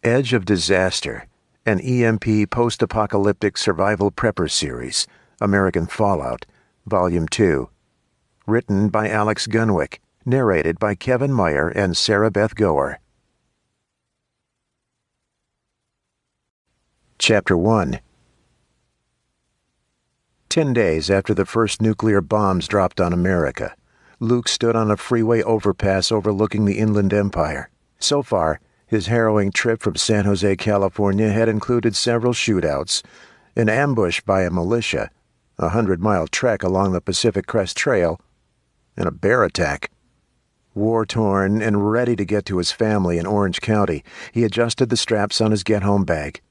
Edge of Disaster, an EMP Post-Apocalyptic Survival Prepper Series, American Fallout, Volume 2. Written by Alex Gunwick, narrated by Kevin Meyer and Sarah Beth Goer. Chapter 1. 10 days after the first nuclear bombs dropped on America, Luke stood on a freeway overpass overlooking the Inland Empire. So far, his harrowing trip from San Jose, California had included several shootouts, an ambush by a militia, a 100-mile trek along the Pacific Crest Trail, and a bear attack. War-torn and ready to get to his family in Orange County, he adjusted the straps on his get-home bag.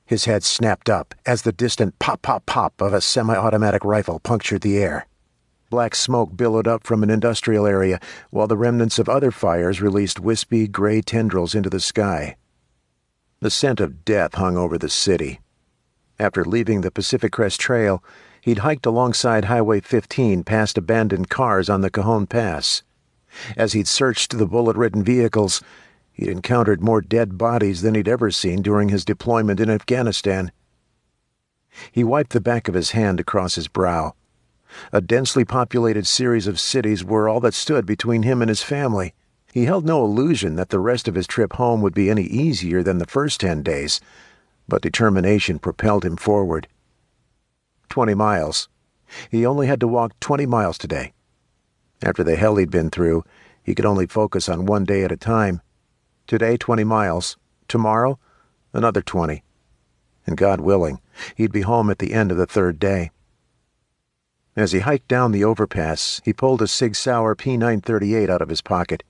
His head snapped up as the distant pop-pop-pop of a semi-automatic rifle punctured the air. Black smoke billowed up from an industrial area, while the remnants of other fires released wispy, gray tendrils into the sky. The scent of death hung over the city. After leaving the Pacific Crest Trail, he'd hiked alongside Highway 15 past abandoned cars on the Cajon Pass. As he'd searched the bullet-ridden vehicles, he'd encountered more dead bodies than he'd ever seen during his deployment in Afghanistan. He wiped the back of his hand across his brow. A densely populated series of cities were all that stood between him and his family. He held no illusion that the rest of his trip home would be any easier than the first 10 days, but determination propelled him forward. 20 miles. He only had to walk 20 miles today. After the hell he'd been through, he could only focus on one day at a time. Today, 20 miles. Tomorrow, another 20. And God willing, he'd be home at the end of the third day. As he hiked down the overpass, he pulled a Sig Sauer P938 out of his pocket.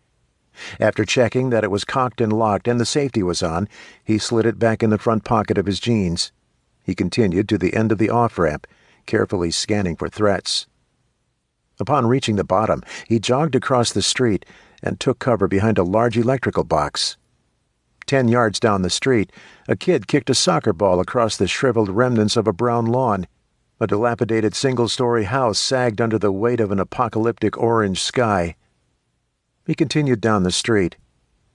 After checking that it was cocked and locked and the safety was on, he slid it back in the front pocket of his jeans. He continued to the end of the off-ramp, carefully scanning for threats. Upon reaching the bottom, he jogged across the street and took cover behind a large electrical box. 10 yards down the street, a kid kicked a soccer ball across the shriveled remnants of a brown lawn. A dilapidated single-story house sagged under the weight of an apocalyptic orange sky. He continued down the street.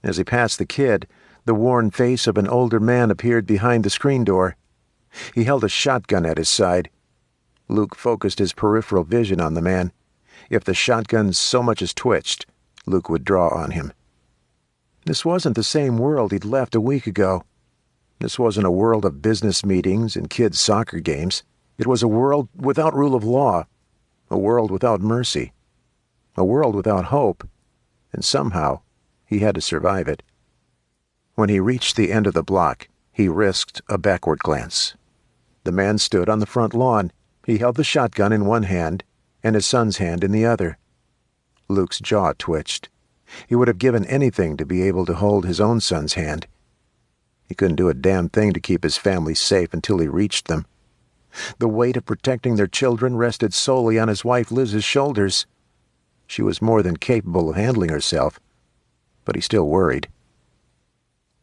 As he passed the kid, the worn face of an older man appeared behind the screen door. He held a shotgun at his side. Luke focused his peripheral vision on the man. If the shotgun so much as twitched, Luke would draw on him. This wasn't the same world he'd left a week ago. This wasn't a world of business meetings and kids' soccer games. It was a world without rule of law, a world without mercy, a world without hope, and somehow he had to survive it. When he reached the end of the block, he risked a backward glance. The man stood on the front lawn. He held the shotgun in one hand and his son's hand in the other. Luke's jaw twitched. He would have given anything to be able to hold his own son's hand. He couldn't do a damn thing to keep his family safe until he reached them. The weight of protecting their children rested solely on his wife Liz's shoulders. She was more than capable of handling herself, but he still worried.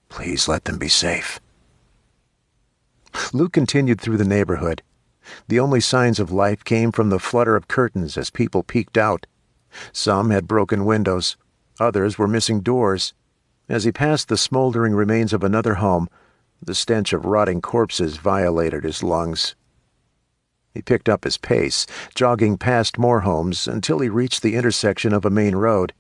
Please let them be safe. Luke continued through the neighborhood. The only signs of life came from the flutter of curtains as people peeked out. Some had broken windows. Others were missing doors. As he passed the smoldering remains of another home, the stench of rotting corpses violated his lungs. He picked up his pace, jogging past more homes until he reached the intersection of a main road.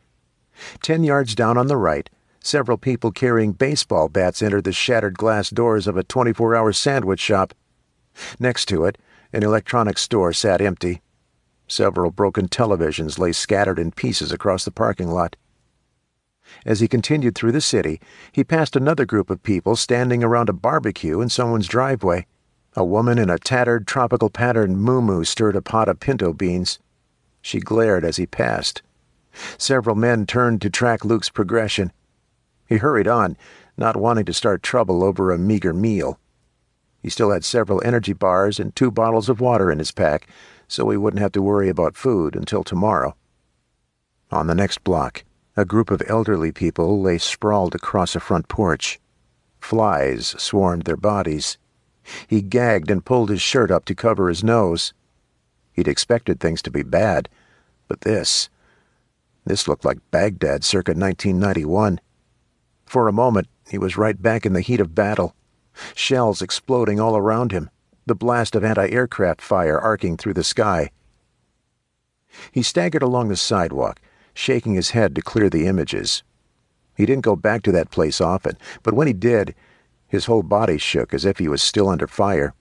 10 yards down on the right, several people carrying baseball bats entered the shattered glass doors of a 24-hour sandwich shop. Next to it, an electronics store sat empty. Several broken televisions lay scattered in pieces across the parking lot. As he continued through the city, he passed another group of people standing around a barbecue in someone's driveway. A woman in a tattered, tropical-patterned muumuu stirred a pot of pinto beans. She glared as he passed. Several men turned to track Luke's progression. He hurried on, not wanting to start trouble over a meager meal. He still had several energy bars and 2 bottles of water in his pack, so he wouldn't have to worry about food until tomorrow. On the next block, a group of elderly people lay sprawled across a front porch. Flies swarmed their bodies. He gagged and pulled his shirt up to cover his nose. He'd expected things to be bad, but this looked like Baghdad circa 1991. For a moment, He was right back in the heat of battle. Shells exploding all around him, the blast of anti-aircraft fire arcing through the sky. He staggered along the sidewalk, shaking his head to clear the images. He didn't go back to that place often, but when he did, his whole body shook as if he was still under fire.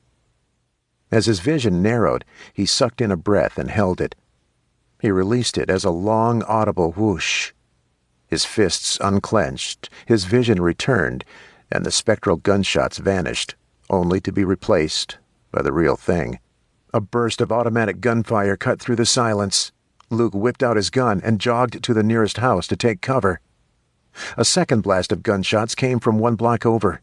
As his vision narrowed, he sucked in a breath and held it. He released it as a long, audible whoosh. His fists unclenched, his vision returned, and the spectral gunshots vanished, only to be replaced by the real thing. A burst of automatic gunfire cut through the silence. Luke whipped out his gun and jogged to the nearest house to take cover. A second blast of gunshots came from one block over.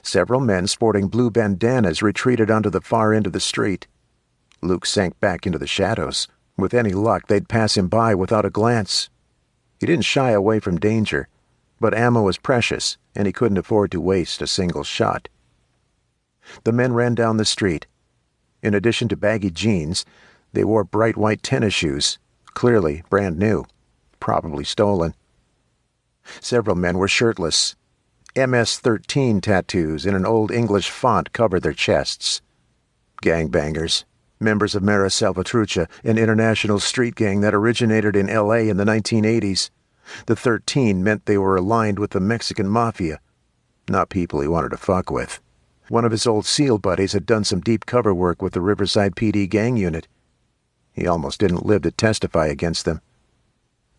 Several men sporting blue bandanas retreated onto the far end of the street. Luke sank back into the shadows. With any luck, they'd pass him by without a glance. He didn't shy away from danger, but ammo was precious, and he couldn't afford to waste a single shot. The men ran down the street. In addition to baggy jeans, they wore bright white tennis shoes, clearly brand new, probably stolen. Several men were shirtless. MS-13 tattoos in an Old English font covered their chests. Gangbangers, members of Mara Salvatrucha, an international street gang that originated in L.A. in the 1980s. The 13 meant they were aligned with the Mexican mafia, not people he wanted to fuck with. One of his old SEAL buddies had done some deep cover work with the Riverside PD gang unit. He almost didn't live to testify against them.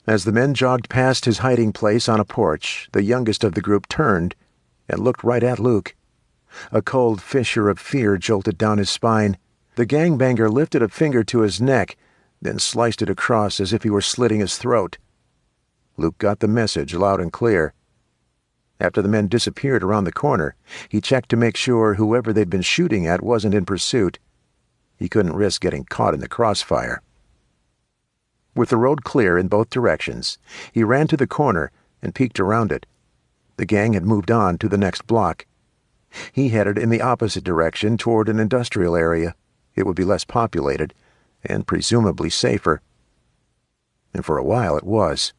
As the men jogged past his hiding place on a porch, the youngest of the group turned and looked right at Luke. A cold fissure of fear jolted down his spine. The gangbanger lifted a finger to his neck, then sliced it across as if he were slitting his throat. Luke got the message loud and clear. After the men disappeared around the corner, he checked to make sure whoever they'd been shooting at wasn't in pursuit. He couldn't risk getting caught in the crossfire. With the road clear in both directions, he ran to the corner and peeked around it. The gang had moved on to the next block. He headed in the opposite direction toward an industrial area. It would be less populated and presumably safer. And for a while it was.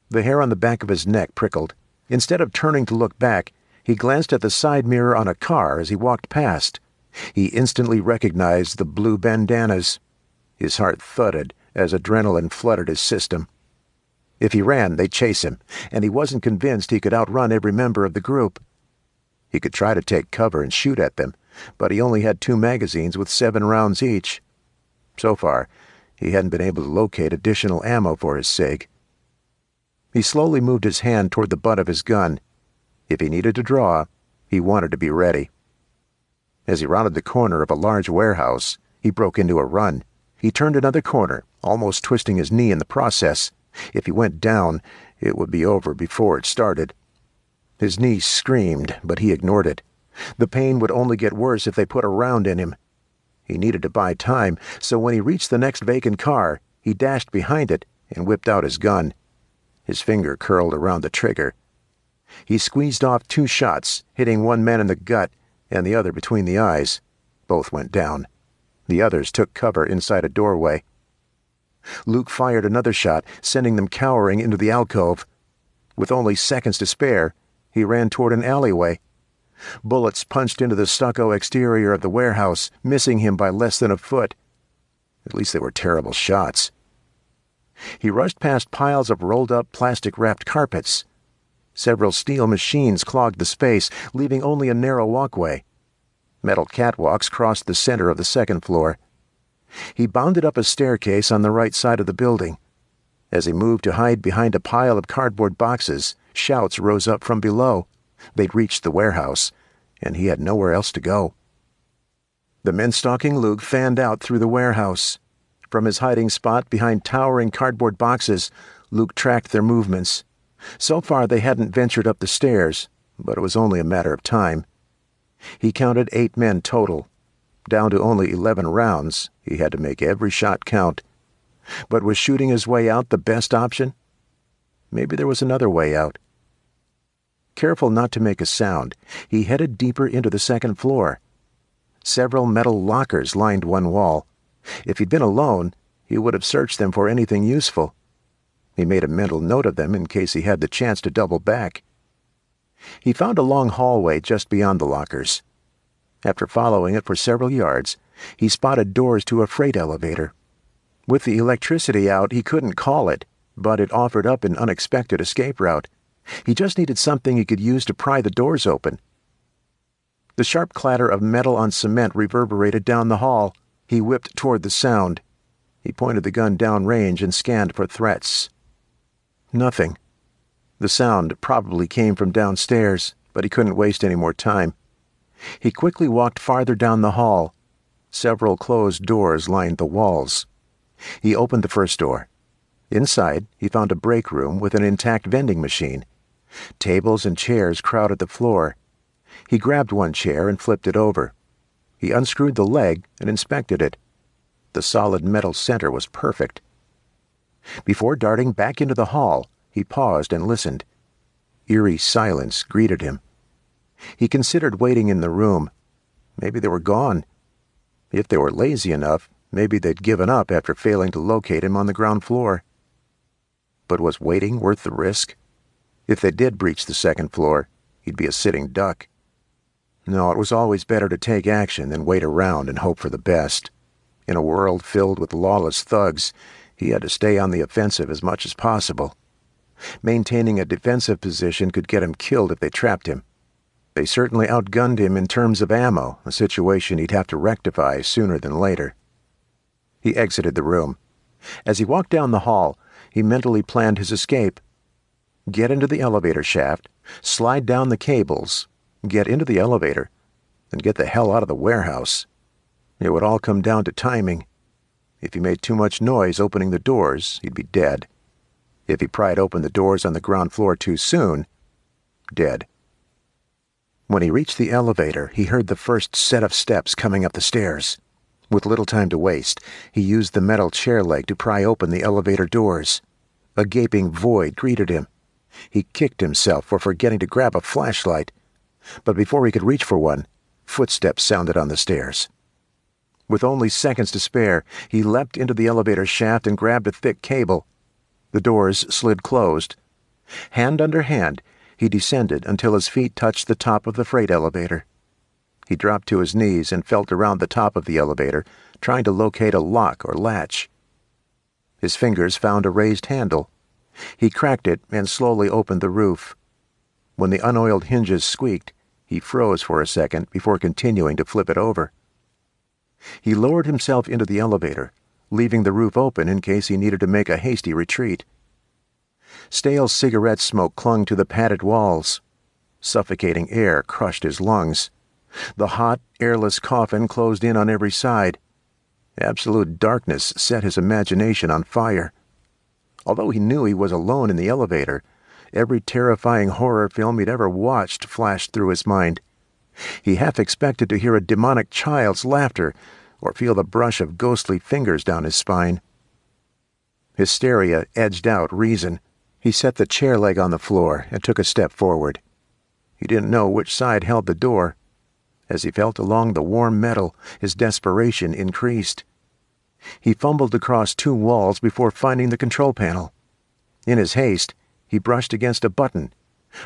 The hair on the back of his neck prickled. Instead of turning to look back, he glanced at the side mirror on a car as he walked past. He instantly recognized the blue bandanas. His heart thudded as adrenaline flooded his system. If he ran, they'd chase him, and he wasn't convinced he could outrun every member of the group. He could try to take cover and shoot at them, but he only had 2 magazines with 7 rounds each. So far, he hadn't been able to locate additional ammo for his SIG. He slowly moved his hand toward the butt of his gun. If he needed to draw, he wanted to be ready. As he rounded the corner of a large warehouse, he broke into a run. He turned another corner, almost twisting his knee in the process. If he went down, it would be over before it started. His knee screamed, but he ignored it. The pain would only get worse if they put a round in him. He needed to buy time, so when he reached the next vacant car, he dashed behind it and whipped out his gun. His finger curled around the trigger. He squeezed off 2 shots, hitting one man in the gut and the other between the eyes. Both went down. The others took cover inside a doorway. Luke fired another shot, sending them cowering into the alcove. With only seconds to spare, he ran toward an alleyway. Bullets punched into the stucco exterior of the warehouse, missing him by less than a foot. At least they were terrible shots. He rushed past piles of rolled-up plastic-wrapped carpets. Several steel machines clogged the space, leaving only a narrow walkway. Metal catwalks crossed the center of the second floor. He bounded up a staircase on the right side of the building. As he moved to hide behind a pile of cardboard boxes, shouts rose up from below. They'd reached the warehouse, and he had nowhere else to go. The men stalking Luke fanned out through the warehouse. From his hiding spot behind towering cardboard boxes, Luke tracked their movements. So far they hadn't ventured up the stairs, but it was only a matter of time. He counted 8 men total. Down to only 11 rounds, he had to make every shot count. But was shooting his way out the best option? Maybe there was another way out. Careful not to make a sound, he headed deeper into the second floor. Several metal lockers lined one wall. If he'd been alone, he would have searched them for anything useful. He made a mental note of them in case he had the chance to double back. He found a long hallway just beyond the lockers. After following it for several yards, he spotted doors to a freight elevator. With the electricity out, he couldn't call it, but it offered up an unexpected escape route. He just needed something he could use to pry the doors open. The sharp clatter of metal on cement reverberated down the hall. He whipped toward the sound. He pointed the gun downrange and scanned for threats. Nothing. The sound probably came from downstairs, but he couldn't waste any more time. He quickly walked farther down the hall. Several closed doors lined the walls. He opened the first door. Inside, he found a break room with an intact vending machine. Tables and chairs crowded the floor. He grabbed one chair and flipped it over. He unscrewed the leg and inspected it. The solid metal center was perfect. Before darting back into the hall, he paused and listened. Eerie silence greeted him. He considered waiting in the room. Maybe they were gone. If they were lazy enough, maybe they'd given up after failing to locate him on the ground floor. But was waiting worth the risk? If they did breach the second floor, he'd be a sitting duck. No, it was always better to take action than wait around and hope for the best. In a world filled with lawless thugs, he had to stay on the offensive as much as possible. Maintaining a defensive position could get him killed if they trapped him. They certainly outgunned him in terms of ammo, a situation he'd have to rectify sooner than later. He exited the room. As he walked down the hall, he mentally planned his escape. Get into the elevator shaft, slide down the cables, get into the elevator, and get the hell out of the warehouse. It would all come down to timing. If he made too much noise opening the doors, he'd be dead. If he pried open the doors on the ground floor too soon, dead. When he reached the elevator, he heard the first set of steps coming up the stairs. With little time to waste, he used the metal chair leg to pry open the elevator doors. A gaping void greeted him. He kicked himself for forgetting to grab a flashlight. But before he could reach for one, footsteps sounded on the stairs. With only seconds to spare, he leapt into the elevator shaft and grabbed a thick cable. The doors slid closed. Hand under hand, he descended until his feet touched the top of the freight elevator. He dropped to his knees and felt around the top of the elevator, trying to locate a lock or latch. His fingers found a raised handle. He cracked it and slowly opened the roof. When the unoiled hinges squeaked, he froze for a second before continuing to flip it over. He lowered himself into the elevator, leaving the roof open in case he needed to make a hasty retreat. Stale cigarette smoke clung to the padded walls. Suffocating air crushed his lungs. The hot, airless coffin closed in on every side. Absolute darkness set his imagination on fire. Although he knew he was alone in the elevator, every terrifying horror film he'd ever watched flashed through his mind. He half expected to hear a demonic child's laughter or feel the brush of ghostly fingers down his spine. Hysteria edged out reason. He set the chair leg on the floor and took a step forward. He didn't know which side held the door. As he felt along the warm metal, his desperation increased. He fumbled across two walls before finding the control panel. In his haste, he brushed against a button.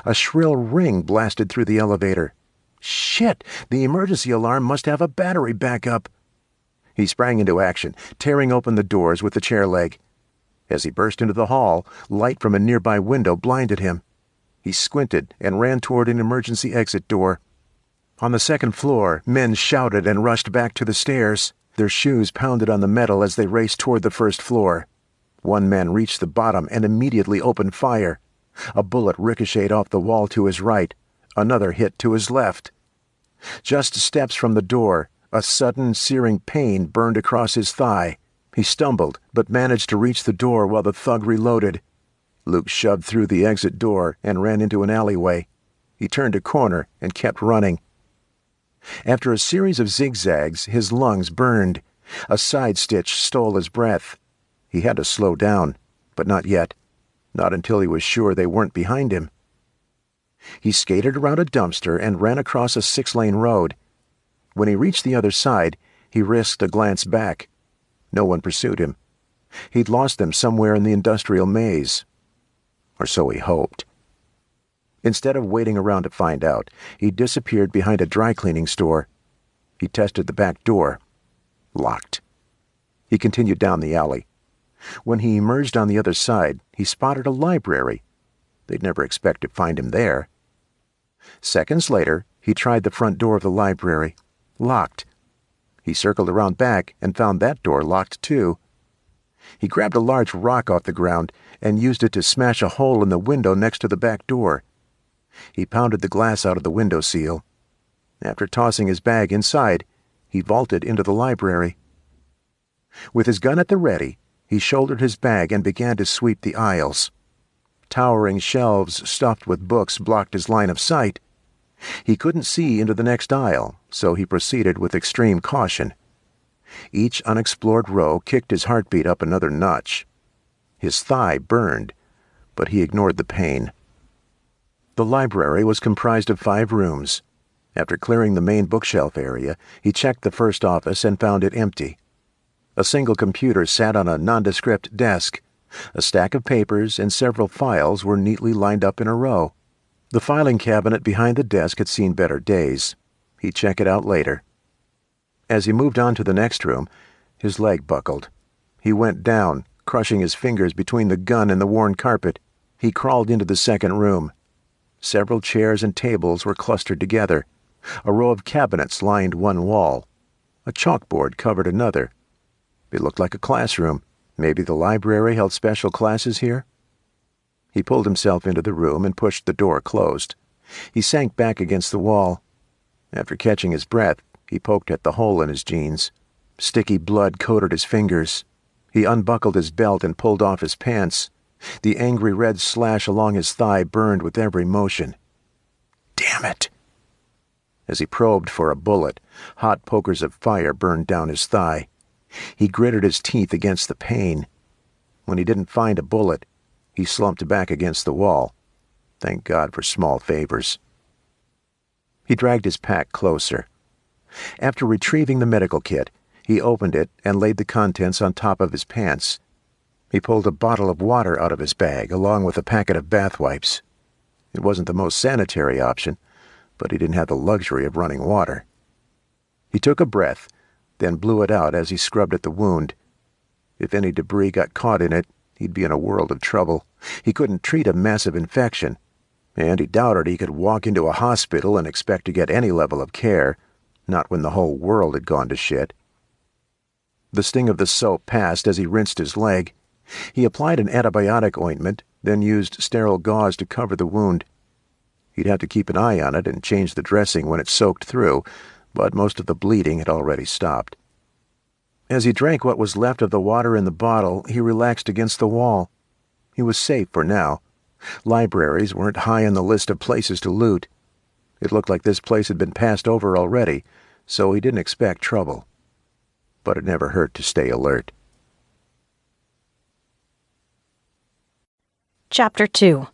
A shrill ring blasted through the elevator. Shit! The emergency alarm must have a battery backup. He sprang into action, tearing open the doors with the chair leg. As he burst into the hall, light from a nearby window blinded him. He squinted and ran toward an emergency exit door. On the second floor, men shouted and rushed back to the stairs. Their shoes pounded on the metal as they raced toward the first floor. One man reached the bottom and immediately opened fire. A bullet ricocheted off the wall to his right. Another hit to his left. Just steps from the door, a sudden, searing pain burned across his thigh. He stumbled, but managed to reach the door while the thug reloaded. Luke shoved through the exit door and ran into an alleyway. He turned a corner and kept running. After a series of zigzags, his lungs burned. A side stitch stole his breath. He had to slow down, but not yet. Not until he was sure they weren't behind him. He skated around a dumpster and ran across a 6-lane road. When he reached the other side, he risked a glance back. No one pursued him. He'd lost them somewhere in the industrial maze. Or so he hoped. Instead of waiting around to find out, he disappeared behind a dry-cleaning store. He tested the back door. Locked. He continued down the alley. When he emerged on the other side, he spotted a library. They'd never expect to find him there. Seconds later, he tried the front door of the library. Locked. He circled around back and found that door locked too. He grabbed a large rock off the ground and used it to smash a hole in the window next to the back door. He pounded the glass out of the window sill. After tossing his bag inside, he vaulted into the library. With his gun at the ready, he shouldered his bag and began to sweep the aisles. Towering shelves stuffed with books blocked his line of sight. He couldn't see into the next aisle, so he proceeded with extreme caution. Each unexplored row kicked his heartbeat up another notch. His thigh burned, but he ignored the pain. The library was comprised of 5 rooms. After clearing the main bookshelf area, he checked the first office and found it empty. A single computer sat on a nondescript desk. A stack of papers and several files were neatly lined up in a row. The filing cabinet behind the desk had seen better days. He'd check it out later. As he moved on to the next room, his leg buckled. He went down, crushing his fingers between the gun and the worn carpet. He crawled into the second room. Several chairs and tables were clustered together. A row of cabinets lined one wall. A chalkboard covered another. It looked like a classroom. Maybe the library held special classes here? He pulled himself into the room and pushed the door closed. He sank back against the wall. After catching his breath, he poked at the hole in his jeans. Sticky blood coated his fingers. He unbuckled his belt and pulled off his pants. The angry red slash along his thigh burned with every motion. Damn it! As he probed for a bullet, hot pokers of fire burned down his thigh. He gritted his teeth against the pain. When he didn't find a bullet, he slumped back against the wall. Thank God for small favors. He dragged his pack closer. After retrieving the medical kit, he opened it and laid the contents on top of his pants. He pulled a bottle of water out of his bag, along with a packet of bath wipes. It wasn't the most sanitary option, but he didn't have the luxury of running water. He took a breath, then blew it out as he scrubbed at the wound. If any debris got caught in it, he'd be in a world of trouble. He couldn't treat a massive infection, and he doubted he could walk into a hospital and expect to get any level of care, not when the whole world had gone to shit. The sting of the soap passed as he rinsed his leg. He applied an antibiotic ointment, then used sterile gauze to cover the wound. He'd have to keep an eye on it and change the dressing when it soaked through, but most of the bleeding had already stopped. As he drank what was left of the water in the bottle, he relaxed against the wall. He was safe for now. Libraries weren't high on the list of places to loot. It looked like this place had been passed over already, so he didn't expect trouble. But it never hurt to stay alert. Chapter 2.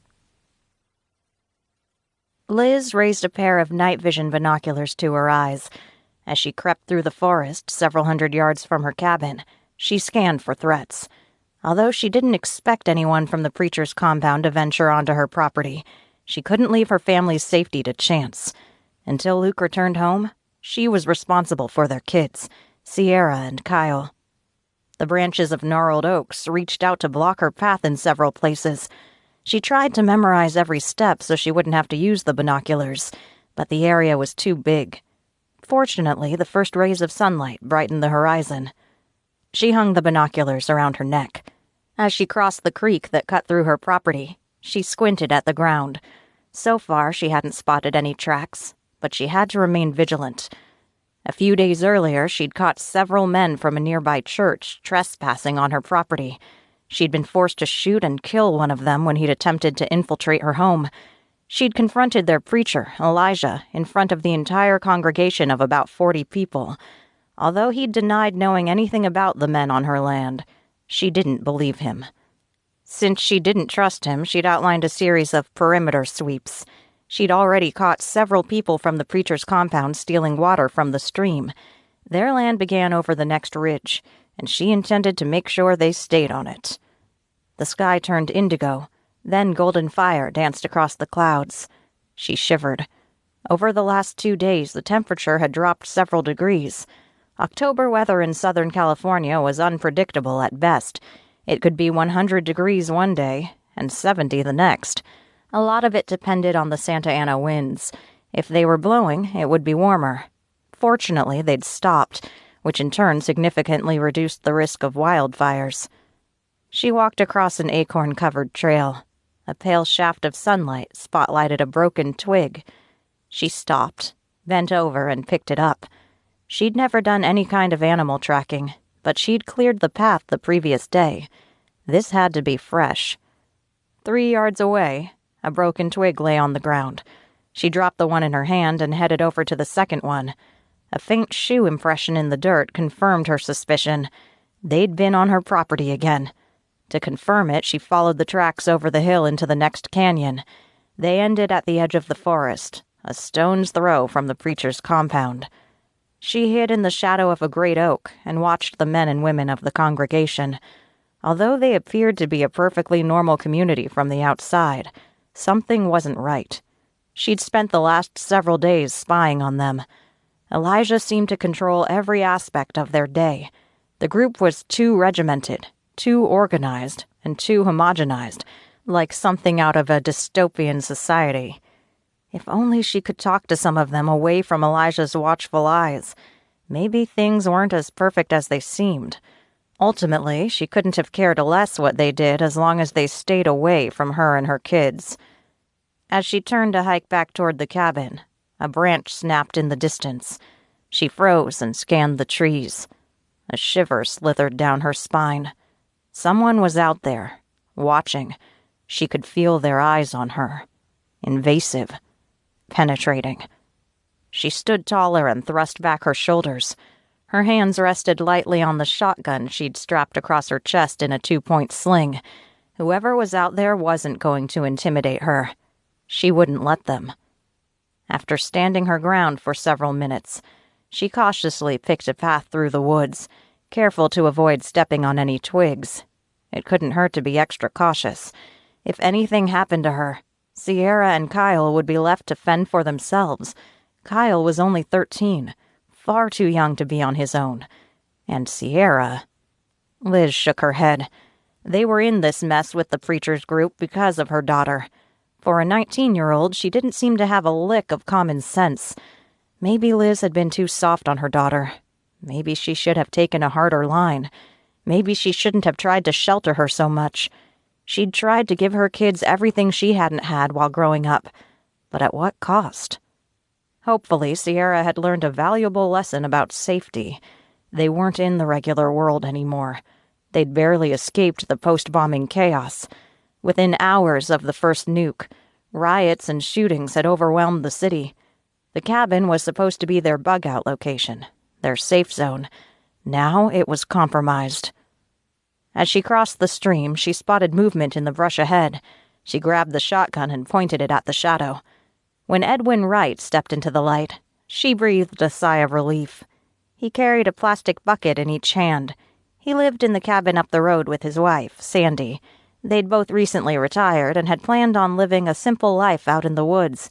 Liz raised a pair of night vision binoculars to her eyes. As she crept through the forest several hundred yards from her cabin, she scanned for threats. Although she didn't expect anyone from the preacher's compound to venture onto her property, she couldn't leave her family's safety to chance. Until Luke returned home, she was responsible for their kids, Sierra and Kyle. The branches of gnarled oaks reached out to block her path in several places. She tried to memorize every step so she wouldn't have to use the binoculars, but the area was too big. Fortunately, the first rays of sunlight brightened the horizon. She hung the binoculars around her neck. As she crossed the creek that cut through her property, she squinted at the ground. So far, she hadn't spotted any tracks, but she had to remain vigilant. A few days earlier, she'd caught several men from a nearby church trespassing on her property. She'd been forced to shoot and kill one of them when he'd attempted to infiltrate her home. She'd confronted their preacher, Elijah, in front of the entire congregation of about 40 people. Although he'd denied knowing anything about the men on her land, she didn't believe him. Since she didn't trust him, she'd outlined a series of perimeter sweeps. She'd already caught several people from the preacher's compound stealing water from the stream. Their land began over the next ridge, and she intended to make sure they stayed on it. The sky turned indigo, then golden fire danced across the clouds. She shivered. Over the last 2 days, the temperature had dropped several degrees. October weather in Southern California was unpredictable at best. It could be 100 degrees one day and 70 the next. A lot of it depended on the Santa Ana winds. If they were blowing, it would be warmer. Fortunately, they'd stopped, which in turn significantly reduced the risk of wildfires. She walked across an acorn-covered trail. A pale shaft of sunlight spotlighted a broken twig. She stopped, bent over, and picked it up. She'd never done any kind of animal tracking, but she'd cleared the path the previous day. This had to be fresh. 3 yards away, a broken twig lay on the ground. She dropped the one in her hand and headed over to the second one. A faint shoe impression in the dirt confirmed her suspicion. They'd been on her property again. To confirm it, she followed the tracks over the hill into the next canyon. They ended at the edge of the forest, a stone's throw from the preacher's compound. She hid in the shadow of a great oak and watched the men and women of the congregation. Although they appeared to be a perfectly normal community from the outside, something wasn't right. She'd spent the last several days spying on them. Elijah seemed to control every aspect of their day. The group was too regimented, too organized, and too homogenized, like something out of a dystopian society. If only she could talk to some of them away from Elijah's watchful eyes. Maybe things weren't as perfect as they seemed. Ultimately, she couldn't have cared less what they did as long as they stayed away from her and her kids. As she turned to hike back toward the cabin, a branch snapped in the distance. She froze and scanned the trees. A shiver slithered down her spine. Someone was out there, watching. She could feel their eyes on her. Invasive. Penetrating. She stood taller and thrust back her shoulders. Her hands rested lightly on the shotgun she'd strapped across her chest in a 2-point sling. Whoever was out there wasn't going to intimidate her. She wouldn't let them. After standing her ground for several minutes, she cautiously picked a path through the woods, careful to avoid stepping on any twigs. It couldn't hurt to be extra cautious. If anything happened to her, Sierra and Kyle would be left to fend for themselves. Kyle was only 13, far too young to be on his own. And Sierra... Liz shook her head. They were in this mess with the preacher's group because of her daughter. For a 19-year-old, she didn't seem to have a lick of common sense. Maybe Liz had been too soft on her daughter. Maybe she should have taken a harder line. Maybe she shouldn't have tried to shelter her so much. She'd tried to give her kids everything she hadn't had while growing up. But at what cost? Hopefully, Sierra had learned a valuable lesson about safety. They weren't in the regular world anymore. They'd barely escaped the post-bombing chaos. Within hours of the first nuke, riots and shootings had overwhelmed the city. The cabin was supposed to be their bug-out location, their safe zone. Now it was compromised. As she crossed the stream, she spotted movement in the brush ahead. She grabbed the shotgun and pointed it at the shadow. When Edwin Wright stepped into the light, she breathed a sigh of relief. He carried a plastic bucket in each hand. He lived in the cabin up the road with his wife, Sandy. They'd both recently retired and had planned on living a simple life out in the woods.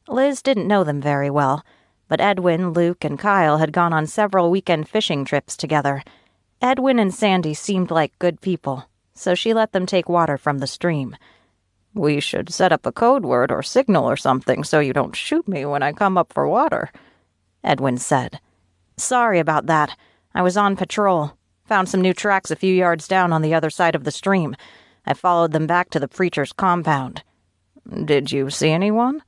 Liz didn't know them very well, but Edwin, Luke, and Kyle had gone on several weekend fishing trips together. Edwin and Sandy seemed like good people, so she let them take water from the stream. "We should set up a code word or signal or something so you don't shoot me when I come up for water," Edwin said. "Sorry about that. I was on patrol. Found some new tracks a few yards down on the other side of the stream. I followed them back to the preacher's compound." "Did you see anyone?"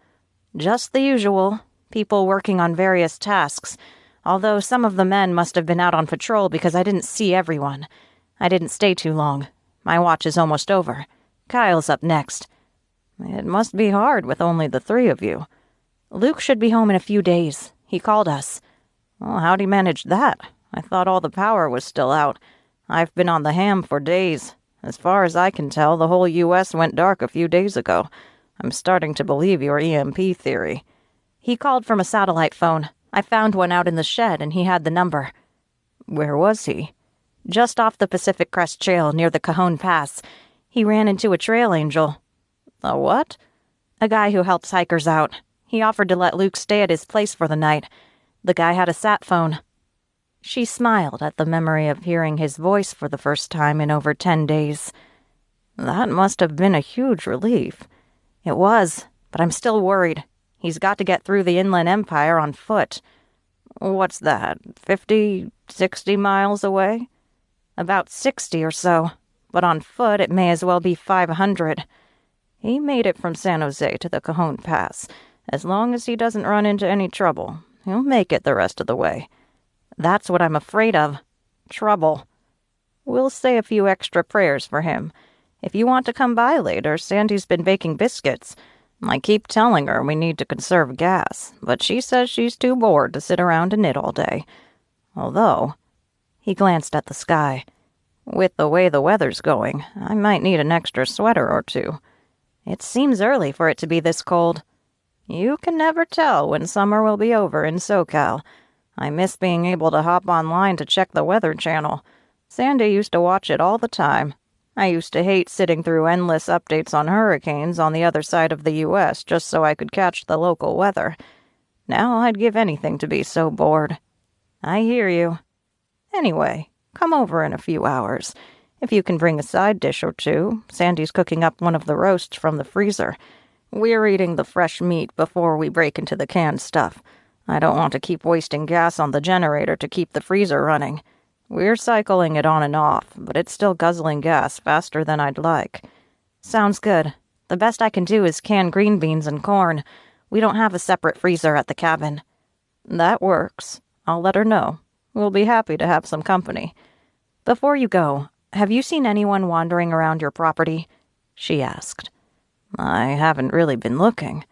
"Just the usual. People working on various tasks. Although some of the men must have been out on patrol because I didn't see everyone. I didn't stay too long. My watch is almost over. Kyle's up next." "It must be hard with only the 3 of you." "Luke should be home in a few days. He called us." "Well, how'd he manage that? I thought all the power was still out. I've been on the ham for days. As far as I can tell, the whole U.S. went dark a few days ago. I'm starting to believe your EMP theory." "He called from a satellite phone. I found one out in the shed, and he had the number." "Where was he?" "Just off the Pacific Crest Trail near the Cajon Pass. He ran into a trail angel." "A what?" A guy who helps hikers out. He offered to let Luke stay at his place for the night. The guy had a sat phone. She smiled at the memory of hearing his voice for the first time in over 10 days. That must have been a huge relief. It was, but I'm still worried. He's got to get through the Inland Empire on foot. What's that, 50, 60 miles away? About 60 or so, but on foot it may as well be 500. He made it from San Jose to the Cajon Pass. As long as he doesn't run into any trouble, he'll make it the rest of the way. That's what I'm afraid of. Trouble. We'll say a few extra prayers for him. If you want to come by later, Sandy's been baking biscuits. I keep telling her we need to conserve gas, but she says she's too bored to sit around and knit all day. Although, he glanced at the sky. With the way the weather's going, I might need an extra sweater or two. It seems early for it to be this cold. You can never tell when summer will be over in SoCal. I miss being able to hop online to check the Weather Channel. Sandy used to watch it all the time. I used to hate sitting through endless updates on hurricanes on the other side of the U.S. just so I could catch the local weather. Now I'd give anything to be so bored. I hear you. Anyway, come over in a few hours. If you can bring a side dish or two, Sandy's cooking up one of the roasts from the freezer. We're eating the fresh meat before we break into the canned stuff. I don't want to keep wasting gas on the generator to keep the freezer running. We're cycling it on and off, but it's still guzzling gas faster than I'd like. Sounds good. The best I can do is can green beans and corn. We don't have a separate freezer at the cabin. That works. I'll let her know. We'll be happy to have some company. Before you go, have you seen anyone wandering around your property? She asked. I haven't really been looking.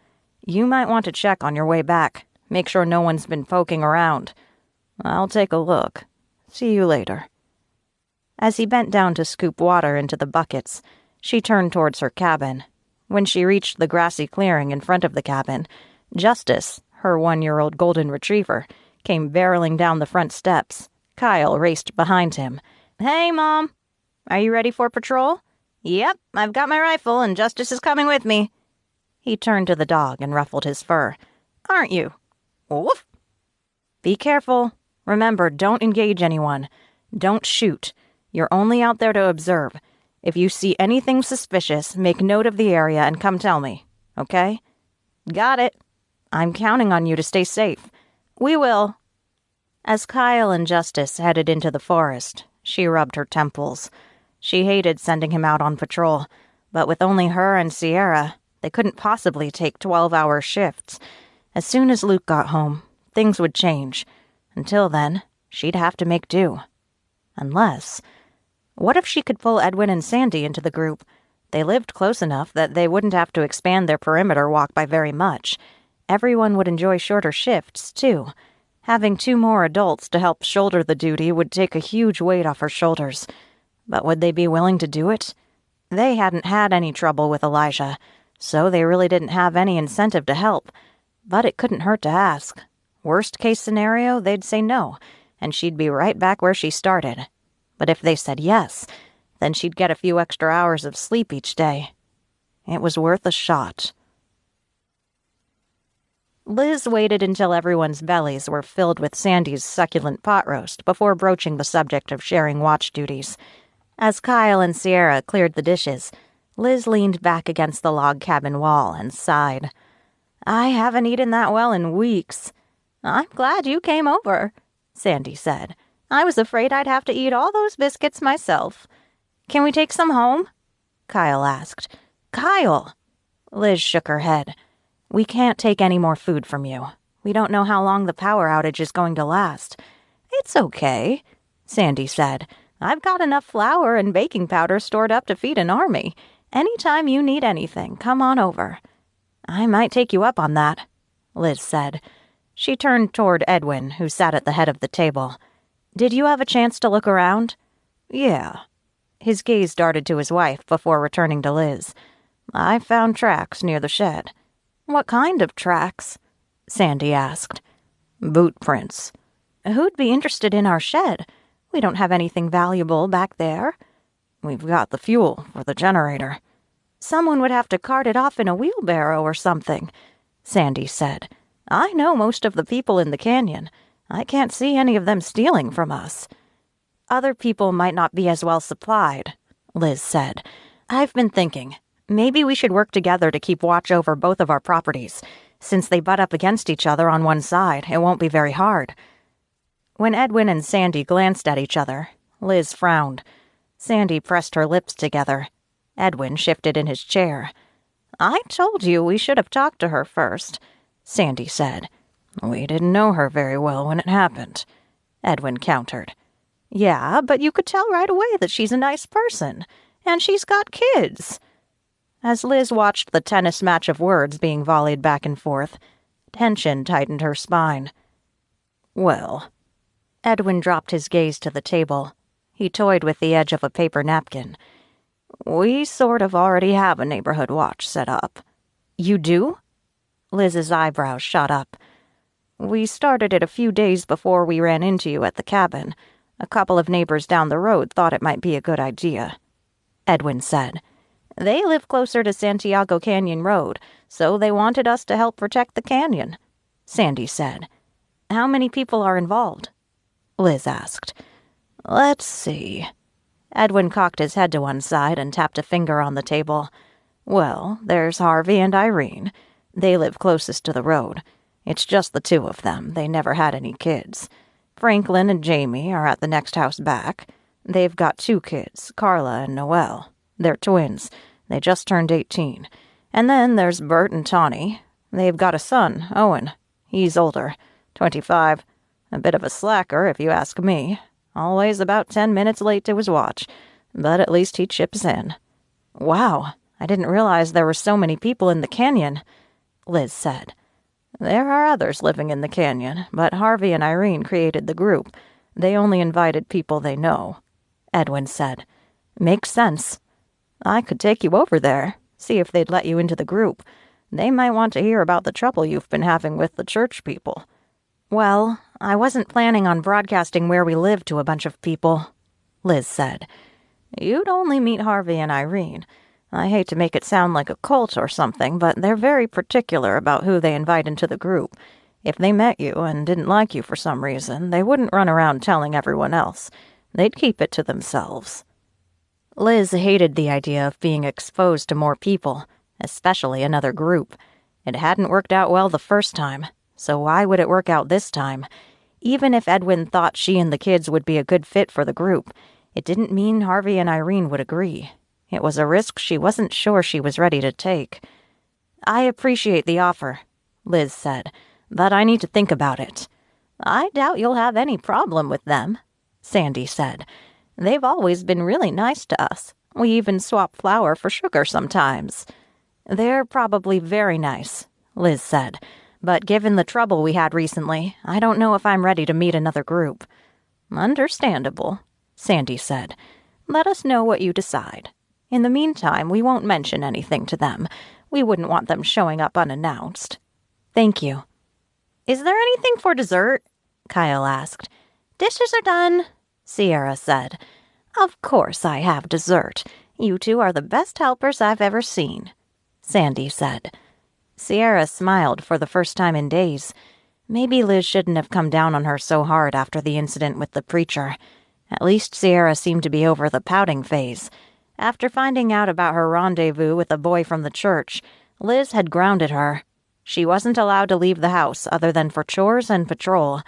You might want to check on your way back. Make sure no one's been poking around. I'll take a look. See you later. As he bent down to scoop water into the buckets, she turned towards her cabin. When she reached the grassy clearing in front of the cabin, Justice, her 1-year-old golden retriever, came barreling down the front steps. Kyle raced behind him. Hey, Mom. Are you ready for patrol? Yep, I've got my rifle and Justice is coming with me. He turned to the dog and ruffled his fur. Aren't you? Woof. Be careful. Remember, don't engage anyone. Don't shoot. You're only out there to observe. If you see anything suspicious, make note of the area and come tell me. Okay? Got it. I'm counting on you to stay safe. We will. As Kyle and Justice headed into the forest, she rubbed her temples. She hated sending him out on patrol, but with only her and Sierra, they couldn't possibly take 12-hour shifts. As soon as Luke got home, things would change. Until then, she'd have to make do. Unless, what if she could pull Edwin and Sandy into the group? They lived close enough that they wouldn't have to expand their perimeter walk by very much. Everyone would enjoy shorter shifts, too. Having 2 more adults to help shoulder the duty would take a huge weight off her shoulders. But would they be willing to do it? They hadn't had any trouble with Elijah, so they really didn't have any incentive to help. But it couldn't hurt to ask. Worst case scenario, they'd say no, and she'd be right back where she started. But if they said yes, then she'd get a few extra hours of sleep each day. It was worth a shot. Liz waited until everyone's bellies were filled with Sandy's succulent pot roast before broaching the subject of sharing watch duties. As Kyle and Sierra cleared the dishes, Liz leaned back against the log cabin wall and sighed. I haven't eaten that well in weeks. I'm glad you came over, Sandy said. I was afraid I'd have to eat all those biscuits myself. Can we take some home? Kyle asked. Kyle! Liz shook her head. We can't take any more food from you. We don't know how long the power outage is going to last. It's okay, Sandy said. I've got enough flour and baking powder stored up to feed an army. Anytime you need anything, come on over. I might take you up on that, Liz said. She turned toward Edwin, who sat at the head of the table. Did you have a chance to look around? Yeah. His gaze darted to his wife before returning to Liz. I found tracks near the shed. What kind of tracks? Sandy asked. Boot prints. Who'd be interested in our shed? We don't have anything valuable back there. We've got the fuel for the generator. Someone would have to cart it off in a wheelbarrow or something, Sandy said. I know most of the people in the canyon. I can't see any of them stealing from us. Other people might not be as well supplied, Liz said. I've been thinking, maybe we should work together to keep watch over both of our properties. Since they butt up against each other on one side, it won't be very hard. When Edwin and Sandy glanced at each other, Liz frowned. Sandy pressed her lips together. Edwin shifted in his chair. I told you we should have talked to her first, Sandy said. We didn't know her very well when it happened, Edwin countered. Yeah, but you could tell right away that she's a nice person, and she's got kids. As Liz watched the tennis match of words being volleyed back and forth, tension tightened her spine. Well, Edwin dropped his gaze to the table. He toyed with the edge of a paper napkin. We sort of already have a neighborhood watch set up. You do? Liz's eyebrows shot up. We started it a few days before we ran into you at the cabin. A couple of neighbors down the road thought it might be a good idea, Edwin said. They live closer to Santiago Canyon Road, so they wanted us to help protect the canyon, Sandy said. How many people are involved? Liz asked. Let's see. Edwin cocked his head to one side and tapped a finger on the table. Well, there's Harvey and Irene. They live closest to the road. It's just the two of them. They never had any kids. Franklin and Jamie are at the next house back. They've got 2 kids, Carla and Noelle. They're twins. They just turned 18. And then there's Bert and Tawny. They've got a son, Owen. He's older, 25. A bit of a slacker, if you ask me. Always about 10 minutes late to his watch. But at least he chips in. Wow, I didn't realize there were so many people in the canyon, Liz said. There are others living in the canyon, but Harvey and Irene created the group. They only invited people they know, Edwin said. Makes sense. I could take you over there, see if they'd let you into the group. They might want to hear about the trouble you've been having with the church people. Well, I wasn't planning on broadcasting where we live to a bunch of people, Liz said. You'd only meet Harvey and Irene. I hate to make it sound like a cult or something, but they're very particular about who they invite into the group. If they met you and didn't like you for some reason, they wouldn't run around telling everyone else. They'd keep it to themselves. Liz hated the idea of being exposed to more people, especially another group. It hadn't worked out well the first time, so why would it work out this time? Even if Edwin thought she and the kids would be a good fit for the group, it didn't mean Harvey and Irene would agree. It was a risk she wasn't sure she was ready to take. I appreciate the offer, Liz said, but I need to think about it. I doubt you'll have any problem with them, Sandy said. They've always been really nice to us. We even swap flour for sugar sometimes. They're probably very nice, Liz said, but given the trouble we had recently, I don't know if I'm ready to meet another group. Understandable, Sandy said. Let us know what you decide. In the meantime, we won't mention anything to them. We wouldn't want them showing up unannounced. Thank you. Is there anything for dessert? Kyle asked. Dishes are done, Sierra said. Of course I have dessert. You two are the best helpers I've ever seen, Sandy said. Sierra smiled for the first time in days. Maybe Liz shouldn't have come down on her so hard after the incident with the preacher. At least Sierra seemed to be over the pouting phase. After finding out about her rendezvous with a boy from the church, Liz had grounded her. She wasn't allowed to leave the house other than for chores and patrol.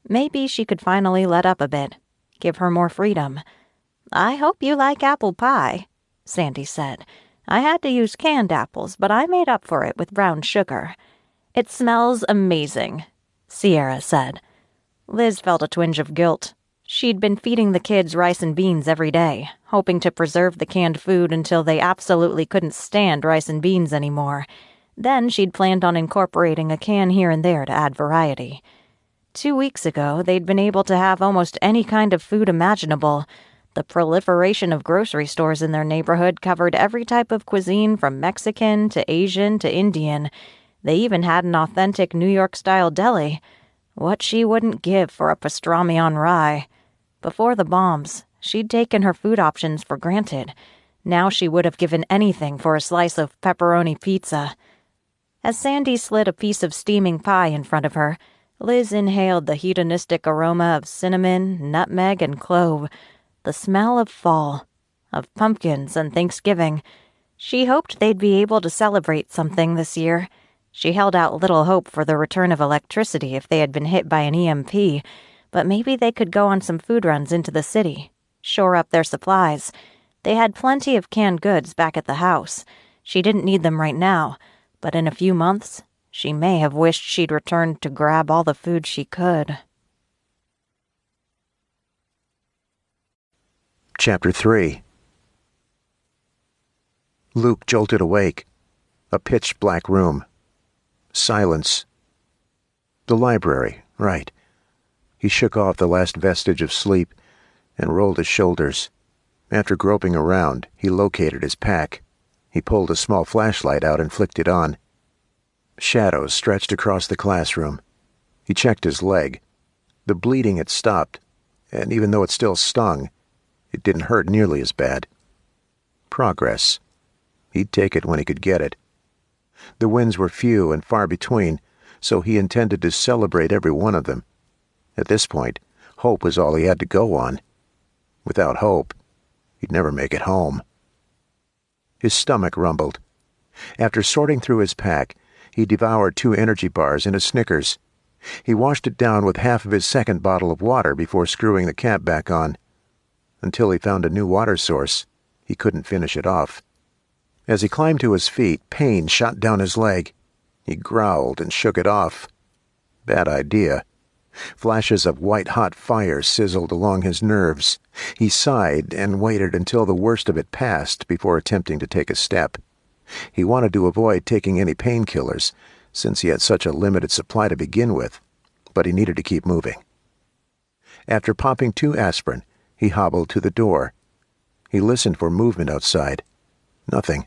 Maybe she could finally let up a bit, give her more freedom. I hope you like apple pie, Sandy said. I had to use canned apples, but I made up for it with brown sugar. It smells amazing, Sierra said. Liz felt a twinge of guilt. She'd been feeding the kids rice and beans every day, hoping to preserve the canned food until they absolutely couldn't stand rice and beans anymore. Then she'd planned on incorporating a can here and there to add variety. 2 weeks ago, they'd been able to have almost any kind of food imaginable. The proliferation of grocery stores in their neighborhood covered every type of cuisine from Mexican to Asian to Indian. They even had an authentic New York-style deli. What she wouldn't give for a pastrami on rye. Before the bombs, she'd taken her food options for granted. Now she would have given anything for a slice of pepperoni pizza. As Sandy slid a piece of steaming pie in front of her, Liz inhaled the hedonistic aroma of cinnamon, nutmeg, and clove, the smell of fall, of pumpkins and Thanksgiving. She hoped they'd be able to celebrate something this year. She held out little hope for the return of electricity if they had been hit by an EMP, but maybe they could go on some food runs into the city, shore up their supplies. They had plenty of canned goods back at the house. She didn't need them right now, but in a few months, she may have wished she'd returned to grab all the food she could. Chapter 3. Luke jolted awake. A pitch-black room. Silence. The library, right. He shook off the last vestige of sleep and rolled his shoulders. After groping around, he located his pack. He pulled a small flashlight out and flicked it on. Shadows stretched across the classroom. He checked his leg. The bleeding had stopped, and even though it still stung, it didn't hurt nearly as bad. Progress. He'd take it when he could get it. The wins were few and far between, so he intended to celebrate every one of them. At this point, hope was all he had to go on. Without hope, he'd never make it home. His stomach rumbled. After sorting through his pack, he devoured 2 energy bars and a Snickers. He washed it down with half of his second bottle of water before screwing the cap back on. Until he found a new water source, he couldn't finish it off. As he climbed to his feet, pain shot down his leg. He growled and shook it off. Bad idea. Flashes of white-hot fire sizzled along his nerves. He sighed and waited until the worst of it passed before attempting to take a step. He wanted to avoid taking any painkillers, since he had such a limited supply to begin with, but he needed to keep moving. After popping 2 aspirin, he hobbled to the door. He listened for movement outside. Nothing.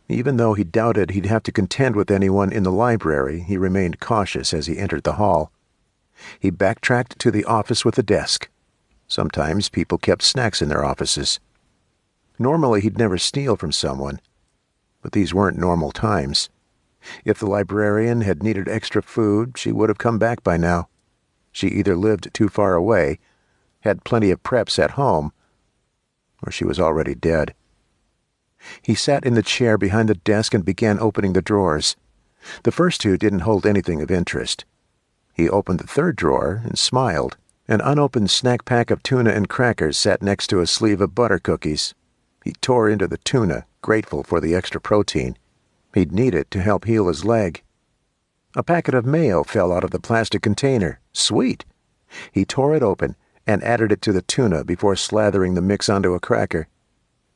Even though he doubted he'd have to contend with anyone in the library, he remained cautious as he entered the hall. He backtracked to the office with a desk. Sometimes people kept snacks in their offices. Normally he'd never steal from someone, but these weren't normal times. If the librarian had needed extra food, she would have come back by now. She either lived too far away, had plenty of preps at home, or she was already dead. He sat in the chair behind the desk and began opening the drawers. The first 2 didn't hold anything of interest. He opened the 3rd drawer and smiled. An unopened snack pack of tuna and crackers sat next to a sleeve of butter cookies. He tore into the tuna, grateful for the extra protein. He'd need it to help heal his leg. A packet of mayo fell out of the plastic container. Sweet! He tore it open and added it to the tuna before slathering the mix onto a cracker.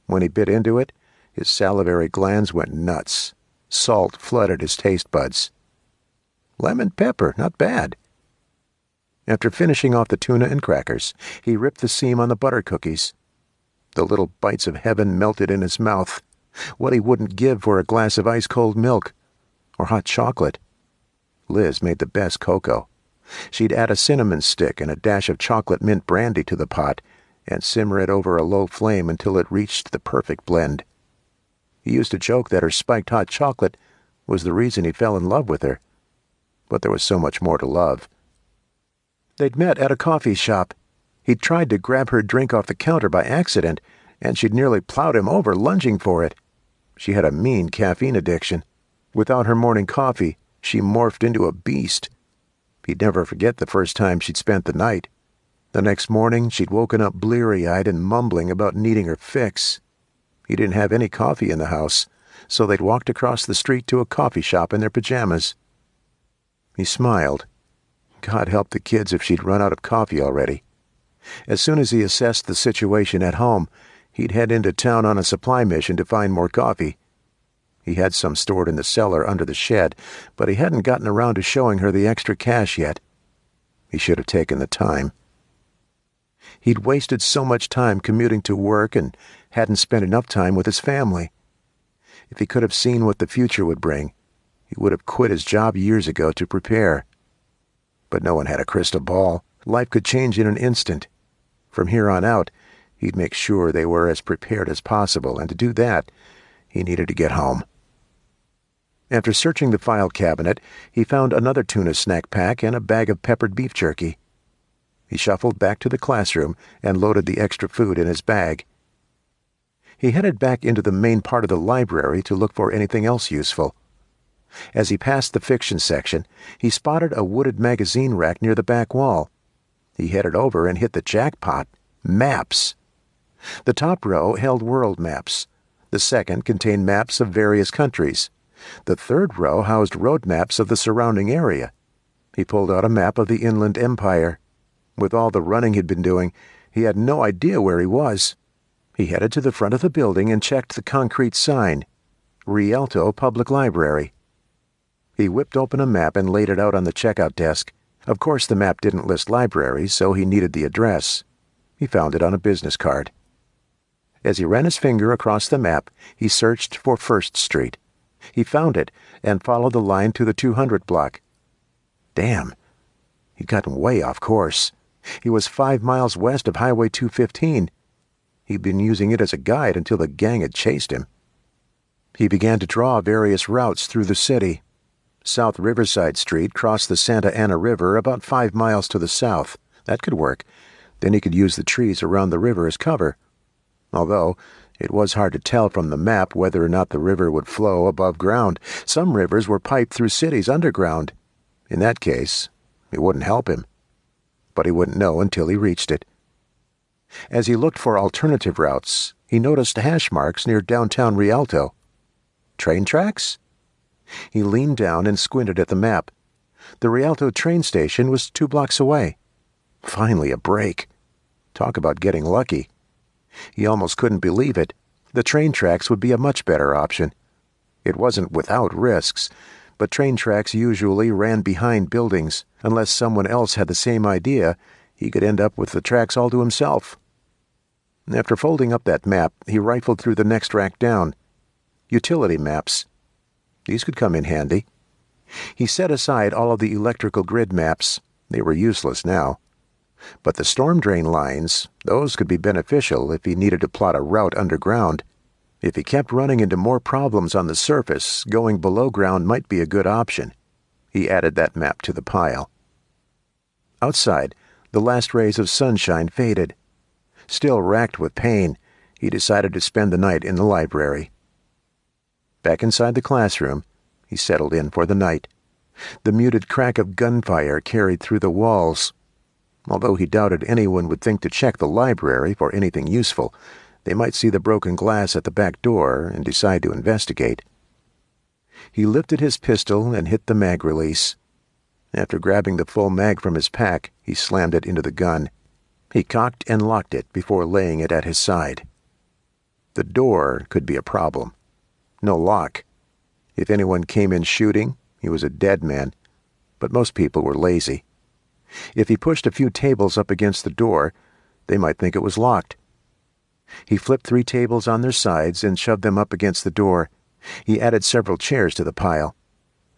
When he bit into it, his salivary glands went nuts. Salt flooded his taste buds. Lemon pepper, not bad. After finishing off the tuna and crackers, he ripped the seam on the butter cookies. The little bites of heaven melted in his mouth. What he wouldn't give for a glass of ice-cold milk or hot chocolate. Liz made the best cocoa. She'd add a cinnamon stick and a dash of chocolate mint brandy to the pot and simmer it over a low flame until it reached the perfect blend. He used to joke that her spiked hot chocolate was the reason he fell in love with her. But there was so much more to love. They'd met at a coffee shop. He'd tried to grab her drink off the counter by accident, and she'd nearly plowed him over, lunging for it. She had a mean caffeine addiction. Without her morning coffee, she morphed into a beast. He'd never forget the first time she'd spent the night. The next morning, she'd woken up bleary-eyed and mumbling about needing her fix. He didn't have any coffee in the house, so they'd walked across the street to a coffee shop in their pajamas. He smiled. God help the kids if she'd run out of coffee already. As soon as he assessed the situation at home, he'd head into town on a supply mission to find more coffee. He had some stored in the cellar under the shed, but he hadn't gotten around to showing her the extra cash yet. He should have taken the time. He'd wasted so much time commuting to work and hadn't spent enough time with his family. If he could have seen what the future would bring, he would have quit his job years ago to prepare. But no one had a crystal ball. Life could change in an instant. From here on out, He'd make sure they were as prepared as possible, and to do that, he needed to get home. After searching the file cabinet, he found another tuna snack pack and a bag of peppered beef jerky. He shuffled back to the classroom and loaded the extra food in his bag. He headed back into the main part of the library to look for anything else useful. As he passed the fiction section, he spotted a wooded magazine rack near the back wall. He headed over and hit the jackpot: maps. The top row held world maps. The second contained maps of various countries. The third row housed road maps of the surrounding area. He pulled out a map of the Inland Empire. With all the running he'd been doing, he had no idea where he was. He headed to the front of the building and checked the concrete sign: Rialto Public Library. He whipped open a map and laid it out on the checkout desk. Of course, the map didn't list libraries, so he needed the address. He found it on a business card. As he ran his finger across the map, he searched for First Street. He found it and followed the line to the 200 block. Damn, he'd gotten way off course. He was 5 miles west of Highway 215. He'd been using it as a guide until the gang had chased him. He began to draw various routes through the city. South Riverside Street crossed the Santa Ana River about 5 miles to the south. That could work. Then he could use the trees around the river as cover. Although it was hard to tell from the map whether or not the river would flow above ground. Some rivers were piped through cities underground. In that case, it wouldn't help him. But he wouldn't know until he reached it. As he looked for alternative routes, he noticed hash marks near downtown Rialto. Train tracks? He leaned down and squinted at the map. The Rialto train station was 2 blocks away. Finally, a break. Talk about getting lucky. He almost couldn't believe it. The train tracks would be a much better option. It wasn't without risks, but train tracks usually ran behind buildings. Unless someone else had the same idea, he could end up with the tracks all to himself. After folding up that map, he rifled through the next rack down. Utility maps. These could come in handy. He set aside all of the electrical grid maps. They were useless now. But the storm drain lines, those could be beneficial if he needed to plot a route underground. If he kept running into more problems on the surface, going below ground might be a good option. He added that map to the pile. Outside, the last rays of sunshine faded. Still racked with pain, he decided to spend the night in the library. Back inside the classroom, he settled in for the night. The muted crack of gunfire carried through the walls. Although he doubted anyone would think to check the library for anything useful, they might see the broken glass at the back door and decide to investigate. He lifted his pistol and hit the mag release. After grabbing the full mag from his pack, he slammed it into the gun. He cocked and locked it before laying it at his side. The door could be a problem. No lock. If anyone came in shooting, he was a dead man, but most people were lazy. If he pushed a few tables up against the door, they might think it was locked. He flipped 3 tables on their sides and shoved them up against the door. He added several chairs to the pile.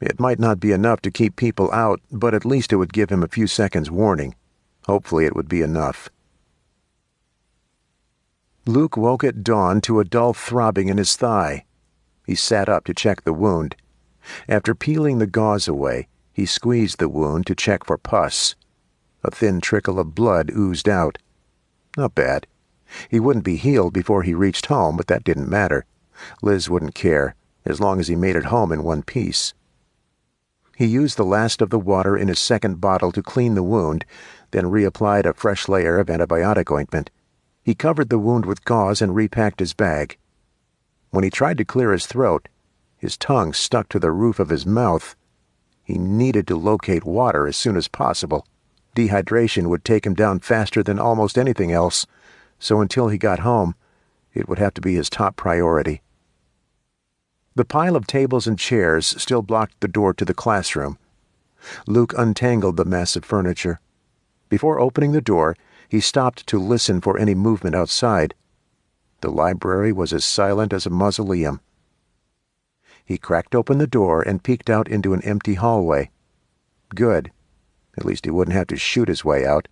It might not be enough to keep people out, but at least it would give him a few seconds' warning. Hopefully it would be enough. Luke woke at dawn to a dull throbbing in his thigh. He sat up to check the wound. After peeling the gauze away, he squeezed the wound to check for pus. A thin trickle of blood oozed out. Not bad. He wouldn't be healed before he reached home, but that didn't matter. Liz wouldn't care, as long as he made it home in one piece. He used the last of the water in his second bottle to clean the wound, then reapplied a fresh layer of antibiotic ointment. He covered the wound with gauze and repacked his bag. When he tried to clear his throat, his tongue stuck to the roof of his mouth. He needed to locate water as soon as possible. Dehydration would take him down faster than almost anything else, so until he got home, it would have to be his top priority. The pile of tables and chairs still blocked the door to the classroom. Luke untangled the mess of furniture. Before opening the door, he stopped to listen for any movement outside. The library was as silent as a mausoleum. He cracked open the door and peeked out into an empty hallway. Good. At least he wouldn't have to shoot his way out.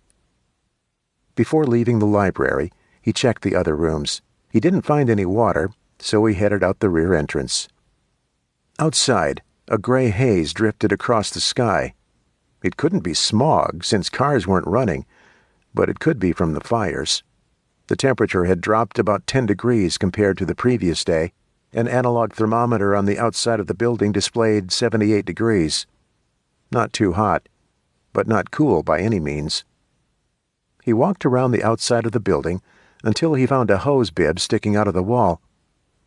Before leaving the library, He checked the other rooms. He didn't find any water, so he headed out the rear entrance. Outside, a gray haze drifted across the sky. It couldn't be smog, since cars weren't running, but it could be from the fires. The temperature had dropped about 10 degrees compared to the previous day. An analog thermometer on the outside of the building displayed 78 degrees. Not too hot, but not cool by any means. He walked around the outside of the building until he found a hose bib sticking out of the wall.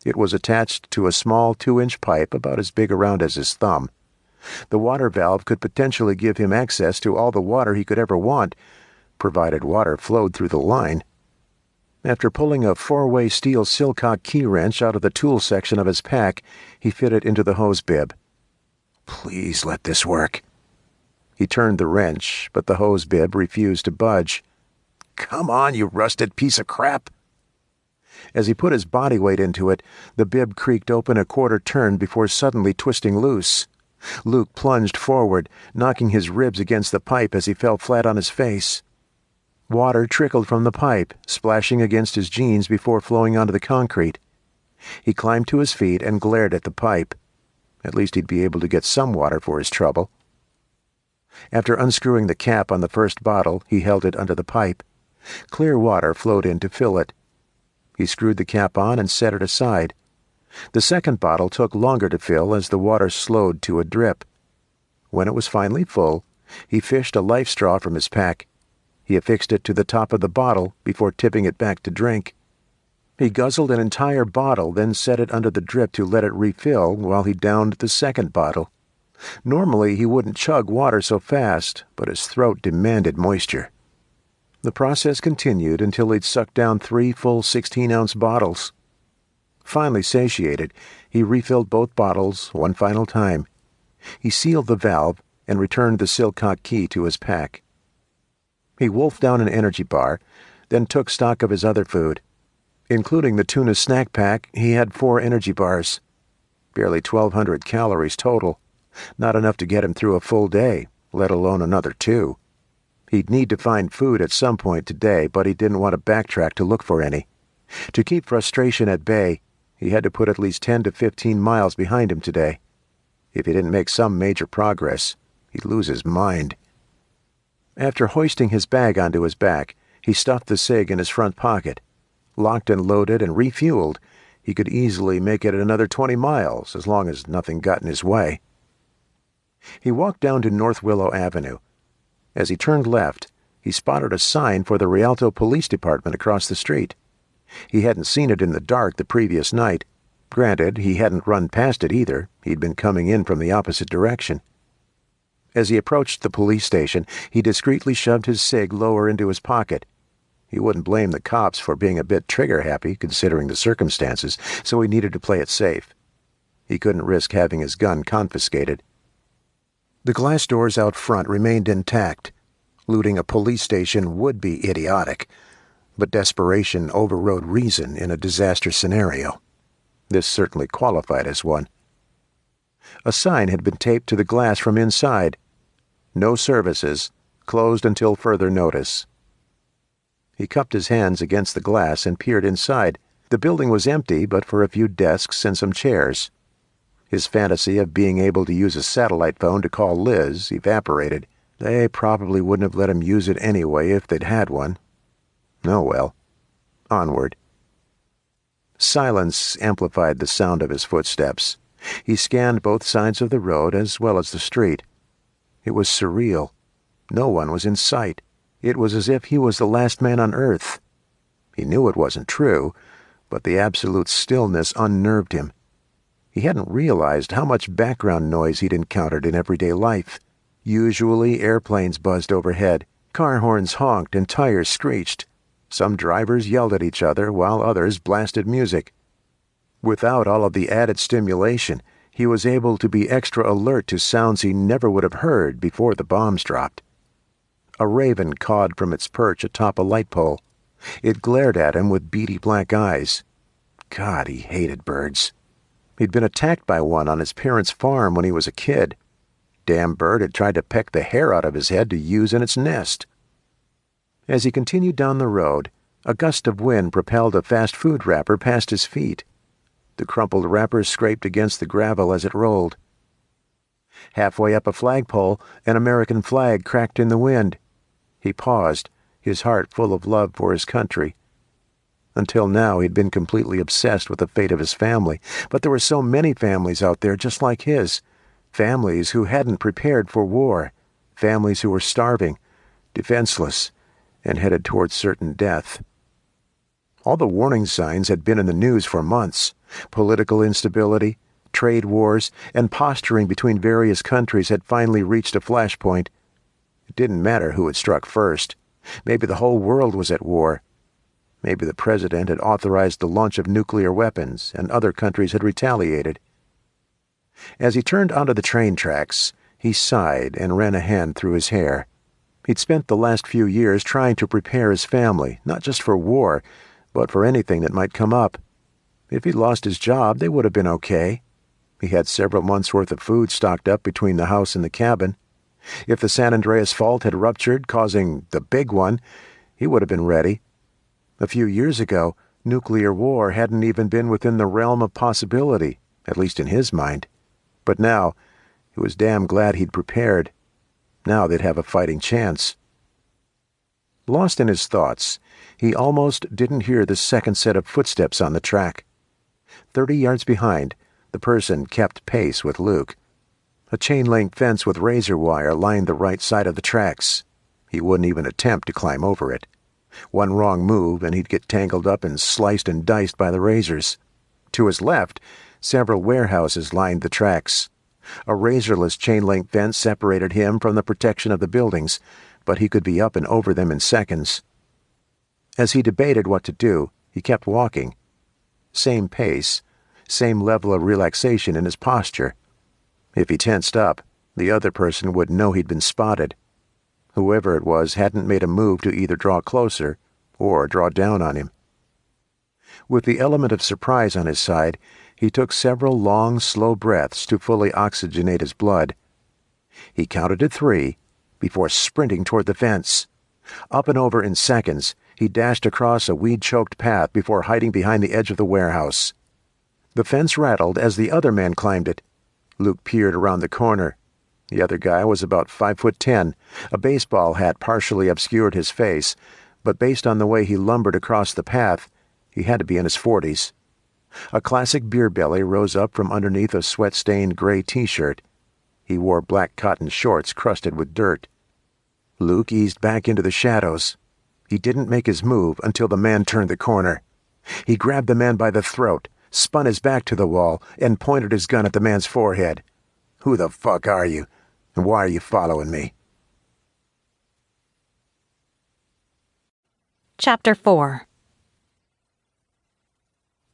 It was attached to a small 2-inch pipe about as big around as his thumb. The water valve could potentially give him access to all the water he could ever want, provided water flowed through the line. After pulling a 4-way steel Silcock key wrench out of the tool section of his pack, he fit it into the hose bib. Please let this work. He turned the wrench, but the hose bib refused to budge. Come on, you rusted piece of crap! As he put his body weight into it, the bib creaked open a quarter turn before suddenly twisting loose. Luke plunged forward, knocking his ribs against the pipe as he fell flat on his face. Water trickled from the pipe, splashing against his jeans before flowing onto the concrete. He climbed to his feet and glared at the pipe. At least he'd be able to get some water for his trouble. After unscrewing the cap on the first bottle, he held it under the pipe. Clear water flowed in to fill it. He screwed the cap on and set it aside. The second bottle took longer to fill as the water slowed to a drip. When it was finally full, he fished a life straw from his pack. He affixed it to the top of the bottle before tipping it back to drink. He guzzled an entire bottle, then set it under the drip to let it refill while he downed the second bottle. Normally he wouldn't chug water so fast, but his throat demanded moisture. The process continued until he'd sucked down 3 full 16-ounce bottles. Finally satiated, he refilled both bottles one final time. He sealed the valve and returned the Silcock key to his pack. He wolfed down an energy bar, then took stock of his other food. Including the tuna snack pack, he had 4 energy bars. Barely 1,200 calories total. Not enough to get him through a full day, let alone another 2. He'd need to find food at some point today, but he didn't want to backtrack to look for any. To keep frustration at bay, he had to put at least 10 to 15 miles behind him today. If he didn't make some major progress, he'd lose his mind. After hoisting his bag onto his back, he stuffed the cig in his front pocket. Locked and loaded and refueled, he could easily make it another 20 miles as long as nothing got in his way. He walked down to North Willow Avenue. As he turned left, he spotted a sign for the Rialto Police Department across the street. He hadn't seen it in the dark the previous night. Granted, he hadn't run past it either. He'd been coming in from the opposite direction. As he approached the police station, he discreetly shoved his cig lower into his pocket. He wouldn't blame the cops for being a bit trigger-happy, considering the circumstances, so he needed to play it safe. He couldn't risk having his gun confiscated. The glass doors out front remained intact. Looting a police station would be idiotic, but desperation overrode reason in a disaster scenario. This certainly qualified as one. A sign had been taped to the glass from inside. No services, closed until further notice. He cupped his hands against the glass and peered inside. The building was empty but for a few desks and some chairs. His fantasy of being able to use a satellite phone to call Liz evaporated. They probably wouldn't have let him use it anyway if they'd had one. Oh well. Onward. Silence amplified the sound of his footsteps. He scanned both sides of the road as well as the street. It was surreal. No one was in sight. It was as if he was the last man on earth. He knew it wasn't true, but the absolute stillness unnerved him. He hadn't realized how much background noise he'd encountered in everyday life. Usually airplanes buzzed overhead, car horns honked, and tires screeched. Some drivers yelled at each other while others blasted music. Without all of the added stimulation, he was able to be extra alert to sounds he never would have heard before the bombs dropped. A raven cawed from its perch atop a light pole. It glared at him with beady black eyes. God, he hated birds. He'd been attacked by one on his parents' farm when he was a kid. Damn bird had tried to peck the hair out of his head to use in its nest. As he continued down the road, A gust of wind propelled a fast food wrapper past his feet. The crumpled wrapper scraped against the gravel as it rolled. Halfway up a flagpole, an American flag cracked in the wind. He paused, his heart full of love for his country. Until now, he'd been completely obsessed with the fate of his family, but there were so many families out there just like his. Families who hadn't prepared for war. Families who were starving, defenseless, and headed towards certain death. All the warning signs had been in the news for months. Political instability, trade wars, and posturing between various countries had finally reached a flashpoint. It didn't matter who had struck first. Maybe the whole world was at war. Maybe the president had authorized the launch of nuclear weapons, and other countries had retaliated. As he turned onto the train tracks, he sighed and ran a hand through his hair. He'd spent the last few years trying to prepare his family, not just for war, but for anything that might come up. If he'd lost his job, they would have been okay. He had several months' worth of food stocked up between the house and the cabin. If the San Andreas Fault had ruptured, causing the big one, he would have been ready. A few years ago, nuclear war hadn't even been within the realm of possibility, at least in his mind. But now, he was damn glad he'd prepared. Now they'd have a fighting chance. Lost in his thoughts, he almost didn't hear the second set of footsteps on the track. 30 yards behind, the person kept pace with Luke. A chain-link fence with razor wire lined the right side of the tracks. He wouldn't even attempt to climb over it. One wrong move, and he'd get tangled up and sliced and diced by the razors. To his left, several warehouses lined the tracks. A razorless chain-link fence separated him from the protection of the buildings, but he could be up and over them in seconds. As he debated what to do, he kept walking. Same pace, same level of relaxation in his posture. If he tensed up, the other person would know he'd been spotted. Whoever it was hadn't made a move to either draw closer or draw down on him. With the element of surprise on his side, he took several long, slow breaths to fully oxygenate his blood. He counted to 3 before sprinting toward the fence. Up and over in seconds, he dashed across a weed-choked path before hiding behind the edge of the warehouse. The fence rattled as the other man climbed it. Luke peered around the corner. The other guy was about 5'10". A baseball hat partially obscured his face, but based on the way he lumbered across the path, he had to be in his 40s. A classic beer belly rose up from underneath a sweat-stained gray T-shirt. He wore black cotton shorts crusted with dirt. Luke eased back into the shadows. He didn't make his move until the man turned the corner. He grabbed the man by the throat, spun his back to the wall, and pointed his gun at the man's forehead. "Who the fuck are you? And why are you following me?" Chapter 4.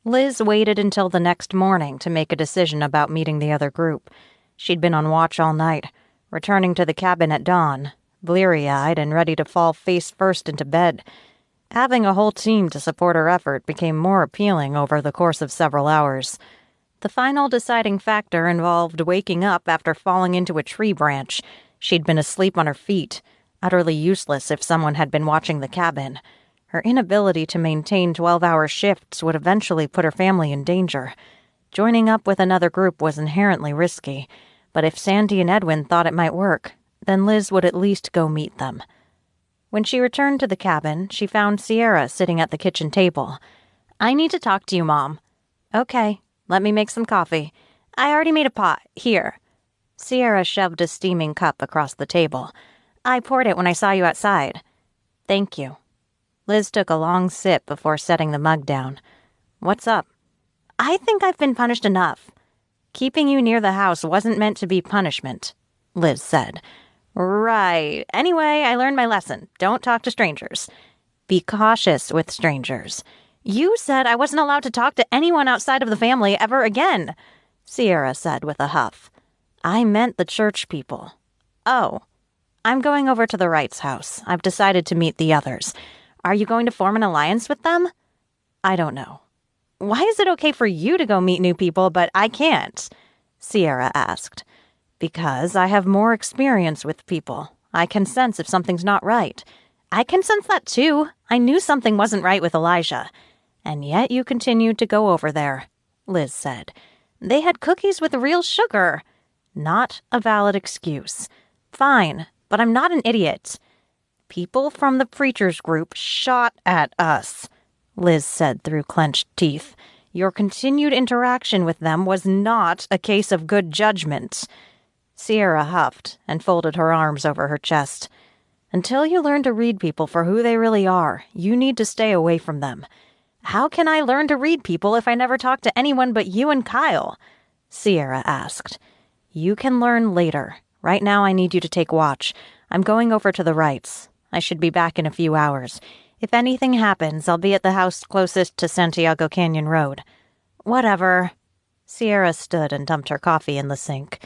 Liz waited until the next morning to make a decision about meeting the other group. She'd been on watch all night, returning to the cabin at dawn, bleary-eyed and ready to fall face first into bed. Having a whole team to support her effort became more appealing over the course of several hours. The final deciding factor involved waking up after falling into a tree branch. She'd been asleep on her feet, utterly useless if someone had been watching the cabin. Her inability to maintain 12-hour shifts would eventually put her family in danger. Joining up with another group was inherently risky, but if Sandy and Edwin thought it might work, then Liz would at least go meet them. When she returned to the cabin, she found Sierra sitting at the kitchen table. "I need to talk to you, Mom." "Okay, let me make some coffee. I already made a pot. Here." Sierra shoved a steaming cup across the table. "I poured it when I saw you outside." "Thank you." Liz took a long sip before setting the mug down. "What's up?" "I think I've been punished enough." "Keeping you near the house wasn't meant to be punishment," Liz said. "Right. Anyway, I learned my lesson. Don't talk to strangers. Be cautious with strangers." "You said I wasn't allowed to talk to anyone outside of the family ever again," Sierra said with a huff. "I meant the church people." "Oh. I'm going over to the Wrights' house. I've decided to meet the others. Are you going to form an alliance with them?" "I don't know." "Why is it okay for you to go meet new people, but I can't?" Sierra asked. "Because I have more experience with people. I can sense if something's not right. I can sense that too. I knew something wasn't right with Elijah. And yet you continued to go over there, Liz said. They had cookies with real sugar. Not a valid excuse. Fine, but I'm not an idiot. People from the preacher's group shot at us, Liz said through clenched teeth. Your continued interaction with them was not a case of good judgment. Sierra huffed and folded her arms over her chest. Until you learn to read people for who they really are, you need to stay away from them. How can I learn to read people if I never talk to anyone but you and Kyle? Sierra asked. You can learn later. Right now I need you to take watch. I'm going over to the Wrights. I should be back in a few hours. If anything happens, I'll be at the house closest to Santiago Canyon Road. Whatever. Sierra stood and dumped her coffee in the sink.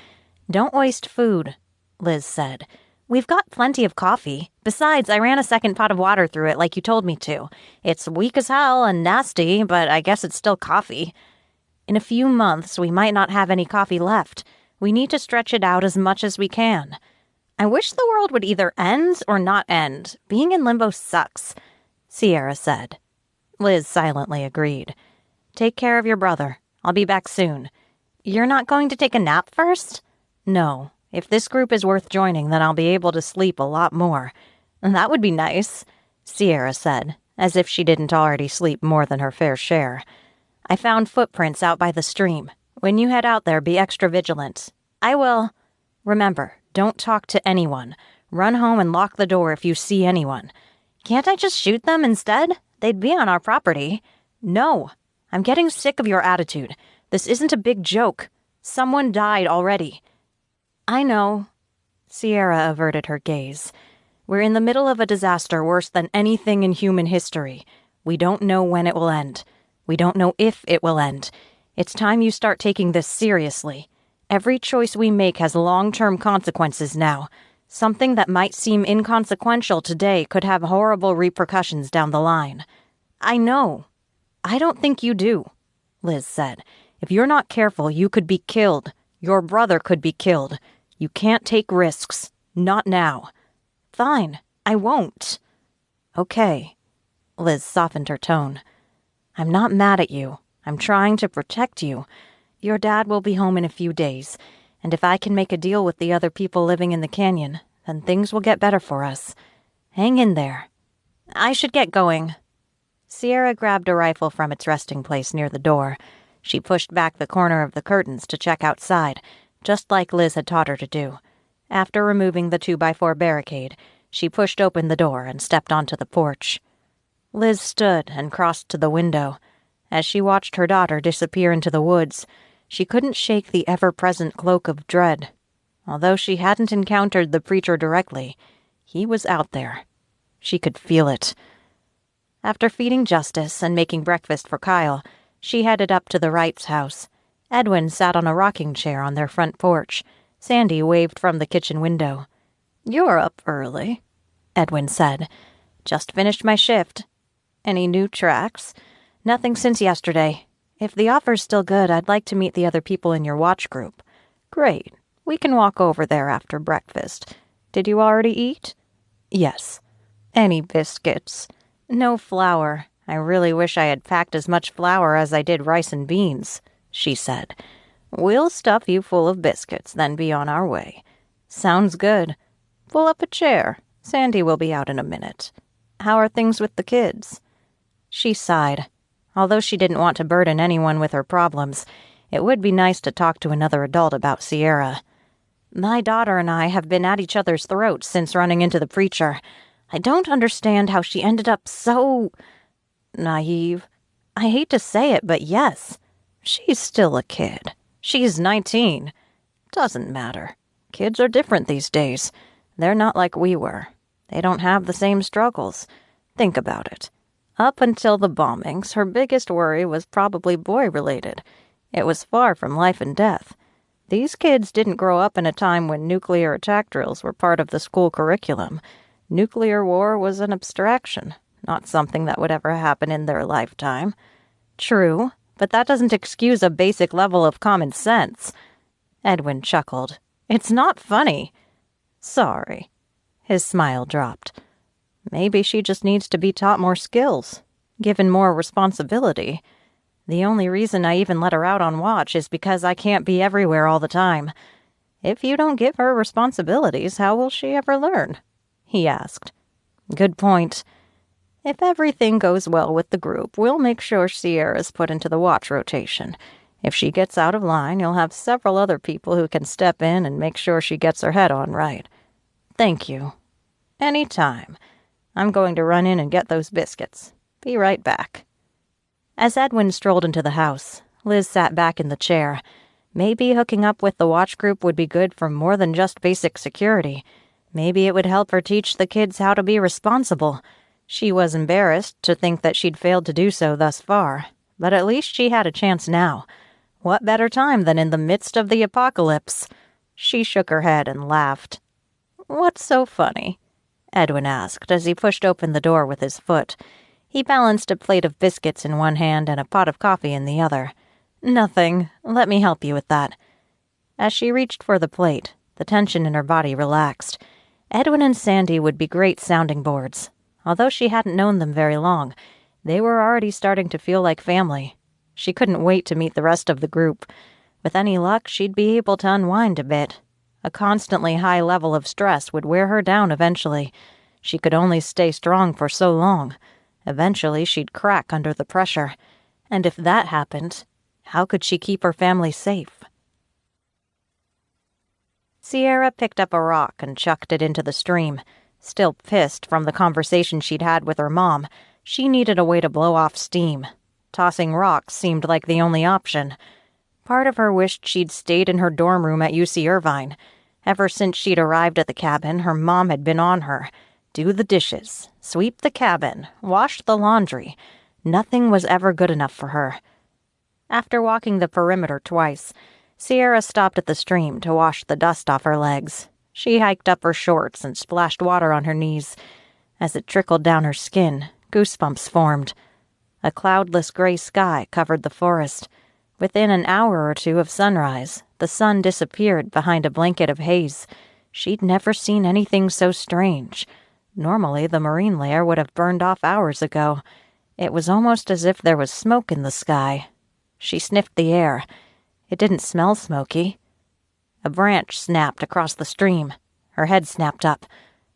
Don't waste food, Liz said. We've got plenty of coffee. Besides, I ran a second pot of water through it like you told me to. It's weak as hell and nasty, but I guess it's still coffee. In a few months, we might not have any coffee left. We need to stretch it out as much as we can. I wish the world would either end or not end. Being in limbo sucks, Sierra said. Liz silently agreed. Take care of your brother. I'll be back soon. You're not going to take a nap first? No. If this group is worth joining, then I'll be able to sleep a lot more. That would be nice, Sierra said, as if she didn't already sleep more than her fair share. I found footprints out by the stream. When you head out there, be extra vigilant. I will. Remember, don't talk to anyone. Run home and lock the door if you see anyone. Can't I just shoot them instead? They'd be on our property. No. I'm getting sick of your attitude. This isn't a big joke. Someone died already. I know. Sierra averted her gaze. We're in the middle of a disaster worse than anything in human history. We don't know when it will end. We don't know if it will end. It's time you start taking this seriously. Every choice we make has long-term consequences now. Something that might seem inconsequential today could have horrible repercussions down the line. I know. I don't think you do, Liz said. If you're not careful, you could be killed. Your brother could be killed. You can't take risks. Not now. Fine. I won't. Okay. Liz softened her tone. I'm not mad at you. I'm trying to protect you. Your dad will be home in a few days, and if I can make a deal with the other people living in the canyon, then things will get better for us. Hang in there. I should get going. Sierra grabbed a rifle from its resting place near the door. She pushed back the corner of the curtains to check outside, just like Liz had taught her to do. After removing the 2x4 barricade, she pushed open the door and stepped onto the porch. Liz stood and crossed to the window. As she watched her daughter disappear into the woods, she couldn't shake the ever-present cloak of dread. Although she hadn't encountered the preacher directly, he was out there. She could feel it. After feeding Justice and making breakfast for Kyle, she headed up to the Wrights' house. Edwin sat on a rocking chair on their front porch. Sandy waved from the kitchen window. "You're up early," Edwin said. "Just finished my shift. Any new tracks?" "Nothing since yesterday. If the offer's still good, I'd like to meet the other people in your watch group." "Great. We can walk over there after breakfast. Did you already eat?" "Yes." "Any biscuits?" "No flour. I really wish I had packed as much flour as I did rice and beans," she said. "We'll stuff you full of biscuits, then be on our way." "Sounds good. Pull up a chair. Sandy will be out in a minute. How are things with the kids?" She sighed. Although she didn't want to burden anyone with her problems, it would be nice to talk to another adult about Sierra. "My daughter and I have been at each other's throats since running into the preacher. I don't understand how she ended up so naive. I hate to say it, but yes, she's still a kid. She's 19. Doesn't matter. Kids are different these days. They're not like we were. They don't have the same struggles. Think about it. Up until the bombings, her biggest worry was probably boy-related. It was far from life and death. These kids didn't grow up in a time when nuclear attack drills were part of the school curriculum. Nuclear war was an abstraction, not something that would ever happen in their lifetime. True, but that doesn't excuse a basic level of common sense. Edwin chuckled. "It's not funny." "Sorry." His smile dropped. Maybe she just needs to be taught more skills, given more responsibility. The only reason I even let her out on watch is because I can't be everywhere all the time. If you don't give her responsibilities, how will she ever learn? He asked. Good point. If everything goes well with the group, we'll make sure Sierra's put into the watch rotation. If she gets out of line, you'll have several other people who can step in and make sure she gets her head on right. Thank you. Any time. I'm going to run in and get those biscuits. Be right back. As Edwin strolled into the house, Liz sat back in the chair. Maybe hooking up with the watch group would be good for more than just basic security. Maybe it would help her teach the kids how to be responsible. She was embarrassed to think that she'd failed to do so thus far, but at least she had a chance now. What better time than in the midst of the apocalypse? She shook her head and laughed. What's so funny? Edwin asked as he pushed open the door with his foot. He balanced a plate of biscuits in one hand and a pot of coffee in the other. Nothing. Let me help you with that. As she reached for the plate, the tension in her body relaxed. Edwin and Sandy would be great sounding boards. Although she hadn't known them very long, they were already starting to feel like family. She couldn't wait to meet the rest of the group. With any luck, she'd be able to unwind a bit. A constantly high level of stress would wear her down eventually. She could only stay strong for so long. Eventually, she'd crack under the pressure. And if that happened, how could she keep her family safe? Sierra picked up a rock and chucked it into the stream. Still pissed from the conversation she'd had with her mom, she needed a way to blow off steam. Tossing rocks seemed like the only option. Part of her wished she'd stayed in her dorm room at UC Irvine. Ever since she'd arrived at the cabin, her mom had been on her. Do the dishes, sweep the cabin, wash the laundry. Nothing was ever good enough for her. After walking the perimeter twice, Sierra stopped at the stream to wash the dust off her legs. She hiked up her shorts and splashed water on her knees. As it trickled down her skin, goosebumps formed. A cloudless gray sky covered the forest. Within an hour or two of sunrise, the sun disappeared behind a blanket of haze. She'd never seen anything so strange. Normally, the marine layer would have burned off hours ago. It was almost as if there was smoke in the sky. She sniffed the air. It didn't smell smoky. A branch snapped across the stream. Her head snapped up.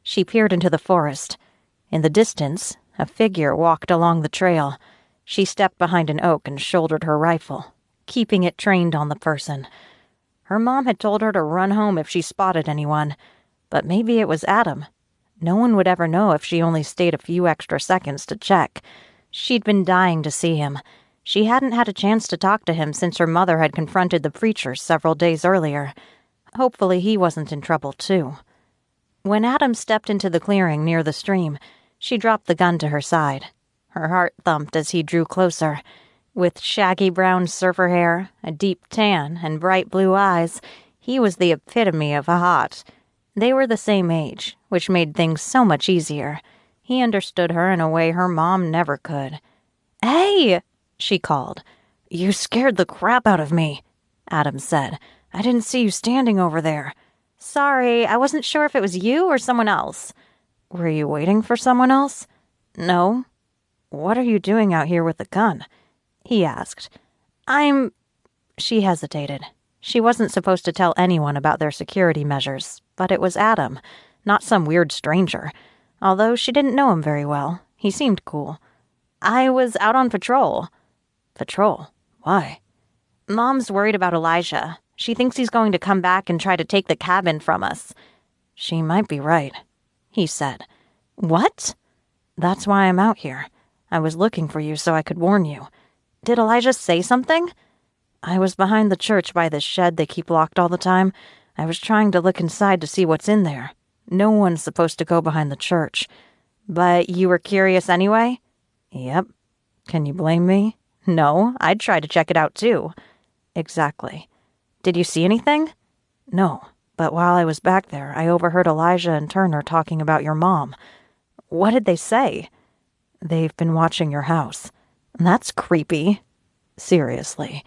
She peered into the forest. In the distance, a figure walked along the trail. She stepped behind an oak and shouldered her rifle, keeping it trained on the person. Her mom had told her to run home if she spotted anyone, but maybe it was Adam. No one would ever know if she only stayed a few extra seconds to check. She'd been dying to see him. She hadn't had a chance to talk to him since her mother had confronted the preachers several days earlier. Hopefully he wasn't in trouble, too. When Adam stepped into the clearing near the stream, she dropped the gun to her side. Her heart thumped as he drew closer. With shaggy brown surfer hair, a deep tan, and bright blue eyes, he was the epitome of a hot. They were the same age, which made things so much easier. He understood her in a way her mom never could. "Hey!" she called. "You scared the crap out of me," Adam said. "I didn't see you standing over there." "Sorry, I wasn't sure if it was you or someone else." "Were you waiting for someone else?" "No." "What are you doing out here with a gun?" he asked. She hesitated. She wasn't supposed to tell anyone about their security measures, but it was Adam, not some weird stranger. Although she didn't know him very well, he seemed cool. "I was out on patrol." "Patrol? Why?" "Mom's worried about Elijah. She thinks he's going to come back and try to take the cabin from us." "She might be right," he said. "What?" "That's why I'm out here. I was looking for you so I could warn you." "Did Elijah say something?" "I was behind the church by this shed they keep locked all the time. I was trying to look inside to see what's in there. No one's supposed to go behind the church." "But you were curious anyway?" "Yep. Can you blame me?" "No, I'd try to check it out too." "Exactly. Did you see anything?" "No, but while I was back there, I overheard Elijah and Turner talking about your mom." "What did they say?" "They've been watching your house." "That's creepy." "Seriously.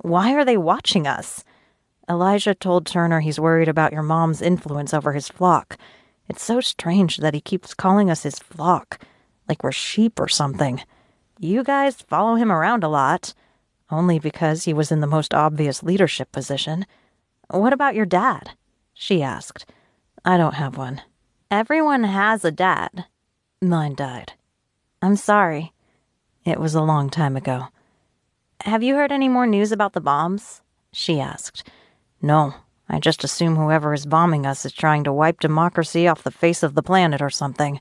Why are they watching us?" "Elijah told Turner he's worried about your mom's influence over his flock. It's so strange that he keeps calling us his flock, like we're sheep or something. You guys follow him around a lot, only because he was in the most obvious leadership position. What about your dad? She asked. I don't have one. Everyone has a dad. Mine died. I'm sorry. It was a long time ago. Have you heard any more news about the bombs? She asked. No, I just assume whoever is bombing us is trying to wipe democracy off the face of the planet or something.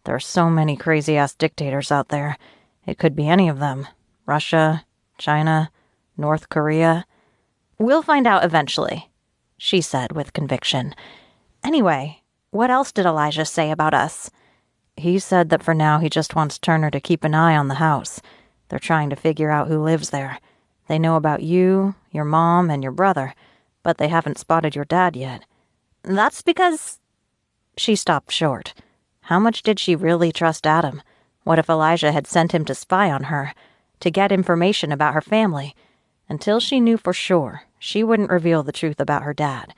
There are so many crazy-ass dictators out there. It could be any of them. Russia, China, North Korea. We'll find out eventually, she said with conviction. Anyway, what else did Elijah say about us? He said that for now he just wants Turner to keep an eye on the house. They're trying to figure out who lives there. They know about you, your mom, and your brother, but they haven't spotted your dad yet. That's because... She stopped short. How much did she really trust Adam? What if Elijah had sent him to spy on her, to get information about her family? Until she knew for sure, she wouldn't reveal the truth about her dad.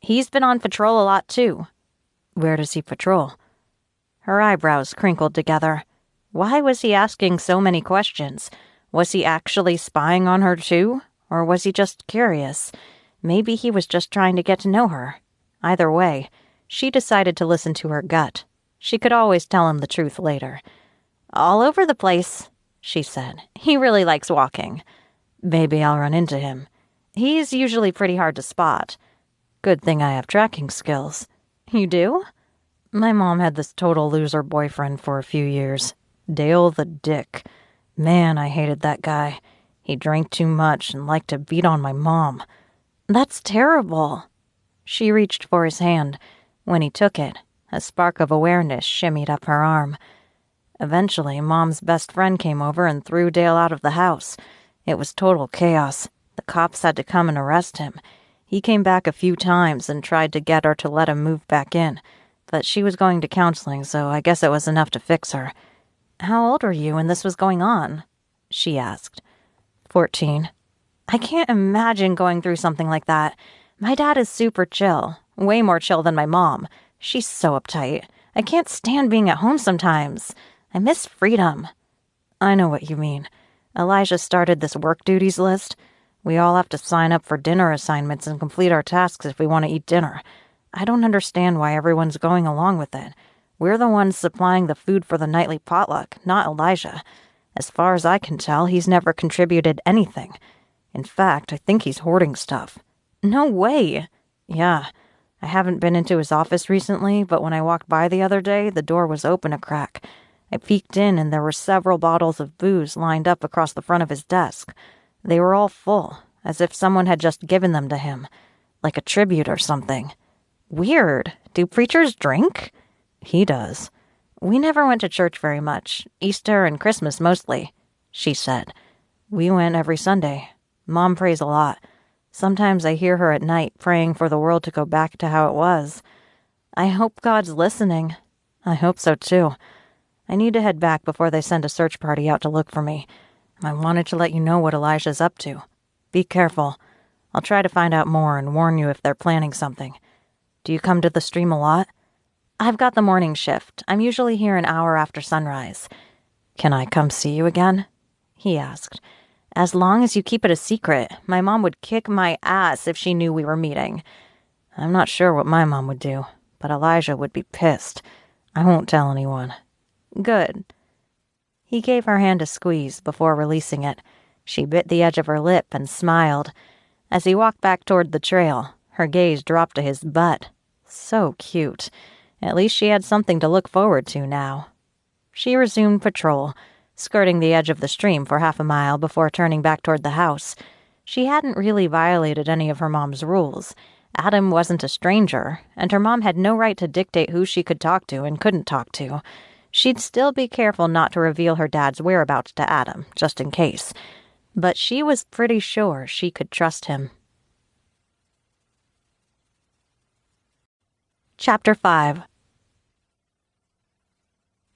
He's been on patrol a lot, too. Where does he patrol? Her eyebrows crinkled together. Why was he asking so many questions? Was he actually spying on her, too? Or was he just curious? Maybe he was just trying to get to know her. Either way, she decided to listen to her gut. She could always tell him the truth later. All over the place, she said. He really likes walking. Maybe I'll run into him. He's usually pretty hard to spot. Good thing I have tracking skills. You do? My mom had this total loser boyfriend for a few years. Dale the Dick. Man, I hated that guy. He drank too much and liked to beat on my mom. That's terrible. She reached for his hand. When he took it, a spark of awareness shimmied up her arm. Eventually, Mom's best friend came over and threw Dale out of the house. It was total chaos. The cops had to come and arrest him. He came back a few times and tried to get her to let him move back in, but she was going to counseling, so I guess it was enough to fix her. How old were you when this was going on? She asked. 14. I can't imagine going through something like that. My dad is super chill, way more chill than my mom. She's so uptight. I can't stand being at home sometimes. I miss freedom. I know what you mean. Elijah started this work duties list. We all have to sign up for dinner assignments and complete our tasks if we want to eat dinner. I don't understand why everyone's going along with it. We're the ones supplying the food for the nightly potluck, not Elijah. As far as I can tell, he's never contributed anything. In fact, I think he's hoarding stuff. No way! Yeah, I haven't been into his office recently, but when I walked by the other day, the door was open a crack. I peeked in and there were several bottles of booze lined up across the front of his desk. They were all full, as if someone had just given them to him, like a tribute or something. Weird. Do preachers drink? He does. We never went to church very much, Easter and Christmas mostly, she said. We went every Sunday. Mom prays a lot. Sometimes I hear her at night praying for the world to go back to how it was. I hope God's listening. I hope so too. I need to head back before they send a search party out to look for me. I wanted to let you know what Elijah's up to. Be careful. I'll try to find out more and warn you if they're planning something. Do you come to the stream a lot? I've got the morning shift. I'm usually here an hour after sunrise. Can I come see you again? He asked. As long as you keep it a secret. My mom would kick my ass if she knew we were meeting. I'm not sure what my mom would do, but Elijah would be pissed. I won't tell anyone. Good. He gave her hand a squeeze before releasing it. She bit the edge of her lip and smiled. As he walked back toward the trail, her gaze dropped to his butt. So cute. At least she had something to look forward to now. She resumed patrol, skirting the edge of the stream for half a mile before turning back toward the house. She hadn't really violated any of her mom's rules. Adam wasn't a stranger, and her mom had no right to dictate who she could talk to and couldn't talk to. She'd still be careful not to reveal her dad's whereabouts to Adam, just in case. But she was pretty sure she could trust him. Chapter 5.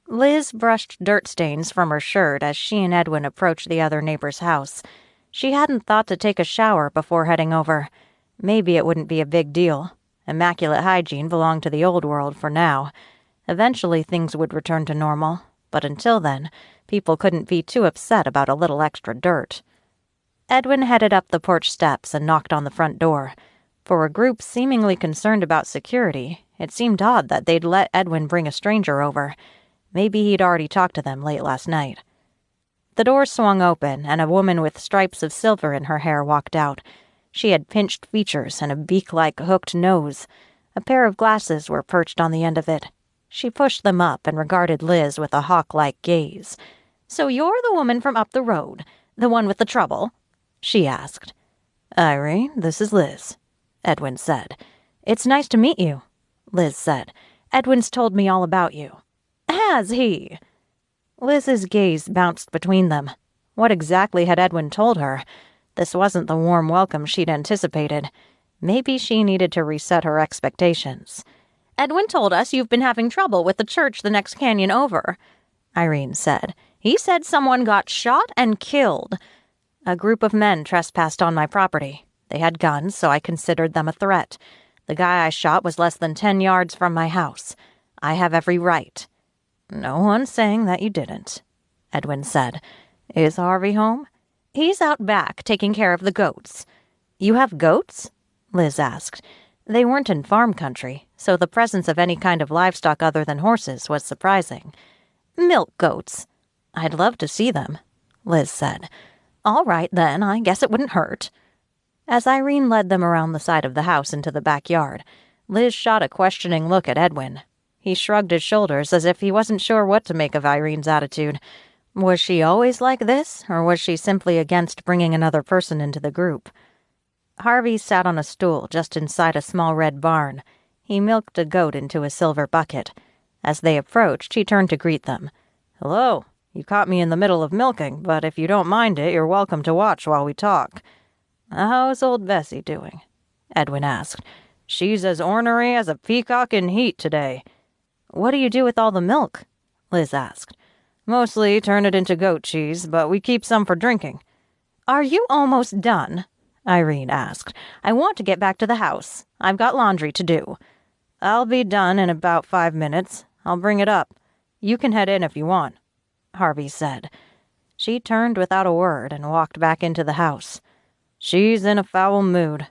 Liz brushed dirt stains from her shirt as she and Edwin approached the other neighbor's house. She hadn't thought to take a shower before heading over. Maybe it wouldn't be a big deal. Immaculate hygiene belonged to the old world for now. Eventually things would return to normal, but until then, people couldn't be too upset about a little extra dirt. Edwin headed up the porch steps and knocked on the front door. For a group seemingly concerned about security, it seemed odd that they'd let Edwin bring a stranger over. Maybe he'd already talked to them late last night. The door swung open, and a woman with stripes of silver in her hair walked out. She had pinched features and a beak-like hooked nose. A pair of glasses were perched on the end of it. She pushed them up and regarded Liz with a hawk-like gaze. "So you're the woman from up the road, the one with the trouble?" she asked. "Irene, this is Liz," Edwin said. "It's nice to meet you," Liz said. "Edwin's told me all about you." "Has he?" Liz's gaze bounced between them. What exactly had Edwin told her? This wasn't the warm welcome she'd anticipated. Maybe she needed to reset her expectations. "Edwin told us you've been having trouble with the church the next canyon over," Irene said. "He said someone got shot and killed. A group of men trespassed on my property. They had guns, so I considered them a threat. The guy I shot was less than 10 yards from my house. I have every right." "No one's saying that you didn't," Edwin said. "Is Harvey home?" "He's out back, taking care of the goats." "You have goats?" Liz asked. They weren't in farm country, so the presence of any kind of livestock other than horses was surprising. "Milk goats." "I'd love to see them," Liz said. "All right, then, I guess it wouldn't hurt." As Irene led them around the side of the house into the backyard, Liz shot a questioning look at Edwin. He shrugged his shoulders as if he wasn't sure what to make of Irene's attitude. Was she always like this, or was she simply against bringing another person into the group? Harvey sat on a stool just inside a small red barn. He milked a goat into a silver bucket. As they approached, he turned to greet them. "Hello. You caught me in the middle of milking, but if you don't mind it, you're welcome to watch while we talk." "How's old Bessie doing?" Edwin asked. "She's as ornery as a peacock in heat today." "What do you do with all the milk?" Liz asked. "Mostly turn it into goat cheese, but we keep some for drinking." "Are you almost done?" Irene asked. "I want to get back to the house. I've got laundry to do." "I'll be done in about 5 minutes. I'll bring it up. You can head in if you want," Harvey said. She turned without a word and walked back into the house. "She's in a foul mood,"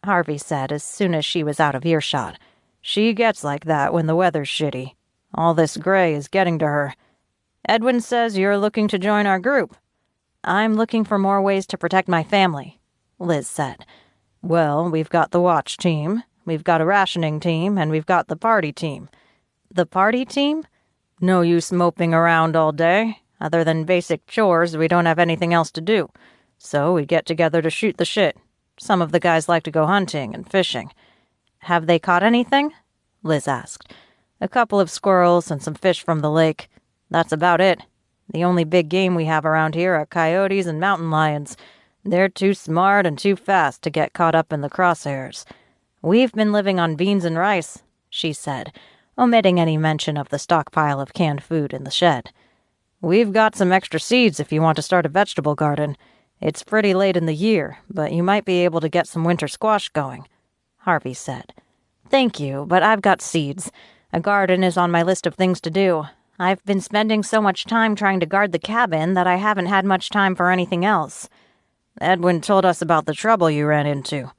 Harvey said as soon as she was out of earshot. "She gets like that when the weather's shitty. All this gray is getting to her. Edwin says you're looking to join our group." "I'm looking for more ways to protect my family," Liz said. "Well, we've got the watch team, we've got a rationing team, and we've got the party team." "The party team?" "No use moping around all day. Other than basic chores, we don't have anything else to do. So we get together to shoot the shit. Some of the guys like to go hunting and fishing." "Have they caught anything?" Liz asked. "A couple of squirrels and some fish from the lake. That's about it. The only big game we have around here are coyotes and mountain lions. They're too smart and too fast to get caught up in the crosshairs. We've been living on beans and rice," she said, omitting any mention of the stockpile of canned food in the shed. "We've got some extra seeds if you want to start a vegetable garden. It's pretty late in the year, but you might be able to get some winter squash going," Harvey said. "Thank you, but I've got seeds. A garden is on my list of things to do. I've been spending so much time trying to guard the cabin that I haven't had much time for anything else." "Edwin told us about the trouble you ran into."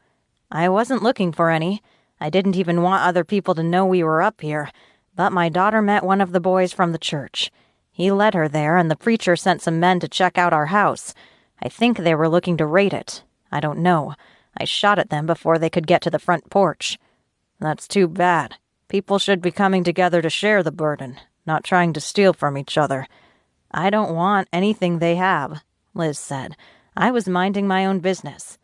"I wasn't looking for any. I didn't even want other people to know we were up here, but my daughter met one of the boys from the church. He led her there, and the preacher sent some men to check out our house. I think they were looking to raid it. I don't know. I shot at them before they could get to the front porch." "That's too bad. People should be coming together to share the burden, not trying to steal from each other." "I don't want anything they have," Liz said. "I was minding my own business."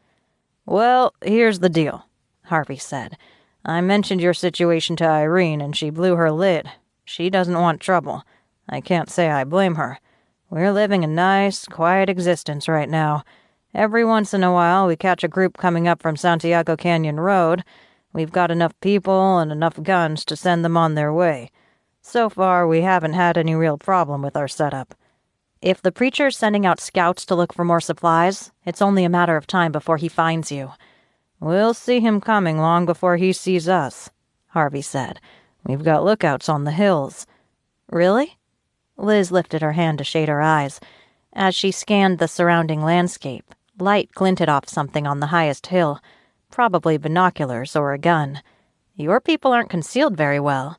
"Well, here's the deal," Harvey said. "I mentioned your situation to Irene, and she blew her lid. She doesn't want trouble. I can't say I blame her. We're living a nice, quiet existence right now. Every once in a while, we catch a group coming up from Santiago Canyon Road. We've got enough people and enough guns to send them on their way. So far, we haven't had any real problem with our setup. If the preacher's sending out scouts to look for more supplies, it's only a matter of time before he finds you." "We'll see him coming long before he sees us," Harvey said. "We've got lookouts on the hills." "Really?" Liz lifted her hand to shade her eyes. As she scanned the surrounding landscape, light glinted off something on the highest hill, probably binoculars or a gun. "Your people aren't concealed very well."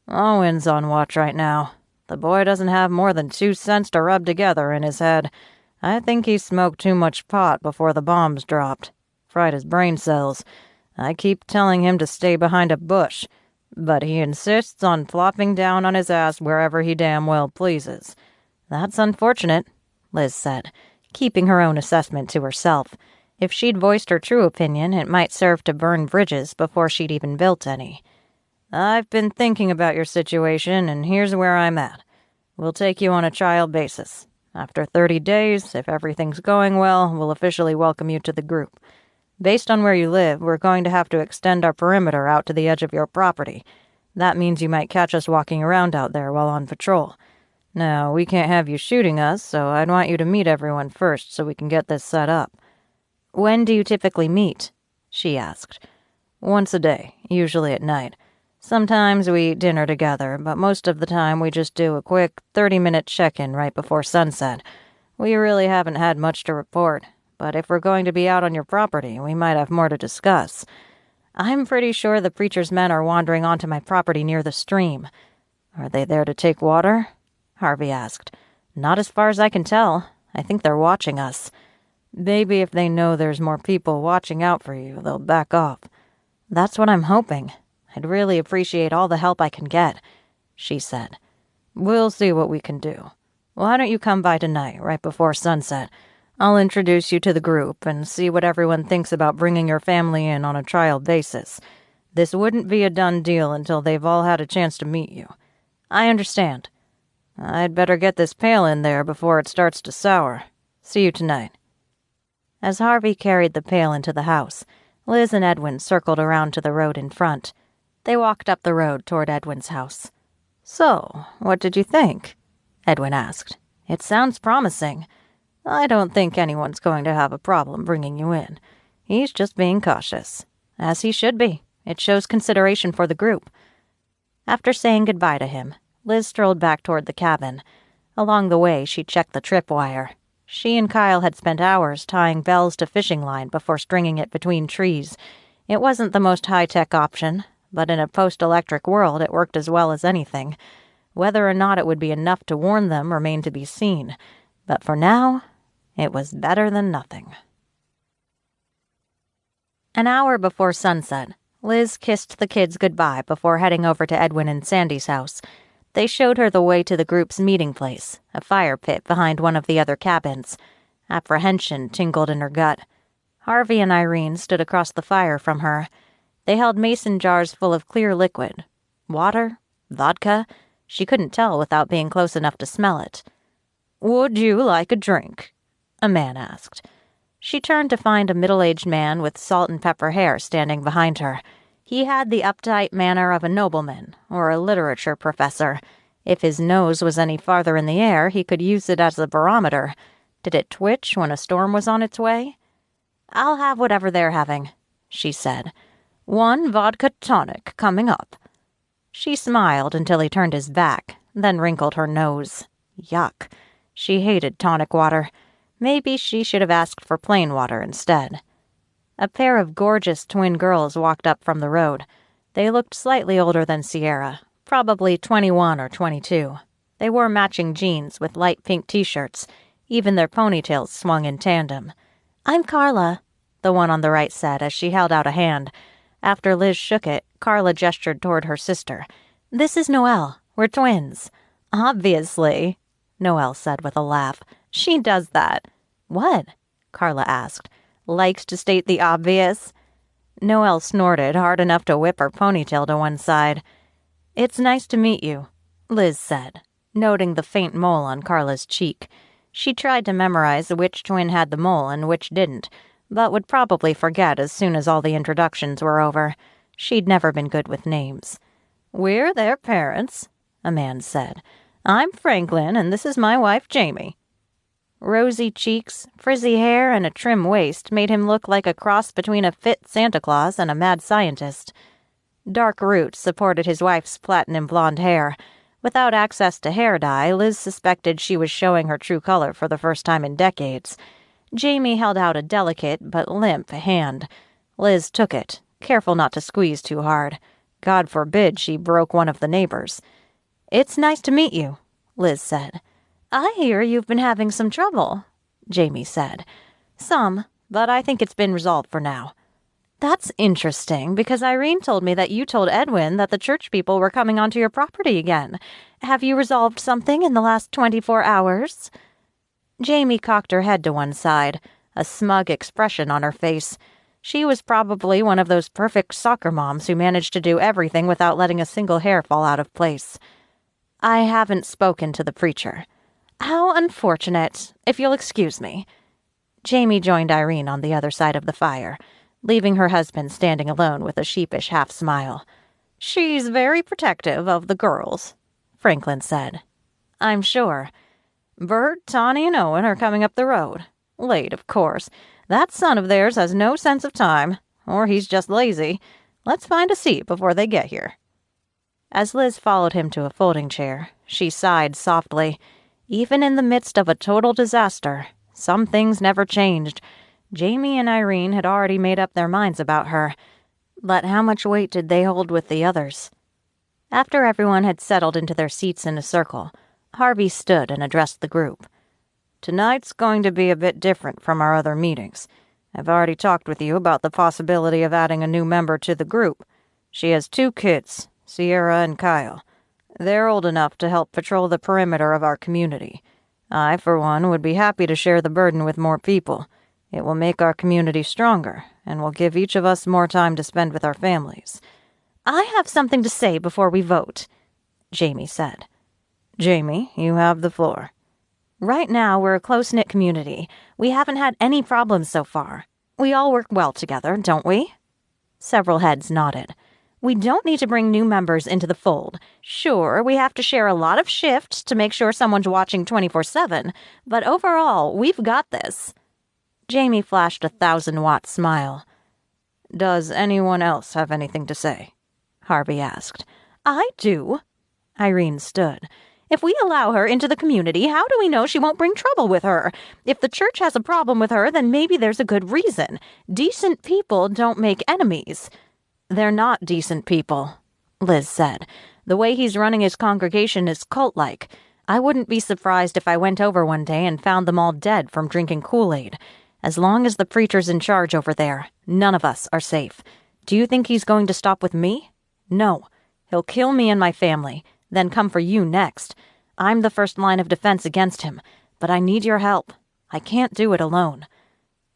"Owen's on watch right now. The boy doesn't have more than 2 cents to rub together in his head. I think he smoked too much pot before the bombs dropped. Fried his brain cells. I keep telling him to stay behind a bush, but he insists on flopping down on his ass wherever he damn well pleases." "That's unfortunate," Liz said, keeping her own assessment to herself. If she'd voiced her true opinion, it might serve to burn bridges before she'd even built any. "I've been thinking about your situation, and here's where I'm at. We'll take you on a trial basis. After 30 days, if everything's going well, we'll officially welcome you to the group. Based on where you live, we're going to have to extend our perimeter out to the edge of your property. That means you might catch us walking around out there while on patrol. Now, we can't have you shooting us, so I'd want you to meet everyone first so we can get this set up." "When do you typically meet?" she asked. "Once a day, usually at night. Sometimes we eat dinner together, but most of the time we just do a quick 30-minute check-in right before sunset. We really haven't had much to report, but if we're going to be out on your property, we might have more to discuss. I'm pretty sure the preacher's men are wandering onto my property near the stream." "Are they there to take water?" Harvey asked. "Not as far as I can tell. I think they're watching us." "Maybe if they know there's more people watching out for you, they'll back off." "That's what I'm hoping. I'd really appreciate all the help I can get," she said. "We'll see what we can do. Why don't you come by tonight, right before sunset? I'll introduce you to the group and see what everyone thinks about bringing your family in on a trial basis. This wouldn't be a done deal until they've all had a chance to meet you." "I understand." "I'd better get this pail in there before it starts to sour. See you tonight." As Harvey carried the pail into the house, Liz and Edwin circled around to the road in front. They walked up the road toward Edwin's house. "So, what did you think?" Edwin asked. "It sounds promising. I don't think anyone's going to have a problem bringing you in. He's just being cautious. As he should be. It shows consideration for the group." After saying goodbye to him, Liz strolled back toward the cabin. Along the way, she checked the tripwire. She and Kyle had spent hours tying bells to fishing line before stringing it between trees. It wasn't the most high-tech option, but in a post-electric world it worked as well as anything. Whether or not it would be enough to warn them remained to be seen. But for now, it was better than nothing. An hour before sunset, Liz kissed the kids goodbye before heading over to Edwin and Sandy's house. They showed her the way to the group's meeting place, a fire pit behind one of the other cabins. Apprehension tingled in her gut. Harvey and Irene stood across the fire from her. They held mason jars full of clear liquid. Water? Vodka? She couldn't tell without being close enough to smell it. "Would you like a drink?" a man asked. She turned to find a middle-aged man with salt and pepper hair standing behind her. He had the uptight manner of a nobleman or a literature professor. If his nose was any farther in the air, he could use it as a barometer. Did it twitch when a storm was on its way? "I'll have whatever they're having," she said. "1 vodka tonic coming up." She smiled until he turned his back, then wrinkled her nose. Yuck. She hated tonic water. Maybe she should have asked for plain water instead. A pair of gorgeous twin girls walked up from the road. They looked slightly older than Sierra, probably 21 or 22. They wore matching jeans with light pink t-shirts. Even their ponytails swung in tandem. "I'm Carla," the one on the right said as she held out a hand. After Liz shook it, Carla gestured toward her sister. "This is Noelle. We're twins." "Obviously," Noelle said with a laugh. "She does that." "What?" Carla asked. "Likes to state the obvious." Noelle snorted hard enough to whip her ponytail to one side. "It's nice to meet you," Liz said, noting the faint mole on Carla's cheek. She tried to memorize which twin had the mole and which didn't, but would probably forget as soon as all the introductions were over. She'd never been good with names. "We're their parents," a man said. "I'm Franklin, and this is my wife, Jamie." Rosy cheeks, frizzy hair, and a trim waist made him look like a cross between a fit Santa Claus and a mad scientist. Dark roots supported his wife's platinum blonde hair. Without access to hair dye, Liz suspected she was showing her true color for the first time in decades. Jamie held out a delicate but limp hand. Liz took it, careful not to squeeze too hard. God forbid she broke one of the neighbors. "It's nice to meet you," Liz said. "I hear you've been having some trouble," Jamie said. "Some, but I think it's been resolved for now." "That's interesting, because Irene told me that you told Edwin that the church people were coming onto your property again. Have you resolved something in the last 24 hours? Jamie cocked her head to one side, a smug expression on her face. She was probably one of those perfect soccer moms who managed to do everything without letting a single hair fall out of place. "I haven't spoken to the preacher." "How unfortunate. If you'll excuse me." Jamie joined Irene on the other side of the fire, leaving her husband standing alone with a sheepish half-smile. "She's very protective of the girls," Franklin said. "I'm sure. Bert, Tawny, and Owen are coming up the road. Late, of course. That son of theirs has no sense of time, or he's just lazy. Let's find a seat before they get here." As Liz followed him to a folding chair, she sighed softly. Even in the midst of a total disaster, some things never changed. Jamie and Irene had already made up their minds about her. But how much weight did they hold with the others? After everyone had settled into their seats in a circle, Harvey stood and addressed the group. "Tonight's going to be a bit different from our other meetings. I've already talked with you about the possibility of adding a new member to the group. She has 2 kids, Sierra and Kyle. They're old enough to help patrol the perimeter of our community. I, for one, would be happy to share the burden with more people. It will make our community stronger, and will give each of us more time to spend with our families." "I have something to say before we vote," Jamie said. "Jamie, you have the floor." "Right now, we're a close-knit community. We haven't had any problems so far. We all work well together, don't we?" Several heads nodded. "We don't need to bring new members into the fold. Sure, we have to share a lot of shifts to make sure someone's watching 24/7, but overall, we've got this." Jamie flashed a 1,000-watt smile. "Does anyone else have anything to say?" Harvey asked. "I do." Irene stood. "If we allow her into the community, how do we know she won't bring trouble with her? If the church has a problem with her, then maybe there's a good reason. Decent people don't make enemies." "They're not decent people," Liz said. "The way he's running his congregation is cult-like. I wouldn't be surprised if I went over one day and found them all dead from drinking Kool-Aid. As long as the preacher's in charge over there, none of us are safe. Do you think he's going to stop with me? No. He'll kill me and my family, then come for you next. I'm the first line of defense against him, but I need your help. I can't do it alone."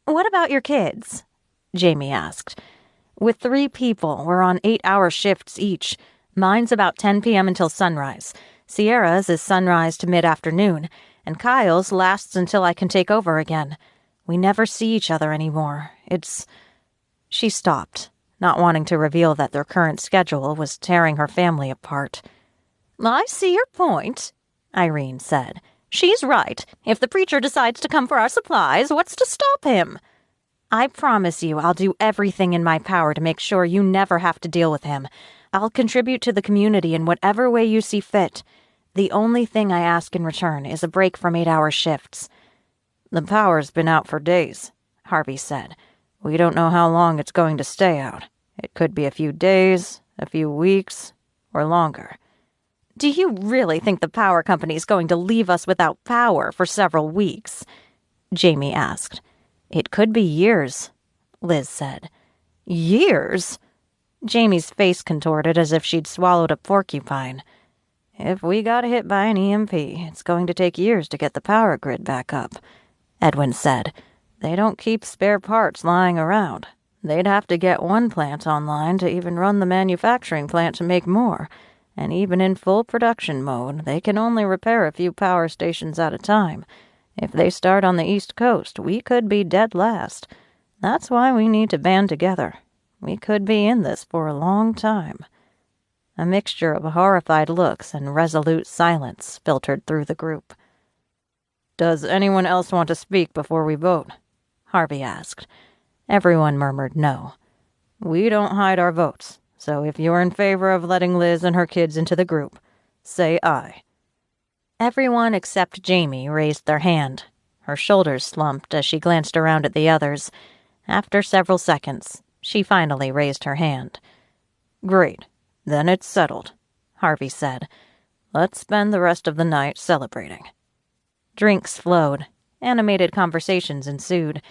"What about your kids?" Jamie asked. "With 3 people, we're on 8-hour shifts each. Mine's about 10 p.m. until sunrise. Sierra's is sunrise to mid-afternoon, and Kyle's lasts until I can take over again. We never see each other anymore. It's—" She stopped, not wanting to reveal that their current schedule was tearing her family apart. "I see your point," Irene said. "She's right. If the preacher decides to come for our supplies, what's to stop him?" "I promise you I'll do everything in my power to make sure you never have to deal with him. I'll contribute to the community in whatever way you see fit. The only thing I ask in return is a break from 8-hour shifts." "The power's been out for days," Harvey said. "We don't know how long it's going to stay out. It could be a few days, a few weeks, or longer." "Do you really think the power company's going to leave us without power for several weeks?" Jamie asked. "It could be years," Liz said. "Years?" Jamie's face contorted as if she'd swallowed a porcupine. "If we got hit by an EMP, it's going to take years to get the power grid back up," Edwin said. "They don't keep spare parts lying around. They'd have to get one plant online to even run the manufacturing plant to make more. And even in full production mode, they can only repair a few power stations at a time. If they start on the East Coast, we could be dead last. That's why we need to band together. We could be in this for a long time." A mixture of horrified looks and resolute silence filtered through the group. "Does anyone else want to speak before we vote?" Harvey asked. Everyone murmured no. "We don't hide our votes, so if you're in favor of letting Liz and her kids into the group, say aye." Everyone except Jamie raised their hand. Her shoulders slumped as she glanced around at the others. After several seconds, she finally raised her hand. "Great. Then it's settled," Harvey said. "Let's spend the rest of the night celebrating." Drinks flowed. Animated conversations ensued.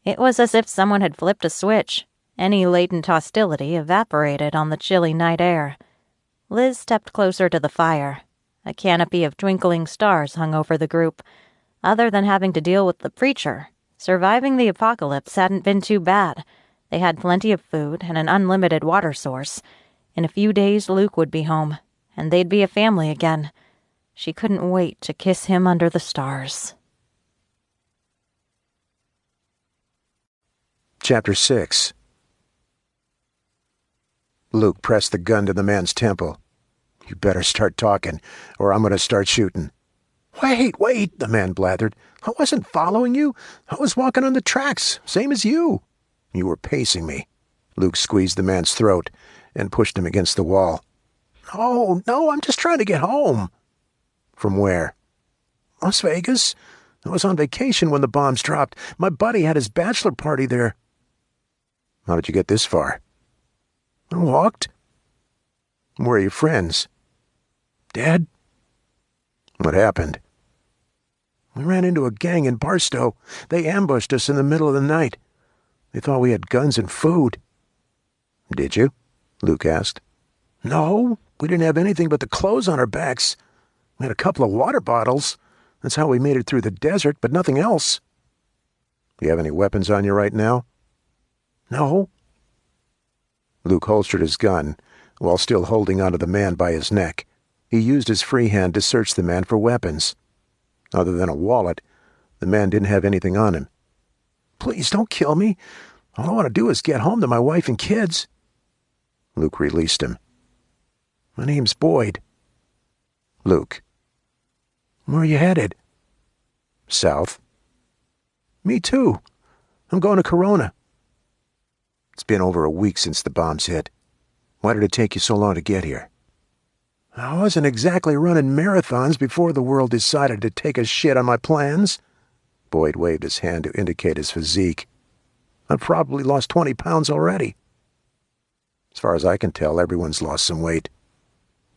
It was as if someone had flipped a switch. Any latent hostility evaporated on the chilly night air. Liz stepped closer to the fire. A canopy of twinkling stars hung over the group. Other than having to deal with the preacher, surviving the apocalypse hadn't been too bad. They had plenty of food and an unlimited water source. In a few days, Luke would be home, and they'd be a family again. She couldn't wait to kiss him under the stars. Chapter 6. Luke pressed the gun to the man's temple. "You better start talking, or I'm going to start shooting." Wait, the man blathered. "I wasn't following you. I was walking on the tracks, same as you." "You were pacing me." Luke squeezed the man's throat and pushed him against the wall. No, I'm just trying to get home." "From where?" "Las Vegas. I was on vacation when the bombs dropped. My buddy had his bachelor party there." "How did you get this far?" "I walked." "Where are your friends?" "Dead." "What happened?" "We ran into a gang in Barstow. They ambushed us in the middle of the night. They thought we had guns and food." "Did you?" Luke asked. "No, we didn't have anything but the clothes on our backs. We had a couple of water bottles. That's how we made it through the desert, but nothing else." "Do you have any weapons on you right now?" "No." Luke holstered his gun, while still holding onto the man by his neck. He used his free hand to search the man for weapons. Other than a wallet, the man didn't have anything on him. "Please don't kill me. All I want to do is get home to my wife and kids." Luke released him. "My name's Boyd." "Luke." "Where are you headed?" "South." "Me too. I'm going to Corona." "It's been over a week since the bombs hit. Why did it take you so long to get here?" "I wasn't exactly running marathons before the world decided to take a shit on my plans." Boyd waved his hand to indicate his physique. "I've probably lost 20 pounds already." "As far as I can tell, everyone's lost some weight."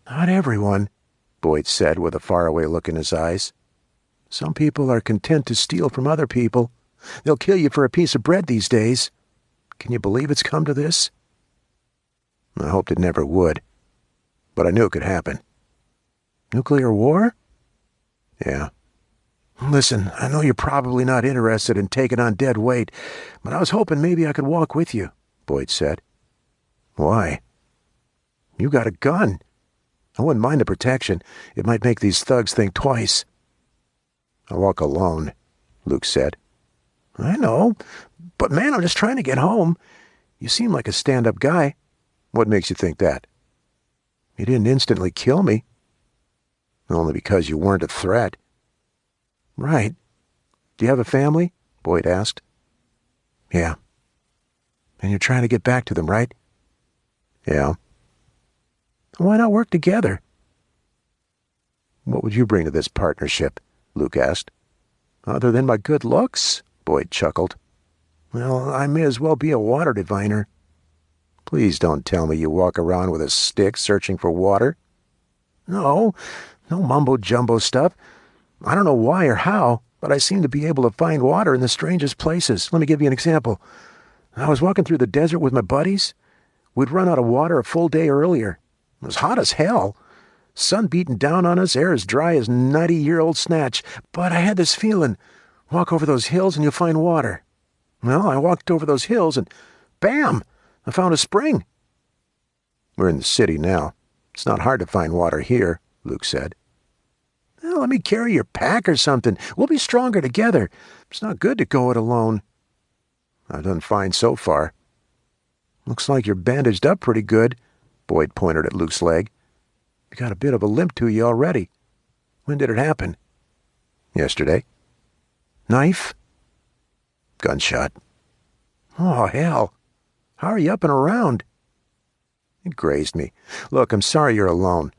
"Not everyone," Boyd said with a faraway look in his eyes. "Some people are content to steal from other people. They'll kill you for a piece of bread these days. Can you believe it's come to this?" "I hoped it never would. But I knew it could happen." "Nuclear war?" "Yeah." "Listen, I know you're probably not interested in taking on dead weight, but I was hoping maybe I could walk with you," Boyd said. "Why?" "You got a gun. I wouldn't mind the protection. It might make these thugs think twice." "I walk alone," Luke said. "I know, but man, I'm just trying to get home. You seem like a stand-up guy." "What makes you think that?" "You didn't instantly kill me." "Only because you weren't a threat." "Right. Do you have a family?" Boyd asked. "Yeah." "And you're trying to get back to them, right?" "Yeah." "Why not work together?" "What would you bring to this partnership?" Luke asked. "Other than my good looks?" Boyd chuckled. "Well, I may as well be a water diviner." "Please don't tell me you walk around with a stick searching for water." No mumbo-jumbo stuff. I don't know why or how, but I seem to be able to find water in the strangest places. Let me give you an example. I was walking through the desert with my buddies. We'd run out of water a full day earlier. It was hot as hell. Sun beating down on us, air as dry as 90-year-old snatch. But I had this feeling, walk over those hills and you'll find water. Well, I walked over those hills and bam! I found a spring." "We're in the city now. It's not hard to find water here," Luke said. "Well, let me carry your pack or something. We'll be stronger together. It's not good to go it alone." "I've done fine so far." "Looks like you're bandaged up pretty good." Boyd pointed at Luke's leg. "You got a bit of a limp to you already. When did it happen?" "Yesterday." Knife? Gunshot. Oh, hell. How are you up and around? It grazed me. Look, I'm sorry you're alone,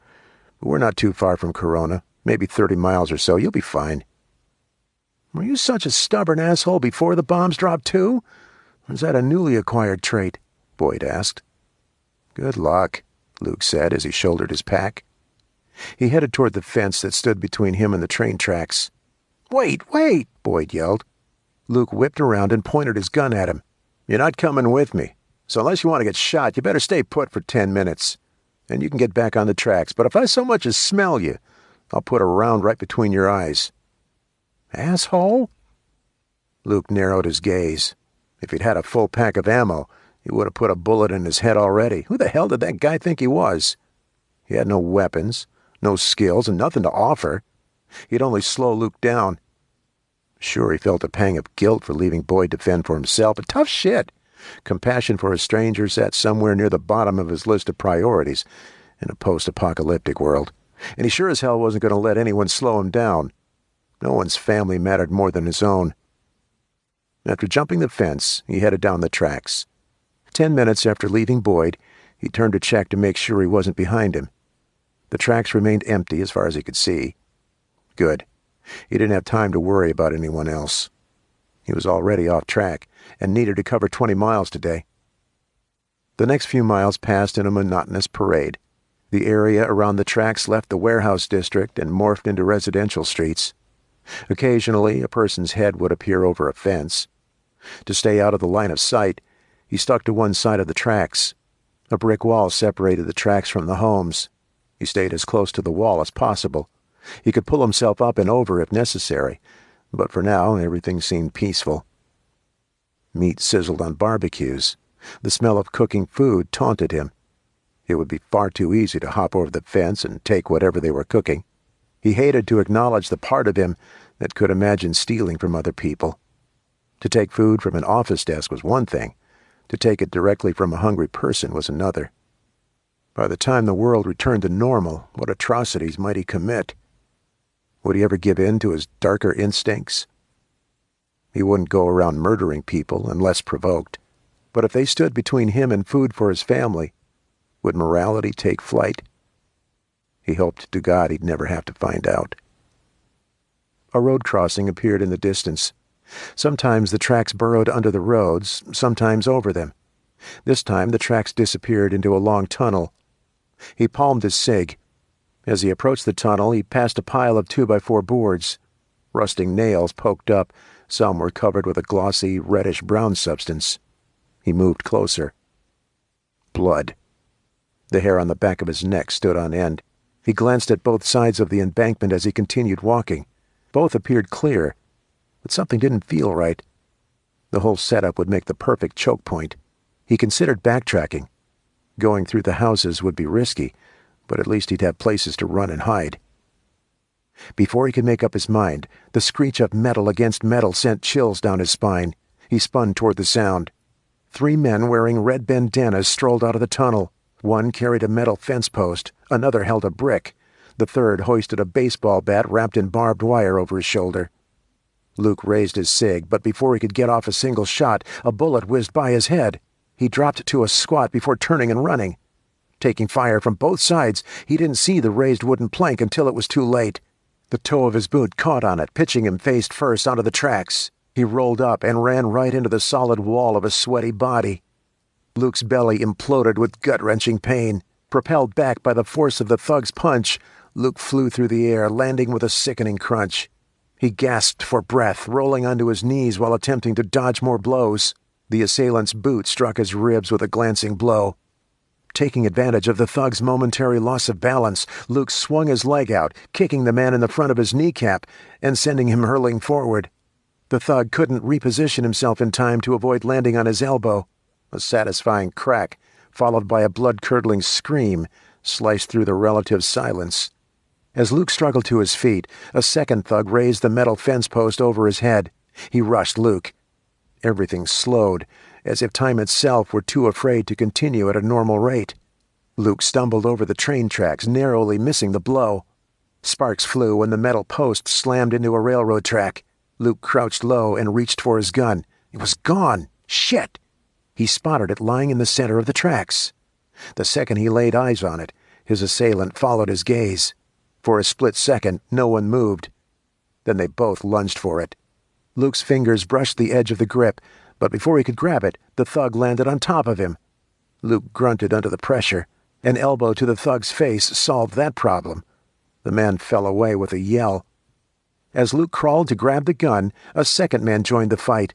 but we're not too far from Corona. Maybe 30 miles or so. You'll be fine. Were you such a stubborn asshole before the bombs dropped, too? Or is that a newly acquired trait? Boyd asked. Good luck, Luke said as he shouldered his pack. He headed toward the fence that stood between him and the train tracks. Wait, wait, Boyd yelled. Luke whipped around and pointed his gun at him. You're not coming with me, so unless you want to get shot, you better stay put for 10 minutes. And you can get back on the tracks, but if I so much as smell you, I'll put a round right between your eyes. Asshole? Luke narrowed his gaze. If he'd had a full pack of ammo, he would have put a bullet in his head already. Who the hell did that guy think he was? He had no weapons, no skills, and nothing to offer. He'd only slow Luke down. Sure, he felt a pang of guilt for leaving Boyd to fend for himself, but tough shit. Compassion for a stranger sat somewhere near the bottom of his list of priorities in a post-apocalyptic world, and he sure as hell wasn't going to let anyone slow him down. No one's family mattered more than his own. After jumping the fence, he headed down the tracks. 10 minutes after leaving Boyd, he turned to check to make sure he wasn't behind him. The tracks remained empty as far as he could see. Good. He didn't have time to worry about anyone else. He was already off track and needed to cover 20 miles today. The next few miles passed in a monotonous parade. The area around the tracks left the warehouse district and morphed into residential streets. Occasionally, a person's head would appear over a fence. To stay out of the line of sight, he stuck to one side of the tracks. A brick wall separated the tracks from the homes. He stayed as close to the wall as possible. He could pull himself up and over if necessary, but for now everything seemed peaceful. Meat sizzled on barbecues. The smell of cooking food taunted him. It would be far too easy to hop over the fence and take whatever they were cooking. He hated to acknowledge the part of him that could imagine stealing from other people. To take food from an office desk was one thing. To take it directly from a hungry person was another. By the time the world returned to normal, what atrocities might he commit? Would he ever give in to his darker instincts? He wouldn't go around murdering people unless provoked. But if they stood between him and food for his family, would morality take flight? He hoped to God he'd never have to find out. A road crossing appeared in the distance. Sometimes the tracks burrowed under the roads, sometimes over them. This time the tracks disappeared into a long tunnel. He palmed his cig. As he approached the tunnel, he passed a pile of 2x4 boards. Rusting nails poked up. Some were covered with a glossy, reddish-brown substance. He moved closer. Blood. The hair on the back of his neck stood on end. He glanced at both sides of the embankment as he continued walking. Both appeared clear, but something didn't feel right. The whole setup would make the perfect choke point. He considered backtracking. Going through the houses would be risky, but at least he'd have places to run and hide. Before he could make up his mind, the screech of metal against metal sent chills down his spine. He spun toward the sound. 3 men wearing red bandanas strolled out of the tunnel. One carried a metal fence post, another held a brick. The third hoisted a baseball bat wrapped in barbed wire over his shoulder. Luke raised his cig, but before he could get off a single shot, a bullet whizzed by his head. He dropped to a squat before turning and running. Taking fire from both sides, he didn't see the raised wooden plank until it was too late. The toe of his boot caught on it, pitching him face first onto the tracks. He rolled up and ran right into the solid wall of a sweaty body. Luke's belly imploded with gut-wrenching pain. Propelled back by the force of the thug's punch, Luke flew through the air, landing with a sickening crunch. He gasped for breath, rolling onto his knees while attempting to dodge more blows. The assailant's boot struck his ribs with a glancing blow. Taking advantage of the thug's momentary loss of balance, Luke swung his leg out, kicking the man in the front of his kneecap and sending him hurling forward. The thug couldn't reposition himself in time to avoid landing on his elbow. A satisfying crack, followed by a blood-curdling scream, sliced through the relative silence. As Luke struggled to his feet, a second thug raised the metal fence post over his head. He rushed Luke. Everything slowed, as if time itself were too afraid to continue at a normal rate. Luke stumbled over the train tracks, narrowly missing the blow. Sparks flew when the metal post slammed into a railroad track. Luke crouched low and reached for his gun. It was gone. Shit! He spotted it lying in the center of the tracks. The second he laid eyes on it, his assailant followed his gaze. For a split second, no one moved. Then they both lunged for it. Luke's fingers brushed the edge of the grip, but before he could grab it, the thug landed on top of him. Luke grunted under the pressure. An elbow to the thug's face solved that problem. The man fell away with a yell. As Luke crawled to grab the gun, a second man joined the fight.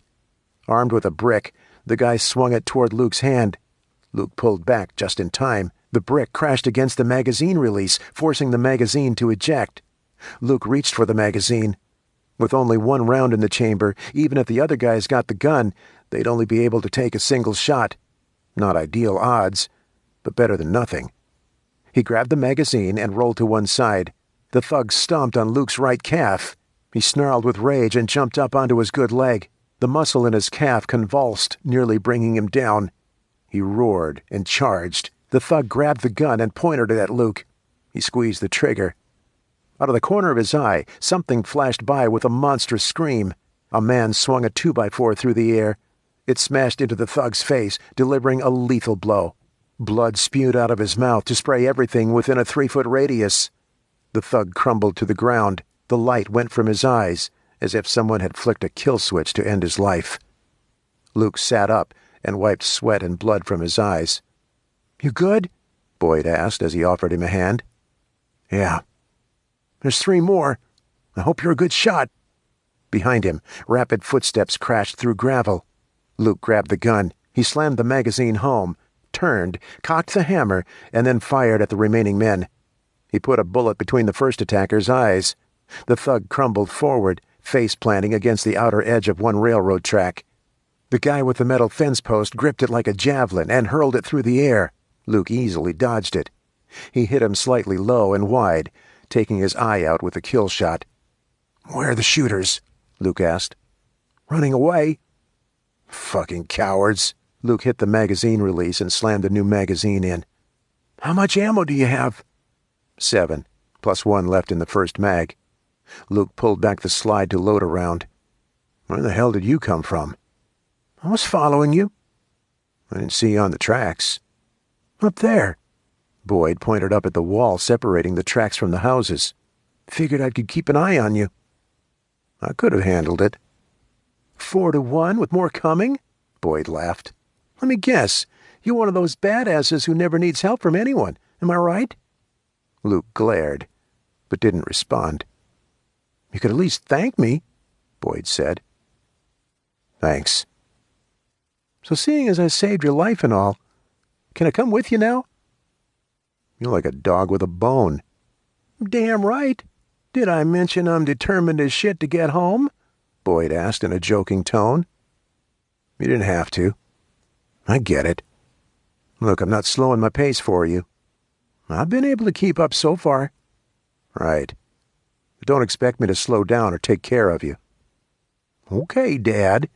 Armed with a brick, the guy swung it toward Luke's hand. Luke pulled back just in time. The brick crashed against the magazine release, forcing the magazine to eject. Luke reached for the magazine. With only one round in the chamber, even if the other guys got the gun, they'd only be able to take a single shot. Not ideal odds, but better than nothing. He grabbed the magazine and rolled to one side. The thug stomped on Luke's right calf. He snarled with rage and jumped up onto his good leg. The muscle in his calf convulsed, nearly bringing him down. He roared and charged. The thug grabbed the gun and pointed it at Luke. He squeezed the trigger. Out of the corner of his eye, something flashed by with a monstrous scream. A man swung a 2x4 through the air. It smashed into the thug's face, delivering a lethal blow. Blood spewed out of his mouth to spray everything within a 3-foot radius. The thug crumbled to the ground. The light went from his eyes, as if someone had flicked a kill switch to end his life. Luke sat up and wiped sweat and blood from his eyes. "You good?" Boyd asked as he offered him a hand. "Yeah. There's 3 more. I hope you're a good shot." Behind him, rapid footsteps crashed through gravel. Luke grabbed the gun. He slammed the magazine home, turned, cocked the hammer, and then fired at the remaining men. He put a bullet between the first attacker's eyes. The thug crumbled forward, face planting against the outer edge of one railroad track. The guy with the metal fence post gripped it like a javelin and hurled it through the air. Luke easily dodged it. He hit him slightly low and wide, taking his eye out with a kill shot. "Where are the shooters?" Luke asked. "Running away." "Fucking cowards." Luke hit the magazine release and slammed a new magazine in. "How much ammo do you have?" 7, plus 1 left in the first mag. Luke pulled back the slide to load a round. "Where the hell did you come from?" "I was following you." "I didn't see you on the tracks." "Up there." Boyd pointed up at the wall separating the tracks from the houses. "Figured I could keep an eye on you." "I could have handled it." 4-1 with more coming?" Boyd laughed. "Let me guess. You're one of those badasses who never needs help from anyone. Am I right?" Luke glared, but didn't respond. "You could at least thank me," Boyd said. "Thanks." "So seeing as I saved your life and all, can I come with you now?" "You're like a dog with a bone." "Damn right. Did I mention I'm determined as shit to get home?" Boyd asked in a joking tone. "You didn't have to. I get it. Look, I'm not slowing my pace for you. I've been able to keep up so far." "Right. But don't expect me to slow down or take care of you." "Okay, Dad."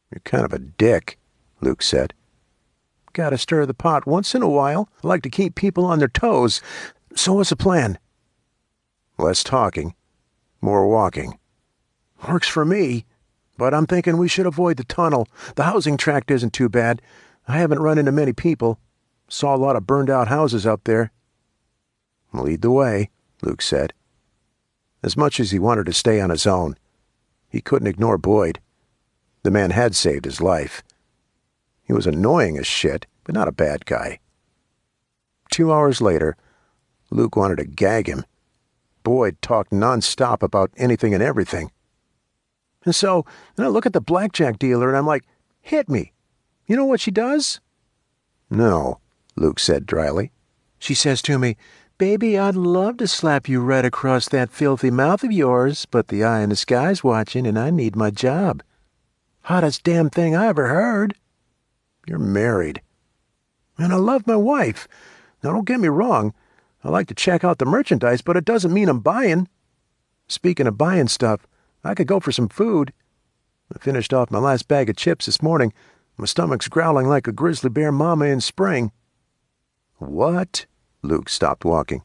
"You're kind of a dick," Luke said. "Gotta stir the pot once in a while. I like to keep people on their toes. So what's the plan?" "Less talking, more walking." "Works for me. But I'm thinking we should avoid the tunnel. The housing tract isn't too bad. I haven't run into many people. Saw a lot of burned-out houses out there." "Lead the way," Luke said. As much as he wanted to stay on his own, he couldn't ignore Boyd. The man had saved his life. He was annoying as shit, but not a bad guy. 2 hours later, Luke wanted to gag him. Boyd talked non-stop about anything and everything. And so, then I look at the blackjack dealer and I'm like, hit me. You know what she does? "No," Luke said dryly. "She says to me, 'Baby, I'd love to slap you right across that filthy mouth of yours, but the eye in the sky's watching and I need my job.' Hottest damn thing I ever heard." "You're married." "And I love my wife. Now don't get me wrong. I like to check out the merchandise, but it doesn't mean I'm buying. Speaking of buying stuff, I could go for some food. I finished off my last bag of chips this morning. My stomach's growling like a grizzly bear mama in spring." "What?" Luke stopped walking.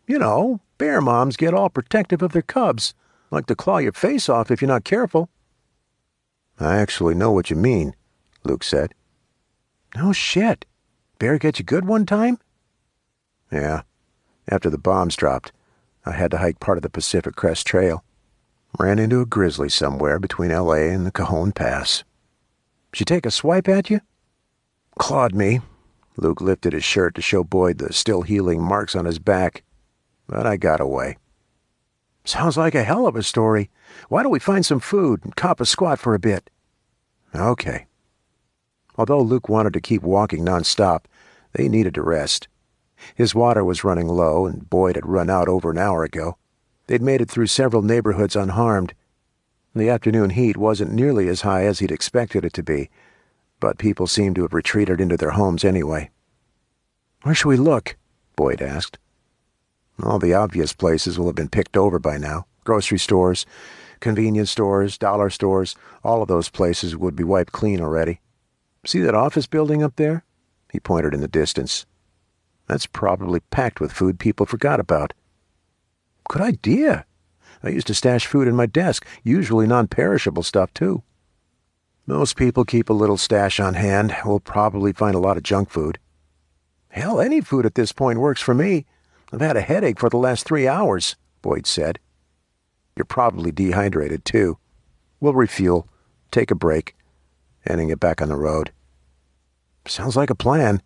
"You know, bear moms get all protective of their cubs. Like to claw your face off if you're not careful." "I actually know what you mean," Luke said. "No shit. Bear get you good one time?" "Yeah. After the bombs dropped, I had to hike part of the Pacific Crest Trail. Ran into a grizzly somewhere between L.A. and the Cajon Pass." "She take a swipe at you?" "Clawed me." Luke lifted his shirt to show Boyd the still healing marks on his back. "But I got away." "Sounds like a hell of a story. Why don't we find some food and cop a squat for a bit?" "Okay." Although Luke wanted to keep walking nonstop, they needed to rest. His water was running low, and Boyd had run out over an hour ago. They'd made it through several neighborhoods unharmed. The afternoon heat wasn't nearly as high as he'd expected it to be, but people seemed to have retreated into their homes anyway. "Where should we look?" Boyd asked. "All the obvious places will have been picked over by now. Grocery stores, convenience stores, dollar stores, all of those places would be wiped clean already. See that office building up there?" He pointed in the distance. "That's probably packed with food people forgot about." "Good idea. I used to stash food in my desk, usually non-perishable stuff, too." "Most people keep a little stash on hand. We'll probably find a lot of junk food." "Hell, any food at this point works for me. I've had a headache for the last 3 hours," Boyd said. "You're probably dehydrated, too. We'll refuel, take a break, and then get back on the road." "Sounds like a plan."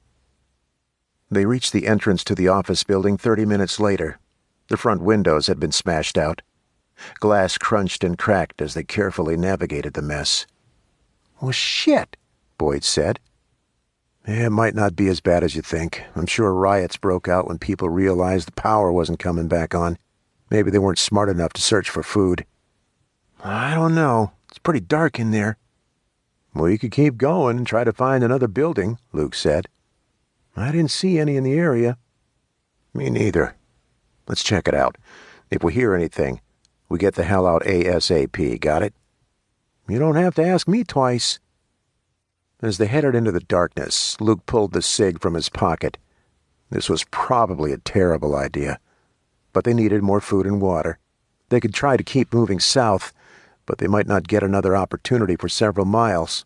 They reached the entrance to the office building 30 minutes later. The front windows had been smashed out. Glass crunched and cracked as they carefully navigated the mess. "Well, shit," Boyd said. "It might not be as bad as you think. I'm sure riots broke out when people realized the power wasn't coming back on. Maybe they weren't smart enough to search for food." "I don't know. It's pretty dark in there." "Well, you could keep going and try to find another building," Luke said. "I didn't see any in the area." "Me neither. Let's check it out. If we hear anything, we get the hell out ASAP, got it?" "You don't have to ask me twice." As they headed into the darkness, Luke pulled the cig from his pocket. This was probably a terrible idea, but they needed more food and water. They could try to keep moving south, but they might not get another opportunity for several miles.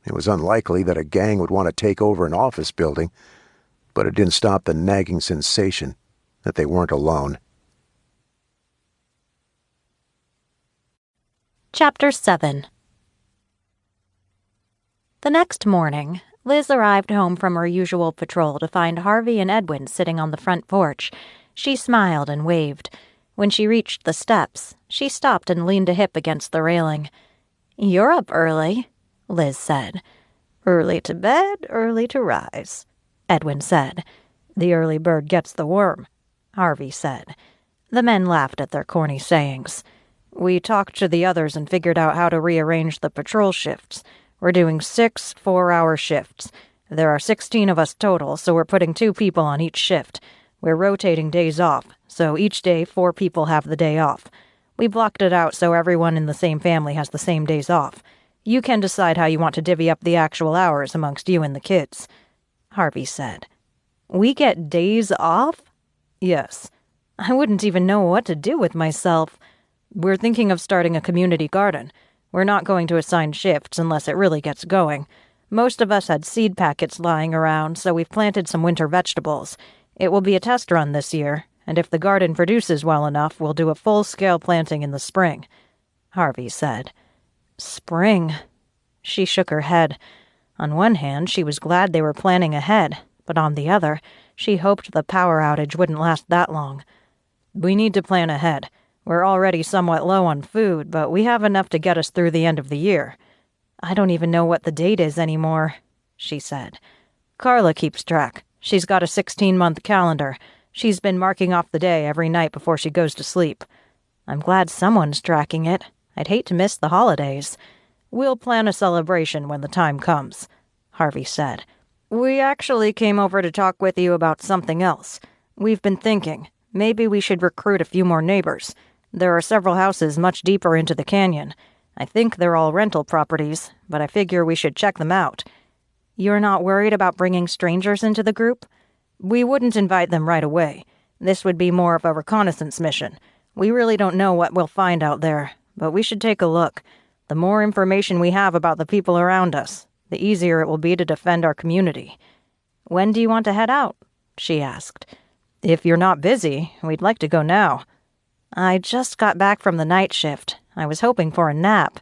It was unlikely that a gang would want to take over an office building, but it didn't stop the nagging sensation that they weren't alone. Chapter 7. The next morning, Liz arrived home from her usual patrol to find Harvey and Edwin sitting on the front porch. She smiled and waved. When she reached the steps, she stopped and leaned a hip against the railing. "You're up early," Liz said. "Early to bed, early to rise," Edwin said. "The early bird gets the worm," Harvey said. The men laughed at their corny sayings. "We talked to the others and figured out how to rearrange the patrol shifts. We're doing 6 4-hour shifts. There are 16 of us total, so we're putting 2 people on each shift. We're rotating days off, so each day 4 people have the day off. We blocked it out so everyone in the same family has the same days off. You can decide how you want to divvy up the actual hours amongst you and the kids," Harvey said. "We get days off?" "Yes. I wouldn't even know what to do with myself. We're thinking of starting a community garden. We're not going to assign shifts unless it really gets going. Most of us had seed packets lying around, so we've planted some winter vegetables. It will be a test run this year, and if the garden produces well enough, we'll do a full-scale planting in the spring," Harvey said. "Spring." She shook her head. On one hand, she was glad they were planning ahead, but on the other, she hoped the power outage wouldn't last that long. "We need to plan ahead. We're already somewhat low on food, but we have enough to get us through the end of the year." "I don't even know what the date is anymore," she said. "Carla keeps track. She's got a 16-month calendar. She's been marking off the day every night before she goes to sleep." "I'm glad someone's tracking it. I'd hate to miss the holidays." "We'll plan a celebration when the time comes," Harvey said. "We actually came over to talk with you about something else. We've been thinking, maybe we should recruit a few more neighbors. There are several houses much deeper into the canyon. I think they're all rental properties, but I figure we should check them out." "You're not worried about bringing strangers into the group?" "We wouldn't invite them right away. This would be more of a reconnaissance mission. We really don't know what we'll find out there, but we should take a look. The more information we have about the people around us, the easier it will be to defend our community." "When do you want to head out?" she asked. "If you're not busy, we'd like to go now." "I just got back from the night shift. I was hoping for a nap."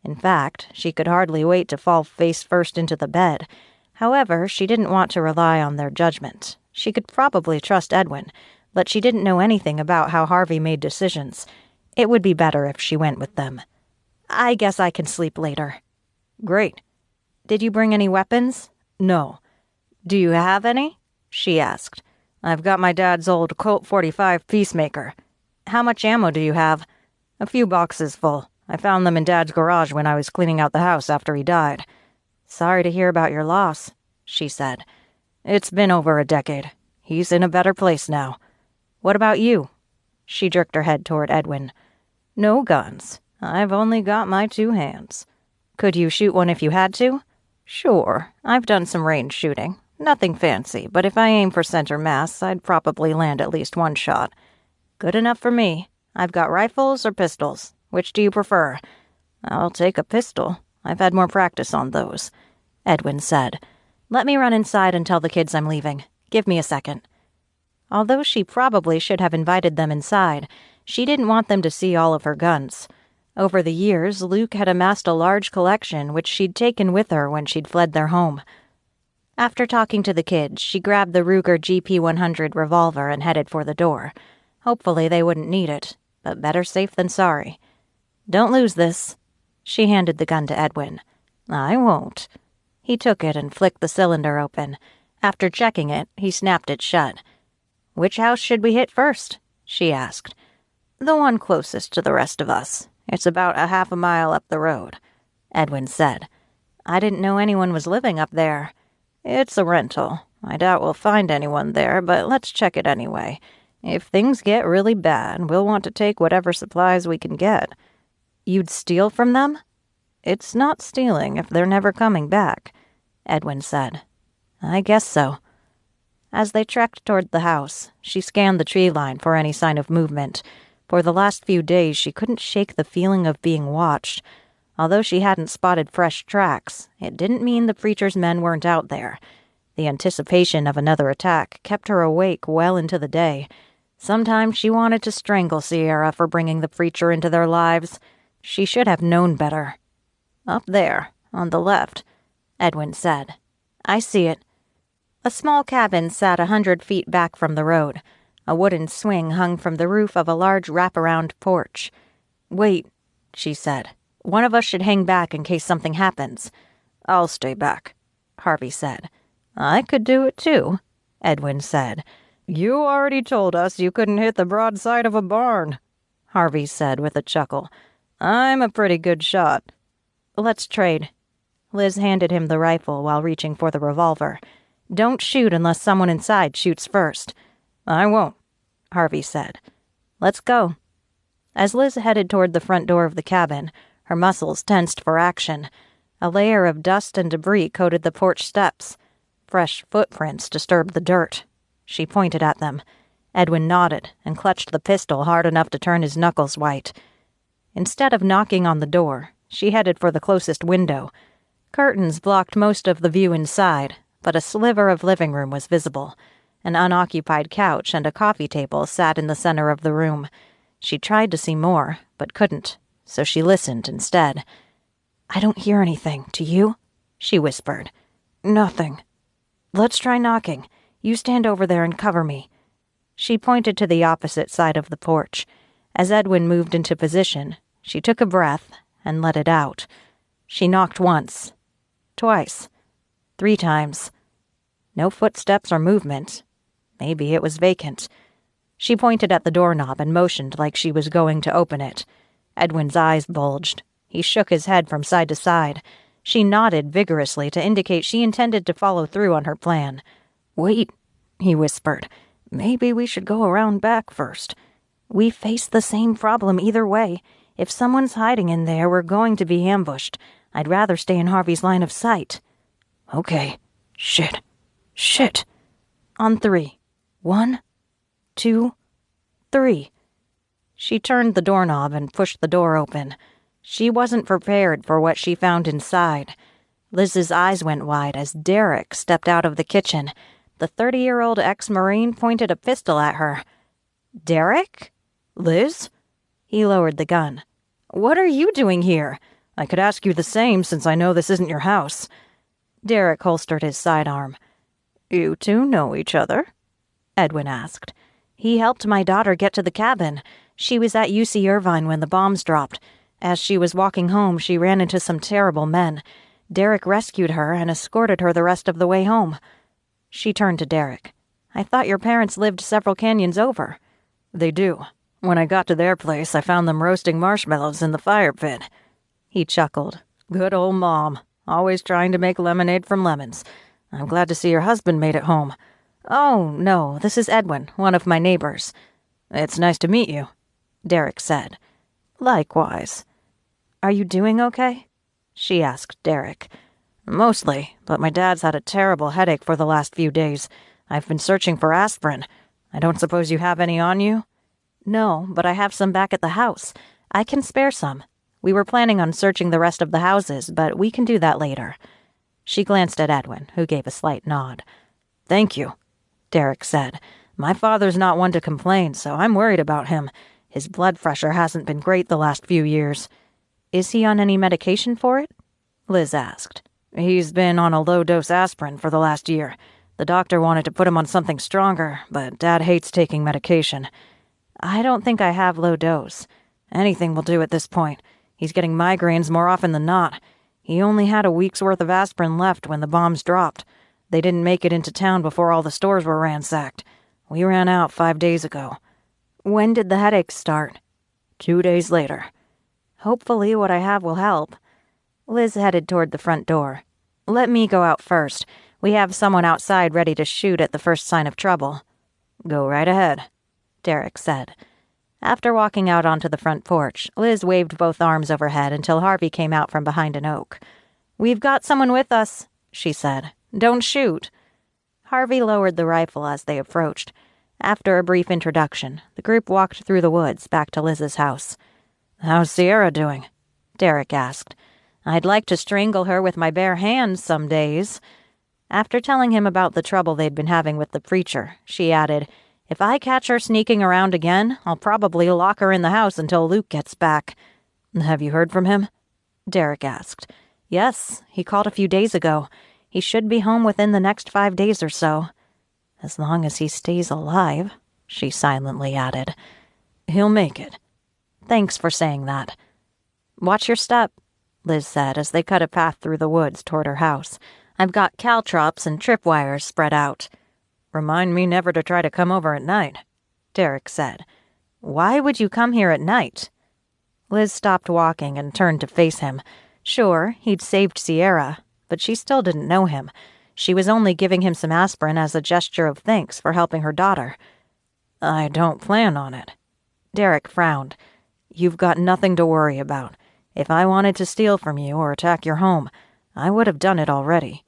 In fact, she could hardly wait to fall face first into the bed. However, she didn't want to rely on their judgment. She could probably trust Edwin, but she didn't know anything about how Harvey made decisions. It would be better if she went with them. "I guess I can sleep later." "Great." "Did you bring any weapons?" "No." "Do you have any?" she asked. "I've got my dad's old Colt 45 Peacemaker." "How much ammo do you have?" "A few boxes full. I found them in Dad's garage when I was cleaning out the house after he died." "Sorry to hear about your loss," she said. "It's been over a decade. He's in a better place now." "What about you?" She jerked her head toward Edwin. "No guns. I've only got my 2 hands." "Could you shoot one if you had to?" "Sure. I've done some range shooting. Nothing fancy, but if I aim for center mass, I'd probably land at least 1 shot." "Good enough for me. I've got rifles or pistols. Which do you prefer?" "I'll take a pistol. I've had more practice on those," Edwin said. "Let me run inside and tell the kids I'm leaving. Give me a second." Although she probably should have invited them inside, she didn't want them to see all of her guns. Over the years, Luke had amassed a large collection which she'd taken with her when she'd fled their home. After talking to the kids, she grabbed the Ruger GP100 revolver and headed for the door. Hopefully they wouldn't need it, but better safe than sorry. "Don't lose this." She handed the gun to Edwin. "I won't." He took it and flicked the cylinder open. After checking it, he snapped it shut. "Which house should we hit first?" she asked. "The one closest to the rest of us. It's about a half a mile up the road," Edwin said. "I didn't know anyone was living up there." "It's a rental. I doubt we'll find anyone there, but let's check it anyway. If things get really bad, we'll want to take whatever supplies we can get." "You'd steal from them?" "It's not stealing if they're never coming back," Edwin said. "I guess so." As they trekked toward the house, she scanned the tree line for any sign of movement. For the last few days, she couldn't shake the feeling of being watched. Although she hadn't spotted fresh tracks, it didn't mean the preacher's men weren't out there. The anticipation of another attack kept her awake well into the day. Sometimes she wanted to strangle Sierra for bringing the preacher into their lives. She should have known better. "Up there, on the left," Edwin said. "I see it." A small cabin sat 100 feet back from the road. A wooden swing hung from the roof of a large wraparound porch. "Wait," she said. "One of us should hang back in case something happens." "I'll stay back," Harvey said. "I could do it too," Edwin said. "You already told us you couldn't hit the broadside of a barn," Harvey said with a chuckle. "I'm a pretty good shot." "Let's trade." Liz handed him the rifle while reaching for the revolver. "Don't shoot unless someone inside shoots first." "I won't," Harvey said. "Let's go." As Liz headed toward the front door of the cabin, her muscles tensed for action. A layer of dust and debris coated the porch steps. Fresh footprints disturbed the dirt. She pointed at them. Edwin nodded and clutched the pistol hard enough to turn his knuckles white. Instead of knocking on the door, she headed for the closest window. Curtains blocked most of the view inside, but a sliver of living room was visible. An unoccupied couch and a coffee table sat in the center of the room. She tried to see more, but couldn't, so she listened instead. "I don't hear anything, do you?" she whispered. "Nothing." "Let's try knocking. You stand over there and cover me." She pointed to the opposite side of the porch. As Edwin moved into position, she took a breath and let it out. She knocked once, twice, 3 times. No footsteps or movement. Maybe it was vacant. She pointed at the doorknob and motioned like she was going to open it. Edwin's eyes bulged. He shook his head from side to side. She nodded vigorously to indicate she intended to follow through on her plan. "Wait," he whispered. "Maybe we should go around back first." "We face the same problem either way. If someone's hiding in there, we're going to be ambushed. I'd rather stay in Harvey's line of sight." "Okay. Shit. On 3. 1, 2, 3. She turned the doorknob and pushed the door open. She wasn't prepared for what she found inside. Liz's eyes went wide as Derek stepped out of the kitchen. The 30-year-old ex-Marine pointed a pistol at her. "Derek? Liz?" He lowered the gun. "What are you doing here? I could ask you the same since I know this isn't your house." Derek holstered his sidearm. "You two know each other?" Edwin asked. "He helped my daughter get to the cabin. She was at UC Irvine when the bombs dropped. As she was walking home, she ran into some terrible men. Derek rescued her and escorted her the rest of the way home." She turned to Derek. "I thought your parents lived several canyons over." "They do. When I got to their place, I found them roasting marshmallows in the fire pit." He chuckled. "Good old Mom, always trying to make lemonade from lemons. I'm glad to see your husband made it home." "Oh, no, this is Edwin, one of my neighbors." "It's nice to meet you," Derek said. "Likewise." "Are you doing okay?" she asked Derek. "Mostly, but my dad's had a terrible headache for the last few days. I've been searching for aspirin. I don't suppose you have any on you?" "No, but I have some back at the house. I can spare some. We were planning on searching the rest of the houses, but we can do that later." She glanced at Edwin, who gave a slight nod. "Thank you," Derek said. "My father's not one to complain, so I'm worried about him. His blood pressure hasn't been great the last few years." "Is he on any medication for it?" Liz asked. "He's been on a low-dose aspirin for the last year. The doctor wanted to put him on something stronger, but Dad hates taking medication." "I don't think I have low dose. Anything will do at this point. He's getting migraines more often than not. He only had a week's worth of aspirin left when the bombs dropped. They didn't make it into town before all the stores were ransacked. We ran out 5 days ago." "When did the headaches start?" 2 days later." "Hopefully what I have will help." Liz headed toward the front door. "Let me go out first. We have someone outside ready to shoot at the first sign of trouble." "Go right ahead," Derek said. After walking out onto the front porch, Liz waved both arms overhead until Harvey came out from behind an oak. "We've got someone with us," she said. "Don't shoot." Harvey lowered the rifle as they approached. After a brief introduction, the group walked through the woods back to Liz's house. "How's Sierra doing?" Derek asked. "I'd like to strangle her with my bare hands some days." After telling him about the trouble they'd been having with the preacher, she added, "If I catch her sneaking around again, I'll probably lock her in the house until Luke gets back." "Have you heard from him?" Derek asked. "Yes, he called a few days ago. He should be home within the next 5 days or so." "As long as he stays alive," she silently added. "He'll make it." "Thanks for saying that." "Watch your step," Liz said as they cut a path through the woods toward her house. "I've got caltrops and tripwires spread out." "Remind me never to try to come over at night," Derek said. "Why would you come here at night?" Liz stopped walking and turned to face him. Sure, he'd saved Sierra, but she still didn't know him. She was only giving him some aspirin as a gesture of thanks for helping her daughter. "I don't plan on it." Derek frowned. "You've got nothing to worry about. If I wanted to steal from you or attack your home, I would have done it already."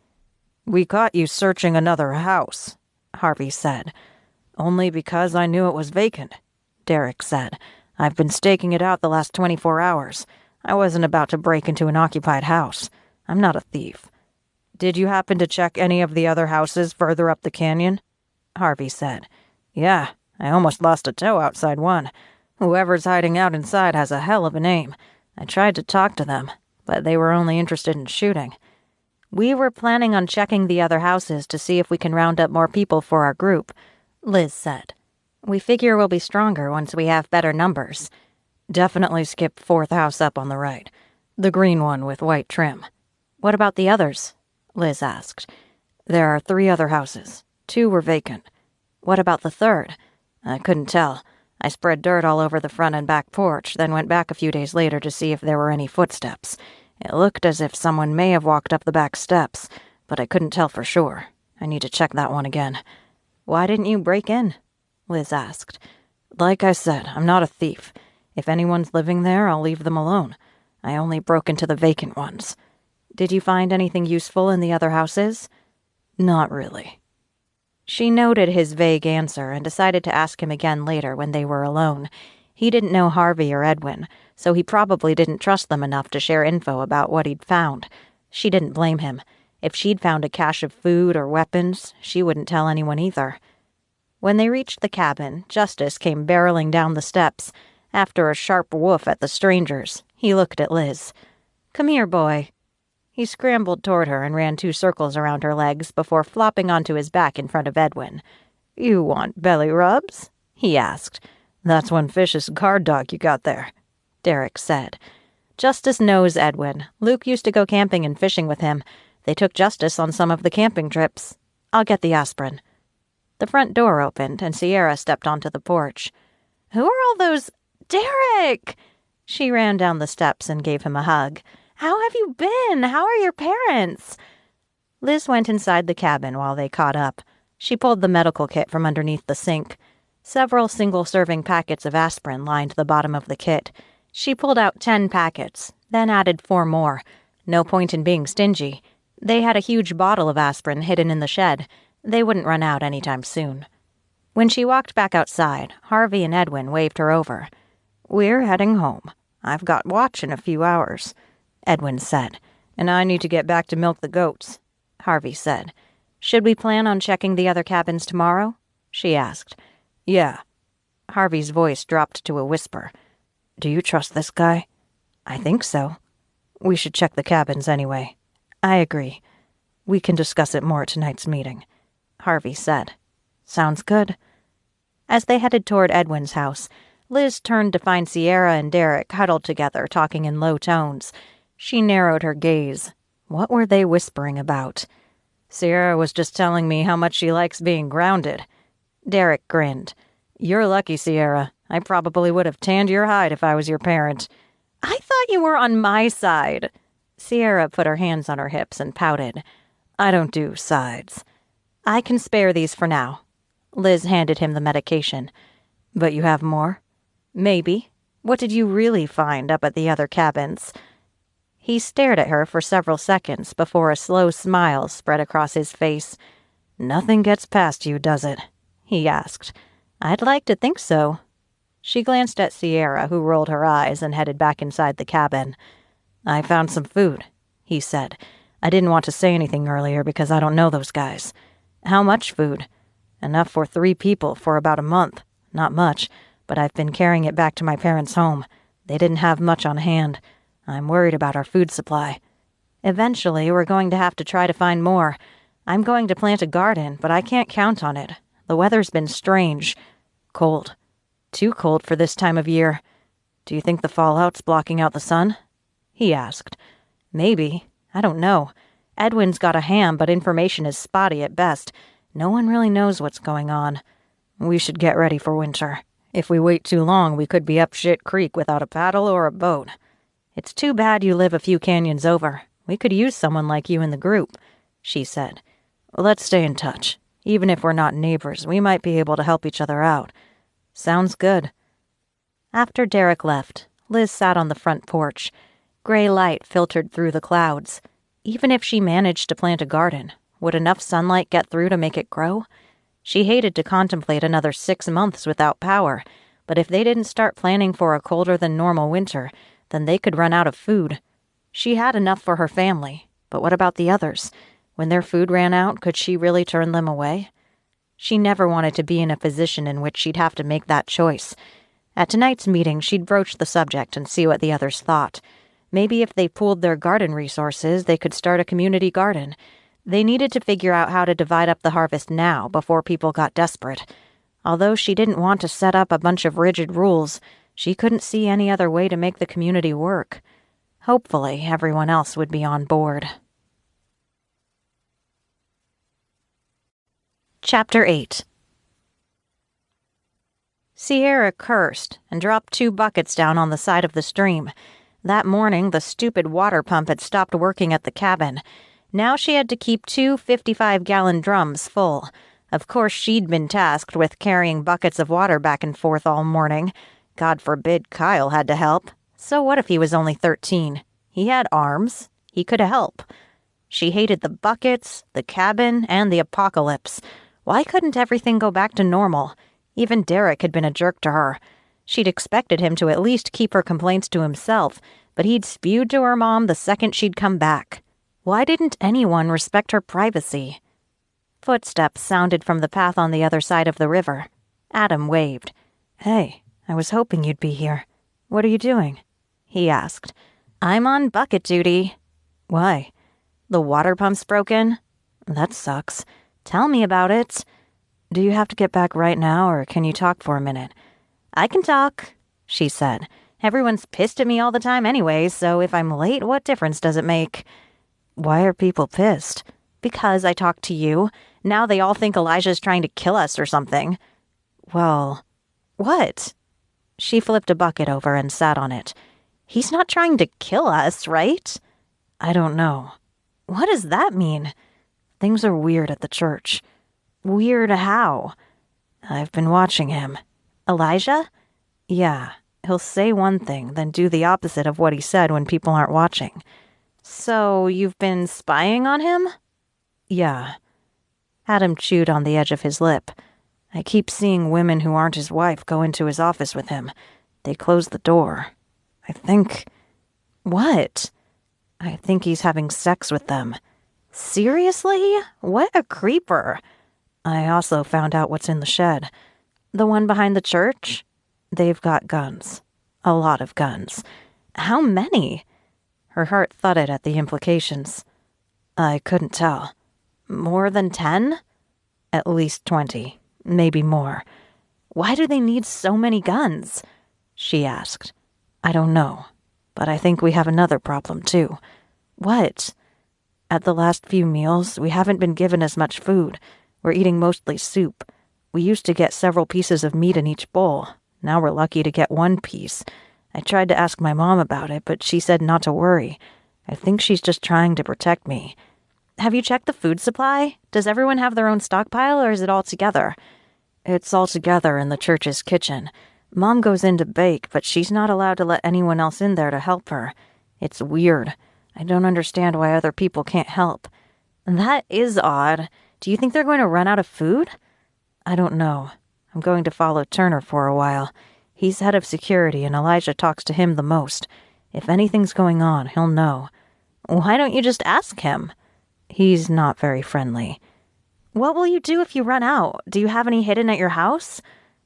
"We caught you searching another house," Harvey said. "Only because I knew it was vacant," Derek said. "I've been staking it out the last 24 hours. I wasn't about to break into an occupied house. I'm not a thief." "Did you happen to check any of the other houses further up the canyon?" Harvey said. "Yeah, I almost lost a toe outside one. Whoever's hiding out inside has a hell of a name. I tried to talk to them, but they were only interested in shooting." "We were planning on checking the other houses to see if we can round up more people for our group," Liz said. "We figure we'll be stronger once we have better numbers." "Definitely skip 4th house up on the right. The green one with white trim." "What about the others?" Liz asked. "There are 3 other houses. 2 were vacant." "What about the 3rd?" "I couldn't tell. I spread dirt all over the front and back porch, then went back a few days later to see if there were any footsteps. It looked as if someone may have walked up the back steps, but I couldn't tell for sure. I need to check that one again." "Why didn't you break in?" Liz asked. "Like I said, I'm not a thief. If anyone's living there, I'll leave them alone. I only broke into the vacant ones." "Did you find anything useful in the other houses?" "Not really." She noted his vague answer and decided to ask him again later when they were alone. He didn't know Harvey or Edwin, so he probably didn't trust them enough to share info about what he'd found. She didn't blame him. If she'd found a cache of food or weapons, she wouldn't tell anyone either. When they reached the cabin, Justice came barreling down the steps. After a sharp woof at the strangers, he looked at Liz. "Come here, boy." He scrambled toward her and ran 2 circles around her legs before flopping onto his back in front of Edwin. "You want belly rubs?" he asked. "That's one vicious guard dog you got there," Derek said. Justice knows Edwin. Luke used to go camping and fishing with him. They took Justice on some of the camping trips. "I'll get the aspirin." The front door opened, and Sierra stepped onto the porch. "Who are all those— Derek!" She ran down the steps and gave him a hug. "How have you been? How are your parents?" Liz went inside the cabin while they caught up. She pulled the medical kit from underneath the sink. Several single-serving packets of aspirin lined the bottom of the kit. She pulled out 10 packets, then added 4 more. No point in being stingy. They had a huge bottle of aspirin hidden in the shed. They wouldn't run out anytime soon. When she walked back outside, Harvey and Edwin waved her over. "We're heading home. I've got watch in a few hours," Edwin said. "And I need to get back to milk the goats," Harvey said. "Should we plan on checking the other cabins tomorrow?" she asked. "Yeah." Harvey's voice dropped to a whisper. "Do you trust this guy?" "I think so." "We should check the cabins anyway." "I agree. We can discuss it more at tonight's meeting," Harvey said. "Sounds good." As they headed toward Edwin's house, Liz turned to find Sierra and Derek huddled together, talking in low tones. She narrowed her gaze. What were they whispering about? "Sierra was just telling me how much she likes being grounded." Derek grinned. "You're lucky, Sierra. I probably would have tanned your hide if I was your parent." "I thought you were on my side." Sierra put her hands on her hips and pouted. "I don't do sides." "I can spare these for now." Liz handed him the medication. "But you have more?" "Maybe. What did you really find up at the other cabins?" He stared at her for several seconds before a slow smile spread across his face. "Nothing gets past you, does it?" he asked. "I'd like to think so." She glanced at Sierra, who rolled her eyes and headed back inside the cabin. "I found some food," he said. "I didn't want to say anything earlier because I don't know those guys." "How much food?" "Enough for 3 people for about a month. Not much, but I've been carrying it back to my parents' home. They didn't have much on hand. I'm worried about our food supply. Eventually, we're going to have to try to find more. I'm going to plant a garden, but I can't count on it. The weather's been strange. Cold. Too cold for this time of year. Do you think the fallout's blocking out the sun?" he asked. "Maybe. I don't know. Edwin's got a ham, but information is spotty at best. No one really knows what's going on. We should get ready for winter. If we wait too long, we could be up shit creek without a paddle or a boat. It's too bad you live a few canyons over. We could use someone like you in the group," she said. "Let's stay in touch. Even if we're not neighbors, we might be able to help each other out." "Sounds good." After Derek left, Liz sat on the front porch. Gray light filtered through the clouds. Even if she managed to plant a garden, would enough sunlight get through to make it grow? She hated to contemplate another 6 months without power, but if they didn't start planning for a colder-than-normal winter, then they could run out of food. She had enough for her family, but what about the others? When their food ran out, could she really turn them away? She never wanted to be in a position in which she'd have to make that choice. At tonight's meeting, she'd broach the subject and see what the others thought. Maybe if they pooled their garden resources, they could start a community garden. They needed to figure out how to divide up the harvest now before people got desperate. Although she didn't want to set up a bunch of rigid rules, she couldn't see any other way to make the community work. Hopefully, everyone else would be on board. Chapter 8. Sierra cursed and dropped 2 buckets down on the side of the stream. That morning, the stupid water pump had stopped working at the cabin. Now she had to keep 2 55-gallon drums full. Of course, she'd been tasked with carrying buckets of water back and forth all morning. God forbid Kyle had to help. So what if he was only 13? He had arms. He could help. She hated the buckets, the cabin, and the apocalypse. Why couldn't everything go back to normal? Even Derek had been a jerk to her. She'd expected him to at least keep her complaints to himself, but he'd spewed to her mom the second she'd come back. Why didn't anyone respect her privacy? Footsteps sounded from the path on the other side of the river. Adam waved. "Hey, I was hoping you'd be here. What are you doing?" he asked. "I'm on bucket duty." "Why? The water pump's broken?" "That sucks. Tell me about it." "Do you have to get back right now, or can you talk for a minute?" "I can talk," she said. "Everyone's pissed at me all the time anyway, so if I'm late, what difference does it make?" "Why are people pissed?" "Because I talked to you. Now they all think Elijah's trying to kill us or something." "Well..." "What?" She flipped a bucket over and sat on it. "He's not trying to kill us, right?" "I don't know." "What does that mean?" "Things are weird at the church." "Weird how?" "I've been watching him." "Elijah?" "Yeah. He'll say one thing, then do the opposite of what he said when people aren't watching." "So you've been spying on him?" "Yeah." Adam chewed on the edge of his lip. "I keep seeing women who aren't his wife go into his office with him. They close the door. I think..." "What?" "I think he's having sex with them." "Seriously? What a creeper." "I also found out what's in the shed." "The one behind the church?" "They've got guns. A lot of guns." "How many?" Her heart thudded at the implications. "I couldn't tell." "More than 10? "At least 20. Maybe more." "Why do they need so many guns?" she asked. "I don't know. But I think we have another problem, too." "What?" "At the last few meals, we haven't been given as much food. We're eating mostly soup. We used to get several pieces of meat in each bowl. Now we're lucky to get one piece. I tried to ask my mom about it, but she said not to worry. I think she's just trying to protect me." "Have you checked the food supply? Does everyone have their own stockpile, or is it all together?" "It's all together in the church's kitchen. Mom goes in to bake, but she's not allowed to let anyone else in there to help her. It's weird. I don't understand why other people can't help." "That is odd. Do you think they're going to run out of food?" "I don't know. I'm going to follow Turner for a while. He's head of security, and Elijah talks to him the most. If anything's going on, he'll know." "Why don't you just ask him?" "He's not very friendly." "What will you do if you run out? Do you have any hidden at your house?"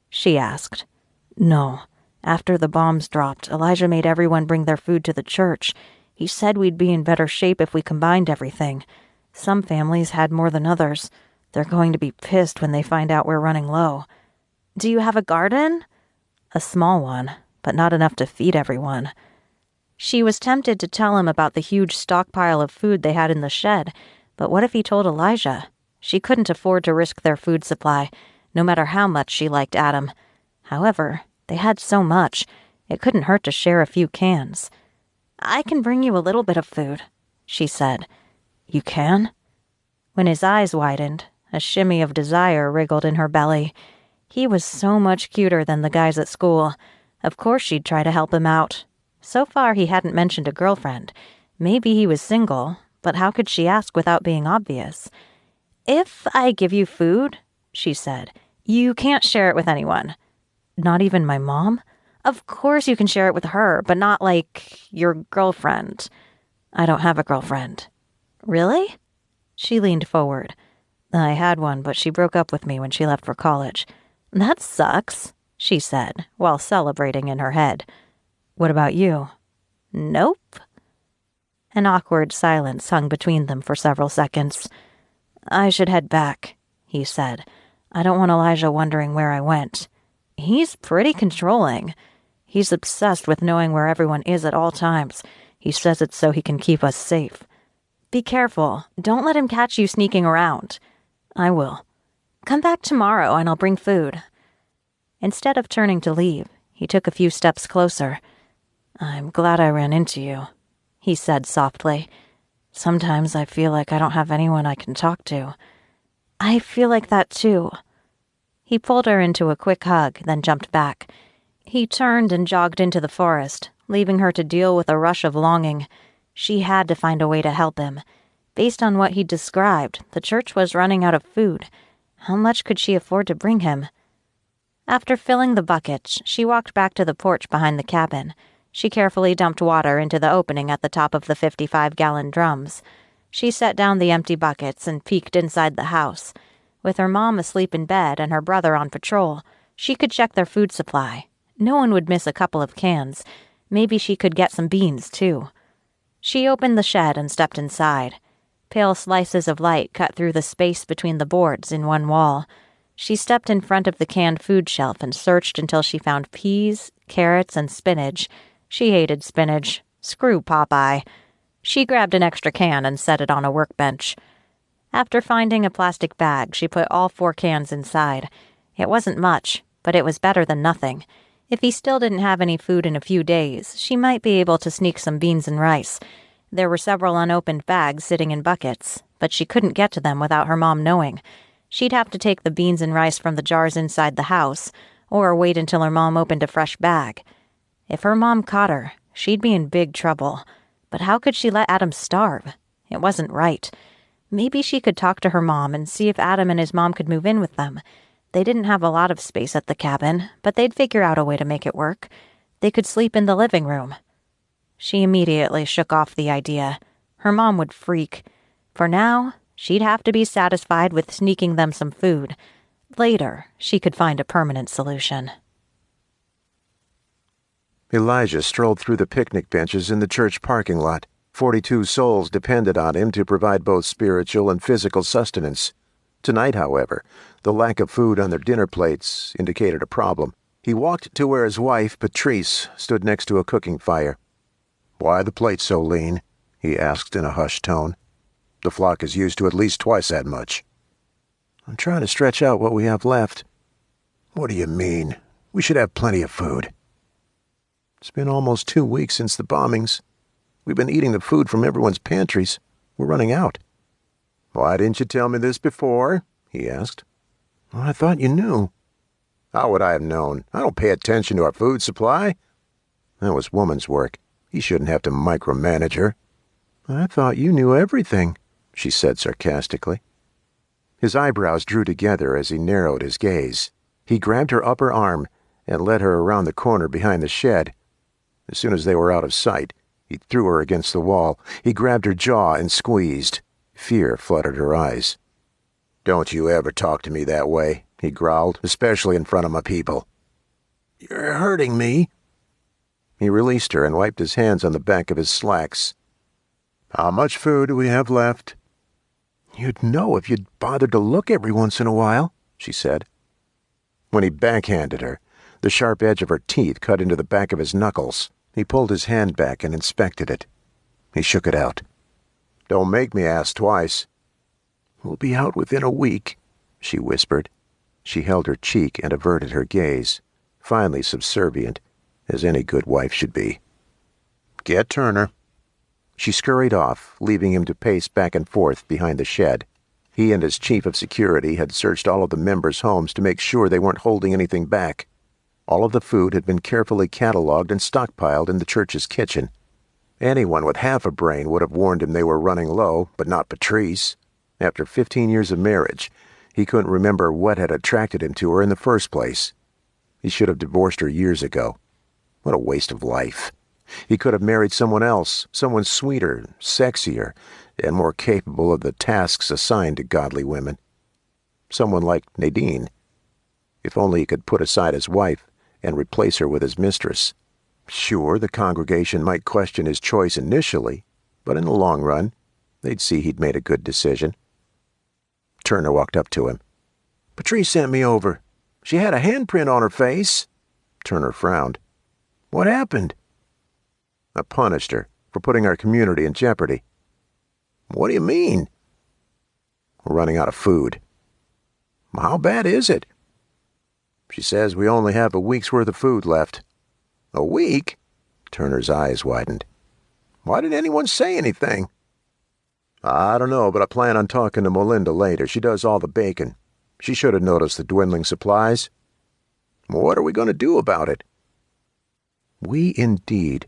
she asked. "No. After the bombs dropped, Elijah made everyone bring their food to the church. He said we'd be in better shape if we combined everything. Some families had more than others. They're going to be pissed when they find out we're running low." "Do you have a garden?" "A small one, but not enough to feed everyone." She was tempted to tell him about the huge stockpile of food they had in the shed, but what if he told Elijah? She couldn't afford to risk their food supply, no matter how much she liked Adam. However, they had so much, it couldn't hurt to share a few cans. "I can bring you a little bit of food," she said. "You can?" When his eyes widened, a shimmy of desire wriggled in her belly. He was so much cuter than the guys at school. Of course she'd try to help him out. So far he hadn't mentioned a girlfriend. Maybe he was single, but how could she ask without being obvious? "If I give you food," she said, "you can't share it with anyone." "Not even my mom?" "Of course you can share it with her, but not like your girlfriend." "I don't have a girlfriend." "Really?" She leaned forward. "I had one, but she broke up with me when she left for college." "That sucks," she said, while celebrating in her head. "What about you?" "Nope." An awkward silence hung between them for several seconds. "I should head back," he said. "I don't want Elijah wondering where I went." "He's pretty controlling." "He's obsessed with knowing where everyone is at all times. He says it's so he can keep us safe." "Be careful. Don't let him catch you sneaking around." "I will." "Come back tomorrow and I'll bring food." Instead of turning to leave, he took a few steps closer. "I'm glad I ran into you," he said softly. "Sometimes I feel like I don't have anyone I can talk to." "I feel like that too." He pulled her into a quick hug, then jumped back. He turned and jogged into the forest, leaving her to deal with a rush of longing. She had to find a way to help him. Based on what he'd described, the church was running out of food. How much could she afford to bring him? After filling the buckets, she walked back to the porch behind the cabin. She carefully dumped water into the opening at the top of the 55-gallon drums. She set down the empty buckets and peeked inside the house. With her mom asleep in bed and her brother on patrol, she could check their food supply. No one would miss a couple of cans. Maybe she could get some beans, too. She opened the shed and stepped inside. Pale slices of light cut through the space between the boards in one wall. She stepped in front of the canned food shelf and searched until she found peas, carrots, and spinach. She hated spinach. Screw Popeye. She grabbed an extra can and set it on a workbench. After finding a plastic bag, she put all 4 cans inside. It wasn't much, but it was better than nothing. If he still didn't have any food in a few days, she might be able to sneak some beans and rice. There were several unopened bags sitting in buckets, but she couldn't get to them without her mom knowing. She'd have to take the beans and rice from the jars inside the house, or wait until her mom opened a fresh bag. If her mom caught her, she'd be in big trouble. But how could she let Adam starve? It wasn't right. Maybe she could talk to her mom and see if Adam and his mom could move in with them. They didn't have a lot of space at the cabin, but they'd figure out a way to make it work. They could sleep in the living room. She immediately shook off the idea. Her mom would freak. For now, she'd have to be satisfied with sneaking them some food. Later, she could find a permanent solution. Elijah strolled through the picnic benches in the church parking lot. 42 souls depended on him to provide both spiritual and physical sustenance. Tonight, however, the lack of food on their dinner plates indicated a problem. He walked to where his wife, Patrice, stood next to a cooking fire. "Why are the plates so lean?" he asked in a hushed tone. "The flock is used to at least twice that much." "I'm trying to stretch out what we have left." "What do you mean? We should have plenty of food." "It's been almost 2 weeks since the bombings. We've been eating the food from everyone's pantries. We're running out." "Why didn't you tell me this before?" he asked. "Well, I thought you knew." "How would I have known? I don't pay attention to our food supply." "That was woman's work. He shouldn't have to micromanage her." "I thought you knew everything," she said sarcastically. His eyebrows drew together as he narrowed his gaze. He grabbed her upper arm and led her around the corner behind the shed. As soon as they were out of sight, he threw her against the wall. He grabbed her jaw and squeezed. Fear flooded her eyes. "Don't you ever talk to me that way," he growled, "especially in front of my people." "You're hurting me." He released her and wiped his hands on the back of his slacks. "How much food do we have left?" "You'd know if you'd bothered to look every once in a while," she said. When he backhanded her, the sharp edge of her teeth cut into the back of his knuckles. He pulled his hand back and inspected it. He shook it out. "Don't make me ask twice." "We'll be out within a week," she whispered. She held her cheek and averted her gaze, finally subservient, as any good wife should be. "Get Turner." She scurried off, leaving him to pace back and forth behind the shed. He and his chief of security had searched all of the members' homes to make sure they weren't holding anything back. All of the food had been carefully cataloged and stockpiled in the church's kitchen. Anyone with half a brain would have warned him they were running low, but not Patrice. After 15 years of marriage, he couldn't remember what had attracted him to her in the first place. He should have divorced her years ago. What a waste of life. He could have married someone else, someone sweeter, sexier, and more capable of the tasks assigned to godly women. Someone like Nadine. If only he could put aside his wife and replace her with his mistress. Sure, the congregation might question his choice initially, but in the long run, they'd see he'd made a good decision. Turner walked up to him. "Patrice sent me over. She had a handprint on her face." Turner frowned. "What happened?" "I punished her for putting our community in jeopardy." "What do you mean?" "We're running out of food." "How bad is it?" "She says we only have a week's worth of food left." "A week?" Turner's eyes widened. "Why didn't anyone say anything?" "I don't know, but I plan on talking to Melinda later. She does all the baking. She should have noticed the dwindling supplies." "What are we going to do about it?" "We indeed."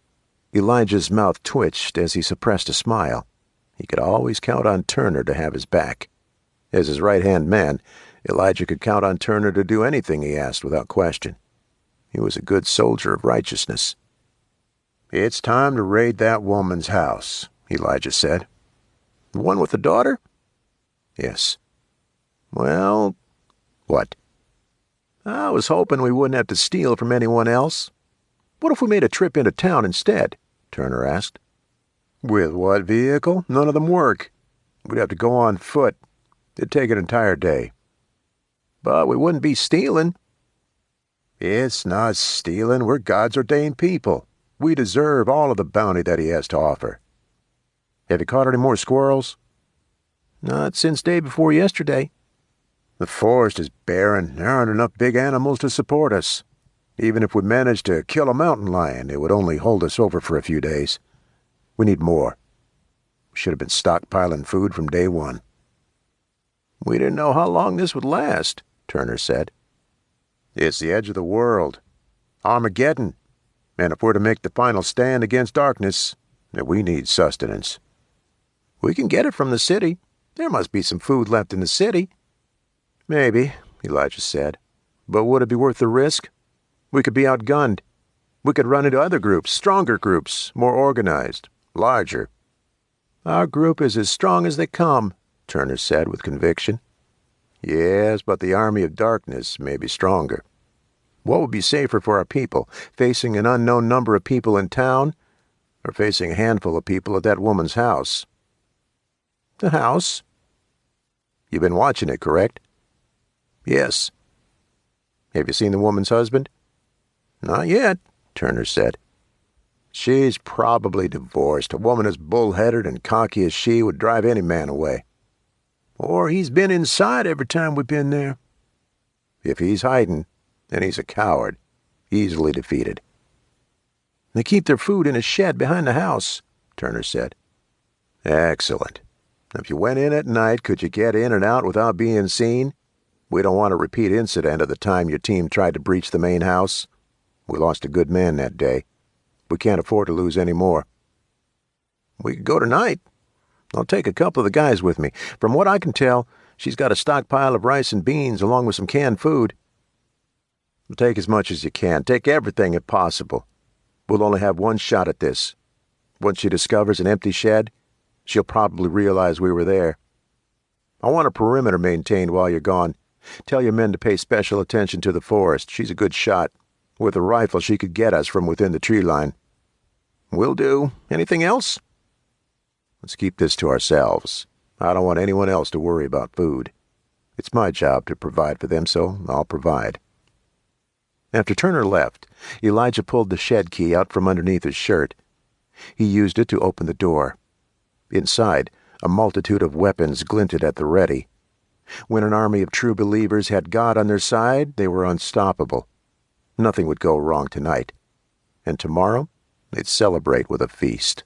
Elijah's mouth twitched as he suppressed a smile. He could always count on Turner to have his back. As his right-hand man, Elijah could count on Turner to do anything he asked without question. He was a good soldier of righteousness. "It's time to raid that woman's house," Elijah said. "The one with the daughter?" "Yes." "Well, what?" "I was hoping we wouldn't have to steal from anyone else." "What if we made a trip into town instead?" Turner asked. "With what vehicle? None of them work. We'd have to go on foot. It'd take an entire day." "But we wouldn't be stealing." "It's not stealing. We're God's ordained people. We deserve all of the bounty that he has to offer." "Have you caught any more squirrels?" "Not since day before yesterday." "The forest is barren. There aren't enough big animals to support us. Even if we managed to kill a mountain lion, it would only hold us over for a few days. We need more. We should have been stockpiling food from day one." "We didn't know how long this would last," Turner said. "It's the edge of the world. Armageddon. And if we're to make the final stand against darkness, then we need sustenance." "We can get it from the city. There must be some food left in the city." "Maybe," Elijah said. "But would it be worth the risk? We could be outgunned. We could run into other groups, stronger groups, more organized, larger." "Our group is as strong as they come," Turner said with conviction. "Yes, but the army of darkness may be stronger. What would be safer for our people, facing an unknown number of people in town, or facing a handful of people at that woman's house?" "The house." "You've been watching it, correct?" "Yes." "Have you seen the woman's husband?" "Not yet," Turner said. "She's probably divorced. A woman as bull-headed and cocky as she would drive any man away." "Or he's been inside every time we've been there." "If he's hiding, then he's a coward, easily defeated." "They keep their food in a shed behind the house," Turner said. "Excellent. If you went in at night, could you get in and out without being seen? We don't want a repeat incident of the time your team tried to breach the main house. We lost a good man that day. We can't afford to lose any more." "We could go tonight. I'll take a couple of the guys with me. From what I can tell, she's got a stockpile of rice and beans along with some canned food." "Take as much as you can. Take everything if possible. We'll only have one shot at this. Once she discovers an empty shed, she'll probably realize we were there. I want a perimeter maintained while you're gone. Tell your men to pay special attention to the forest. She's a good shot. With a rifle, she could get us from within the tree line." "Will do. Anything else?" "Let's keep this to ourselves. I don't want anyone else to worry about food. It's my job to provide for them, so I'll provide." After Turner left, Elijah pulled the shed key out from underneath his shirt. He used it to open the door. Inside, a multitude of weapons glinted at the ready. When an army of true believers had God on their side, they were unstoppable. Nothing would go wrong tonight. And tomorrow, they'd celebrate with a feast.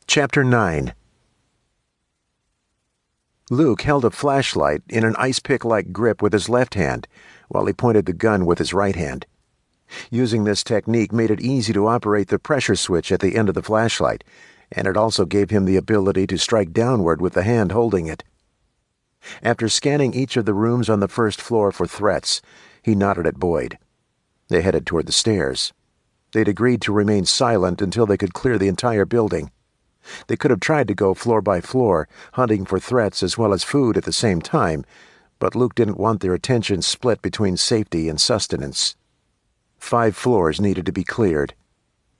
Chapter 9. Luke held a flashlight in an ice pick-like grip with his left hand, while he pointed the gun with his right hand. Using this technique made it easy to operate the pressure switch at the end of the flashlight, and it also gave him the ability to strike downward with the hand holding it. After scanning each of the rooms on the first floor for threats, he nodded at Boyd. They headed toward the stairs. They'd agreed to remain silent until they could clear the entire building. They could have tried to go floor by floor, hunting for threats as well as food at the same time, but Luke didn't want their attention split between safety and sustenance. 5 floors needed to be cleared.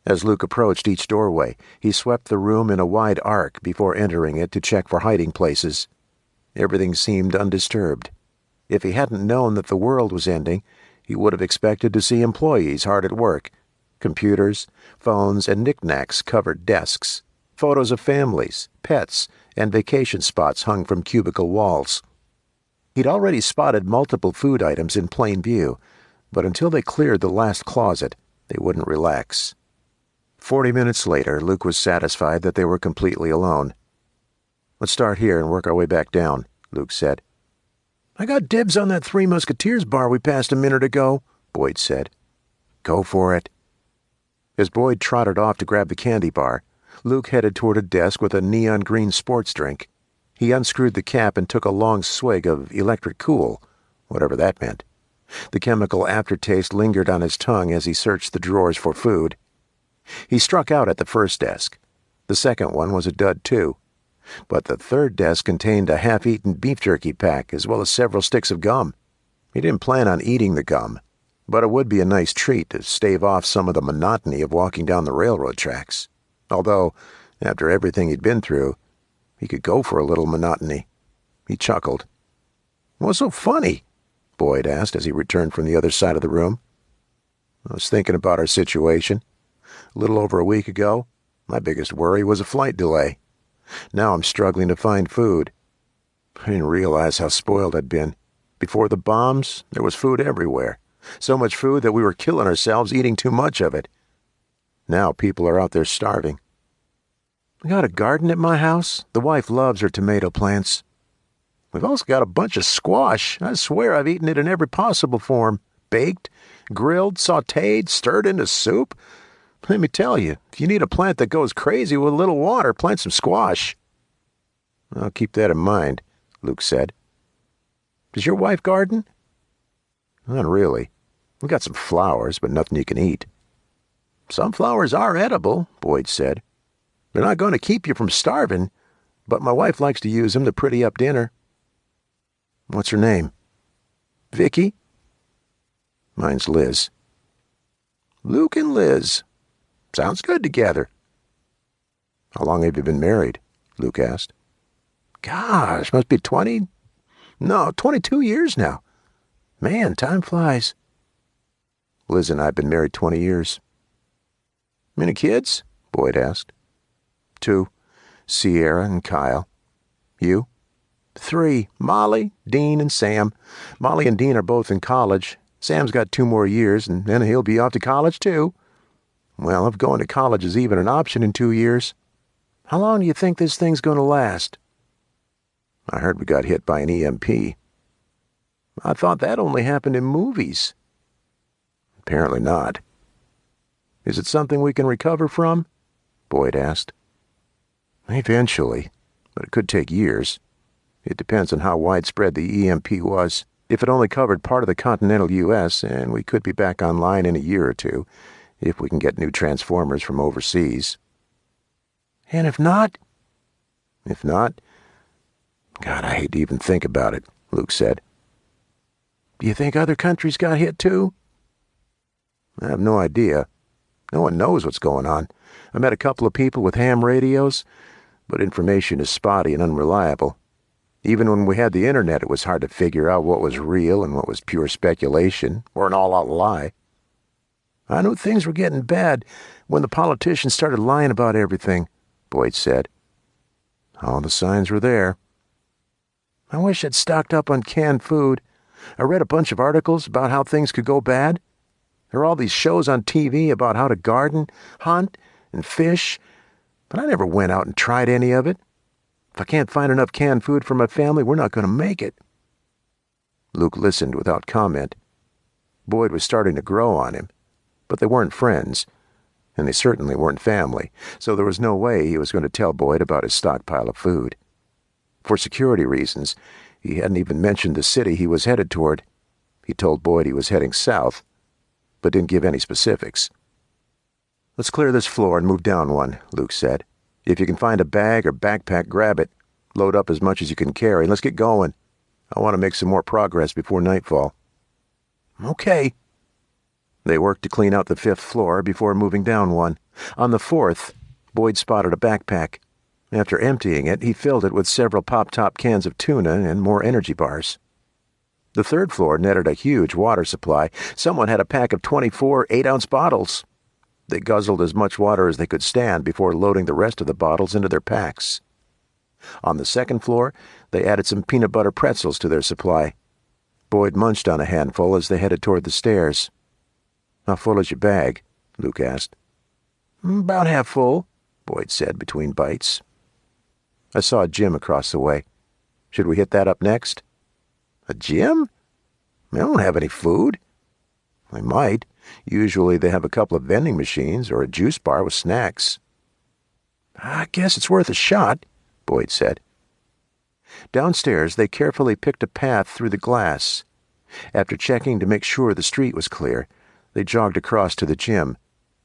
As Luke approached each doorway, he swept the room in a wide arc before entering it to check for hiding places. Everything seemed undisturbed. If he hadn't known that the world was ending, he would have expected to see employees hard at work. Computers, phones, and knickknacks covered desks. Photos of families, pets, and vacation spots hung from cubicle walls. He'd already spotted multiple food items in plain view, but until they cleared the last closet, they wouldn't relax. 40 minutes later, Luke was satisfied that they were completely alone. "Let's start here and work our way back down," Luke said. "I got dibs on that Three Musketeers bar we passed a minute ago," Boyd said. "Go for it." As Boyd trotted off to grab the candy bar, Luke headed toward a desk with a neon green sports drink. He unscrewed the cap and took a long swig of electric cool, whatever that meant. The chemical aftertaste lingered on his tongue as he searched the drawers for food. He struck out at the first desk. The second one was a dud, too. But the third desk contained a half-eaten beef jerky pack, as well as several sticks of gum. He didn't plan on eating the gum, but it would be a nice treat to stave off some of the monotony of walking down the railroad tracks. Although, after everything he'd been through, he could go for a little monotony. He chuckled. "What's so funny?" Boyd asked as he returned from the other side of the room. "I was thinking about our situation. A little over a week ago, my biggest worry was a flight delay. Now I'm struggling to find food. I didn't realize how spoiled I'd been. Before the bombs, there was food everywhere. So much food that we were killing ourselves eating too much of it. Now people are out there starving. We got a garden at my house. The wife loves her tomato plants. We've also got a bunch of squash. I swear I've eaten it in every possible form. Baked, grilled, sautéed, stirred into soup. Let me tell you, if you need a plant that goes crazy with a little water, plant some squash." "I'll keep that in mind," Luke said. "Does your wife garden?" "Not really. We got some flowers, but nothing you can eat." "Some flowers are edible," Boyd said. "They're not going to keep you from starving, but my wife likes to use them to pretty up dinner." "What's her name?" "Vicky." "Mine's Liz." "Luke and Liz. Sounds good together." "How long have you been married?" Luke asked. "Gosh, must be 22 years now. Man, time flies." "Liz and I have been married 20 years. "Many kids?" Boyd asked. 2, Sierra and Kyle. "You?" 3, Molly, Dean, and Sam. Molly and Dean are both in college. Sam's got 2 more years, and then he'll be off to college, too. Well, if going to college is even an option in 2 years. How long do you think this thing's going to last?" "I heard we got hit by an EMP. "I thought that only happened in movies." "Apparently not." "Is it something we can recover from?" Boyd asked. "Eventually, but it could take years. It depends on how widespread the EMP was. If it only covered part of the continental U.S., and we could be back online in a year or 2, if we can get new transformers from overseas." "And if not?" "If not? God, I hate to even think about it," Luke said. "Do you think other countries got hit too?" "I have no idea. No one knows what's going on. I met a couple of people with ham radios, but information is spotty and unreliable. Even when we had the internet, it was hard to figure out what was real and what was pure speculation or an all-out lie. I knew things were getting bad when the politicians started lying about everything," Boyd said. "All the signs were there." "I wish I'd stocked up on canned food. I read a bunch of articles about how things could go bad. There are all these shows on TV about how to garden, hunt, and fish, but I never went out and tried any of it. If I can't find enough canned food for my family, we're not going to make it." Luke listened without comment. Boyd was starting to grow on him, but they weren't friends, and they certainly weren't family, so there was no way he was going to tell Boyd about his stockpile of food. For security reasons, he hadn't even mentioned the city he was headed toward. He told Boyd he was heading south, but didn't give any specifics. "Let's clear this floor and move down one," Luke said. "If you can find a bag or backpack, grab it. Load up as much as you can carry, and let's get going. I want to make some more progress before nightfall." "Okay." They worked to clean out the 5th floor before moving down one. On the 4th, Boyd spotted a backpack. After emptying it, he filled it with several pop-top cans of tuna and more energy bars. The 3rd floor netted a huge water supply. Someone had a pack of 24 8-ounce bottles. They guzzled as much water as they could stand before loading the rest of the bottles into their packs. On the 2nd floor, they added some peanut butter pretzels to their supply. Boyd munched on a handful as they headed toward the stairs. "How full is your bag?" Luke asked. "About half full," Boyd said between bites. "I saw a gym across the way. Should we hit that up next?" "A gym? They don't have any food." "They might. Usually they have a couple of vending machines or a juice bar with snacks." "I guess it's worth a shot," Boyd said. Downstairs, they carefully picked a path through the glass. After checking to make sure the street was clear, they jogged across to the gym.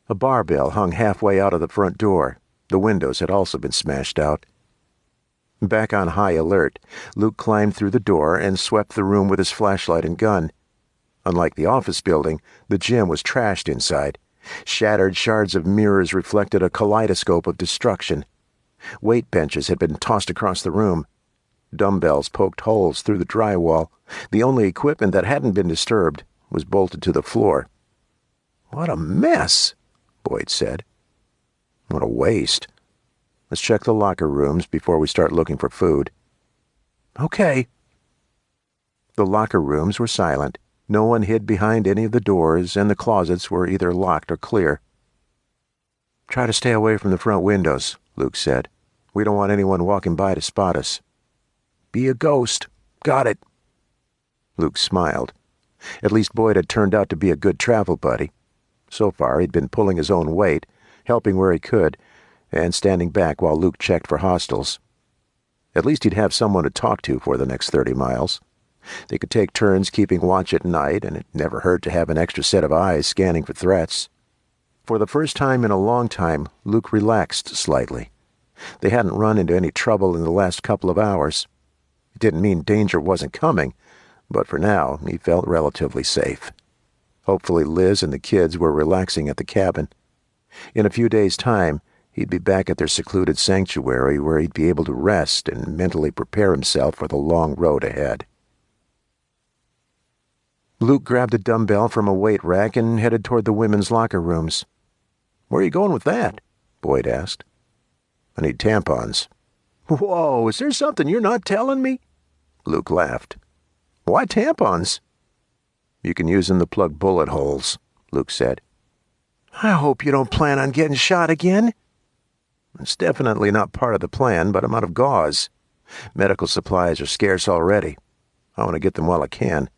A barbell hung halfway out of the front door. The windows had also been smashed out. Back on high alert, Luke climbed through the door and swept the room with his flashlight and gun. Unlike the office building, the gym was trashed inside. Shattered shards of mirrors reflected a kaleidoscope of destruction. Weight benches had been tossed across the room. Dumbbells poked holes through the drywall. The only equipment that hadn't been disturbed was bolted to the floor. "What a mess," Boyd said. "What a waste. Let's check the locker rooms before we start looking for food." "Okay." The locker rooms were silent. No one hid behind any of the doors, and the closets were either locked or clear. "Try to stay away from the front windows," Luke said. "We don't want anyone walking by to spot us." "Be a ghost. Got it." Luke smiled. At least Boyd had turned out to be a good travel buddy. So far, he'd been pulling his own weight, helping where he could, and standing back while Luke checked for hostiles. At least he'd have someone to talk to for the next 30 miles. They could take turns keeping watch at night, and it never hurt to have an extra set of eyes scanning for threats. For the first time in a long time, Luke relaxed slightly. They hadn't run into any trouble in the last couple of hours. It didn't mean danger wasn't coming, but for now he felt relatively safe. Hopefully Liz and the kids were relaxing at the cabin. In a few days' time, he'd be back at their secluded sanctuary where he'd be able to rest and mentally prepare himself for the long road ahead. Luke grabbed a dumbbell from a weight rack and headed toward the women's locker rooms. "Where are you going with that?" Boyd asked. "I need tampons." "Whoa, is there something you're not telling me?" Luke laughed. "Why tampons?" "You can use them to plug bullet holes," Luke said. "I hope you don't plan on getting shot again." "It's definitely not part of the plan, but I'm out of gauze. Medical supplies are scarce already. I want to get them while I can."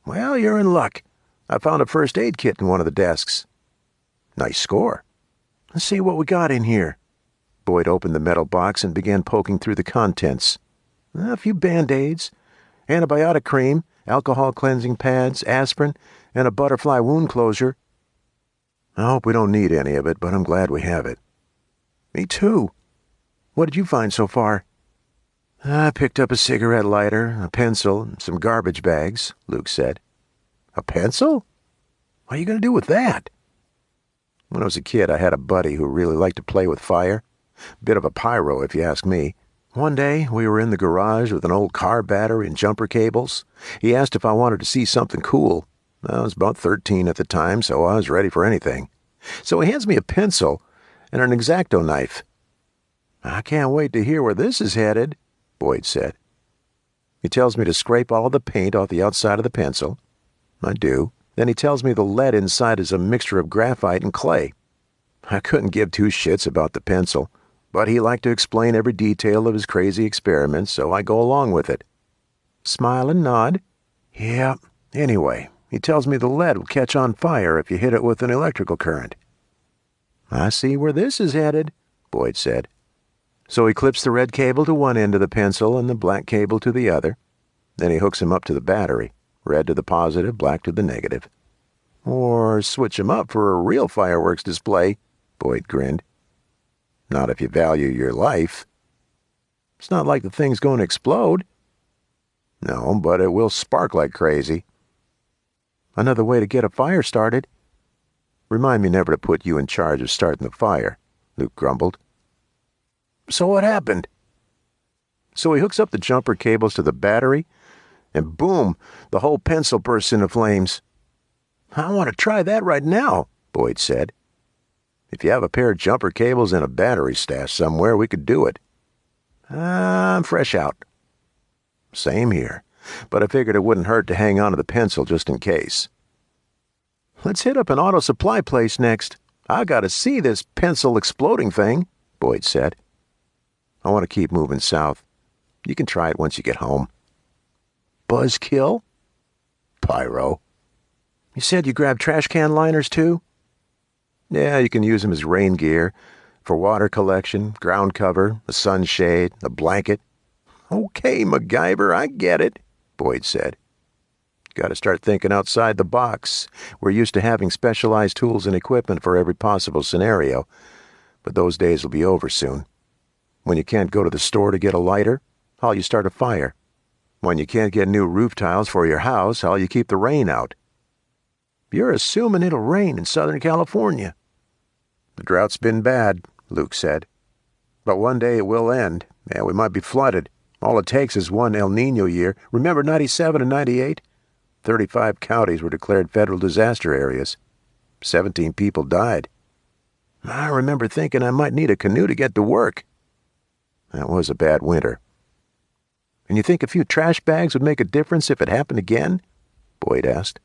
"Well, you're in luck. I found a first aid kit in one of the desks." "Nice score." "Let's see what we got in here." Boyd opened the metal box and began poking through the contents. "A few Band-Aids, antibiotic cream, alcohol cleansing pads, aspirin, and a butterfly wound closure." "I hope we don't need any of it, but I'm glad we have it." "Me too. What did you find so far?" "I picked up a cigarette lighter, a pencil, and some garbage bags," Luke said. "A pencil? What are you going to do with that?" "When I was a kid, I had a buddy who really liked to play with fire. Bit of a pyro, if you ask me. One day, we were in the garage with an old car battery and jumper cables. He asked if I wanted to see something cool. I was about 13 at the time, so I was ready for anything. So he hands me a pencil and an X-Acto knife. "I can't wait to hear where this is headed," Boyd said. He tells me to scrape all of the paint off the outside of the pencil. I do. Then he tells me the lead inside is a mixture of graphite and clay. I couldn't give two shits about the pencil, but he liked to explain every detail of his crazy experiments, so I go along with it. Smile and nod. "Yeah, anyway, he tells me the lead will catch on fire if you hit it with an electrical current." "I see where this is headed," Boyd said. So he clips the red cable to one end of the pencil and the black cable to the other. Then he hooks him up to the battery, red to the positive, black to the negative. "Or switch him up for a real fireworks display," Boyd grinned. "Not if you value your life." "It's not like the thing's going to explode." "No, but it will spark like crazy." "Another way to get a fire started." "Remind me never to put you in charge of starting the fire," Luke grumbled. "So what happened?" "So he hooks up the jumper cables to the battery, and boom, the whole pencil bursts into flames." "I want to try that right now," Boyd said. "If you have a pair of jumper cables and a battery stashed somewhere, we could do it." "I'm fresh out." "Same here, but I figured it wouldn't hurt to hang on to the pencil just in case." "Let's hit up an auto supply place next. I gotta see this pencil exploding thing," Boyd said. "I want to keep moving south. You can try it once you get home." "Buzzkill?" "Pyro." "You said you grabbed trash can liners too?" "Yeah, you can use them as rain gear, for water collection, ground cover, a sunshade, a blanket." Okay, MacGyver, I get it, Boyd said. Got to start thinking outside the box. We're used to having specialized tools and equipment for every possible scenario, but those days will be over soon. When you can't go to the store to get a lighter, how'll you start a fire? When you can't get new roof tiles for your house, how'll you keep the rain out? You're assuming it'll rain in Southern California. The drought's been bad, Luke said. But one day it will end, and we might be flooded. All it takes is one El Nino year. Remember 97 and 98? 35 counties were declared federal disaster areas. 17 people died. I remember thinking I might need a canoe to get to work. That was a bad winter. And you think a few trash bags would make a difference if it happened again? Boyd asked.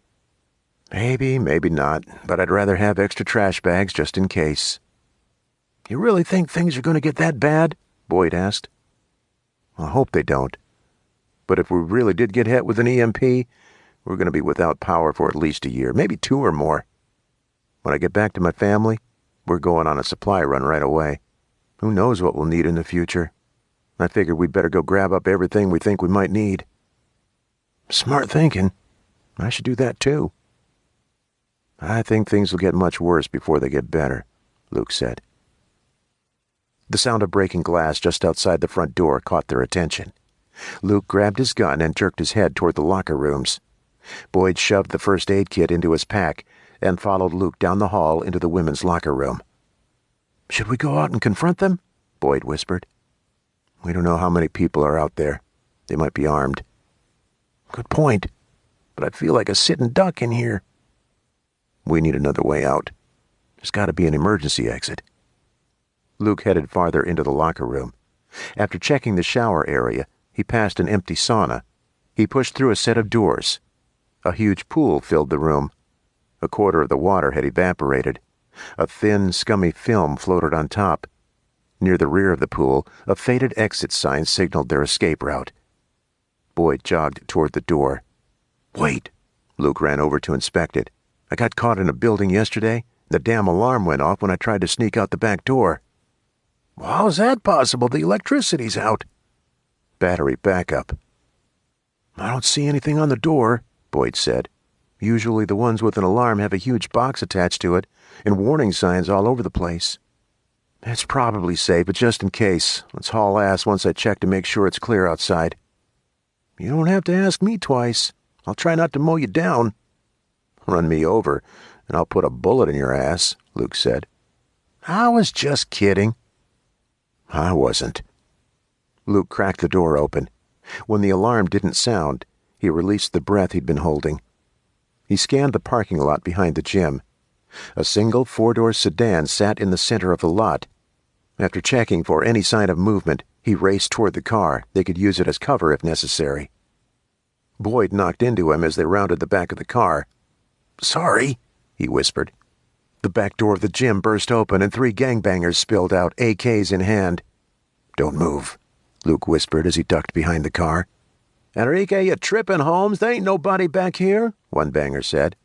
Maybe, maybe not, but I'd rather have extra trash bags just in case. You really think things are going to get that bad? Boyd asked. I hope they don't. But if we really did get hit with an EMP, we're going to be without power for at least a year, maybe 2 or more. When I get back to my family, we're going on a supply run right away. Who knows what we'll need in the future? I figured we'd better go grab up everything we think we might need. Smart thinking. I should do that too. I think things will get much worse before they get better, Luke said. The sound of breaking glass just outside the front door caught their attention. Luke grabbed his gun and jerked his head toward the locker rooms. Boyd shoved the first aid kit into his pack and followed Luke down the hall into the women's locker room. Should we go out and confront them? Boyd whispered. We don't know how many people are out there. They might be armed. Good point, but I feel like a sitting duck in here. We need another way out. There's got to be an emergency exit. Luke headed farther into the locker room. After checking the shower area, he passed an empty sauna. He pushed through a set of doors. A huge pool filled the room. A quarter of the water had evaporated. A thin, scummy film floated on top. Near the rear of the pool, a faded exit sign signaled their escape route. Boyd jogged toward the door. Wait! Luke ran over to inspect it. I got caught in a building yesterday. The damn alarm went off when I tried to sneak out the back door. Well, how's that possible? The electricity's out. Battery backup. I don't see anything on the door, Boyd said. Usually the ones with an alarm have a huge box attached to it and warning signs all over the place. It's probably safe, but just in case, let's haul ass once I check to make sure it's clear outside. You don't have to ask me twice. I'll try not to mow you down. Run me over, and I'll put a bullet in your ass, Luke said. I was just kidding. I wasn't. Luke cracked the door open. When the alarm didn't sound, he released the breath he'd been holding. He scanned the parking lot behind the gym. A single 4-door sedan sat in the center of the lot. After checking for any sign of movement, he raced toward the car. They could use it as cover if necessary. Boyd knocked into him as they rounded the back of the car. Sorry, he whispered. The back door of the gym burst open and 3 gangbangers spilled out, AKs in hand. Don't move, Luke whispered as he ducked behind the car. Enrique, you trippin', Holmes? There ain't nobody back here, one banger said.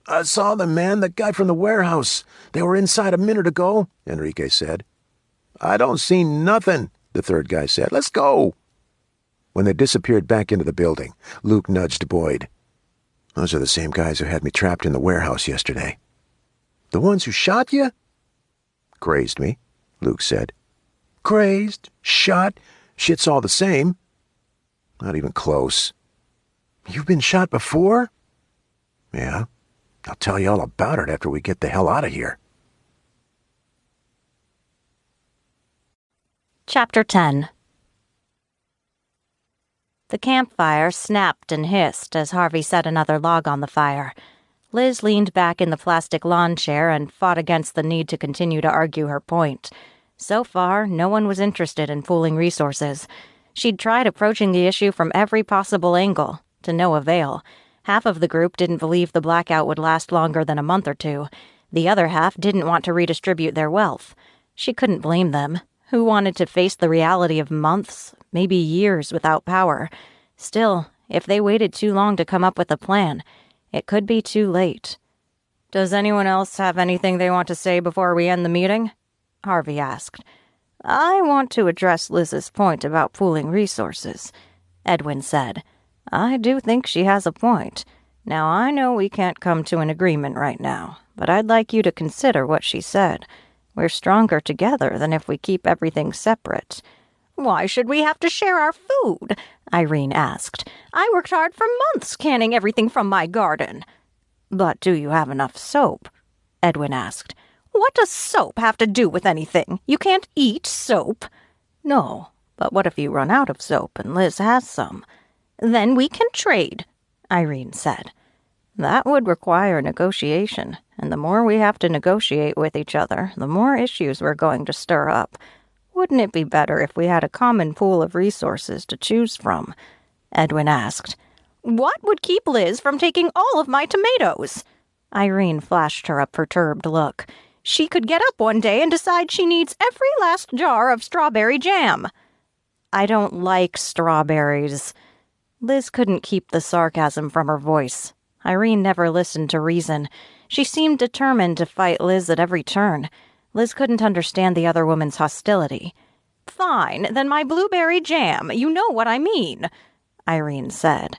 I saw them, man, that guy from the warehouse. They were inside a minute ago, Enrique said. I don't see nothing, the third guy said. Let's go. When they disappeared back into the building, Luke nudged Boyd. Those are the same guys who had me trapped in the warehouse yesterday. The ones who shot you? Crazed me, Luke said. Crazed? Shot? Shit's all the same. Not even close. You've been shot before? Yeah. I'll tell you all about it after we get the hell out of here. Chapter 10. The campfire snapped and hissed as Harvey set another log on the fire. Liz leaned back in the plastic lawn chair and fought against the need to continue to argue her point. So far, no one was interested in pooling resources. She'd tried approaching the issue from every possible angle, to no avail. Half of the group didn't believe the blackout would last longer than a month or 2. The other half didn't want to redistribute their wealth. She couldn't blame them. Who wanted to face the reality of months, maybe years without power? Still, if they waited too long to come up with a plan, it could be too late. Does anyone else have anything they want to say before we end the meeting? Harvey asked. I want to address Liz's point about pooling resources, Edwin said. I do think she has a point. Now, I know we can't come to an agreement right now, but I'd like you to consider what she said. We're stronger together than if we keep everything separate. Why should we have to share our food? Irene asked. I worked hard for months canning everything from my garden. But do you have enough soap? Edwin asked. What does soap have to do with anything? You can't eat soap. No, but what if you run out of soap and Liz has some? Then we can trade, Irene said. That would require negotiation, and the more we have to negotiate with each other, the more issues we're going to stir up. Wouldn't it be better if we had a common pool of resources to choose from? Edwin asked. What would keep Liz from taking all of my tomatoes? Irene flashed her a perturbed look. She could get up one day and decide she needs every last jar of strawberry jam. I don't like strawberries. Liz couldn't keep the sarcasm from her voice. Irene never listened to reason. She seemed determined to fight Liz at every turn. Liz couldn't understand the other woman's hostility. Fine, then my blueberry jam. You know what I mean, Irene said.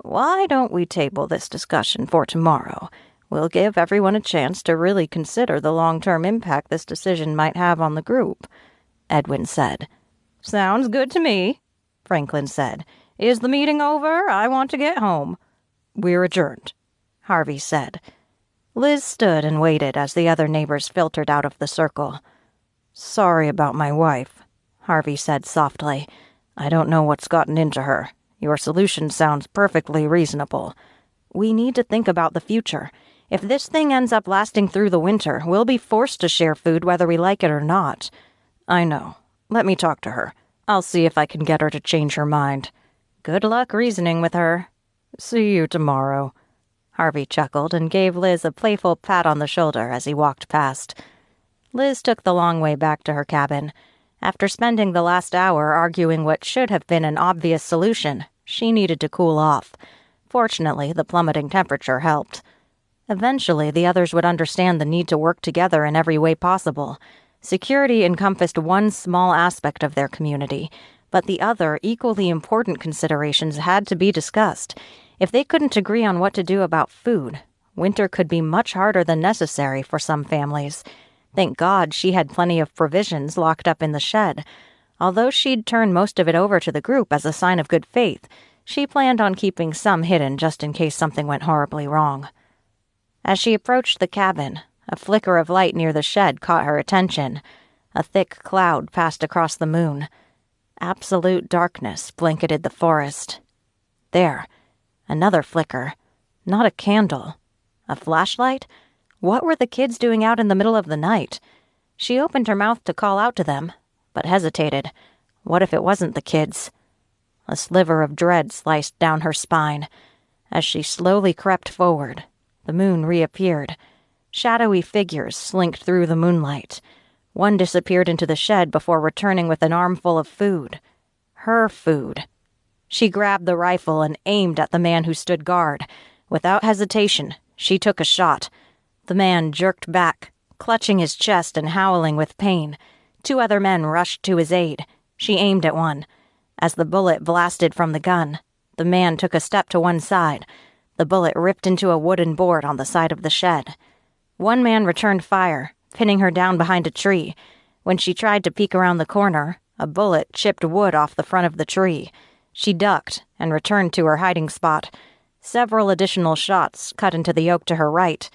Why don't we table this discussion for tomorrow? We'll give everyone a chance to really consider the long-term impact this decision might have on the group, Edwin said. Sounds good to me, Franklin said. Is the meeting over? I want to get home. We're adjourned, Harvey said. Liz stood and waited as the other neighbors filtered out of the circle. Sorry about my wife, Harvey said softly. I don't know what's gotten into her. Your solution sounds perfectly reasonable. We need to think about the future. If this thing ends up lasting through the winter, we'll be forced to share food whether we like it or not. I know. Let me talk to her. I'll see if I can get her to change her mind. Good luck reasoning with her. See you tomorrow. Harvey chuckled and gave Liz a playful pat on the shoulder as he walked past. Liz took the long way back to her cabin. After spending the last hour arguing what should have been an obvious solution, she needed to cool off. Fortunately, the plummeting temperature helped. Eventually, the others would understand the need to work together in every way possible. Security encompassed one small aspect of their community, but the other, equally important considerations had to be discussed. If they couldn't agree on what to do about food, winter could be much harder than necessary for some families. Thank God she had plenty of provisions locked up in the shed. Although she'd turned most of it over to the group as a sign of good faith, she planned on keeping some hidden just in case something went horribly wrong. As she approached the cabin, a flicker of light near the shed caught her attention. A thick cloud passed across the moon. Absolute darkness blanketed the forest. There, another flicker. Not a candle. A flashlight? What were the kids doing out in the middle of the night? She opened her mouth to call out to them, but hesitated. What if it wasn't the kids? A sliver of dread sliced down her spine. As she slowly crept forward, the moon reappeared. Shadowy figures slinked through the moonlight. One disappeared into the shed before returning with an armful of food. Her food. She grabbed the rifle and aimed at the man who stood guard. Without hesitation, she took a shot. The man jerked back, clutching his chest and howling with pain. Two other men rushed to his aid. She aimed at one. As the bullet blasted from the gun, the man took a step to one side. The bullet ripped into a wooden board on the side of the shed. One man returned fire, pinning her down behind a tree. When she tried to peek around the corner, a bullet chipped wood off the front of the tree. She ducked and returned to her hiding spot. Several additional shots cut into the oak to her right.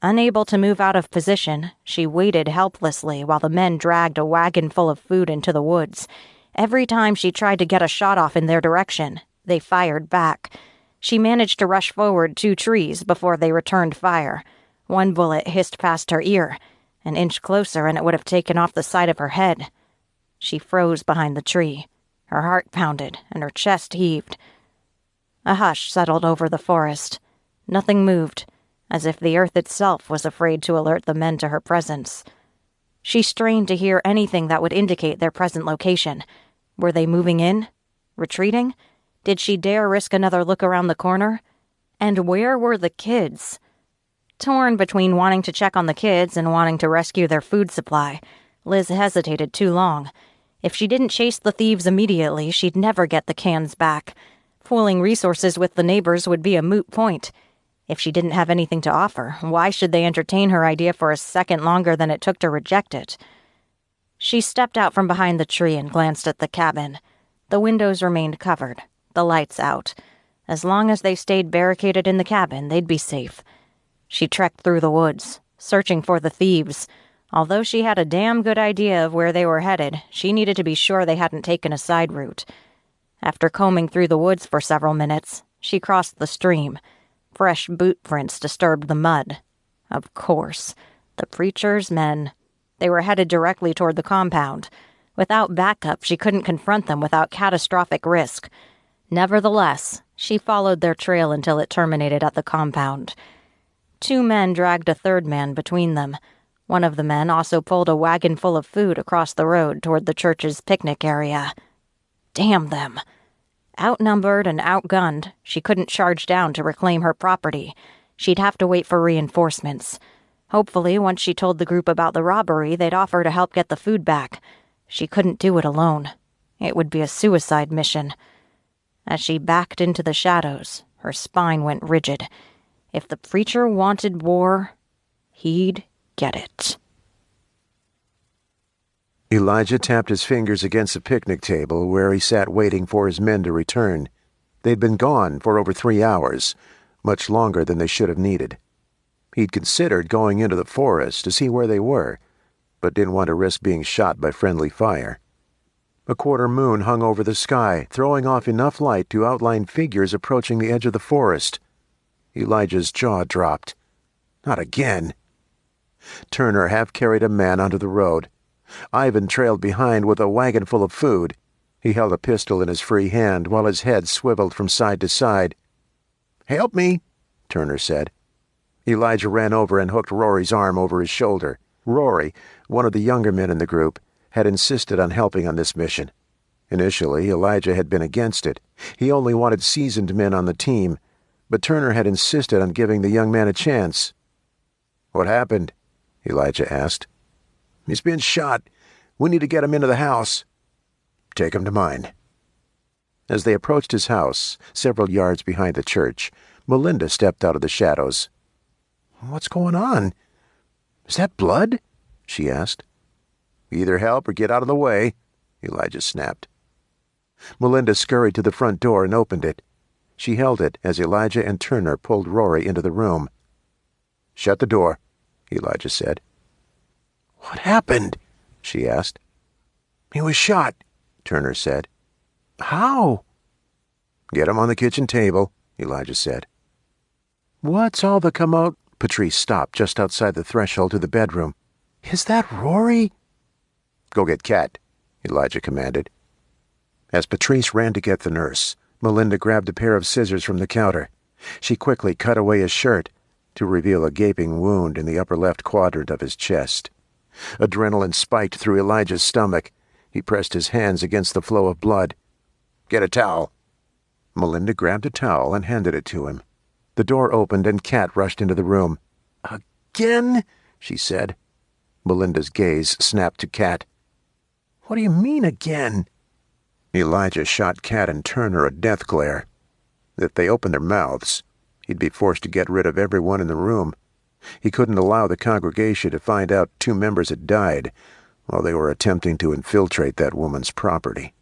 Unable to move out of position, she waited helplessly while the men dragged a wagon full of food into the woods. Every time she tried to get a shot off in their direction, they fired back. She managed to rush forward 2 trees before they returned fire. One bullet hissed past her ear. An inch closer and it would have taken off the side of her head. She froze behind the tree. Her heart pounded and her chest heaved. A hush settled over the forest. Nothing moved, as if the earth itself was afraid to alert the men to her presence. She strained to hear anything that would indicate their present location. Were they moving in? Retreating? Did she dare risk another look around the corner? And where were the kids? Torn between wanting to check on the kids and wanting to rescue their food supply, Liz hesitated too long. If she didn't chase the thieves immediately, she'd never get the cans back. Pooling resources with the neighbors would be a moot point. If she didn't have anything to offer, why should they entertain her idea for a second longer than it took to reject it? She stepped out from behind the tree and glanced at the cabin. The windows remained covered, the lights out. As long as they stayed barricaded in the cabin, they'd be safe. She trekked through the woods, searching for the thieves. Although she had a damn good idea of where they were headed, she needed to be sure they hadn't taken a side route. After combing through the woods for several minutes, she crossed the stream. Fresh boot prints disturbed the mud. Of course, the preacher's men. They were headed directly toward the compound. Without backup, she couldn't confront them without catastrophic risk. Nevertheless, she followed their trail until it terminated at the compound. 2 men dragged a third man between them. One of the men also pulled a wagon full of food across the road toward the church's picnic area. Damn them. Outnumbered and outgunned, she couldn't charge down to reclaim her property. She'd have to wait for reinforcements. Hopefully, once she told the group about the robbery, they'd offer to help get the food back. She couldn't do it alone. It would be a suicide mission. As she backed into the shadows, her spine went rigid. If the preacher wanted war, he'd get it. Elijah tapped his fingers against the picnic table where he sat waiting for his men to return. They'd been gone for over 3 hours, much longer than they should have needed. He'd considered going into the forest to see where they were, but didn't want to risk being shot by friendly fire. A quarter moon hung over the sky, throwing off enough light to outline figures approaching the edge of the forest. Elijah's jaw dropped. Not again. Turner half-carried a man onto the road. Ivan trailed behind with a wagon full of food. He held a pistol in his free hand while his head swiveled from side to side. "Help me," Turner said. Elijah ran over and hooked Rory's arm over his shoulder. Rory, one of the younger men in the group, had insisted on helping on this mission. Initially, Elijah had been against it. He only wanted seasoned men on the team, but Turner had insisted on giving the young man a chance. "What happened?" Elijah asked. "He's been shot. We need to get him into the house." "Take him to mine." As they approached his house, several yards behind the church, Melinda stepped out of the shadows. "What's going on? Is that blood?" she asked. "Either help or get out of the way," Elijah snapped. Melinda scurried to the front door and opened it. She held it as Elijah and Turner pulled Rory into the room. "Shut the door," Elijah said. "What happened?" she asked. "He was shot," Turner said. "How?" "Get him on the kitchen table," Elijah said. "What's all the commotion?" Patrice stopped just outside the threshold to the bedroom. "Is that Rory?" "Go get Kat," Elijah commanded. As Patrice ran to get the nurse, Melinda grabbed a pair of scissors from the counter. She quickly cut away his shirt to reveal a gaping wound in the upper left quadrant of his chest. Adrenaline spiked through Elijah's stomach. He pressed his hands against the flow of blood. "Get a towel." Melinda grabbed a towel and handed it to him. The door opened and Kat rushed into the room. "Again?" she said. Melinda's gaze snapped to Kat. "What do you mean, again?" Elijah shot Kat and Turner a death glare. If they opened their mouths, he'd be forced to get rid of everyone in the room. He couldn't allow the congregation to find out 2 members had died while they were attempting to infiltrate that woman's property.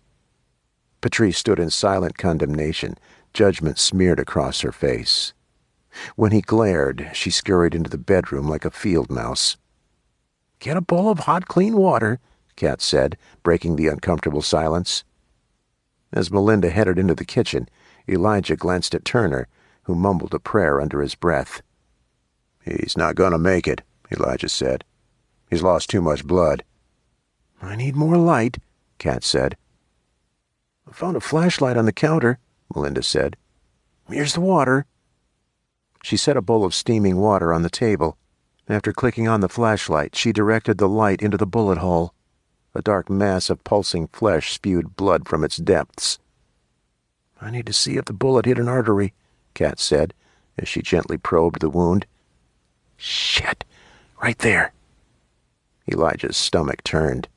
Patrice stood in silent condemnation, judgment smeared across her face. When he glared, she scurried into the bedroom like a field mouse. "Get a bowl of hot, clean water," Kat said, breaking the uncomfortable silence. As Melinda headed into the kitchen, Elijah glanced at Turner, who mumbled a prayer under his breath. "He's not going to make it," Elijah said. "He's lost too much blood." "I need more light," Kat said. "I found a flashlight on the counter," Melinda said. "Here's the water." She set a bowl of steaming water on the table. After clicking on the flashlight, she directed the light into the bullet hole. A dark mass of pulsing flesh spewed blood from its depths. "I need to see if the bullet hit an artery," Kat said, as she gently probed the wound. "Shit! Right there." Elijah's stomach turned.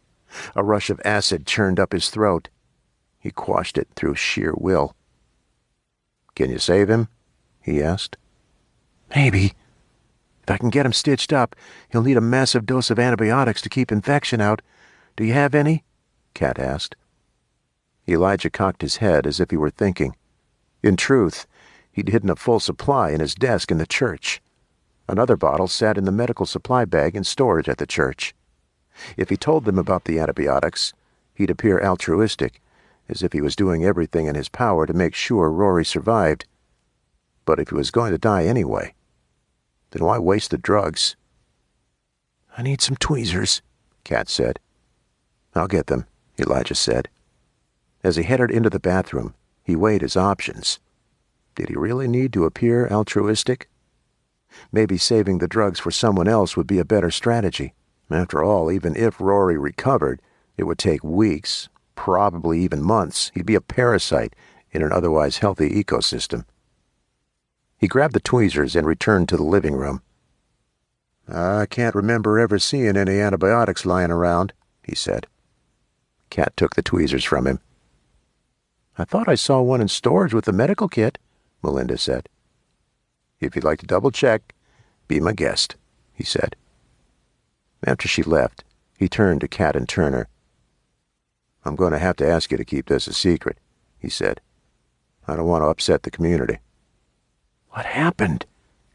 A rush of acid churned up his throat. He quashed it through sheer will. "Can you save him?" he asked. "Maybe. If I can get him stitched up, he'll need a massive dose of antibiotics to keep infection out. Do you have any?" Kat asked. Elijah cocked his head as if he were thinking. In truth, he'd hidden a full supply in his desk in the church. Another bottle sat in the medical supply bag in storage at the church. If he told them about the antibiotics, he'd appear altruistic, as if he was doing everything in his power to make sure Rory survived. But if he was going to die anyway, then why waste the drugs? "I need some tweezers," Kat said. "I'll get them," Elijah said. As he headed into the bathroom, he weighed his options. Did he really need to appear altruistic? Maybe saving the drugs for someone else would be a better strategy. After all, even if Rory recovered, it would take weeks, probably even months. He'd be a parasite in an otherwise healthy ecosystem. He grabbed the tweezers and returned to the living room. "I can't remember ever seeing any antibiotics lying around," he said. Kat took the tweezers from him. "I thought I saw one in storage with the medical kit," Melinda said. "If you'd like to double-check, be my guest," he said. After she left, he turned to Kat and Turner. "I'm going to have to ask you to keep this a secret," he said. "I don't want to upset the community." "What happened?"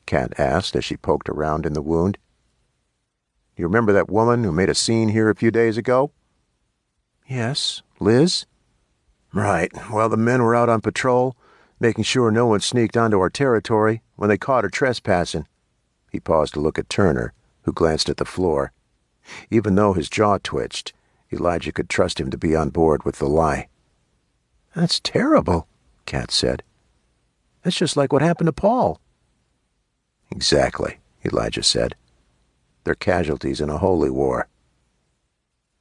Kat asked as she poked around in the wound. "You remember that woman who made a scene here a few days ago?" "Yes, Liz?" "Right. Well, the men were out on patrol, making sure no one sneaked onto our territory when they caught her trespassing." He paused to look at Turner, who glanced at the floor. Even though his jaw twitched, Elijah could trust him to be on board with the lie. "That's terrible," Kat said. "That's just like what happened to Paul." "Exactly," Elijah said. "They're casualties in a holy war."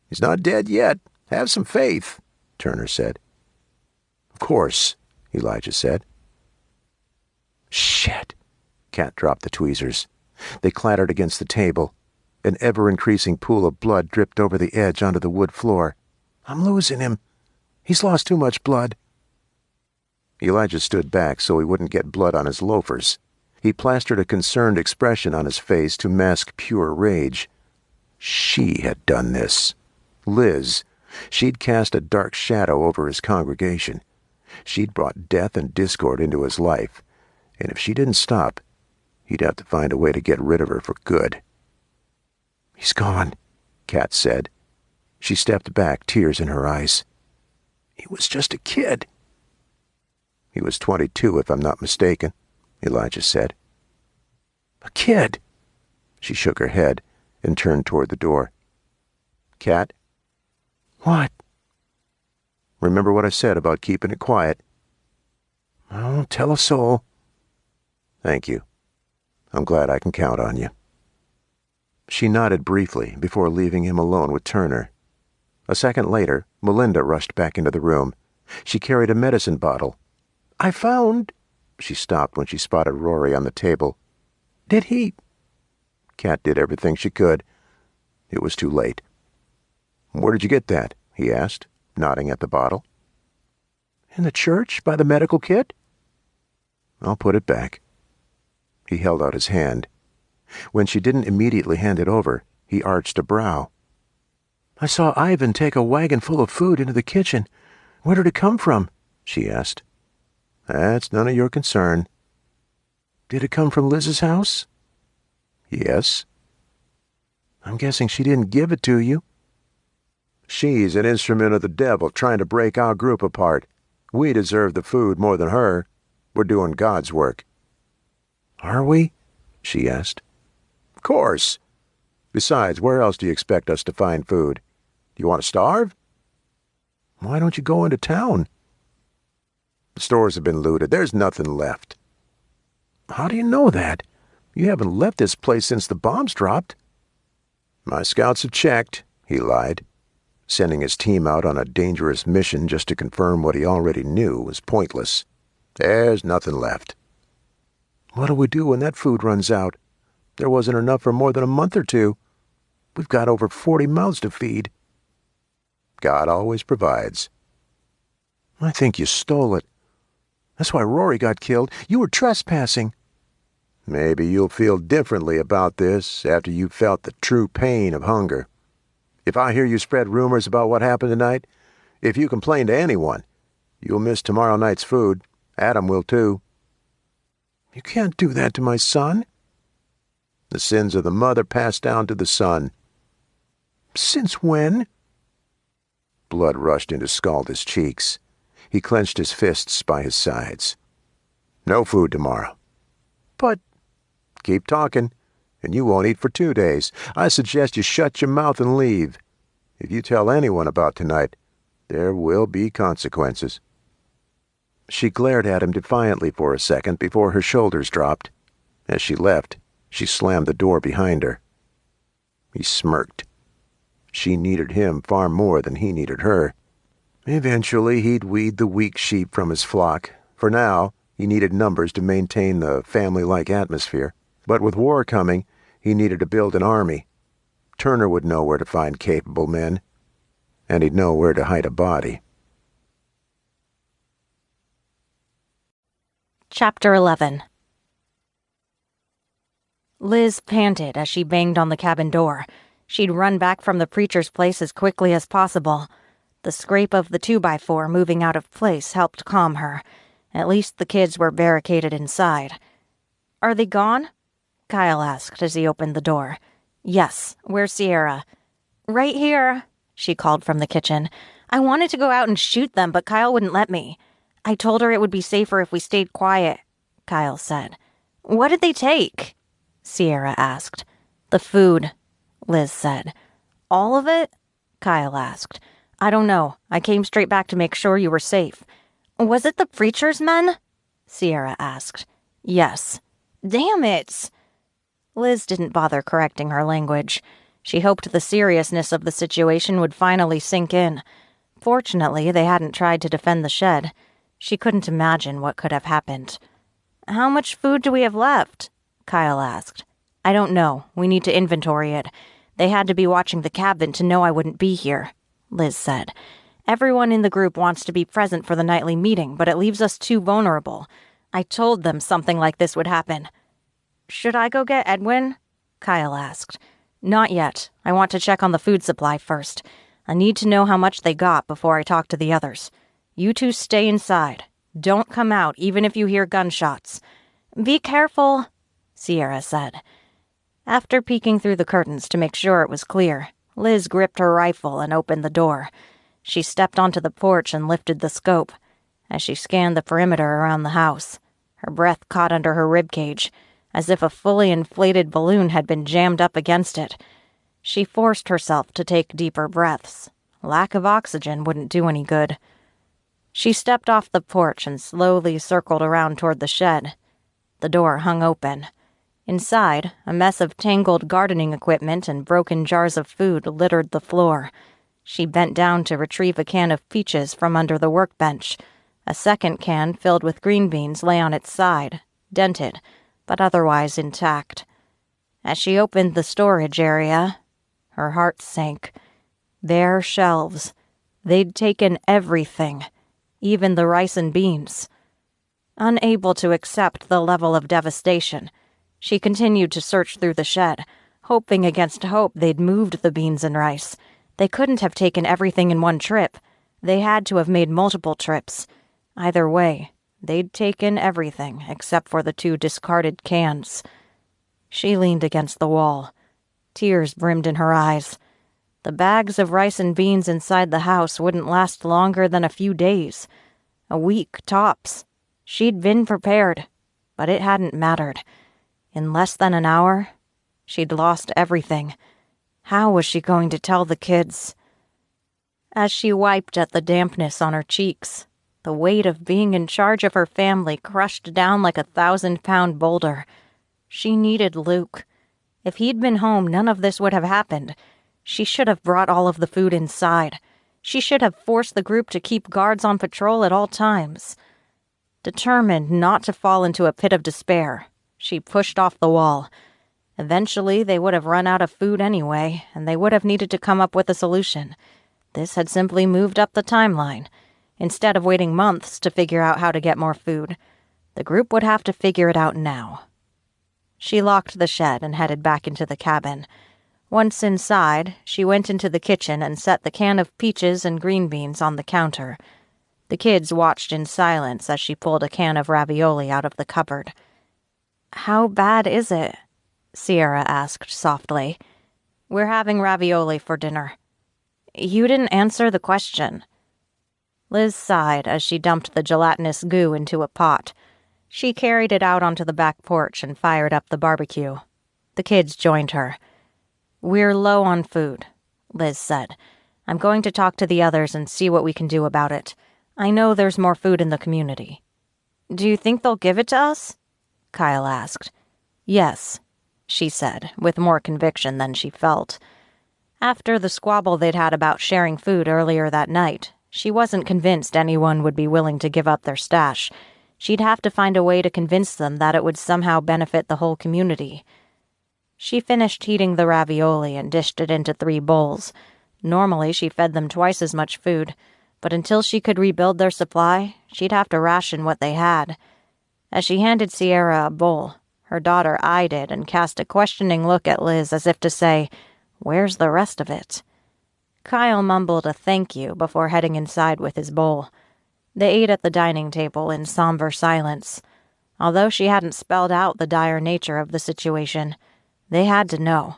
"He's not dead yet. Have some faith," Turner said. "Of course," Elijah said. "Shit!" Kat dropped the tweezers. They clattered against the table. An ever-increasing pool of blood dripped over the edge onto the wood floor. "I'm losing him. He's lost too much blood." Elijah stood back so he wouldn't get blood on his loafers. He plastered a concerned expression on his face to mask pure rage. She had done this. Liz. She'd cast a dark shadow over his congregation. She'd brought death and discord into his life, and if she didn't stop, he'd have to find a way to get rid of her for good. "He's gone," Kat said. She stepped back, tears in her eyes. "He was just a kid." "He was 22, if I'm not mistaken," Elijah said. "A kid?" She shook her head and turned toward the door. "Kat?" "What?" "Remember what I said about keeping it quiet?" "Oh, tell a soul." "Thank you. I'm glad I can count on you." She nodded briefly before leaving him alone with Turner. A second later, Melinda rushed back into the room. She carried a medicine bottle. "I found—" She stopped when she spotted Rory on the table. "Did he—" Kat did everything she could. It was too late. "Where did you get that?" he asked, nodding at the bottle. "In the church, by the medical kit." "I'll put it back." He held out his hand. When she didn't immediately hand it over, he arched a brow. "I saw Ivan take a wagon full of food into the kitchen. Where did it come from?" she asked. "That's none of your concern." "Did it come from Liz's house?" "Yes." "I'm guessing she didn't give it to you." "She's an instrument of the devil trying to break our group apart. We deserve the food more than her. We're doing God's work." "Are we?" she asked. "Of course. Besides, where else do you expect us to find food? Do you want to starve?" "Why don't you go into town?" "The stores have been looted. There's nothing left." "How do you know that? You haven't left this place since the bombs dropped." "My scouts have checked," he lied. Sending his team out on a dangerous mission just to confirm what he already knew was pointless. There's nothing left. "What'll we do when that food runs out? There wasn't enough for more than a month or two." We've got over 40 mouths to feed." "God always provides." "I think you stole it. That's why Rory got killed. You were trespassing." "Maybe you'll feel differently about this after you've felt the true pain of hunger. If I hear you spread rumors about what happened tonight, if you complain to anyone, you'll miss tomorrow night's food. Adam will too." "You can't do that to my son." "The sins of the mother pass down to the son." "Since when?" Blood rushed into Scaldus' cheeks. He clenched his fists by his sides. "No food tomorrow." "But—" "Keep talking, and you won't eat for 2 days. I suggest you shut your mouth and leave. If you tell anyone about tonight, there will be consequences." She glared at him defiantly for a second before her shoulders dropped. As she left, she slammed the door behind her. He smirked. She needed him far more than he needed her. Eventually, he'd weed the weak sheep from his flock. For now, he needed numbers to maintain the family-like atmosphere. But with war coming, he needed to build an army. Turner would know where to find capable men, and he'd know where to hide a body. Chapter 11. Liz panted as she banged on the cabin door. She'd run back from the preacher's place as quickly as possible. The scrape of the 2x4 moving out of place helped calm her. At least the kids were barricaded inside. "Are they gone?" Kyle asked as he opened the door. "Yes. Where's Sierra?" "Right here," she called from the kitchen. "I wanted to go out and shoot them, but Kyle wouldn't let me. I told her it would be safer if we stayed quiet," Kyle said. "What did they take?" Sierra asked. "The food," Liz said. "All of it?" Kyle asked. "I don't know. I came straight back to make sure you were safe." "Was it the preacher's men?" Sierra asked. "Yes." "Damn it!" Liz didn't bother correcting her language. She hoped the seriousness of the situation would finally sink in. Fortunately, they hadn't tried to defend the shed. She couldn't imagine what could have happened. "How much food do we have left?" Kyle asked. "I don't know. We need to inventory it. They had to be watching the cabin to know I wouldn't be here," Liz said. "Everyone in the group wants to be present for the nightly meeting, but it leaves us too vulnerable. I told them something like this would happen." "Should I go get Edwin?" Kyle asked. "Not yet. I want to check on the food supply first. I need to know how much they got before I talk to the others. You two stay inside. Don't come out, even if you hear gunshots." "Be careful," Sierra said. After peeking through the curtains to make sure it was clear, Liz gripped her rifle and opened the door. She stepped onto the porch and lifted the scope. As she scanned the perimeter around the house, her breath caught under her ribcage, as if a fully inflated balloon had been jammed up against it. She forced herself to take deeper breaths. Lack of oxygen wouldn't do any good. She stepped off the porch and slowly circled around toward the shed. The door hung open. Inside, a mess of tangled gardening equipment and broken jars of food littered the floor. She bent down to retrieve a can of peaches from under the workbench. A second can filled with green beans lay on its side, dented, but otherwise intact. As she opened the storage area, her heart sank. Bare shelves. They'd taken everything, even the rice and beans. Unable to accept the level of devastation, she continued to search through the shed, hoping against hope they'd moved the beans and rice. They couldn't have taken everything in one trip. They had to have made multiple trips. Either way, they'd taken everything except for the 2 discarded cans. She leaned against the wall. Tears brimmed in her eyes. The bags of rice and beans inside the house wouldn't last longer than a few days. A week, tops. She'd been prepared, but it hadn't mattered. In less than an hour, she'd lost everything. How was she going to tell the kids? As she wiped at the dampness on her cheeks, the weight of being in charge of her family crushed down like a 1,000-pound boulder. She needed Luke. If he'd been home, none of this would have happened. She should have brought all of the food inside. She should have forced the group to keep guards on patrol at all times. Determined not to fall into a pit of despair, she pushed off the wall. Eventually, they would have run out of food anyway, and they would have needed to come up with a solution. This had simply moved up the timeline. Instead of waiting months to figure out how to get more food, the group would have to figure it out now. She locked the shed and headed back into the cabin. Once inside, she went into the kitchen and set the can of peaches and green beans on the counter. The kids watched in silence as she pulled a can of ravioli out of the cupboard. "How bad is it?" Sierra asked softly. "We're having ravioli for dinner." "You didn't answer the question." Liz sighed as she dumped the gelatinous goo into a pot. She carried it out onto the back porch and fired up the barbecue. The kids joined her. "We're low on food," Liz said. "I'm going to talk to the others and see what we can do about it. I know there's more food in the community." "Do you think they'll give it to us?" Kyle asked. "Yes," she said, with more conviction than she felt. After the squabble they'd had about sharing food earlier that night, she wasn't convinced anyone would be willing to give up their stash. She'd have to find a way to convince them that it would somehow benefit the whole community. She finished heating the ravioli and dished it into 3 bowls. Normally she fed them twice as much food, but until she could rebuild their supply, she'd have to ration what they had. As she handed Sierra a bowl, her daughter eyed it and cast a questioning look at Liz as if to say, "Where's the rest of it?" Kyle mumbled a thank you before heading inside with his bowl. They ate at the dining table in somber silence. Although she hadn't spelled out the dire nature of the situation, they had to know.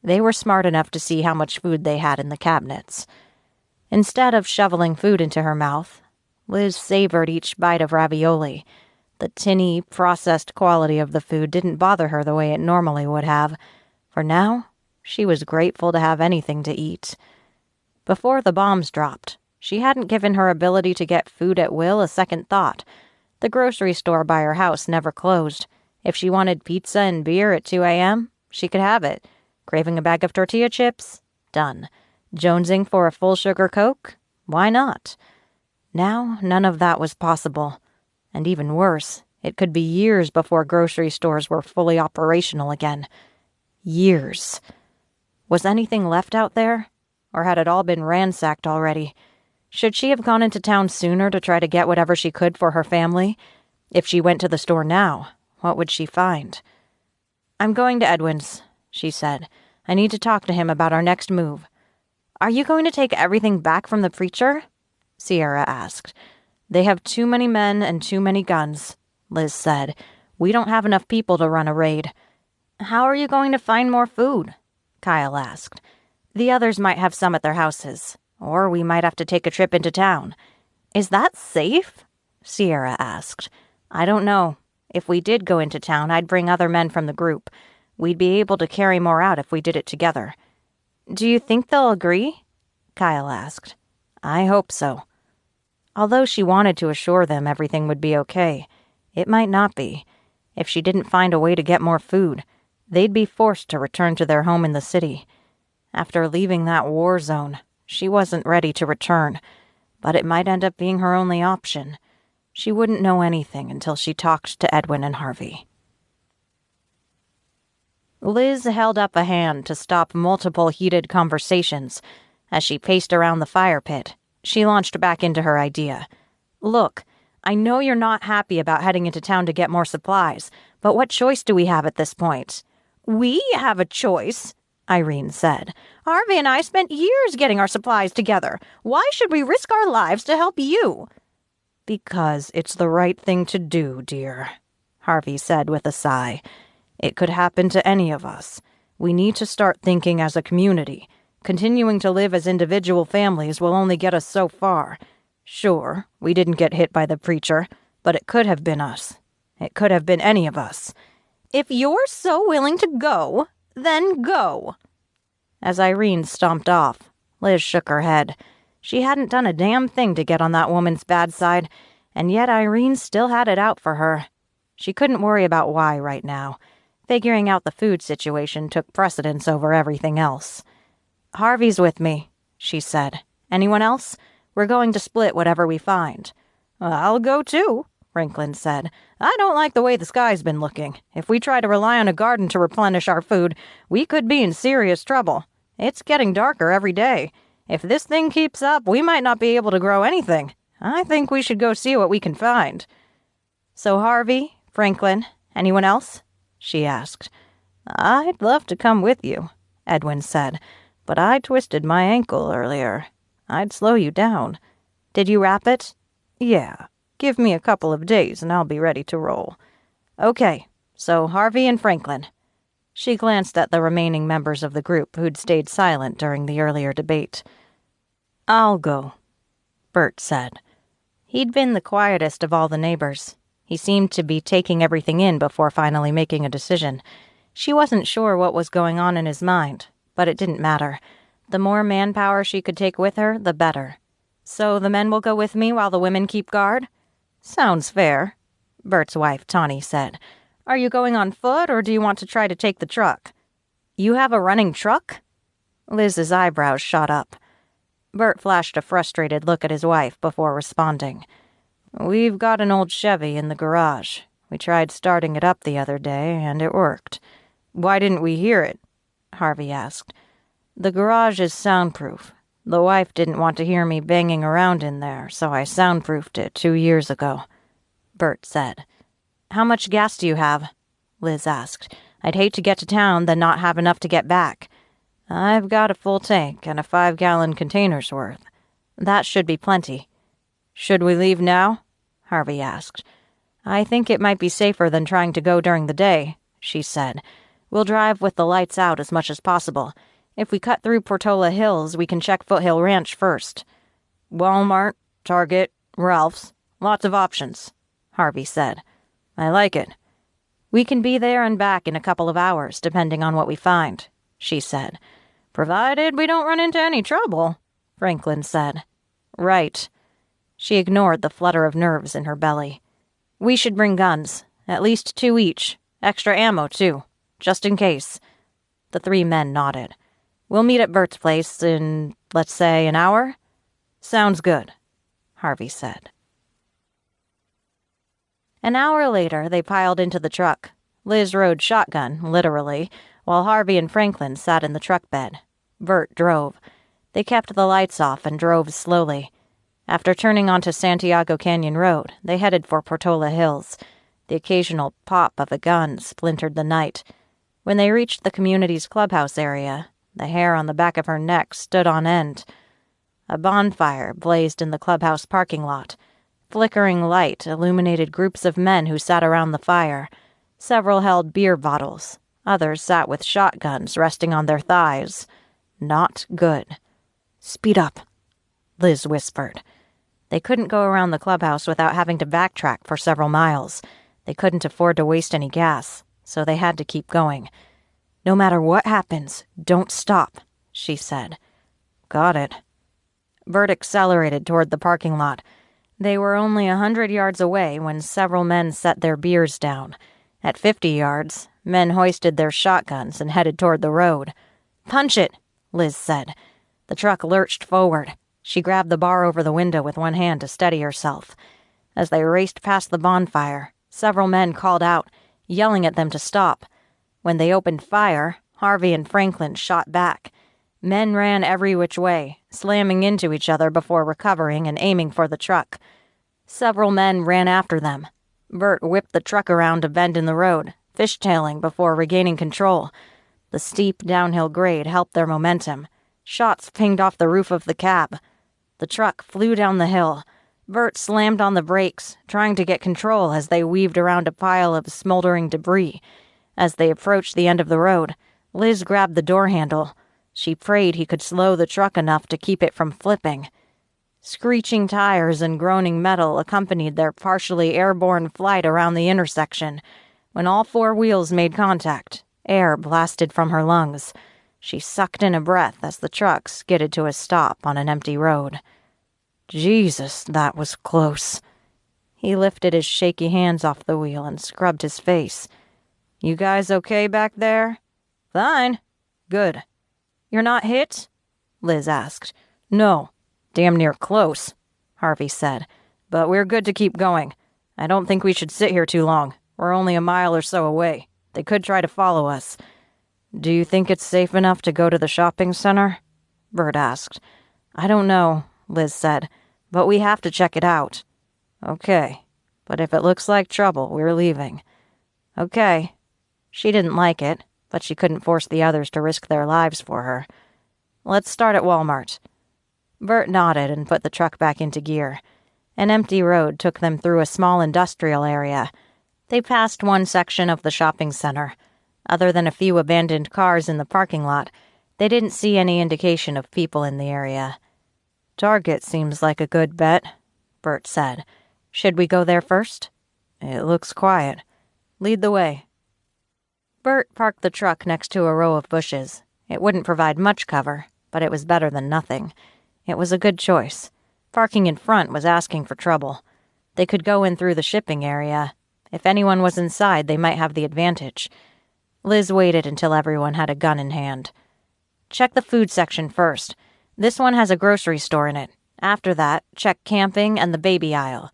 They were smart enough to see how much food they had in the cabinets. Instead of shoveling food into her mouth, Liz savored each bite of ravioli. The tinny, processed quality of the food didn't bother her the way it normally would have. For now, she was grateful to have anything to eat. Before the bombs dropped, she hadn't given her ability to get food at will a second thought. The grocery store by her house never closed. If she wanted pizza and beer at 2 a.m., she could have it. Craving a bag of tortilla chips? Done. Jonesing for a full sugar Coke? Why not? Now, none of that was possible. And even worse, it could be years before grocery stores were fully operational again. Years. Was anything left out there? Or had it all been ransacked already? Should she have gone into town sooner to try to get whatever she could for her family? If she went to the store now, what would she find? "I'm going to Edwin's," she said. "I need to talk to him about our next move." "Are you going to take everything back from the preacher?" Sierra asked. "They have too many men and too many guns," Liz said. "We don't have enough people to run a raid." "How are you going to find more food?" Kyle asked. "The others might have some at their houses, or we might have to take a trip into town." "Is that safe?" Sierra asked. "I don't know. If we did go into town, I'd bring other men from the group. We'd be able to carry more out if we did it together." "Do you think they'll agree?" Kyle asked. "I hope so." Although she wanted to assure them everything would be okay, it might not be. If she didn't find a way to get more food, they'd be forced to return to their home in the city. After leaving that war zone, she wasn't ready to return, but it might end up being her only option. She wouldn't know anything until she talked to Edwin and Harvey. Liz held up a hand to stop multiple heated conversations. As she paced around the fire pit, she launched back into her idea. "Look, I know you're not happy about heading into town to get more supplies, but what choice do we have at this point?" "We have a choice," Irene said. "Harvey and I spent years getting our supplies together. Why should we risk our lives to help you?" "Because it's the right thing to do, dear," Harvey said with a sigh. "It could happen to any of us. We need to start thinking as a community. Continuing to live as individual families will only get us so far. Sure, we didn't get hit by the preacher, but it could have been us. It could have been any of us." "If you're so willing to go, then go." As Irene stomped off, Liz shook her head. She hadn't done a damn thing to get on that woman's bad side, and yet Irene still had it out for her. She couldn't worry about why right now. Figuring out the food situation took precedence over everything else. "Harvey's with me," she said. "Anyone else? We're going to split whatever we find." "I'll go too," Franklin said. "I don't like the way the sky's been looking. If we try to rely on a garden to replenish our food, we could be in serious trouble. It's getting darker every day. If this thing keeps up, we might not be able to grow anything. I think we should go see what we can find." "So Harvey, Franklin, anyone else?" she asked. "I'd love to come with you," Edwin said, "but I twisted my ankle earlier. I'd slow you down." "Did you wrap it?" "Yeah. Give me a couple of days and I'll be ready to roll." "Okay, so Harvey and Franklin." She glanced at the remaining members of the group who'd stayed silent during the earlier debate. "I'll go," Bert said. He'd been the quietest of all the neighbors. He seemed to be taking everything in before finally making a decision. She wasn't sure what was going on in his mind, but it didn't matter. The more manpower she could take with her, the better. "So the men will go with me while the women keep guard?" "Sounds fair," Bert's wife, Tawny, said. "Are you going on foot, or do you want to try to take the truck?" "You have a running truck?" Liz's eyebrows shot up. Bert flashed a frustrated look at his wife before responding. "We've got an old Chevy in the garage. We tried starting it up the other day, and it worked." "Why didn't we hear it?" Harvey asked. "The garage is soundproof. The wife didn't want to hear me banging around in there, so I soundproofed it 2 years ago," Bert said. "How much gas do you have?" Liz asked. "I'd hate to get to town, then not have enough to get back." "I've got a full tank and a 5-gallon container's worth. That should be plenty." "Should we leave now?" Harvey asked. "I think it might be safer than trying to go during the day," she said. "We'll drive with the lights out as much as possible. If we cut through Portola Hills, we can check Foothill Ranch first." "Walmart, Target, Ralph's, lots of options," Harvey said. "I like it." "We can be there and back in a couple of hours, depending on what we find," she said. "Provided we don't run into any trouble," Franklin said. "Right." She ignored the flutter of nerves in her belly. "We should bring guns, at least 2 each. Extra ammo, too, just in case." The 3 men nodded. "We'll meet at Bert's place in, let's say, an hour?" "Sounds good," Harvey said. An hour later, they piled into the truck. Liz rode shotgun, literally, while Harvey and Franklin sat in the truck bed. Bert drove. They kept the lights off and drove slowly. After turning onto Santiago Canyon Road, they headed for Portola Hills. The occasional pop of a gun splintered the night. When they reached the community's clubhouse area, the hair on the back of her neck stood on end. A bonfire blazed in the clubhouse parking lot. Flickering light illuminated groups of men who sat around the fire. Several held beer bottles. Others sat with shotguns resting on their thighs. Not good. "Speed up," Liz whispered. They couldn't go around the clubhouse without having to backtrack for several miles. They couldn't afford to waste any gas, so they had to keep going. "No matter what happens, don't stop," she said. "Got it." Bert accelerated toward the parking lot. They were only 100 yards away when several men set their beers down. At 50 yards, men hoisted their shotguns and headed toward the road. "Punch it," Liz said. The truck lurched forward. She grabbed the bar over the window with one hand to steady herself. As they raced past the bonfire, several men called out, yelling at them to stop. When they opened fire, Harvey and Franklin shot back. Men ran every which way, slamming into each other before recovering and aiming for the truck. Several men ran after them. Bert whipped the truck around a bend in the road, fishtailing before regaining control. The steep downhill grade helped their momentum. Shots pinged off the roof of the cab. The truck flew down the hill. Bert slammed on the brakes, trying to get control as they weaved around a pile of smoldering debris. As they approached the end of the road, Liz grabbed the door handle. She prayed he could slow the truck enough to keep it from flipping. Screeching tires and groaning metal accompanied their partially airborne flight around the intersection. When all 4 wheels made contact, air blasted from her lungs. She sucked in a breath as the truck skidded to a stop on an empty road. Jesus, that was close. He lifted his shaky hands off the wheel and scrubbed his face. "You guys okay back there?" "Fine." "Good." "You're not hit?" Liz asked. "No. Damn near close," Harvey said. "But we're good to keep going. I don't think we should sit here too long. We're only a mile or so away. They could try to follow us." "Do you think it's safe enough to go to the shopping center?" Bert asked. "I don't know," Liz said, "but we have to check it out." "Okay, but if it looks like trouble, we're leaving." "Okay." She didn't like it, but she couldn't force the others to risk their lives for her. "Let's start at Walmart." Bert nodded and put the truck back into gear. An empty road took them through a small industrial area. They passed one section of the shopping center. Other than a few abandoned cars in the parking lot, they didn't see any indication of people in the area. "Target seems like a good bet," Bert said. "Should we go there first?" "It looks quiet. Lead the way." Bert parked the truck next to a row of bushes. It wouldn't provide much cover, but it was better than nothing. It was a good choice. Parking in front was asking for trouble. They could go in through the shipping area. If anyone was inside, they might have the advantage. Liz waited until everyone had a gun in hand. "Check the food section first. This one has a grocery store in it. After that, check camping and the baby aisle."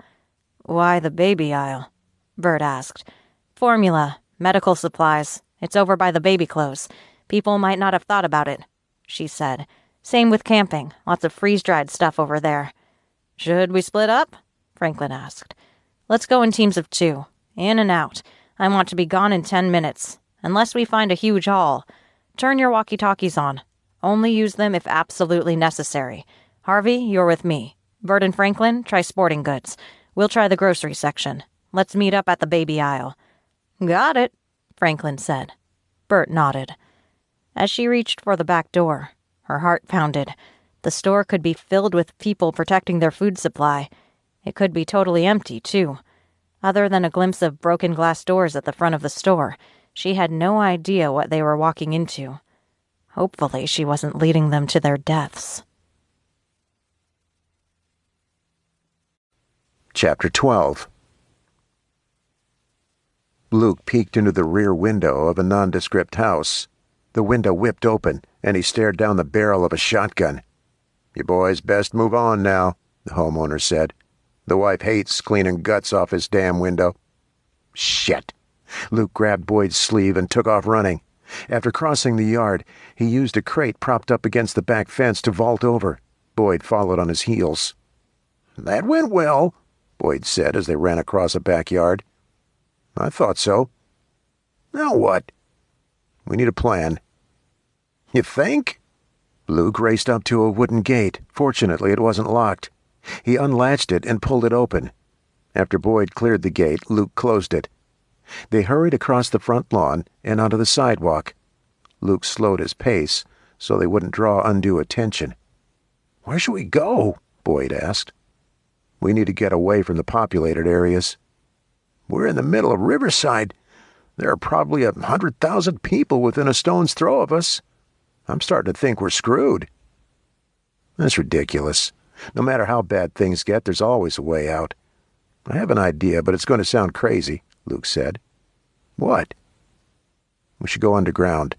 "Why the baby aisle?" Bert asked. "Formula, medical supplies. It's over by the baby clothes. People might not have thought about it," she said. "Same with camping. Lots of freeze-dried stuff over there." "Should we split up?" Franklin asked. "Let's go in teams of 2. In and out. I want to be gone in 10 minutes. Unless we find a huge haul. Turn your walkie-talkies on. Only use them if absolutely necessary. Harvey, you're with me. Bert and Franklin, try sporting goods. We'll try the grocery section. Let's meet up at the baby aisle." "Got it," Franklin said. Bert nodded. As she reached for the back door, her heart pounded. The store could be filled with people protecting their food supply. It could be totally empty, too. Other than a glimpse of broken glass doors at the front of the store, she had no idea what they were walking into. Hopefully she wasn't leading them to their deaths. Chapter 12. Luke peeked into the rear window of a nondescript house. The window whipped open, and he stared down the barrel of a shotgun. "You boys best move on now," the homeowner said. "The wife hates cleaning guts off his damn window." "Shit!" Luke grabbed Boyd's sleeve and took off running. After crossing the yard, he used a crate propped up against the back fence to vault over. Boyd followed on his heels. "That went well," Boyd said as they ran across a backyard. "I thought so." "Now what?" "We need a plan." "You think?" Luke raced up to a wooden gate. Fortunately, it wasn't locked. He unlatched it and pulled it open. After Boyd cleared the gate, Luke closed it. They hurried across the front lawn and onto the sidewalk. Luke slowed his pace so they wouldn't draw undue attention. "Where should we go?" Boyd asked. "We need to get away from the populated areas." "We're in the middle of Riverside. There are probably 100,000 people within a stone's throw of us. I'm starting to think we're screwed." "That's ridiculous. No matter how bad things get, there's always a way out." "I have an idea, but it's going to sound crazy," Luke said. "What?" "We should go underground."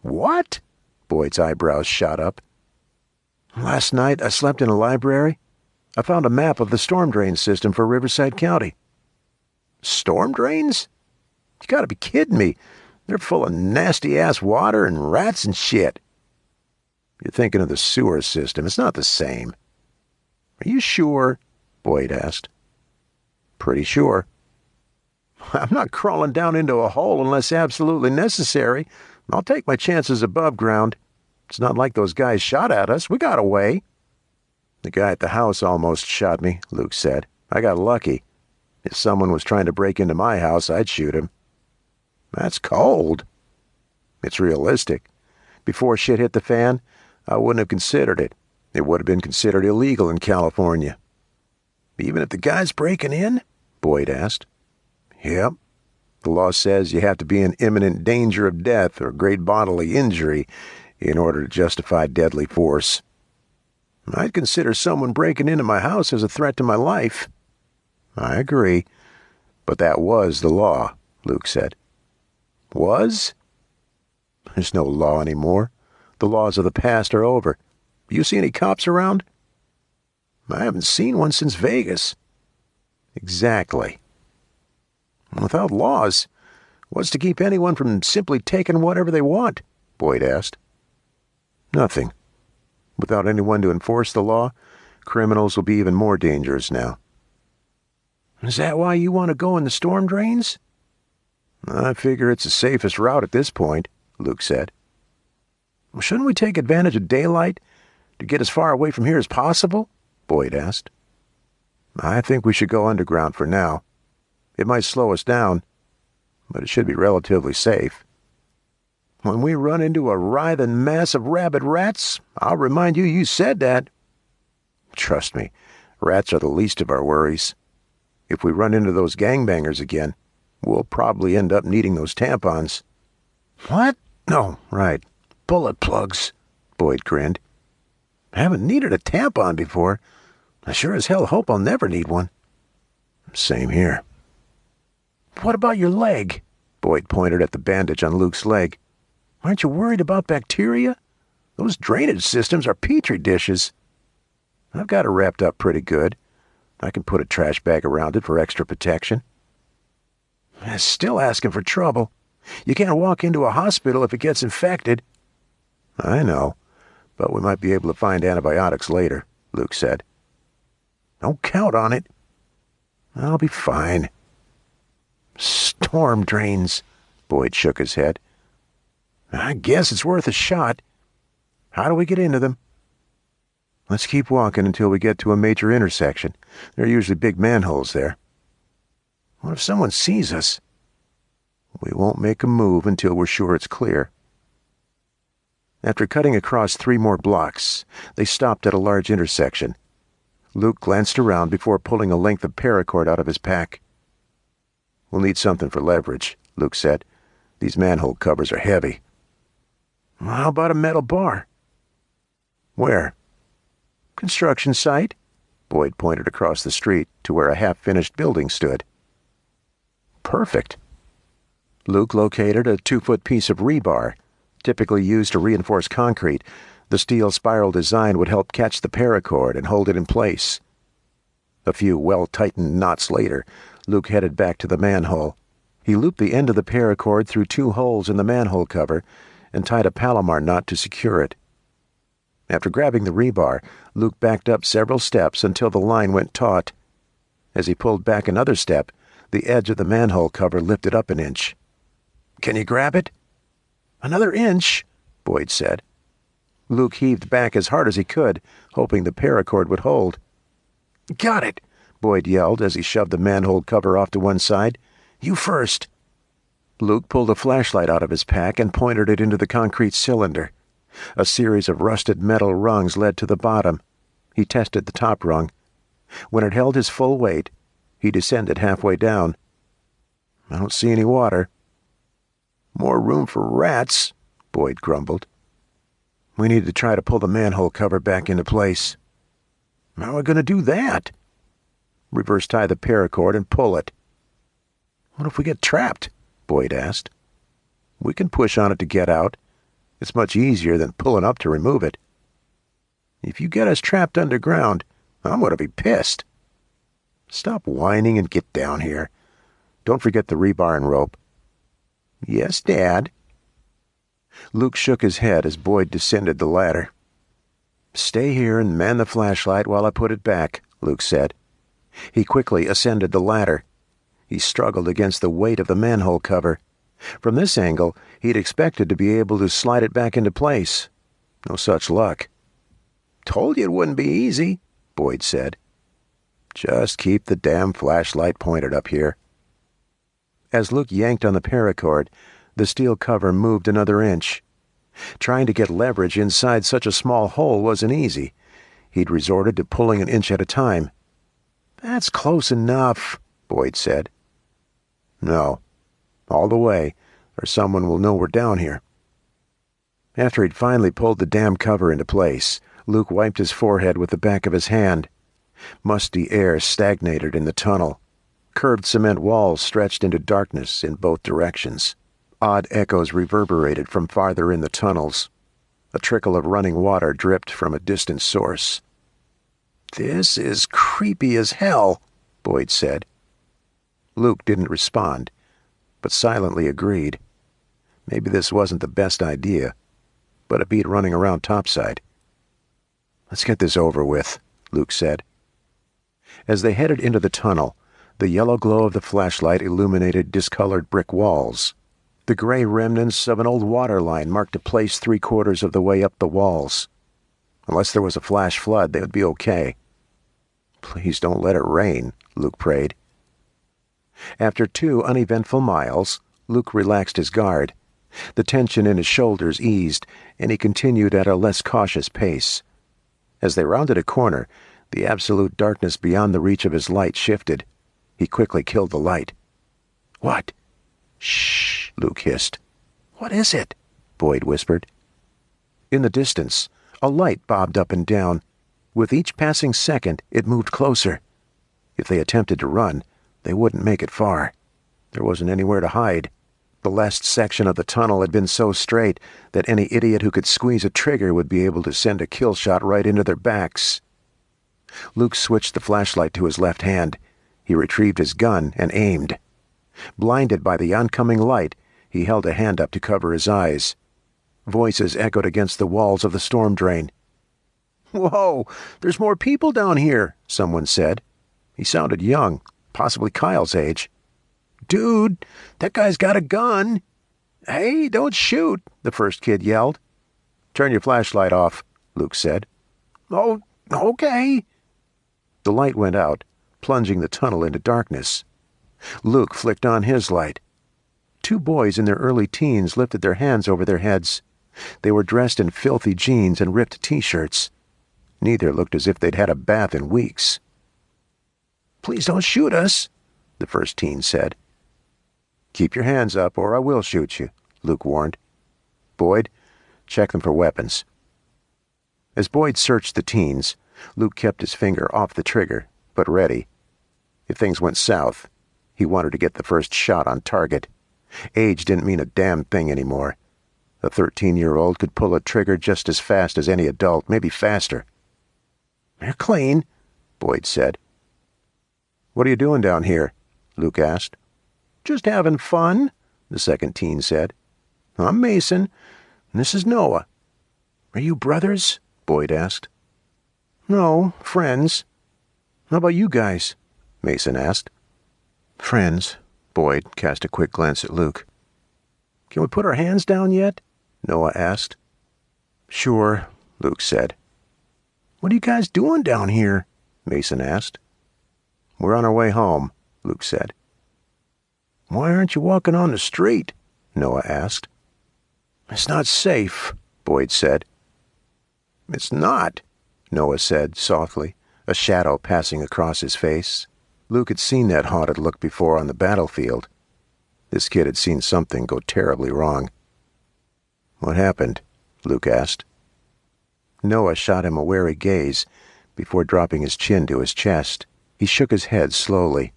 "What?" Boyd's eyebrows shot up. "Last night I slept in a library. I found a map of the storm drain system for Riverside County." "Storm drains? You gotta be kidding me. They're full of nasty-ass water and rats and shit." "You're thinking of the sewer system. It's not the same." "Are you sure?" Boyd asked. "Pretty sure." "I'm not crawling down into a hole unless absolutely necessary. I'll take my chances above ground. It's not like those guys shot at us. We got away." "The guy at the house almost shot me," Luke said. "I got lucky. If someone was trying to break into my house, I'd shoot him." "That's cold." "It's realistic. Before shit hit the fan, I wouldn't have considered it. It would have been considered illegal in California." "Even if the guy's breaking in?" Boyd asked. "Yep. The law says you have to be in imminent danger of death or great bodily injury in order to justify deadly force." "I'd consider someone breaking into my house as a threat to my life." "I agree. But that was the law," Luke said. "Was?" "There's no law anymore. The laws of the past are over. You see any cops around?" "I haven't seen one since Vegas." Exactly. Without laws, what's to keep anyone from simply taking whatever they want? Boyd asked. Nothing. Without anyone to enforce the law, criminals will be even more dangerous now. Is that why you want to go in the storm drains? I figure it's the safest route at this point, Luke said. Well, shouldn't we take advantage of daylight to get as far away from here as possible? Boyd asked. I think we should go underground for now. It might slow us down, but it should be relatively safe. When we run into a writhing mass of rabid rats, I'll remind you you said that. Trust me, rats are the least of our worries. If we run into those gangbangers again, we'll probably end up needing those tampons. What? No, right. Bullet plugs, Boyd grinned. I haven't needed a tampon before. I sure as hell hope I'll never need one. Same here. What about your leg? Boyd pointed at the bandage on Luke's leg. Aren't you worried about bacteria? Those drainage systems are petri dishes. I've got it wrapped up pretty good. I can put a trash bag around it for extra protection. Still asking for trouble. You can't walk into a hospital if it gets infected. I know, but we might be able to find antibiotics later, Luke said. Don't count on it. I'll be fine. Storm drains, Boyd shook his head. I guess it's worth a shot. How do we get into them? Let's keep walking until we get to a major intersection. There are usually big manholes there. What if someone sees us? We won't make a move until we're sure it's clear. After cutting across 3 more blocks, they stopped at a large intersection. Luke glanced around before pulling a length of paracord out of his pack. We'll need something for leverage, Luke said. These manhole covers are heavy. How about a metal bar? Where? Construction site, Boyd pointed across the street to where a half-finished building stood. Perfect. Luke located a 2-foot piece of rebar. Typically used to reinforce concrete, the steel spiral design would help catch the paracord and hold it in place. A few well-tightened knots later, Luke headed back to the manhole. He looped the end of the paracord through 2 holes in the manhole cover and tied a Palomar knot to secure it. After grabbing the rebar, Luke backed up several steps until the line went taut. As he pulled back another step, the edge of the manhole cover lifted up an inch. Can you grab it? Another inch, Boyd said. Luke heaved back as hard as he could, hoping the paracord would hold. Got it, Boyd yelled as he shoved the manhole cover off to one side. You first. Luke pulled a flashlight out of his pack and pointed it into the concrete cylinder. A series of rusted metal rungs led to the bottom. He tested the top rung. When it held his full weight, he descended halfway down. I don't see any water. More room for rats, Boyd grumbled. We need to try to pull the manhole cover back into place. How are we going to do that? Reverse tie the paracord and pull it. What if we get trapped? Boyd asked. We can push on it to get out. It's much easier than pulling up to remove it. If you get us trapped underground, I'm going to be pissed. Stop whining and get down here. Don't forget the rebar and rope. Yes, Dad. Luke shook his head as Boyd descended the ladder. Stay here and man the flashlight while I put it back, Luke said. He quickly ascended the ladder. He struggled against the weight of the manhole cover. From this angle, he'd expected to be able to slide it back into place. No such luck. Told you it wouldn't be easy, Boyd said. Just keep the damn flashlight pointed up here. As Luke yanked on the paracord, the steel cover moved another inch. Trying to get leverage inside such a small hole wasn't easy. He'd resorted to pulling an inch at a time. That's close enough, Boyd said. No. All the way, or someone will know we're down here. After he'd finally pulled the damn cover into place, Luke wiped his forehead with the back of his hand. Musty air stagnated in the tunnel. Curved cement walls stretched into darkness in both directions. Odd echoes reverberated from farther in the tunnels. A trickle of running water dripped from a distant source. This is creepy as hell, Boyd said. Luke didn't respond, but silently agreed. Maybe this wasn't the best idea, but it beat running around topside. "Let's get this over with," Luke said. As they headed into the tunnel, the yellow glow of the flashlight illuminated discolored brick walls. The gray remnants of an old water line marked a place 3/4 of the way up the walls. Unless there was a flash flood, they would be okay. "Please don't let it rain," Luke prayed. After 2 uneventful miles, Luke relaxed his guard. The tension in his shoulders eased, and he continued at a less cautious pace. As they rounded a corner, the absolute darkness beyond the reach of his light shifted. He quickly killed the light. "What?" "Shh," Luke hissed. "What is it?" Boyd whispered. In the distance, a light bobbed up and down. With each passing second, it moved closer. If they attempted to run, they wouldn't make it far. There wasn't anywhere to hide. The last section of the tunnel had been so straight that any idiot who could squeeze a trigger would be able to send a kill shot right into their backs. Luke switched the flashlight to his left hand. He retrieved his gun and aimed. Blinded by the oncoming light, he held a hand up to cover his eyes. Voices echoed against the walls of the storm drain. "Whoa, there's more people down here," someone said. He sounded young, possibly Kyle's age. "Dude, that guy's got a gun." "Hey, don't shoot," the first kid yelled. "Turn your flashlight off," Luke said. "Oh, okay." The light went out, plunging the tunnel into darkness. Luke flicked on his light. 2 boys in their early teens lifted their hands over their heads. They were dressed in filthy jeans and ripped T-shirts. Neither looked as if they'd had a bath in weeks. "Please don't shoot us," the first teen said. "Keep your hands up or I will shoot you," Luke warned. "Boyd, check them for weapons." As Boyd searched the teens, Luke kept his finger off the trigger, but ready. If things went south, he wanted to get the first shot on target. Age didn't mean a damn thing anymore. A 13-year-old could pull a trigger just as fast as any adult, maybe faster. "They're clean," Boyd said. "What are you doing down here?" Luke asked. "Just having fun," the second teen said. "I'm Mason, and this is Noah." "Are you brothers?" Boyd asked. "No, friends." "How about you guys?" Mason asked. "Friends." Boyd cast a quick glance at Luke. "Can we put our hands down yet?" Noah asked. "Sure," Luke said. "What are you guys doing down here?" Mason asked. "We're on our way home," Luke said. "Why aren't you walking on the street?" Noah asked. "It's not safe," Boyd said. "It's not," Noah said softly, a shadow passing across his face. Luke had seen that haunted look before on the battlefield. This kid had seen something go terribly wrong. "What happened?" Luke asked. Noah shot him a wary gaze before dropping his chin to his chest. He shook his head slowly.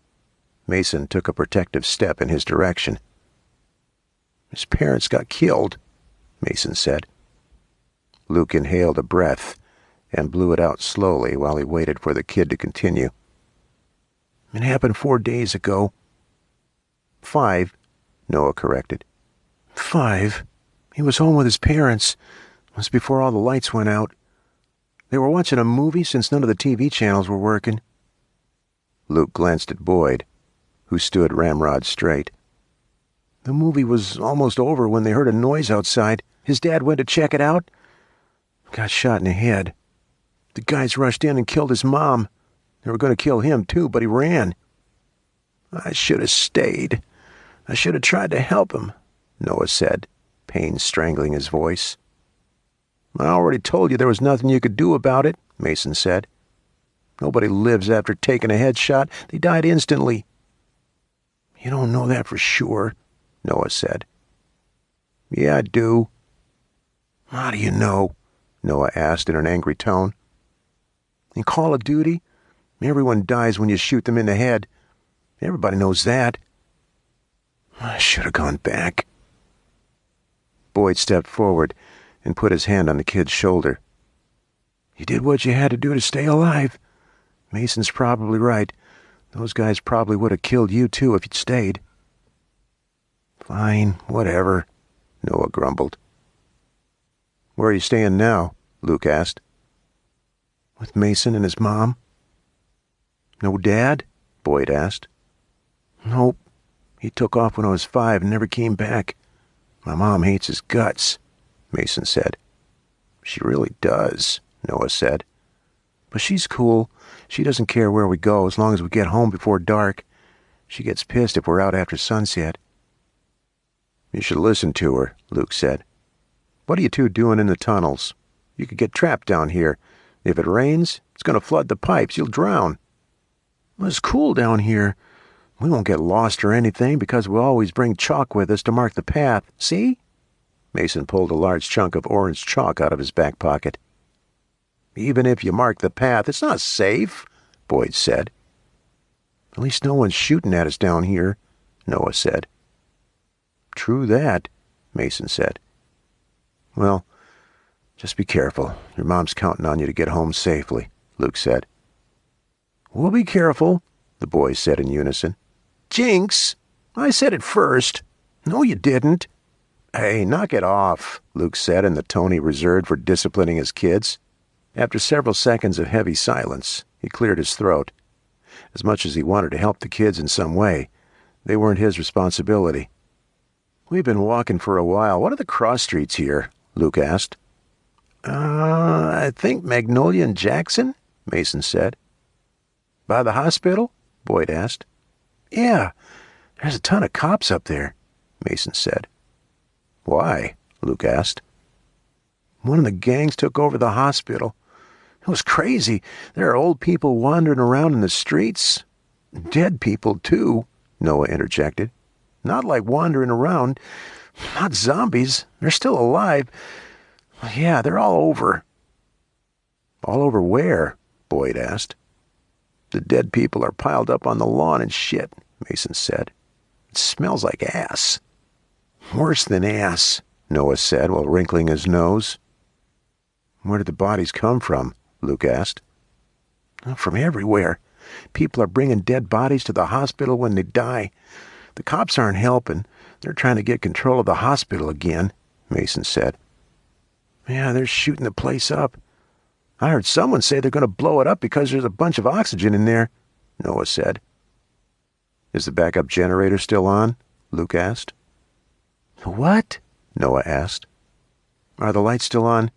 Mason took a protective step in his direction. "His parents got killed," Mason said. Luke inhaled a breath and blew it out slowly while he waited for the kid to continue. "It happened 4 days ago." 5, Noah corrected. 5. He was home with his parents. It was before all the lights went out. They were watching a movie since none of the TV channels were working. Luke glanced at Boyd, who stood ramrod straight. "The movie was almost over when they heard a noise outside. His dad went to check it out. Got shot in the head. The guys rushed in and killed his mom. They were going to kill him too, but he ran. I should have stayed. I should have tried to help him," Noah said, pain strangling his voice. "I already told you there was nothing you could do about it," Mason said. "Nobody lives after taking a headshot. They died instantly." "You don't know that for sure," Noah said. "Yeah, I do." "How do you know?" Noah asked in an angry tone. "In Call of Duty, everyone dies when you shoot them in the head. Everybody knows that." "I should have gone back." Boyd stepped forward and put his hand on the kid's shoulder. "You did what you had to do to stay alive. Mason's probably right. Those guys probably would have killed you too if you'd stayed." "Fine, whatever," Noah grumbled. "Where are you staying now?" Luke asked. "With Mason and his mom." "No dad?" Boyd asked. "Nope. He took off when I was 5 and never came back. My mom hates his guts," Mason said. "She really does," Noah said. "But she's cool. She doesn't care where we go as long as we get home before dark. She gets pissed if we're out after sunset." "You should listen to her," Luke said. "What are you two doing in the tunnels? You could get trapped down here. If it rains, it's going to flood the pipes. You'll drown." "It's cool down here. We won't get lost or anything because we always bring chalk with us to mark the path. See?" Mason pulled a large chunk of orange chalk out of his back pocket. "Even if you mark the path, it's not safe," Boyd said. "At least no one's shooting at us down here," Noah said. "True that," Mason said. "Well, just be careful. Your mom's counting on you to get home safely," Luke said. "We'll be careful," the boys said in unison. "Jinx! I said it first." "No, you didn't." "Hey, knock it off," Luke said in the tone he reserved for disciplining his kids. After several seconds of heavy silence, he cleared his throat. As much as he wanted to help the kids in some way, they weren't his responsibility. "We've been walking for a while. What are the cross streets here?" Luke asked. I think Magnolia and Jackson," Mason said. "By the hospital?" Boyd asked. "Yeah, there's a ton of cops up there," Mason said. "Why?" Luke asked. "One of the gangs took over the hospital. It was crazy. There are old people wandering around in the streets. Dead people, too," Noah interjected. "Not like wandering around. Not zombies. They're still alive. Yeah, they're all over." "All over where?" Boyd asked. "The dead people are piled up on the lawn and shit," Mason said. "It smells like ass." "Worse than ass," Noah said while wrinkling his nose. "Where did the bodies come from?" Luke asked. "From everywhere. People are bringing dead bodies to the hospital when they die. The cops aren't helping. They're trying to get control of the hospital again," Mason said. "Yeah, they're shooting the place up. I heard someone say they're going to blow it up because there's a bunch of oxygen in there," Noah said. "Is the backup generator still on?" Luke asked. "What?" Noah asked. "Are the lights still on?"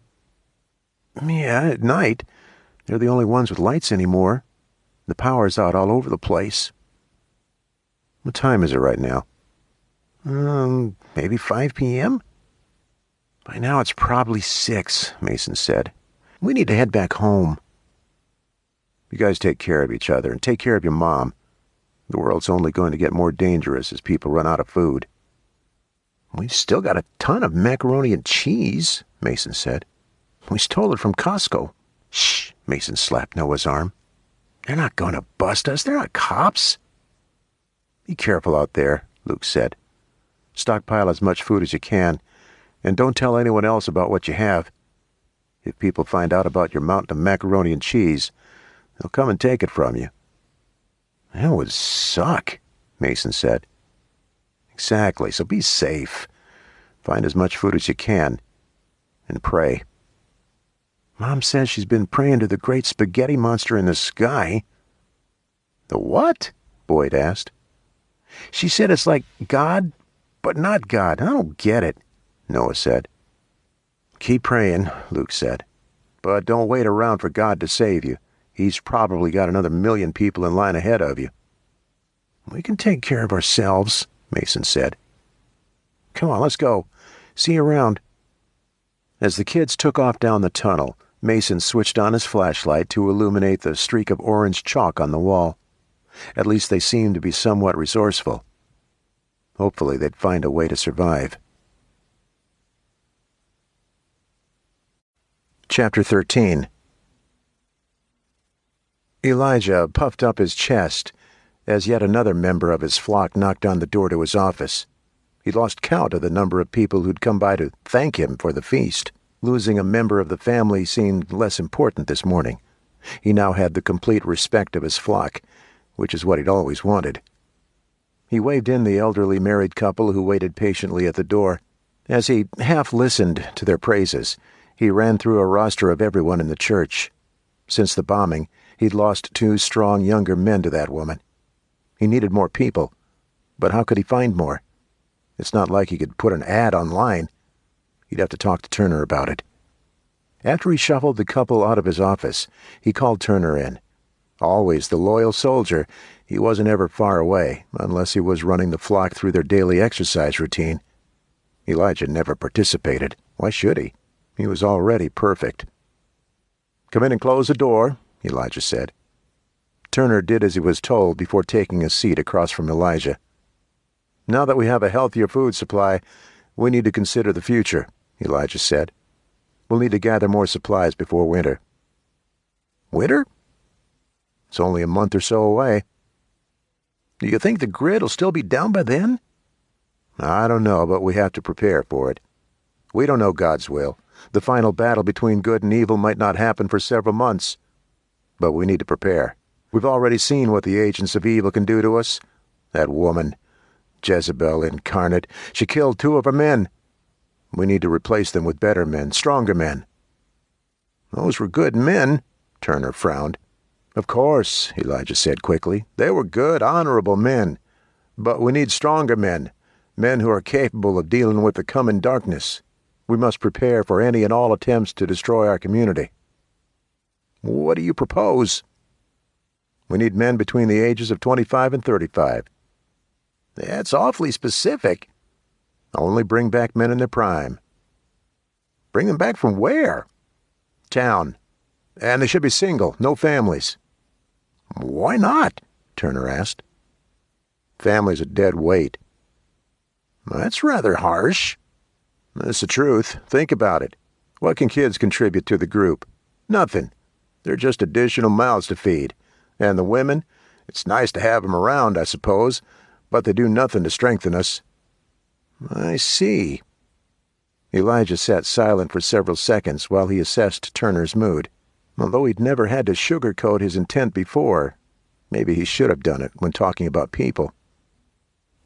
"Yeah, at night. They're the only ones with lights anymore. The power's out all over the place." "What time is it right now?" Maybe 5 p.m.? "By now it's probably 6, Mason said. "We need to head back home." "You guys take care of each other and take care of your mom. The world's only going to get more dangerous as people run out of food." "We've still got a ton of macaroni and cheese," Mason said. "We stole it from Costco." "Shh," Mason slapped Noah's arm. "They're not going to bust us. They're not cops." "Be careful out there," Luke said. "Stockpile as much food as you can, and don't tell anyone else about what you have. If people find out about your mountain of macaroni and cheese, they'll come and take it from you." "That would suck," Mason said. "Exactly, so be safe. Find as much food as you can, and pray." "Mom says she's been praying to the great spaghetti monster in the sky." "The what?" Boyd asked. "She said it's like God, but not God. I don't get it," Noah said. "Keep praying," Luke said. "But don't wait around for God to save you. He's probably got another 1,000,000 people in line ahead of you." "We can take care of ourselves," Mason said. "Come on, let's go. See you around." As the kids took off down the tunnel, Mason switched on his flashlight to illuminate the streak of orange chalk on the wall. At least they seemed to be somewhat resourceful. Hopefully they'd find a way to survive. Chapter 13. Elijah puffed up his chest as yet another member of his flock knocked on the door to his office. He lost count of the number of people who'd come by to thank him for the feast. Losing a member of the family seemed less important this morning. He now had the complete respect of his flock, which is what he'd always wanted. He waved in the elderly married couple who waited patiently at the door. As he half-listened to their praises, he ran through a roster of everyone in the church. Since the bombing, he'd lost 2 strong younger men to that woman. He needed more people, but how could he find more? It's not like he could put an ad online. He'd have to talk to Turner about it. After he shuffled the couple out of his office, he called Turner in. Always the loyal soldier, he wasn't ever far away, unless he was running the flock through their daily exercise routine. Elijah never participated. Why should he? He was already perfect. "Come in and close the door," Elijah said. Turner did as he was told before taking a seat across from Elijah. "Now that we have a healthier food supply, we need to consider the future," Elijah said. "We'll need to gather more supplies before winter." "Winter? It's only a month or so away." "Do you think the grid will still be down by then?" "I don't know, but we have to prepare for it. We don't know God's will. The final battle between good and evil might not happen for several months. But we need to prepare. We've already seen what the agents of evil can do to us. That woman, Jezebel incarnate, she killed 2 of our men. We need to replace them with better men, stronger men." "Those were good men," Turner frowned. "Of course," Elijah said quickly. "They were good, honorable men. But we need stronger men, men who are capable of dealing with the coming darkness. We must prepare for any and all attempts to destroy our community." "What do you propose?" "We need men between the ages of 25 and 35. "That's awfully specific." "Only bring back men in their prime." "Bring them back from where?" "Town. And they should be single, no families." "Why not?" Turner asked. "Family's a dead weight." "That's rather harsh." "That's the truth. Think about it. What can kids contribute to the group? Nothing. They're just additional mouths to feed. And the women, it's nice to have them around, I suppose, but they do nothing to strengthen us." "I see." Elijah sat silent for several seconds while he assessed Turner's mood. Although he'd never had to sugarcoat his intent before, maybe he should have done it when talking about people.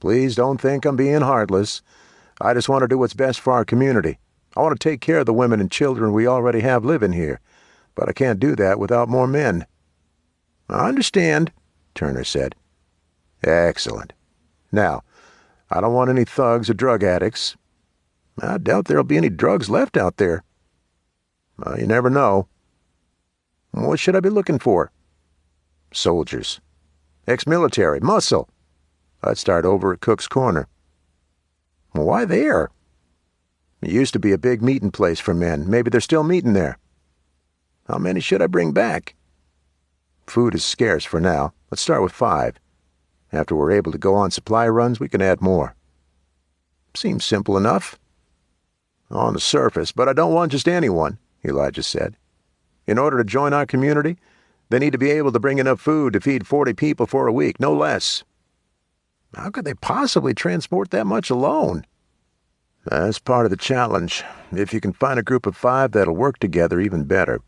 "Please don't think I'm being heartless. I just want to do what's best for our community. I want to take care of the women and children we already have living here, but I can't do that without more men." "I understand," Turner said. "Excellent. Now, I don't want any thugs or drug addicts. I doubt there'll be any drugs left out there." "You never know." "What should I be looking for?" "Soldiers. Ex-military. Muscle. I'd start over at Cook's Corner." "Why there?" "It used to be a big meeting place for men. Maybe they're still meeting there." "How many should I bring back?" "Food is scarce for now. Let's start with 5. After we're able to go on supply runs, we can add more." "Seems simple enough." "On the surface, but I don't want just anyone," Elijah said. "In order to join our community, they need to be able to bring enough food to feed 40 people for a week, no less." "How could they possibly transport that much alone?" "That's part of the challenge. If you can find a group of 5 that'll work together, even better.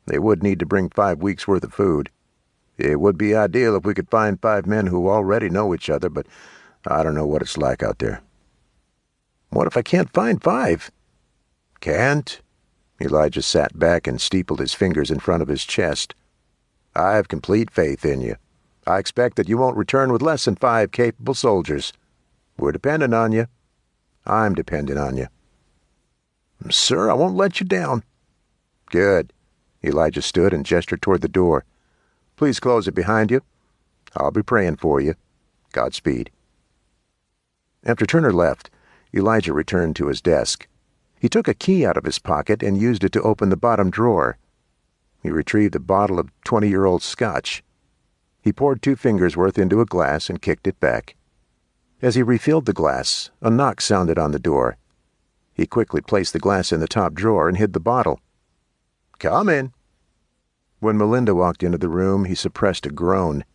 They would need to bring 5 weeks' worth of food. It would be ideal if we could find 5 men who already know each other, but I don't know what it's like out there." "What if I can't find 5? "Can't?" Elijah sat back and steepled his fingers in front of his chest. "I have complete faith in you. I expect that you won't return with less than 5 capable soldiers. We're dependent on you. I'm dependent on you." "Sir, I won't let you down." "Good." Elijah stood and gestured toward the door. "Please close it behind you. I'll be praying for you. Godspeed." After Turner left, Elijah returned to his desk. He took a key out of his pocket and used it to open the bottom drawer. He retrieved a bottle of 20-year-old scotch. He poured 2 fingers' worth into a glass and kicked it back. As he refilled the glass, a knock sounded on the door. He quickly placed the glass in the top drawer and hid the bottle. "Come in." When Melinda walked into the room, he suppressed a groan.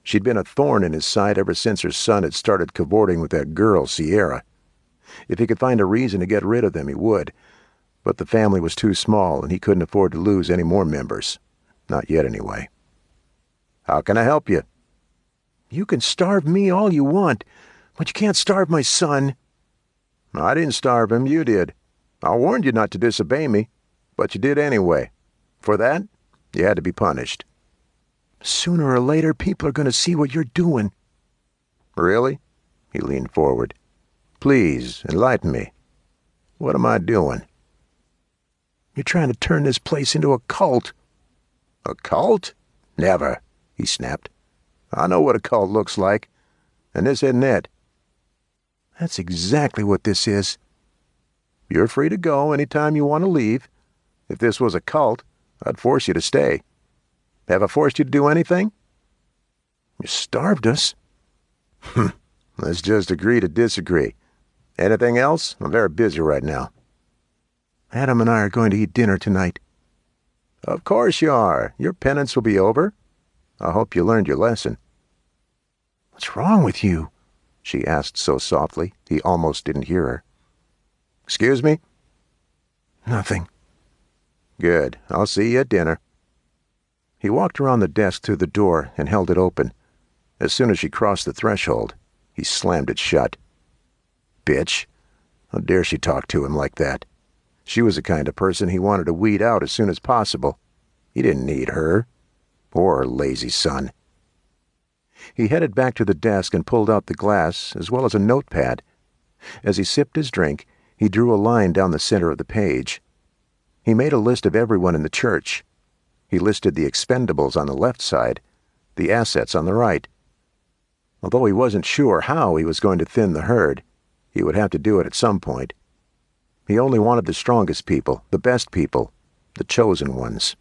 She'd been a thorn in his side ever since her son had started cavorting with that girl, Sierra. If he could find a reason to get rid of them, he would. But the family was too small, and he couldn't afford to lose any more members. Not yet, anyway. "How can I help you?" You can starve me all you want, but you can't starve my son." "I didn't starve him, you did. I warned you not to disobey me, but you did anyway. For that, you had to be punished." "Sooner or later, people are going to see what you're doing." "Really?" He leaned forward. "Please, enlighten me. What am I doing?" "You're trying to turn this place into a cult." "A cult? Never," he snapped. "I know what a cult looks like, and this isn't it." "That's exactly what this is." "You're free to go any time you want to leave. If this was a cult, I'd force you to stay. Have I forced you to do anything?" "You starved us." Let's just agree to disagree. Anything else? I'm very busy right now." "Adam and I are going to eat dinner tonight." "Of course you are. Your penance will be over. I hope you learned your lesson." "What's wrong with you?" she asked so softly he almost didn't hear her. "Excuse me?" "Nothing." "Good. I'll see you at dinner." He walked around the desk to the door and held it open. As soon as she crossed the threshold, he slammed it shut. Bitch. How dare she talk to him like that? She was the kind of person he wanted to weed out as soon as possible. He didn't need her. Or her lazy son. He headed back to the desk and pulled out the glass as well as a notepad. As he sipped his drink, he drew a line down the center of the page. He made a list of everyone in the church. He listed the expendables on the left side, the assets on the right. Although he wasn't sure how he was going to thin the herd, he would have to do it at some point. He only wanted the strongest people, the best people, the chosen ones.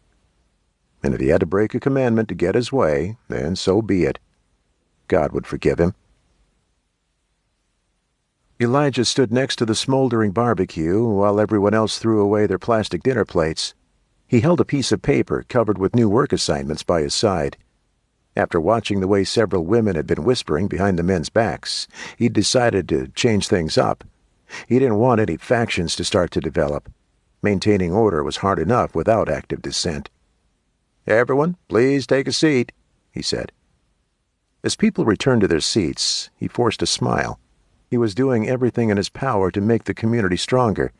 And if he had to break a commandment to get his way, then so be it. God would forgive him. Elijah stood next to the smoldering barbecue while everyone else threw away their plastic dinner plates. He held a piece of paper covered with new work assignments by his side. After watching the way several women had been whispering behind the men's backs, he'd decided to change things up. He didn't want any factions to start to develop. Maintaining order was hard enough without active dissent. "Everyone, please take a seat," he said. As people returned to their seats, he forced a smile. He was doing everything in his power to make the community stronger,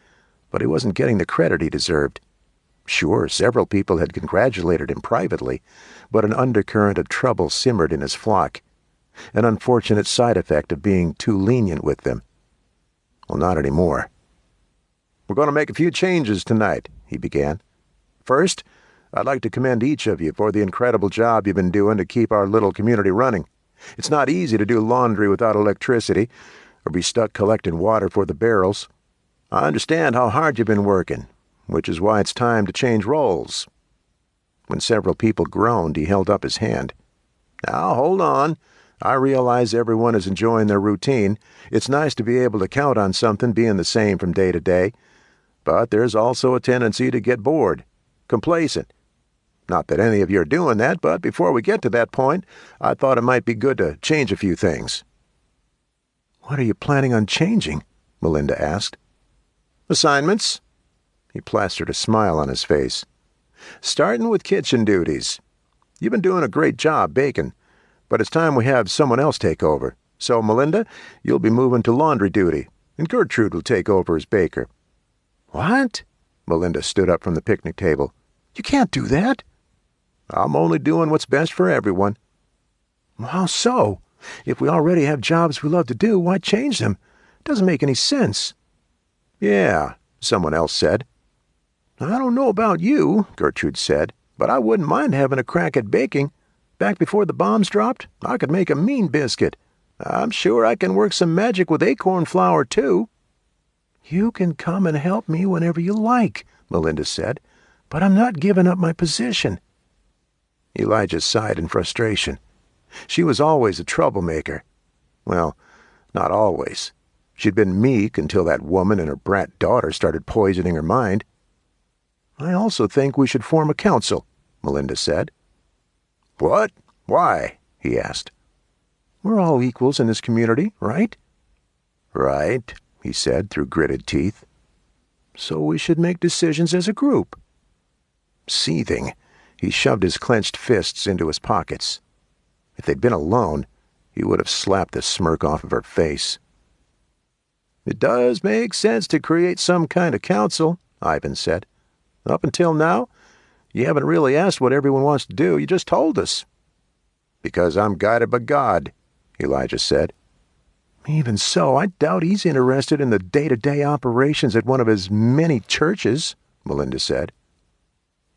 but he wasn't getting the credit he deserved. Sure, several people had congratulated him privately, but an undercurrent of trouble simmered in his flock, an unfortunate side effect of being too lenient with them. Well, not anymore. "We're going to make a few changes tonight," he began. "First, I'd like to commend each of you for the incredible job you've been doing to keep our little community running. It's not easy to do laundry without electricity, or be stuck collecting water for the barrels. I understand how hard you've been working, which is why it's time to change roles." When several people groaned, he held up his hand. "Now, hold on. I realize everyone is enjoying their routine. It's nice to be able to count on something being the same from day to day. But there's also a tendency to get bored, complacent. Not that any of you are doing that, but before we get to that point, I thought it might be good to change a few things." "What are you planning on changing?" Melinda asked. "Assignments." He plastered a smile on his face. "Starting with kitchen duties. You've been doing a great job baking, but it's time we have someone else take over. So, Melinda, you'll be moving to laundry duty, and Gertrude will take over as baker." "What?" Melinda stood up from the picnic table. "You can't do that." "I'm only doing what's best for everyone." "How so? If we already have jobs we love to do, why change them? It doesn't make any sense." "Yeah," someone else said. "I don't know about you," Gertrude said, "but I wouldn't mind having a crack at baking. Back before the bombs dropped, I could make a mean biscuit. I'm sure I can work some magic with acorn flour, too." "You can come and help me whenever you like," Melinda said, "but I'm not giving up my position." Elijah sighed in frustration. She was always a troublemaker. Well, not always. She'd been meek until that woman and her brat daughter started poisoning her mind. "I also think we should form a council," Melinda said. "What? Why?" he asked. "We're all equals in this community, right?" "Right," he said through gritted teeth. "So we should make decisions as a group." Seething, he shoved his clenched fists into his pockets. If they'd been alone, He would have slapped the smirk off of her face. "It does make sense to create some kind of council," Ivan said. "Up until now, you haven't really asked what everyone wants to do. You just told us." "Because I'm guided by God," Elijah said. "Even so, I doubt he's interested in the day-to-day operations at one of his many churches," Melinda said.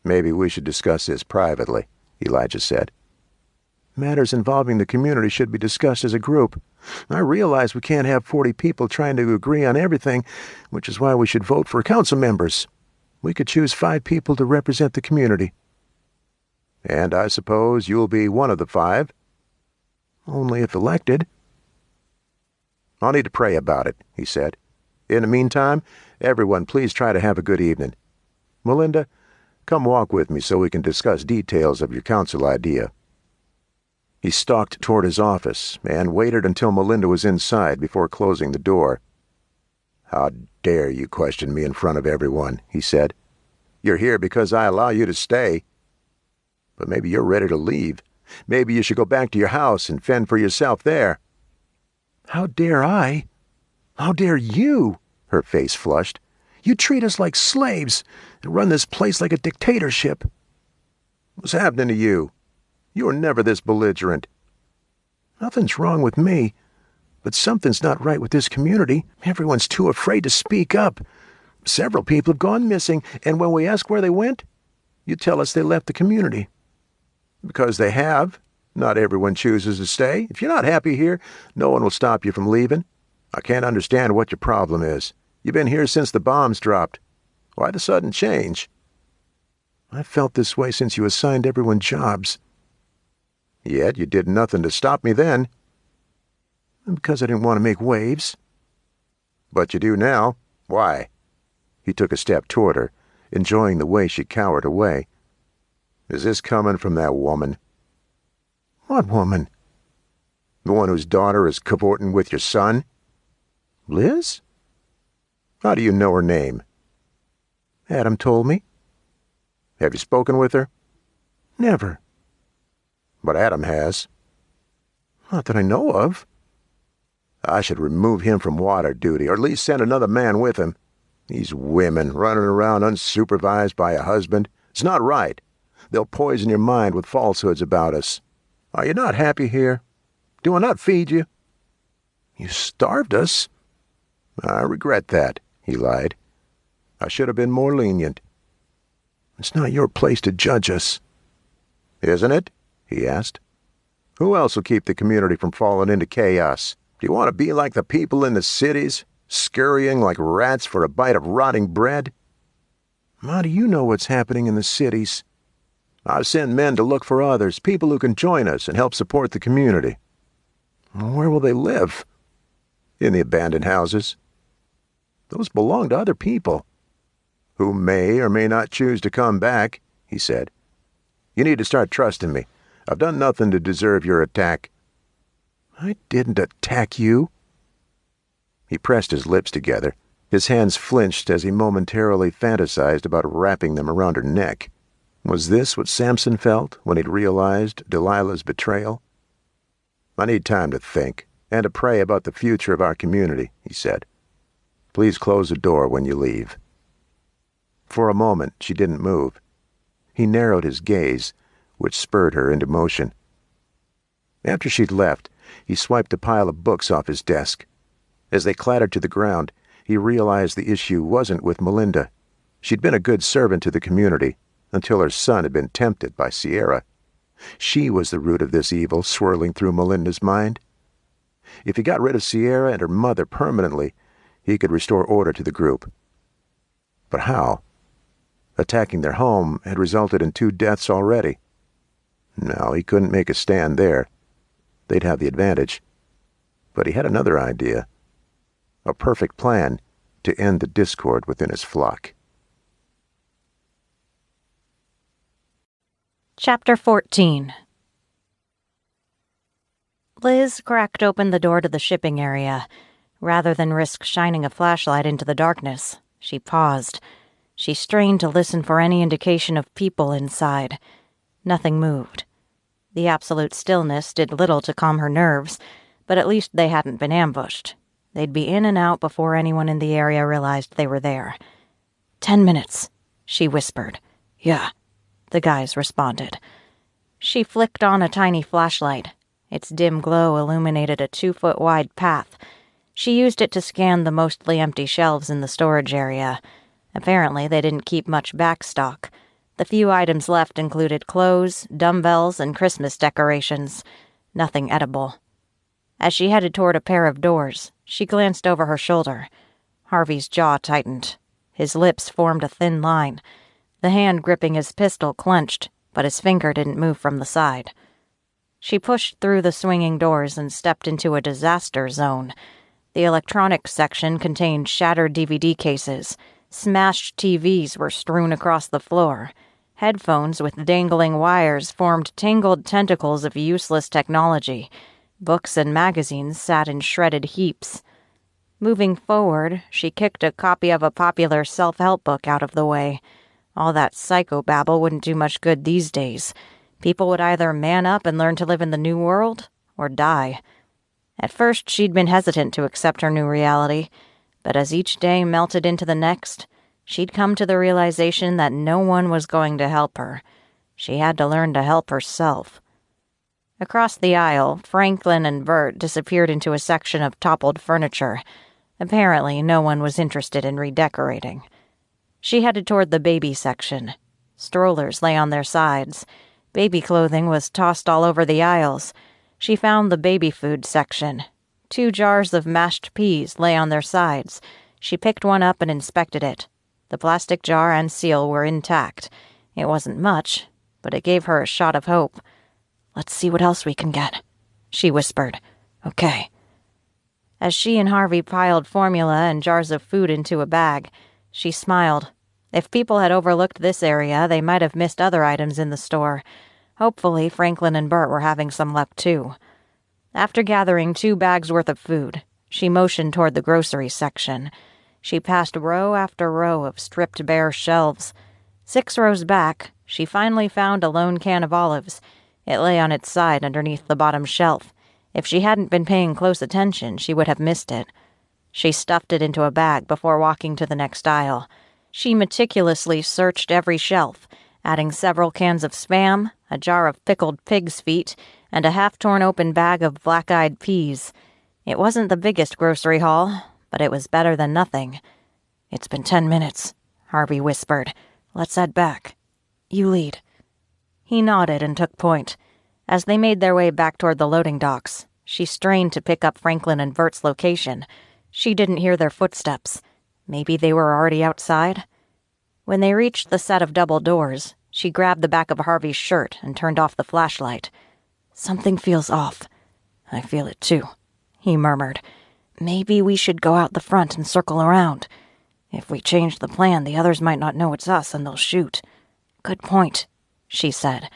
"Maybe we should discuss this privately," Elijah said. "Matters involving the community should be discussed as a group. I realize we can't have 40 people trying to agree on everything, which is why we should vote for council members. We could choose 5 people to represent the community." "And I suppose you'll be one of the 5? "Only if elected." "I'll need to pray about it," he said. "In the meantime, everyone please try to have a good evening. Melinda, come walk with me so we can discuss details of your council idea." He stalked toward his office and waited until Melinda was inside before closing the door. "How dare you question me in front of everyone," he said. "You're here because I allow you to stay. But maybe you're ready to leave. Maybe you should go back to your house and fend for yourself there." "How dare I? How dare you?" Her face flushed. "You treat us like slaves and run this place like a dictatorship." "What's happening to you? You were never this belligerent." "Nothing's wrong with me, but something's not right with this community. Everyone's too afraid to speak up. Several people have gone missing, and when we ask where they went, you tell us they left the community." "Because they have. Not everyone chooses to stay. If you're not happy here, no one will stop you from leaving. I can't understand what your problem is. You've been here since the bombs dropped. Why the sudden change?" "I felt this way since you assigned everyone jobs." "Yet you did nothing to stop me then." "Because I didn't want to make waves." "But you do now. Why?" He took a step toward her, enjoying the way she cowered away. "Is this coming from that woman?" "What woman?" "The one whose daughter is cavorting with your son." "Liz?" "How do you know her name?" "Adam told me." "Have you spoken with her?" "Never." "But Adam has." "Not that I know of." "I should remove him from water duty, or at least send another man with him. These women running around unsupervised by a husband. It's not right. They'll poison your mind with falsehoods about us. Are you not happy here? Do I not feed you?" "You starved us." "I regret that," he lied. "I should have been more lenient." "It's not your place to judge us." "Isn't it?" he asked. "Who else will keep the community from falling into chaos? Do you want to be like the people in the cities, scurrying like rats for a bite of rotting bread?" "How do you know what's happening in the cities?" "I've sent men to look for others, people who can join us and help support the community." "Where will they live?" "In the abandoned houses." "Those belong to other people." "Who may or may not choose to come back," he said. "You need to start trusting me. I've done nothing to deserve your attack." "I didn't attack you." He pressed his lips together. His hands flinched as he momentarily fantasized about wrapping them around her neck. Was this what Samson felt when he'd realized Delilah's betrayal? "I need time to think, and to pray about the future of our community," he said. "Please close the door when you leave." For a moment, she didn't move. He narrowed his gaze, which spurred her into motion. After she'd left, he swiped a pile of books off his desk. As they clattered to the ground, he realized the issue wasn't with Melinda. She'd been a good servant to the community until her son had been tempted by Sierra. She was the root of this evil swirling through Melinda's mind. If he got rid of Sierra and her mother permanently, he could restore order to the group. But how? Attacking their home had resulted in 2 deaths already. No, he couldn't make a stand there. They'd have the advantage. But he had another idea. A perfect plan to end the discord within his flock. Chapter 14. Liz cracked open the door to the shipping area. Rather than risk shining a flashlight into the darkness, she paused. She strained to listen for any indication of people inside. Nothing moved. The absolute stillness did little to calm her nerves, but at least they hadn't been ambushed. They'd be in and out before anyone in the area realized they were there. 10 minutes, she whispered. Yeah, the guys responded. She flicked on a tiny flashlight. Its dim glow illuminated a 2-foot-wide path. She used it to scan the mostly empty shelves in the storage area. Apparently, they didn't keep much backstock. The few items left included clothes, dumbbells, and Christmas decorations. Nothing edible. As she headed toward a pair of doors, she glanced over her shoulder. Harvey's jaw tightened. His lips formed a thin line. The hand gripping his pistol clenched, but his finger didn't move from the side. She pushed through the swinging doors and stepped into a disaster zone. The electronics section contained shattered DVD cases. Smashed TVs were strewn across the floor. Headphones with dangling wires formed tangled tentacles of useless technology. Books and magazines sat in shredded heaps. Moving forward, she kicked a copy of a popular self-help book out of the way. All that psychobabble wouldn't do much good these days. People would either man up and learn to live in the new world, or die. At first, she'd been hesitant to accept her new reality, but as each day melted into the next, she'd come to the realization that no one was going to help her. She had to learn to help herself. Across the aisle, Franklin and Bert disappeared into a section of toppled furniture. Apparently, no one was interested in redecorating. She headed toward the baby section. Strollers lay on their sides. Baby clothing was tossed all over the aisles. She found the baby food section. 2 jars of mashed peas lay on their sides. She picked one up and inspected it. The plastic jar and seal were intact. It wasn't much, but it gave her a shot of hope. "Let's see what else we can get," she whispered. "Okay." As she and Harvey piled formula and jars of food into a bag, she smiled. If people had overlooked this area, they might have missed other items in the store. Hopefully, Franklin and Bert were having some luck, too. After gathering 2 bags worth of food, she motioned toward the grocery section. She passed row after row of stripped bare shelves. 6 rows back, she finally found a lone can of olives. It lay on its side underneath the bottom shelf. If she hadn't been paying close attention, she would have missed it. She stuffed it into a bag before walking to the next aisle. She meticulously searched every shelf, adding several cans of Spam, a jar of pickled pig's feet, and a half-torn open bag of black-eyed peas. It wasn't the biggest grocery haul, but it was better than nothing. "It's been 10 minutes, Harvey whispered. "Let's head back. You lead." He nodded and took point. As they made their way back toward the loading docks, she strained to pick up Franklin and Bert's location. She didn't hear their footsteps. Maybe they were already outside? When they reached the set of double doors, she grabbed the back of Harvey's shirt and turned off the flashlight. "Something feels off." "I feel it too," he murmured. "Maybe we should go out the front and circle around. If we change the plan, the others might not know it's us and they'll shoot." "Good point," she said.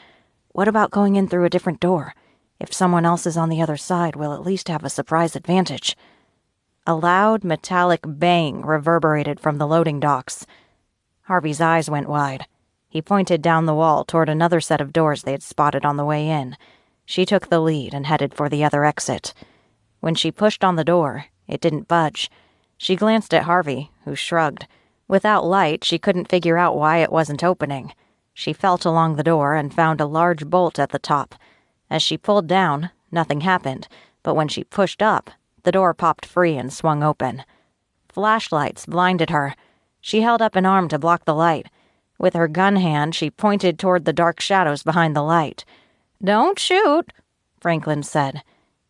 "What about going in through a different door? If someone else is on the other side, we'll at least have a surprise advantage." A loud, metallic bang reverberated from the loading docks. Harvey's eyes went wide. He pointed down the wall toward another set of doors they had spotted on the way in. She took the lead and headed for the other exit. When she pushed on the door, it didn't budge. She glanced at Harvey, who shrugged. Without light, she couldn't figure out why it wasn't opening. She felt along the door and found a large bolt at the top. As she pulled down, nothing happened, but when she pushed up, the door popped free and swung open. Flashlights blinded her. She held up an arm to block the light. With her gun hand, she pointed toward the dark shadows behind the light. "Don't shoot," Franklin said.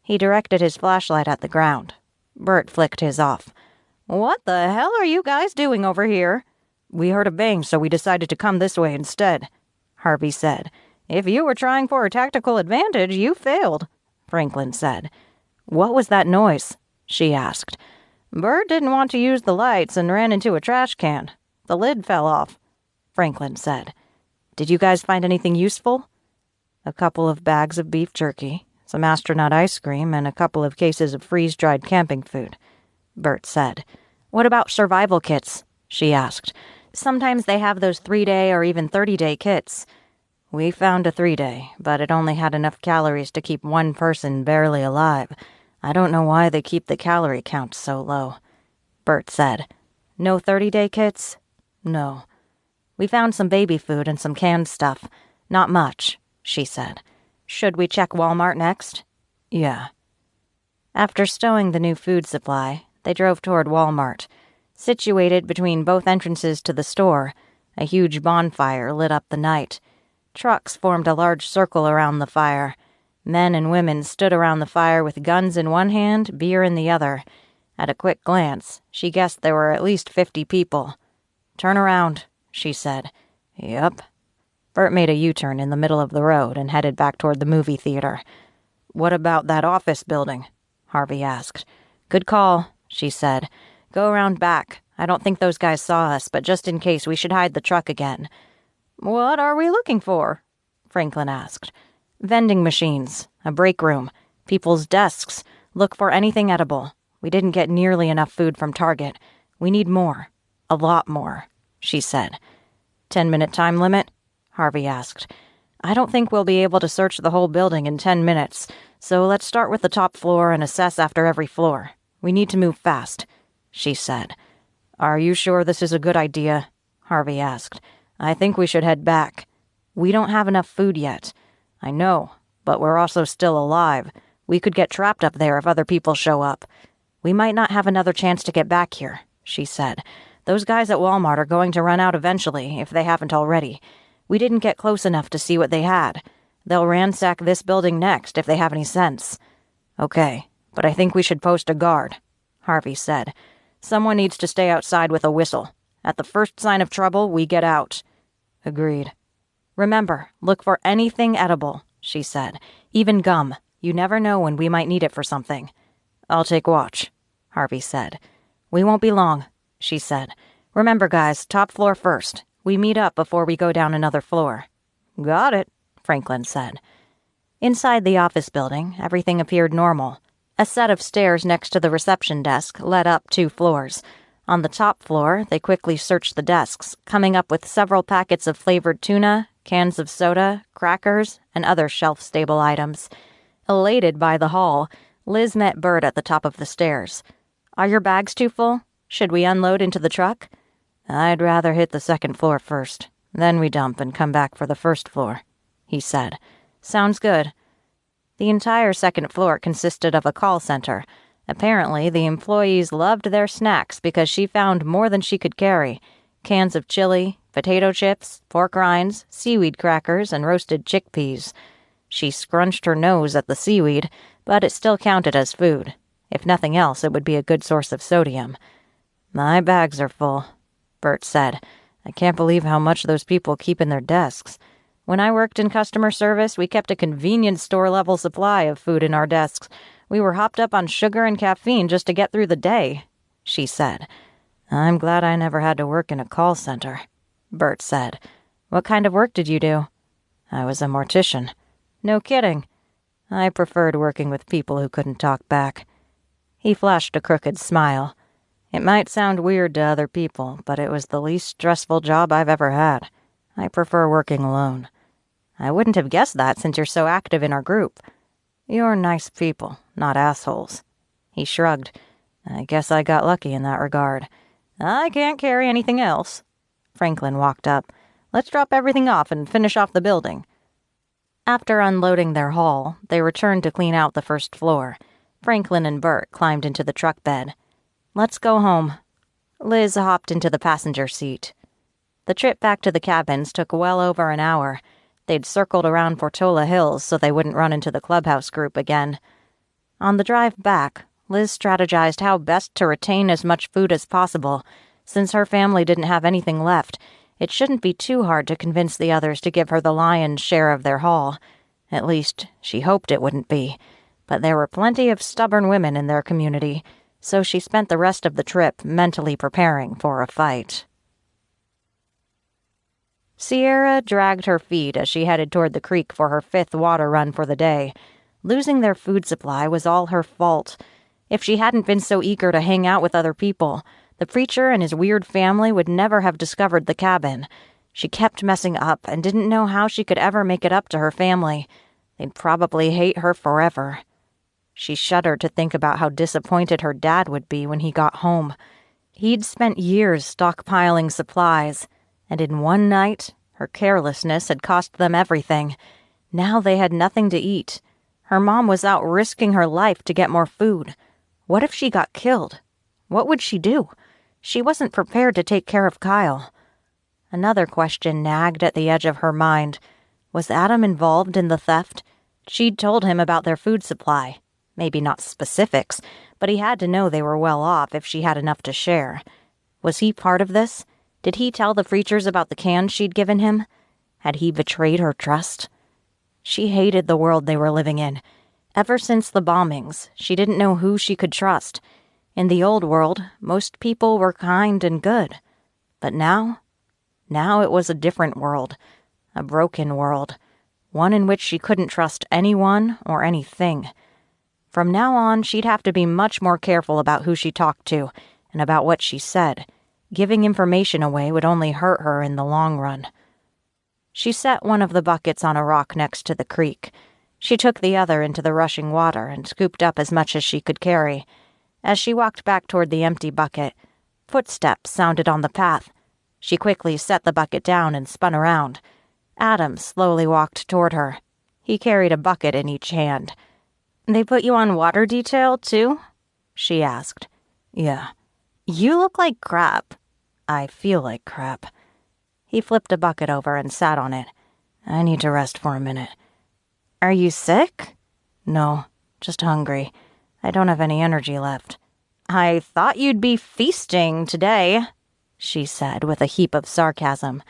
He directed his flashlight at the ground. Bert flicked his off. "What the hell are you guys doing over here?" "We heard a bang, so we decided to come this way instead," Harvey said. "If you were trying for a tactical advantage, you failed," Franklin said. "What was that noise?" she asked. "Bert didn't want to use the lights and ran into a trash can. The lid fell off," Franklin said. "Did you guys find anything useful?" "A couple of bags of beef jerky, some astronaut ice cream, and a couple of cases of freeze-dried camping food," Bert said. "What about survival kits?" she asked. "Sometimes they have those 3-day or even 30-day kits." We found a 3-day, but it only had enough calories to keep one person barely alive. I don't know why they keep the calorie count so low," Bert said. "No 30-day kits?" "No. We found some baby food and some canned stuff. Not much," she said. "Should we check Walmart next?" "Yeah." After stowing the new food supply, they drove toward Walmart. Situated between both entrances to the store, a huge bonfire lit up the night. Trucks formed a large circle around the fire. Men and women stood around the fire with guns in one hand, beer in the other. At a quick glance, she guessed there were at least 50 people. "Turn around," she said. "Yep." Bert made a U-turn in the middle of the road and headed back toward the movie theater. "What about that office building?" Harvey asked. "Good call," she said. "Go around back. I don't think those guys saw us, but just in case, we should hide the truck again." "What are we looking for?" Franklin asked. "Vending machines, a break room, people's desks. Look for anything edible. We didn't get nearly enough food from Target. We need more. A lot more," she said. 10-minute time limit? Harvey asked. "I don't think we'll be able to search the whole building in 10 minutes, so let's start with the top floor and assess after every floor. We need to move fast," she said. "Are you sure this is a good idea?" Harvey asked. "I think we should head back. We don't have enough food yet." "I know, but we're also still alive. We could get trapped up there if other people show up. We might not have another chance to get back here," she said. "Those guys at Walmart are going to run out eventually, if they haven't already. We didn't get close enough to see what they had. They'll ransack this building next if they have any sense." "Okay, but I think we should post a guard," Harvey said. "Someone needs to stay outside with a whistle. At the first sign of trouble, we get out." "Agreed." "Remember, look for anything edible," she said. "Even gum. You never know when we might need it for something." "I'll take watch," Harvey said. "We won't be long," she said. "Remember, guys, top floor first. We meet up before we go down another floor." "Got it," Franklin said. Inside the office building, everything appeared normal. A set of stairs next to the reception desk led up 2 floors. On the top floor, they quickly searched the desks, coming up with several packets of flavored tuna, cans of soda, crackers, and other shelf-stable items. Elated by the haul, Liz met Bert at the top of the stairs. "Are your bags too full? Should we unload into the truck?" "I'd rather hit the second floor first. Then we dump and come back for the first floor," he said. "Sounds good." The entire second floor consisted of a call center. Apparently, the employees loved their snacks because she found more than she could carry. Cans of chili, potato chips, pork rinds, seaweed crackers, and roasted chickpeas. She scrunched her nose at the seaweed, but it still counted as food. If nothing else, it would be a good source of sodium. "My bags are full," Bert said. "I can't believe how much those people keep in their desks. When I worked in customer service, we kept a convenience store-level supply of food in our desks. We were hopped up on sugar and caffeine just to get through the day," she said. "I'm glad I never had to work in a call center," Bert said. "What kind of work did you do?" "I was a mortician." "No kidding." "I preferred working with people who couldn't talk back." He flashed a crooked smile. "It might sound weird to other people, but it was the least stressful job I've ever had. I prefer working alone." "I wouldn't have guessed that since you're so active in our group." "You're nice people, not assholes." He shrugged. "I guess I got lucky in that regard." "I can't carry anything else." Franklin walked up. "Let's drop everything off and finish off the building." After unloading their haul, they returned to clean out the first floor. Franklin and Bert climbed into the truck bed. "Let's go home." Liz hopped into the passenger seat. The trip back to the cabins took well over an hour. They'd circled around Portola Hills so they wouldn't run into the clubhouse group again. On the drive back, Liz strategized how best to retain as much food as possible. Since her family didn't have anything left, it shouldn't be too hard to convince the others to give her the lion's share of their haul. At least, she hoped it wouldn't be. But there were plenty of stubborn women in their community, so she spent the rest of the trip mentally preparing for a fight. Sierra dragged her feet as she headed toward the creek for her 5th water run for the day. Losing their food supply was all her fault. If she hadn't been so eager to hang out with other people, the preacher and his weird family would never have discovered the cabin. She kept messing up and didn't know how she could ever make it up to her family. They'd probably hate her forever. She shuddered to think about how disappointed her dad would be when he got home. He'd spent years stockpiling supplies, and in one night, her carelessness had cost them everything. Now they had nothing to eat. Her mom was out risking her life to get more food. What if she got killed? What would she do? She wasn't prepared to take care of Kyle. Another question nagged at the edge of her mind. Was Adam involved in the theft? She'd told him about their food supply. Maybe not specifics, but he had to know they were well off if she had enough to share. Was he part of this? Did he tell the preachers about the cans she'd given him? Had he betrayed her trust? She hated the world they were living in. Ever since the bombings, she didn't know who she could trust. In the old world, most people were kind and good. But now it was a different world. A broken world. One in which she couldn't trust anyone or anything. From now on, she'd have to be much more careful about who she talked to and about what she said. Giving information away would only hurt her in the long run. She set one of the buckets on a rock next to the creek. She took the other into the rushing water and scooped up as much as she could carry. As she walked back toward the empty bucket, footsteps sounded on the path. She quickly set the bucket down and spun around. Adam slowly walked toward her. He carried a bucket in each hand. "They put you on water detail, too?" she asked. "Yeah." "You look like crap." "I feel like crap." He flipped a bucket over and sat on it. "I need to rest for a minute." "Are you sick?" "No, just hungry. I don't have any energy left." "I thought you'd be feasting today," she said with a heap of sarcasm.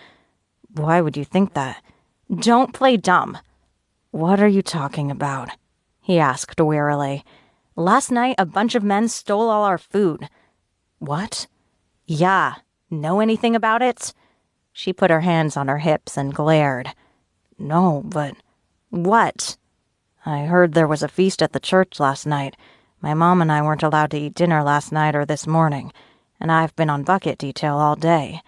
"Why would you think that?" "Don't play dumb." "What are you talking about?" he asked wearily. "Last night, a bunch of men stole all our food." "What?" "Yeah. Know anything about it?" She put her hands on her hips and glared. "No, but..." "What?" "I heard there was a feast at the church last night. My mom and I weren't allowed to eat dinner last night or this morning, and I've been on bucket detail all day."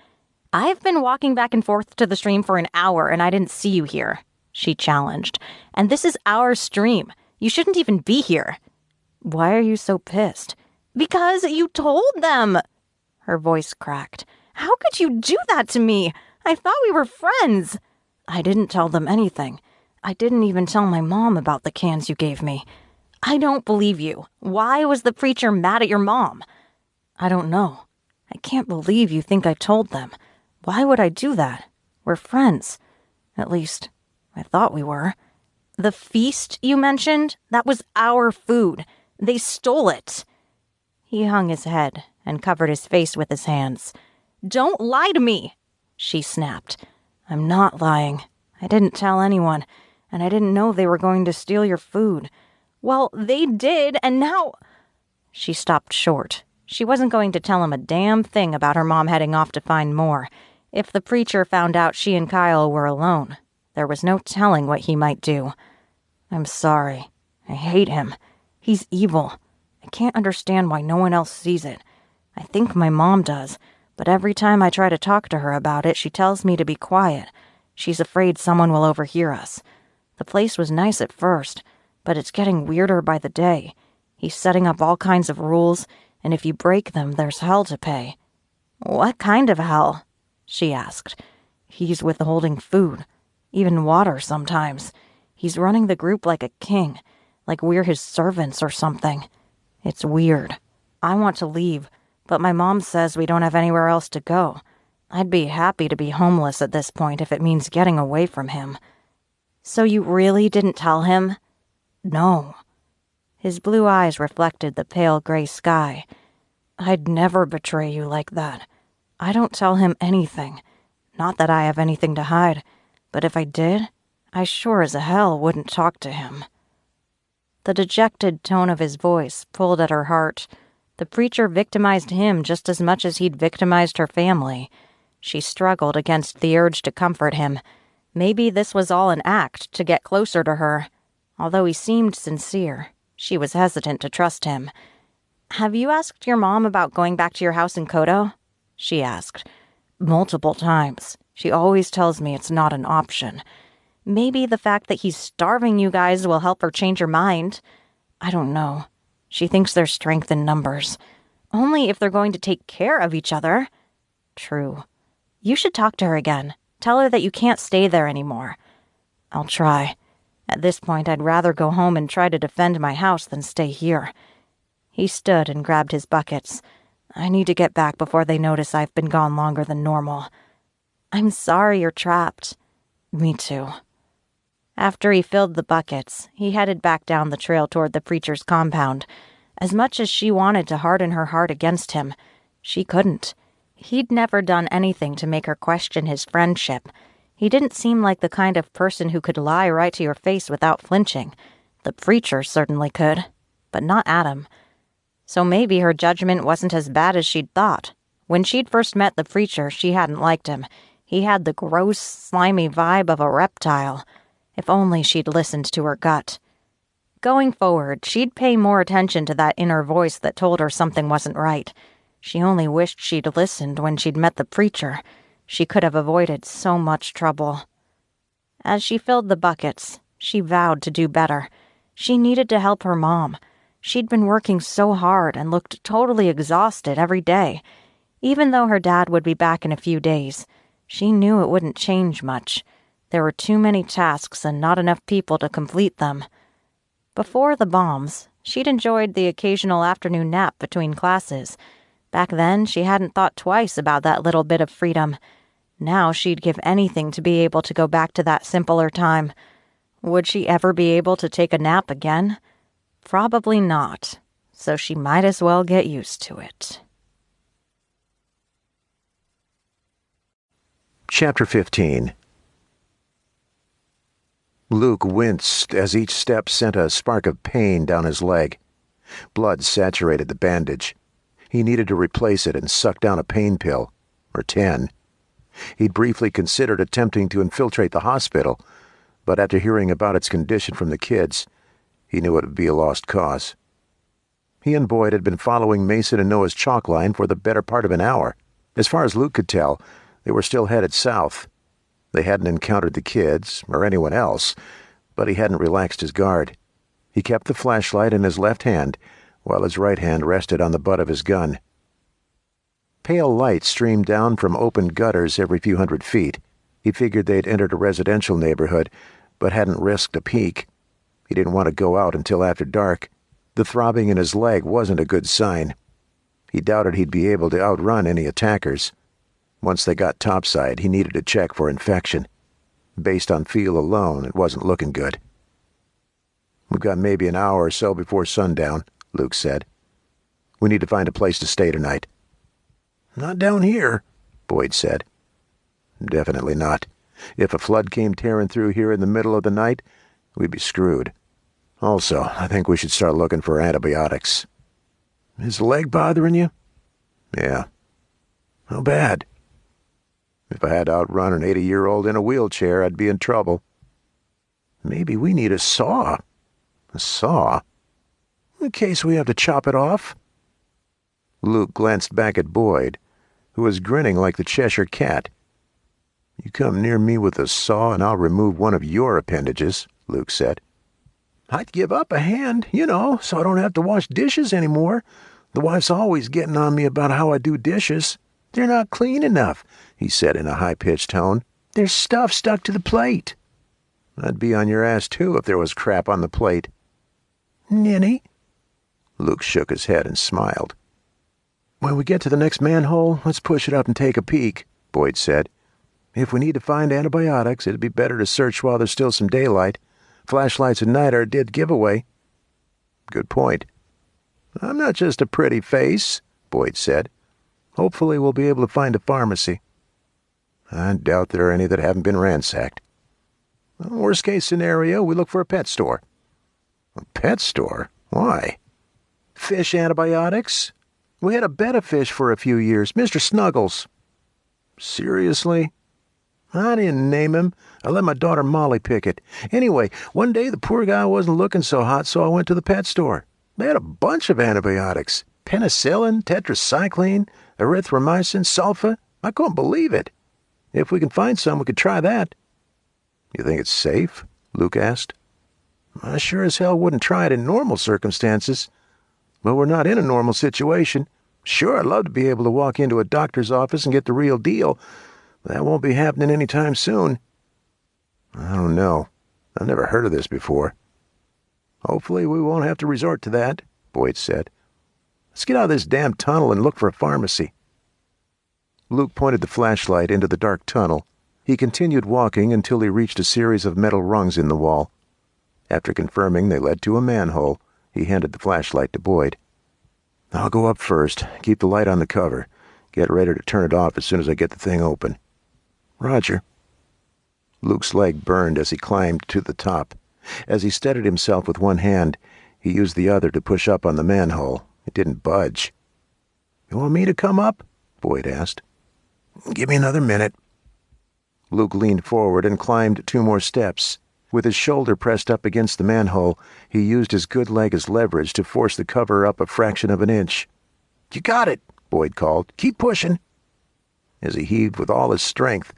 "I've been walking back and forth to the stream for an hour, and I didn't see you here," she challenged. "And this is our stream. You shouldn't even be here." "Why are you so pissed?" "Because you told them." Her voice cracked. "How could you do that to me? I thought we were friends." "I didn't tell them anything. I didn't even tell my mom about the cans you gave me." "I don't believe you. Why was the preacher mad at your mom?" "I don't know. I can't believe you think I told them. Why would I do that? We're friends. At least, I thought we were." "The feast you mentioned? That was our food. They stole it." He hung his head and covered his face with his hands. "Don't lie to me," she snapped. "I'm not lying. I didn't tell anyone, and I didn't know they were going to steal your food." "Well, they did, and now..." She stopped short. She wasn't going to tell him a damn thing about her mom heading off to find more. If the preacher found out she and Kyle were alone, there was no telling what he might do. "I'm sorry. I hate him. He's evil. I can't understand why no one else sees it. I think my mom does, but every time I try to talk to her about it, she tells me to be quiet. She's afraid someone will overhear us. The place was nice at first, but it's getting weirder by the day. He's setting up all kinds of rules, and if you break them, there's hell to pay." "What kind of hell?" she asked. "He's withholding food, even water sometimes. He's running the group like a king, like we're his servants or something. It's weird. I want to leave, but my mom says we don't have anywhere else to go. I'd be happy to be homeless at this point if it means getting away from him." "So you really didn't tell him?" "No." His blue eyes reflected the pale gray sky. "I'd never betray you like that. I don't tell him anything. Not that I have anything to hide, but if I did, I sure as hell wouldn't talk to him." The dejected tone of his voice pulled at her heart. The preacher victimized him just as much as he'd victimized her family. She struggled against the urge to comfort him. Maybe this was all an act to get closer to her. Although he seemed sincere, she was hesitant to trust him. "Have you asked your mom about going back to your house in Kodo?" she asked. "Multiple times," She always tells me it's not an option. Maybe the fact that he's starving you guys will help her change her mind. I don't know. She thinks there's strength in numbers. Only if they're going to take care of each other. True. You should talk to her again. Tell her that you can't stay there anymore. I'll try. At this point, I'd rather go home and try to defend my house than stay here. He stood and grabbed his buckets. I need to get back before they notice I've been gone longer than normal. I'm sorry you're trapped. Me too. After he filled the buckets, he headed back down the trail toward the preacher's compound. As much as she wanted to harden her heart against him, she couldn't. He'd never done anything to make her question his friendship. He didn't seem like the kind of person who could lie right to your face without flinching. The preacher certainly could, but not Adam. So maybe her judgment wasn't as bad as she'd thought. When she'd first met the preacher, she hadn't liked him. He had the gross, slimy vibe of a reptile. If only she'd listened to her gut. Going forward, she'd pay more attention to that inner voice that told her something wasn't right. She only wished she'd listened when she'd met the preacher. She could have avoided so much trouble. As she filled the buckets, she vowed to do better. She needed to help her mom. She'd been working so hard and looked totally exhausted every day. Even though her dad would be back in a few days, she knew it wouldn't change much. There were too many tasks and not enough people to complete them. Before the bombs, she'd enjoyed the occasional afternoon nap between classes. Back then, she hadn't thought twice about that little bit of freedom. Now she'd give anything to be able to go back to that simpler time. Would she ever be able to take a nap again? Probably not, so she might as well get used to it. Chapter 15. Luke winced as each step sent a spark of pain down his leg. Blood saturated the bandage. He needed to replace it and suck down a pain pill, or 10. He'd briefly considered attempting to infiltrate the hospital, but after hearing about its condition from the kids, he knew it would be a lost cause. He and Boyd had been following Mason and Noah's chalk line for the better part of an hour. As far as Luke could tell, they were still headed south. They hadn't encountered the kids, or anyone else, but he hadn't relaxed his guard. He kept the flashlight in his left hand, while his right hand rested on the butt of his gun. Pale light streamed down from open gutters every few hundred feet. He figured they'd entered a residential neighborhood, but hadn't risked a peek. He didn't want to go out until after dark. The throbbing in his leg wasn't a good sign. He doubted he'd be able to outrun any attackers. Once they got topside, he needed to check for infection. Based on feel alone, it wasn't looking good. "We've got maybe an hour or so before sundown," Luke said. "We need to find a place to stay tonight." "Not down here," Boyd said. "Definitely not. If a flood came tearing through here in the middle of the night, we'd be screwed. Also, I think we should start looking for antibiotics." "Is the leg bothering you?" "Yeah." "How bad?" "If I had to outrun an 80-year-old in a wheelchair, I'd be in trouble." "Maybe we need a saw." "A saw?" "In case we have to chop it off." Luke glanced back at Boyd, who was grinning like the Cheshire Cat. "You come near me with a saw and I'll remove one of your appendages," Luke said. "I'd give up a hand, so I don't have to wash dishes anymore. The wife's always getting on me about how I do dishes. They're not clean enough," he said in a high-pitched tone. "There's stuff stuck to the plate." "I'd be on your ass, too, if there was crap on the plate." "Ninny?" Luke shook his head and smiled. "When we get to the next manhole, let's push it up and take a peek," Boyd said. "If we need to find antibiotics, it'd be better to search while there's still some daylight. Flashlights at night are a dead giveaway." "Good point." "I'm not just a pretty face," Boyd said. "Hopefully we'll be able to find a pharmacy." "I doubt there are any that haven't been ransacked." "Worst-case scenario, we look for a pet store." "A pet store? Why?" "Fish antibiotics. We had a bed of fish for a few years, Mr. Snuggles." "Seriously?" "I didn't name him. I let my daughter Molly pick it. Anyway, one day the poor guy wasn't looking so hot, so I went to the pet store. They had a bunch of antibiotics. Penicillin, tetracycline, erythromycin, sulfa. I couldn't believe it. If we can find some, we could try that." "You think it's safe?" Luke asked. "I sure as hell wouldn't try it in normal circumstances. But we're not in a normal situation. Sure, I'd love to be able to walk into a doctor's office and get the real deal, but that won't be happening anytime soon." "I don't know. I've never heard of this before." "Hopefully we won't have to resort to that," Boyd said. "Let's get out of this damn tunnel and look for a pharmacy." Luke pointed the flashlight into the dark tunnel. He continued walking until he reached a series of metal rungs in the wall. After confirming they led to a manhole, he handed the flashlight to Boyd. "I'll go up first. Keep the light on the cover. Get ready to turn it off as soon as I get the thing open." "Roger." Luke's leg burned as he climbed to the top. As he steadied himself with one hand, he used the other to push up on the manhole. It didn't budge. "You want me to come up?" Boyd asked. "Give me another minute." Luke leaned forward and climbed 2 more steps. With his shoulder pressed up against the manhole, he used his good leg as leverage to force the cover up a fraction of an inch. "You got it," Boyd called. "Keep pushing." As he heaved with all his strength,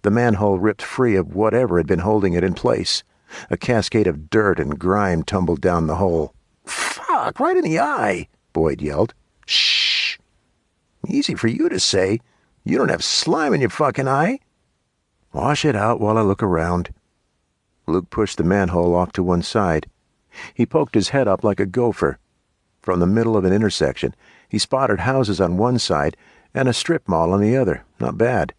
the manhole ripped free of whatever had been holding it in place. A cascade of dirt and grime tumbled down the hole. "Fuck, right in the eye," Boyd yelled. "Shh. Easy for you to say. You don't have slime in your fucking eye." "Wash it out while I look around." Luke pushed the manhole off to one side. He poked his head up like a gopher. From the middle of an intersection, he spotted houses on one side and a strip mall on the other. Not bad.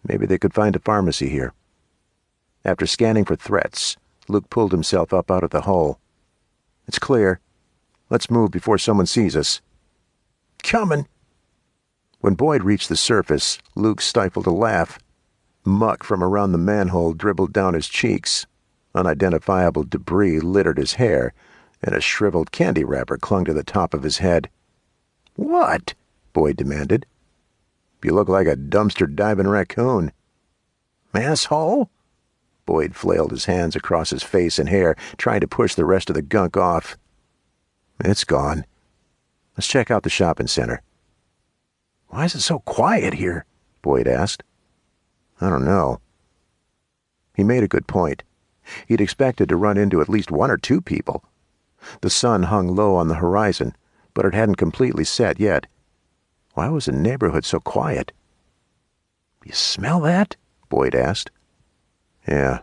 Maybe they could find a pharmacy here. After scanning for threats, Luke pulled himself up out of the hole. "It's clear. Let's move before someone sees us." "Coming." When Boyd reached the surface, Luke stifled a laugh. Muck from around the manhole dribbled down his cheeks. Unidentifiable debris littered his hair, and a shriveled candy wrapper clung to the top of his head. "What?" Boyd demanded. "You look like a dumpster-diving raccoon." "Asshole?" Boyd flailed his hands across his face and hair, trying to push the rest of the gunk off. "It's gone. Let's check out the shopping center." "Why is it so quiet here?" Boyd asked. "I don't know." He made a good point. He'd expected to run into at least 1 or 2 people. The sun hung low on the horizon, but it hadn't completely set yet. Why was the neighborhood so quiet? "You smell that?" Boyd asked. "Yeah,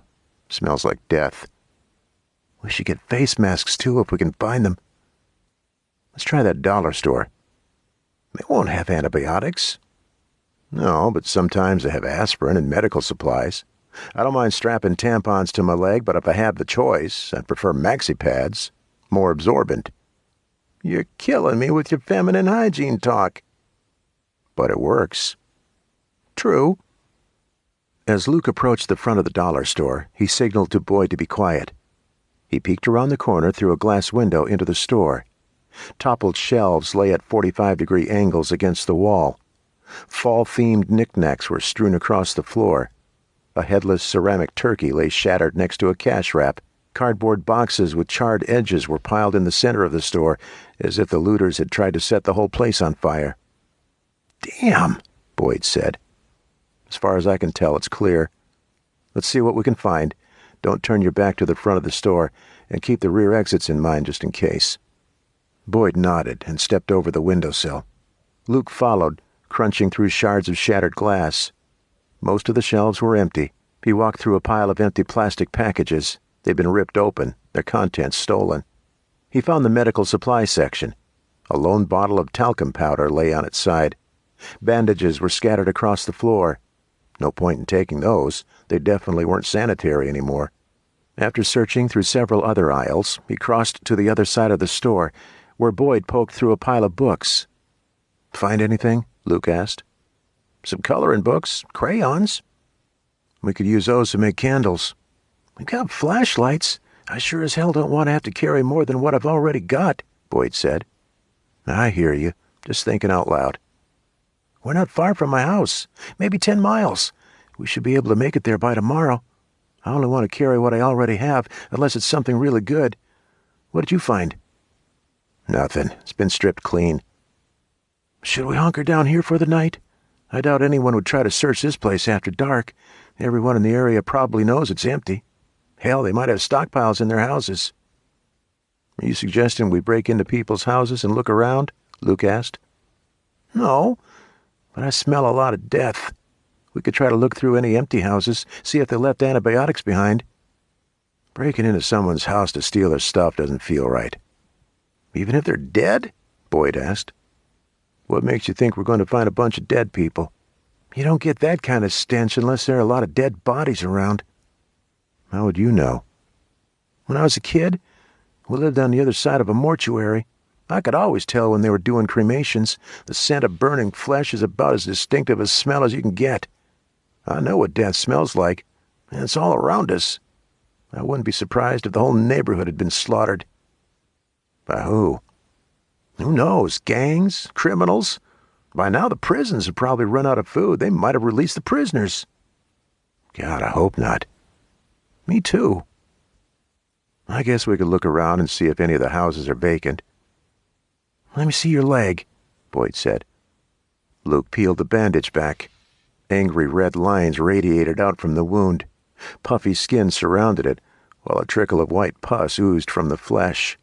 smells like death." "We should get face masks, too, if we can find them." "Let's try that dollar store." "They won't have antibiotics." "No, but sometimes they have aspirin and medical supplies. I don't mind strapping tampons to my leg, but if I have the choice, I'd prefer maxi pads. More absorbent." "You're killing me with your feminine hygiene talk." "But it works." "True." As Luke approached the front of the dollar store, he signaled to Boyd to be quiet. He peeked around the corner through a glass window into the store. Toppled shelves lay at 45-degree angles against the wall. Fall-themed knickknacks were strewn across the floor. A headless ceramic turkey lay shattered next to a cash wrap. Cardboard boxes with charred edges were piled in the center of the store, as if the looters had tried to set the whole place on fire. "Damn," Boyd said. "As far as I can tell, it's clear. Let's see what we can find. Don't turn your back to the front of the store, and keep the rear exits in mind just in case." Boyd nodded and stepped over the windowsill. Luke followed, crunching through shards of shattered glass. Most of the shelves were empty. He walked through a pile of empty plastic packages. They'd been ripped open, their contents stolen. He found the medical supply section. A lone bottle of talcum powder lay on its side. Bandages were scattered across the floor. No point in taking those. They definitely weren't sanitary anymore. After searching through several other aisles, he crossed to the other side of the store, where Boyd poked through a pile of books. "Find anything?" Luke asked. "Some coloring books, crayons." "We could use those to make candles." "We've got flashlights. I sure as hell don't want to have to carry more than what I've already got," Boyd said. "I hear you. Just thinking out loud." "We're not far from my house. Maybe 10 miles. We should be able to make it there by tomorrow. I only want to carry what I already have, unless it's something really good. What did you find?" "Nothing. It's been stripped clean." "Should we hunker down here for the night? I doubt anyone would try to search this place after dark. Everyone in the area probably knows it's empty. Hell, they might have stockpiles in their houses." "Are you suggesting we break into people's houses and look around?" Luke asked. "No, but I smell a lot of death. We could try to look through any empty houses, see if they left antibiotics behind." "Breaking into someone's house to steal their stuff doesn't feel right." "Even if they're dead?" Boyd asked. "What makes you think we're going to find a bunch of dead people?" "You don't get that kind of stench unless there are a lot of dead bodies around." "How would you know?" "When I was a kid, we lived on the other side of a mortuary. I could always tell when they were doing cremations. The scent of burning flesh is about as distinctive a smell as you can get. I know what death smells like, and it's all around us. I wouldn't be surprised if the whole neighborhood had been slaughtered." "By who?" "Who knows? Gangs? Criminals? By now the prisons have probably run out of food. They might have released the prisoners." "God, I hope not." "Me too." "I guess we could look around and see if any of the houses are vacant." "Let me see your leg," Boyd said. Luke peeled the bandage back. Angry red lines radiated out from the wound. Puffy skin surrounded it, while a trickle of white pus oozed from the flesh.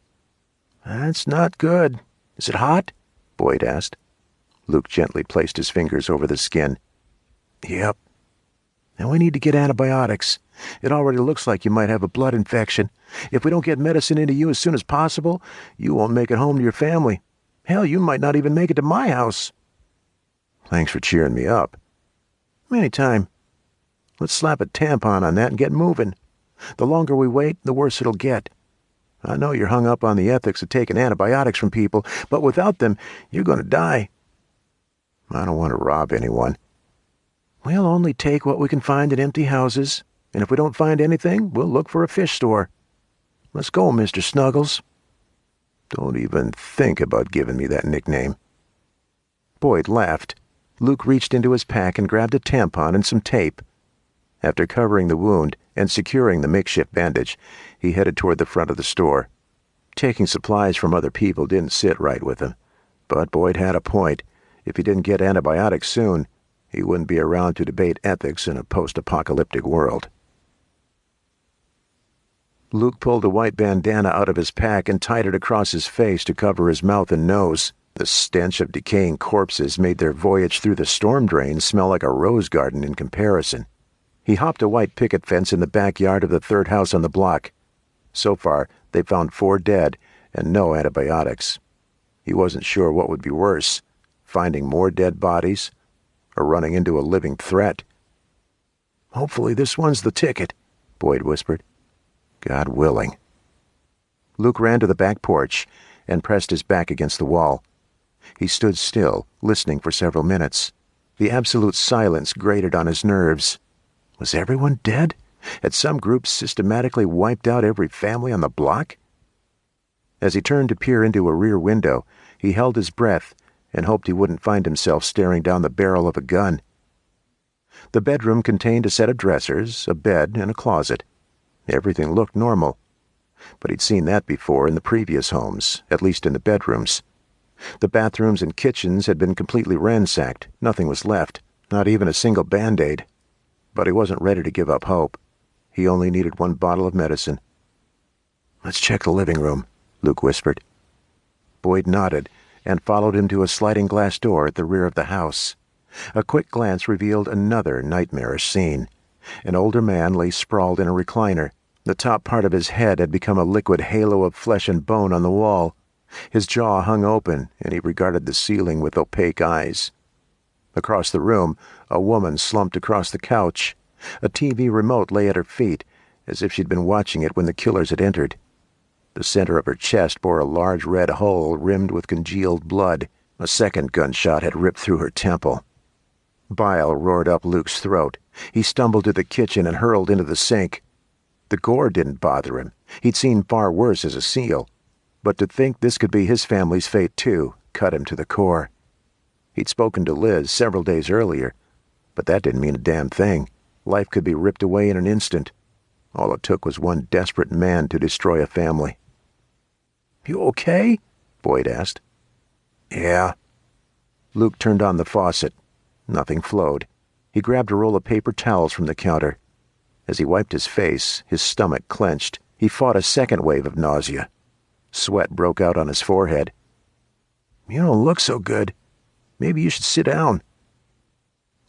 "That's not good. Is it hot?" Boyd asked. Luke gently placed his fingers over the skin. "Yep. And we need to get antibiotics. It already looks like you might have a blood infection. If we don't get medicine into you as soon as possible, you won't make it home to your family. Hell, you might not even make it to my house." "Thanks for cheering me up." "Anytime. Let's slap a tampon on that and get moving. The longer we wait, the worse it'll get. I know you're hung up on the ethics of taking antibiotics from people, but without them, you're going to die." "I don't want to rob anyone." "We'll only take what we can find in empty houses, and if we don't find anything, we'll look for a fish store. Let's go, Mr. Snuggles." "Don't even think about giving me that nickname." Boyd laughed. Luke reached into his pack and grabbed a tampon and some tape. After covering the wound and securing the makeshift bandage, he headed toward the front of the store. Taking supplies from other people didn't sit right with him, but Boyd had a point. If he didn't get antibiotics soon, he wouldn't be around to debate ethics in a post-apocalyptic world. Luke pulled a white bandana out of his pack and tied it across his face to cover his mouth and nose. The stench of decaying corpses made their voyage through the storm drain smell like a rose garden in comparison. He hopped a white picket fence in the backyard of the third house on the block. So far, they found 4 dead and no antibiotics. He wasn't sure what would be worse, finding more dead bodies or running into a living threat. "Hopefully this one's the ticket," Boyd whispered. "God willing." Luke ran to the back porch and pressed his back against the wall. He stood still, listening for several minutes. The absolute silence grated on his nerves. Was everyone dead? Had some group systematically wiped out every family on the block? As he turned to peer into a rear window, he held his breath and hoped he wouldn't find himself staring down the barrel of a gun. The bedroom contained a set of dressers, a bed, and a closet. Everything looked normal. But he'd seen that before in the previous homes, at least in the bedrooms. The bathrooms and kitchens had been completely ransacked. Nothing was left, not even a single Band-Aid. But he wasn't ready to give up hope. He only needed 1 bottle of medicine. "Let's check the living room," Luke whispered. Boyd nodded and followed him to a sliding glass door at the rear of the house. A quick glance revealed another nightmarish scene. An older man lay sprawled in a recliner. The top part of his head had become a liquid halo of flesh and bone on the wall. His jaw hung open, and he regarded the ceiling with opaque eyes. Across the room, a woman slumped across the couch. A TV remote lay at her feet, as if she'd been watching it when the killers had entered. The center of her chest bore a large red hole rimmed with congealed blood. A second gunshot had ripped through her temple. Bile roared up Luke's throat. He stumbled to the kitchen and hurled into the sink. The gore didn't bother him. He'd seen far worse as a SEAL. But to think this could be his family's fate, too, cut him to the core. He'd spoken to Liz several days earlier, but that didn't mean a damn thing. Life could be ripped away in an instant. All it took was one desperate man to destroy a family. "You okay?" Boyd asked. "Yeah." Luke turned on the faucet. Nothing flowed. He grabbed a roll of paper towels from the counter. As he wiped his face, his stomach clenched. He fought a second wave of nausea. Sweat broke out on his forehead. "You don't look so good. Maybe you should sit down."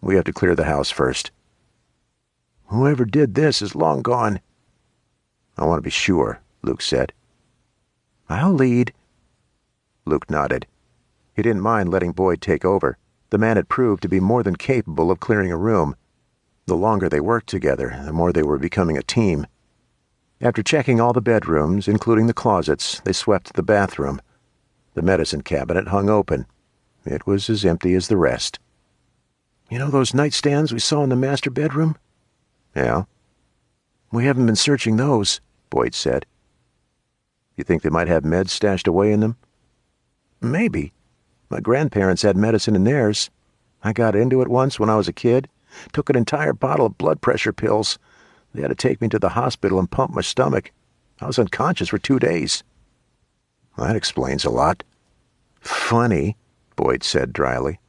"We have to clear the house first." "Whoever did this is long gone." "I want to be sure," Luke said. "I'll lead." Luke nodded. He didn't mind letting Boyd take over. The man had proved to be more than capable of clearing a room. The longer they worked together, the more they were becoming a team. After checking all the bedrooms, including the closets, they swept the bathroom. The medicine cabinet hung open. It was as empty as the rest. "You know those nightstands we saw in the master bedroom?" "Yeah." "We haven't been searching those," Boyd said. "You think they might have meds stashed away in them?" "Maybe. My grandparents had medicine in theirs. I got into it once when I was a kid. Took an entire bottle of blood pressure pills. They had to take me to the hospital and pump my stomach. I was unconscious for 2 days." "That explains a lot." "Funny," Boyd said dryly.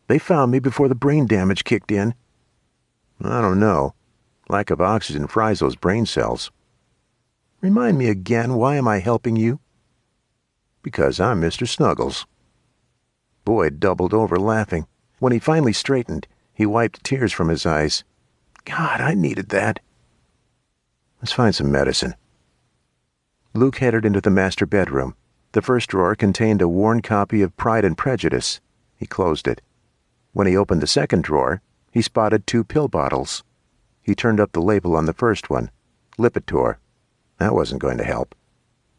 "They found me before the brain damage kicked in." "I don't know. Lack of oxygen fries those brain cells." "Remind me again, why am I helping you?" "Because I'm Mr. Snuggles." Boyd doubled over laughing. When he finally straightened, he wiped tears from his eyes. "God, I needed that." "Let's find some medicine." Luke headed into the master bedroom. The first drawer contained a worn copy of Pride and Prejudice. He closed it. When he opened the second drawer, he spotted 2 pill bottles. He turned up the label on the first one. Lipitor. That wasn't going to help.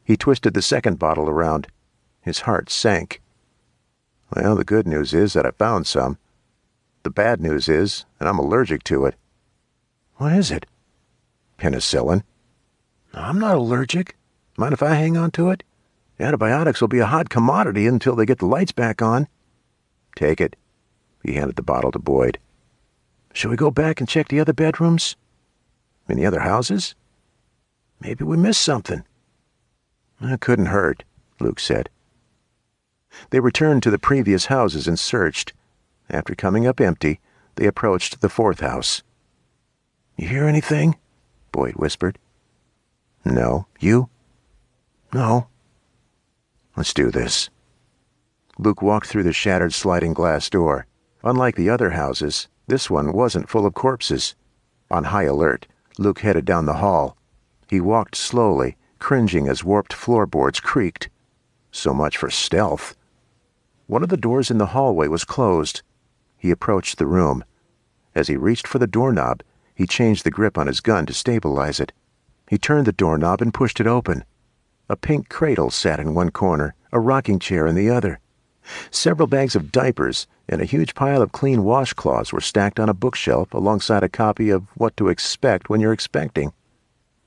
He twisted the second bottle around. His heart sank. "Well, the good news is that I found some. The bad news is that I'm allergic to it." "What is it?" "Penicillin." "I'm not allergic. Mind if I hang on to it? Antibiotics will be a hot commodity until they get the lights back on." "Take it." He handed the bottle to Boyd. "Shall we go back and check the other bedrooms?" "In the other houses?" "Maybe we missed something." "That couldn't hurt," Luke said. They returned to the previous houses and searched. After coming up empty, they approached the 4th house. "You hear anything?" Boyd whispered. "No. You?" "No." "Let's do this." Luke walked through the shattered sliding glass door. Unlike the other houses, this one wasn't full of corpses. On high alert, Luke headed down the hall. He walked slowly, cringing as warped floorboards creaked. So much for stealth. One of the doors in the hallway was closed. He approached the room. As he reached for the doorknob, he changed the grip on his gun to stabilize it. He turned the doorknob and pushed it open. A pink cradle sat in one corner, a rocking chair in the other. Several bags of diapers and a huge pile of clean washcloths were stacked on a bookshelf alongside a copy of What to Expect When You're Expecting.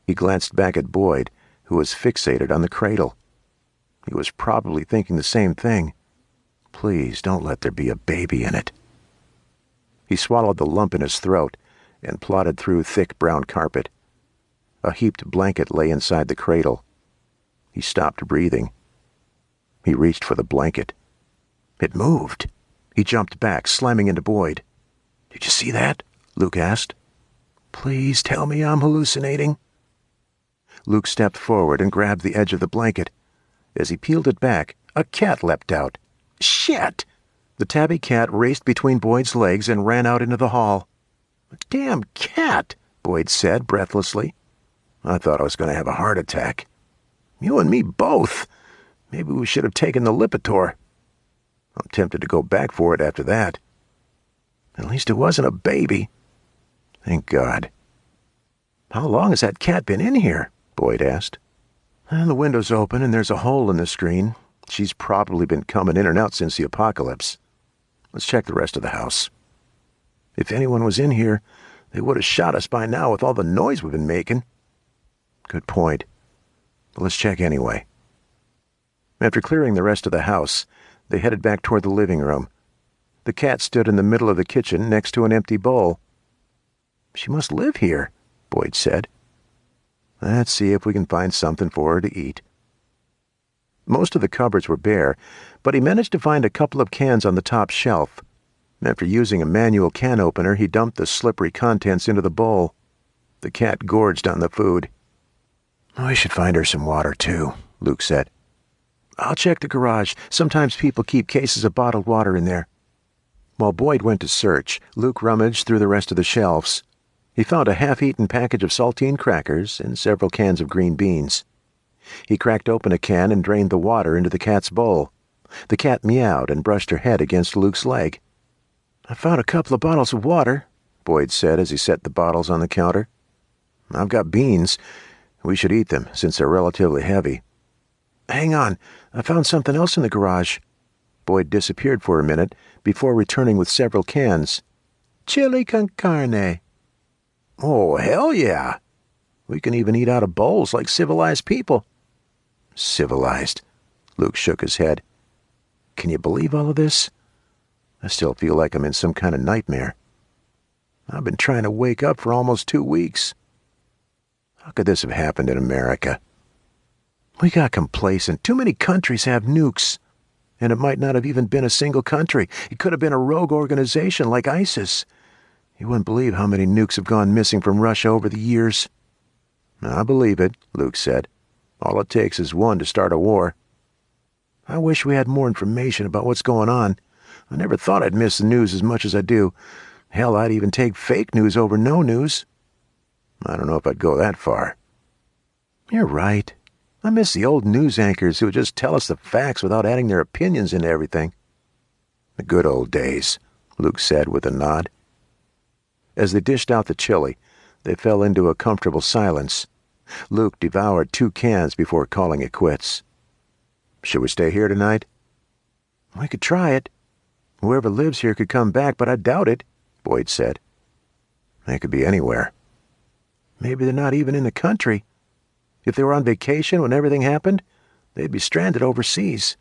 He glanced back at Boyd, who was fixated on the cradle. He was probably thinking the same thing. Please don't let there be a baby in it. He swallowed the lump in his throat and plodded through thick brown carpet. A heaped blanket lay inside the cradle. He stopped breathing. He reached for the blanket. It moved. He jumped back, slamming into Boyd. "Did you see that?" Luke asked. "Please tell me I'm hallucinating." Luke stepped forward and grabbed the edge of the blanket. As he peeled it back, a cat leapt out. "Shit!" The tabby cat raced between Boyd's legs and ran out into the hall. "Damn cat," Boyd said breathlessly. "I thought I was going to have a heart attack." "You and me both. Maybe we should have taken the Lipitor." "I'm tempted to go back for it after that." "At least it wasn't a baby." "Thank God." "How long has that cat been in here?" Boyd asked. "The window's open and there's a hole in the screen. She's probably been coming in and out since the apocalypse. Let's check the rest of the house. If anyone was in here, they would have shot us by now with all the noise we've been making." "Good point. But let's check anyway." After clearing the rest of the house, they headed back toward the living room. The cat stood in the middle of the kitchen next to an empty bowl. "She must live here," Boyd said. "Let's see if we can find something for her to eat." Most of the cupboards were bare, but he managed to find a couple of cans on the top shelf. After using a manual can opener, he dumped the slippery contents into the bowl. The cat gorged on the food. "We should find her some water, too," Luke said. "I'll check the garage. Sometimes people keep cases of bottled water in there." While Boyd went to search, Luke rummaged through the rest of the shelves. He found a half-eaten package of saltine crackers and several cans of green beans. He cracked open a can and drained the water into the cat's bowl. The cat meowed and brushed her head against Luke's leg. "I found a couple of bottles of water," Boyd said as he set the bottles on the counter. "I've got beans. We should eat them, since they're relatively heavy." "Hang on, I found something else in the garage." Boyd disappeared for a minute before returning with several cans. "Chili con carne." "Oh, hell yeah! We can even eat out of bowls like civilized people." "Civilized?" Luke shook his head. "Can you believe all of this? I still feel like I'm in some kind of nightmare. I've been trying to wake up for almost 2 weeks. How could this have happened in America? We got complacent. Too many countries have nukes. And it might not have even been a single country. It could have been a rogue organization like ISIS. You wouldn't believe how many nukes have gone missing from Russia over the years." "I believe it," Luke said. "All it takes is one to start a war." "I wish we had more information about what's going on. I never thought I'd miss the news as much as I do. Hell, I'd even take fake news over no news." "I don't know if I'd go that far." "You're right. I miss the old news anchors who would just tell us the facts without adding their opinions into everything." "The good old days," Luke said with a nod. As they dished out the chili, they fell into a comfortable silence. Luke devoured 2 cans before calling it quits. "Should we stay here tonight?" "We could try it. Whoever lives here could come back, but I doubt it," Boyd said. "They could be anywhere." "Maybe they're not even in the country. If they were on vacation when everything happened, they'd be stranded overseas."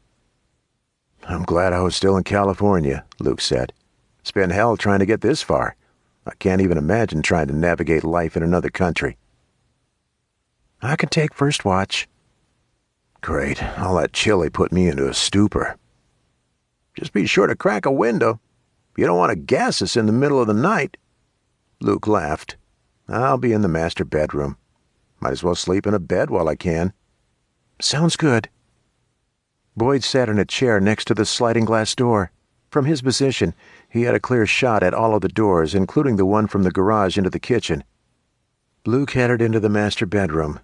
"I'm glad I was still in California," Luke said. "It's been hell trying to get this far. I can't even imagine trying to navigate life in another country." "I can take first watch." "Great. All that chili put me into a stupor." "Just be sure to crack a window. You don't want to gas us in the middle of the night." Luke laughed. "I'll be in the master bedroom. Might as well sleep in a bed while I can." "Sounds good." Boyd sat in a chair next to the sliding glass door. From his position, he had a clear shot at all of the doors, including the one from the garage into the kitchen. Luke headed into the master bedroom.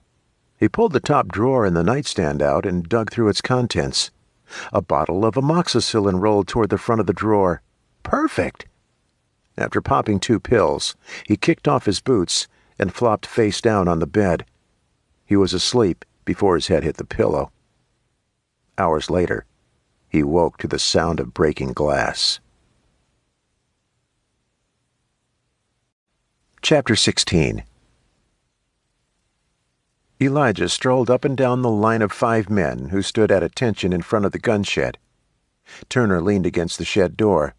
He pulled the top drawer in the nightstand out and dug through its contents. A bottle of amoxicillin rolled toward the front of the drawer. Perfect! After popping 2 pills, he kicked off his boots and flopped face down on the bed. He was asleep before his head hit the pillow. Hours later, he woke to the sound of breaking glass. Chapter 16. Elijah strolled up and down the line of 5 men who stood at attention in front of the gun shed. Turner leaned against the shed door.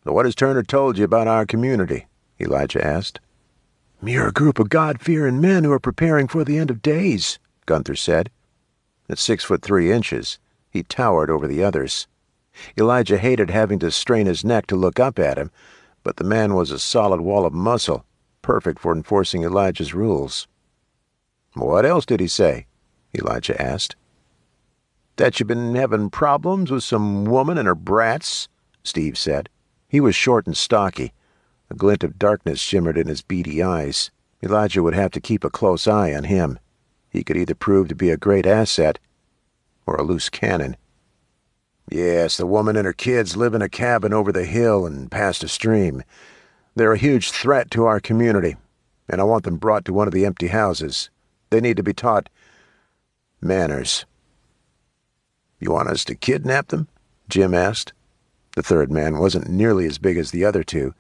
"What has Turner told you about our community?" Elijah asked. "You're a group of God-fearing men who are preparing for the end of days," Gunther said. At 6'3", he towered over the others. Elijah hated having to strain his neck to look up at him, but the man was a solid wall of muscle, perfect for enforcing Elijah's rules. "What else did he say?" Elijah asked. "That you've been having problems with some woman and her brats," Steve said. He was short and stocky. A glint of darkness shimmered in his beady eyes. Elijah would have to keep a close eye on him. He could either prove to be a great asset or a loose cannon. "Yes, the woman and her kids live in a cabin over the hill and past a stream. They're a huge threat to our community, and I want them brought to one of the empty houses. They need to be taught manners." "You want us to kidnap them?" Jim asked. The third man wasn't nearly as big as the other 2,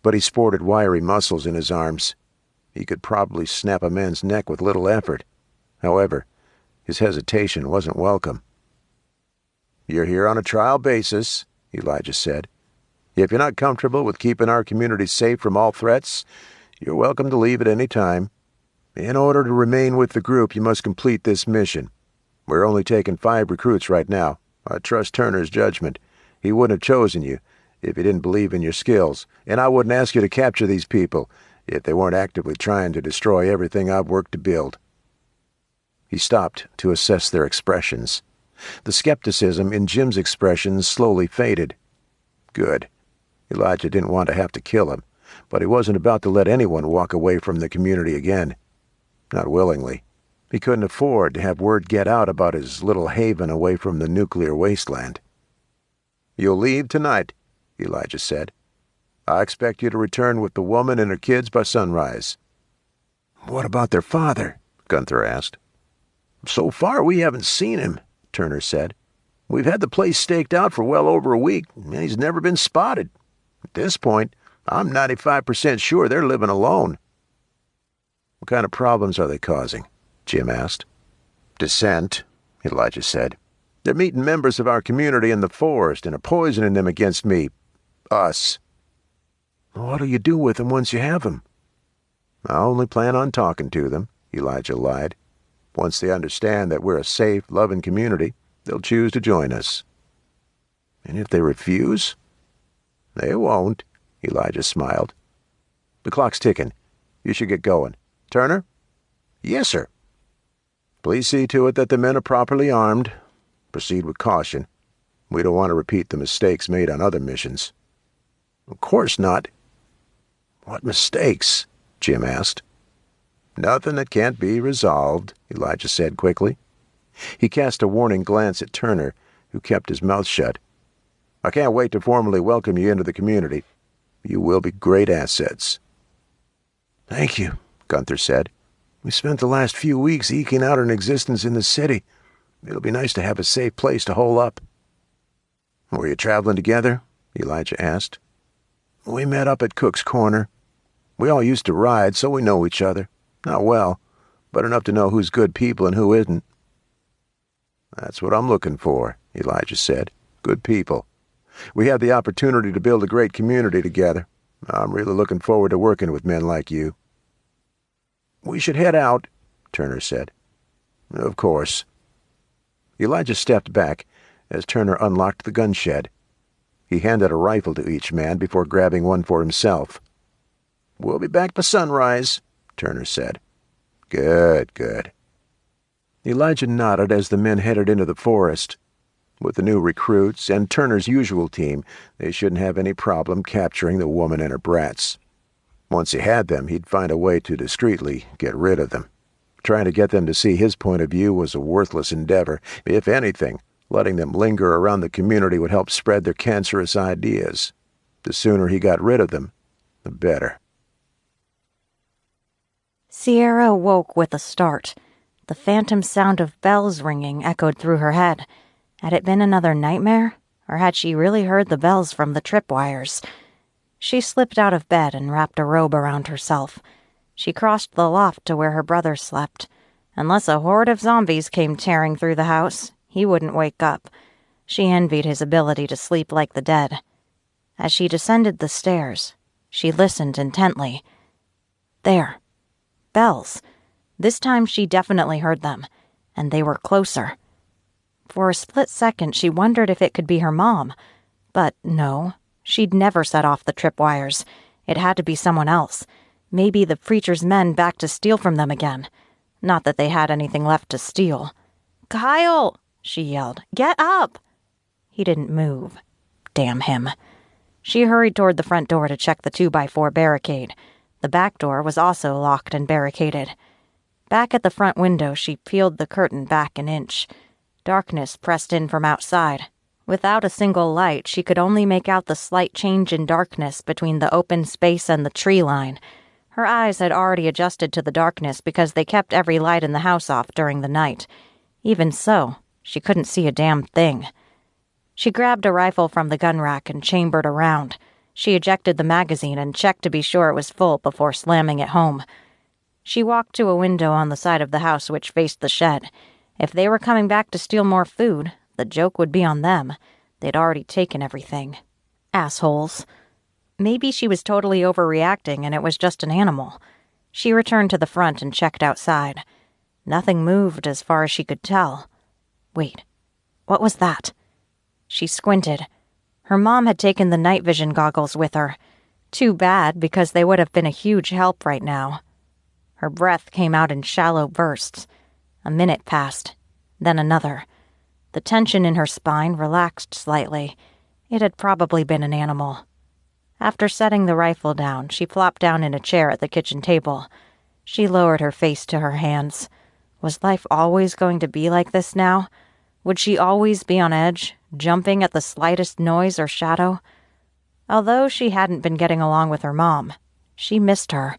but he sported wiry muscles in his arms. He could probably snap a man's neck with little effort. However, his hesitation wasn't welcome. "You're here on a trial basis," Elijah said. "If you're not comfortable with keeping our community safe from all threats, you're welcome to leave at any time. In order to remain with the group, you must complete this mission. We're only taking 5 recruits right now. I trust Turner's judgment. He wouldn't have chosen you, if you didn't believe in your skills, and I wouldn't ask you to capture these people if they weren't actively trying to destroy everything I've worked to build." He stopped to assess their expressions. The skepticism in Jim's expressions slowly faded. Good. Elijah didn't want to have to kill him, but he wasn't about to let anyone walk away from the community again. Not willingly. He couldn't afford to have word get out about his little haven away from the nuclear wasteland. "You'll leave tonight," Elijah said. "I expect you to return with the woman and her kids by sunrise." "What about their father?" Gunther asked. "So far we haven't seen him," Turner said. "We've had the place staked out for well over a week, and he's never been spotted. At this point, I'm 95% sure they're living alone." "What kind of problems are they causing?" Jim asked. "Dissent," Elijah said. "They're meeting members of our community in the forest and are poisoning them against me. Us." "What'll you do with them once you have them?" "I only plan on talking to them," Elijah lied. "Once they understand that we're a safe, loving community, they'll choose to join us." "And if they refuse?" "They won't," Elijah smiled. "The clock's ticking. You should get going. Turner?" "Yes, sir." "Please see to it that the men are properly armed. Proceed with caution. We don't want to repeat the mistakes made on other missions." "Of course not." "What mistakes?" Jim asked. "Nothing that can't be resolved," Elijah said quickly. He cast a warning glance at Turner, who kept his mouth shut. "I can't wait to formally welcome you into the community. You will be great assets." "Thank you," Gunther said. "We spent the last few weeks eking out an existence in the city. It'll be nice to have a safe place to hole up." "Were you traveling together?" Elijah asked. "We met up at Cook's Corner. We all used to ride, so we know each other. Not well, but enough to know who's good people and who isn't." "That's what I'm looking for," Elijah said. "Good people. We have the opportunity to build a great community together. I'm really looking forward to working with men like you." "We should head out," Turner said. "Of course." Elijah stepped back as Turner unlocked the gun shed. He handed a rifle to each man before grabbing one for himself. "We'll be back by sunrise," Turner said. "Good, good." Elijah nodded as the men headed into the forest. With the new recruits and Turner's usual team, they shouldn't have any problem capturing the woman and her brats. Once he had them, he'd find a way to discreetly get rid of them. Trying to get them to see his point of view was a worthless endeavor. If anything, letting them linger around the community would help spread their cancerous ideas. The sooner he got rid of them, the better. Sierra woke with a start. The phantom sound of bells ringing echoed through her head. Had it been another nightmare, or had she really heard the bells from the tripwires? She slipped out of bed and wrapped a robe around herself. She crossed the loft to where her brother slept. Unless a horde of zombies came tearing through the house, he wouldn't wake up. She envied his ability to sleep like the dead. As she descended the stairs, she listened intently. There. Bells. This time she definitely heard them, and they were closer. For a split second she wondered if it could be her mom. But no, she'd never set off the tripwires. It had to be someone else. Maybe the preacher's men back to steal from them again. Not that they had anything left to steal. "Kyle!" she yelled. "Get up!" He didn't move. Damn him. She hurried toward the front door to check the 2x4 barricade. The back door was also locked and barricaded. Back at the front window, she peeled the curtain back an inch. Darkness pressed in from outside. Without a single light, she could only make out the slight change in darkness between the open space and the tree line. Her eyes had already adjusted to the darkness because they kept every light in the house off during the night. Even so, she couldn't see a damn thing. She grabbed a rifle from the gun rack and chambered around. She ejected the magazine and checked to be sure it was full before slamming it home. She walked to a window on the side of the house which faced the shed. If they were coming back to steal more food, the joke would be on them. They'd already taken everything. Assholes. Maybe she was totally overreacting and it was just an animal. She returned to the front and checked outside. Nothing moved as far as she could tell. Wait, what was that? She squinted. Her mom had taken the night vision goggles with her. Too bad, because they would have been a huge help right now. Her breath came out in shallow bursts. A minute passed, then another. The tension in her spine relaxed slightly. It had probably been an animal. After setting the rifle down, she flopped down in a chair at the kitchen table. She lowered her face to her hands. Was life always going to be like this now? Would she always be on edge, jumping at the slightest noise or shadow? Although she hadn't been getting along with her mom, she missed her.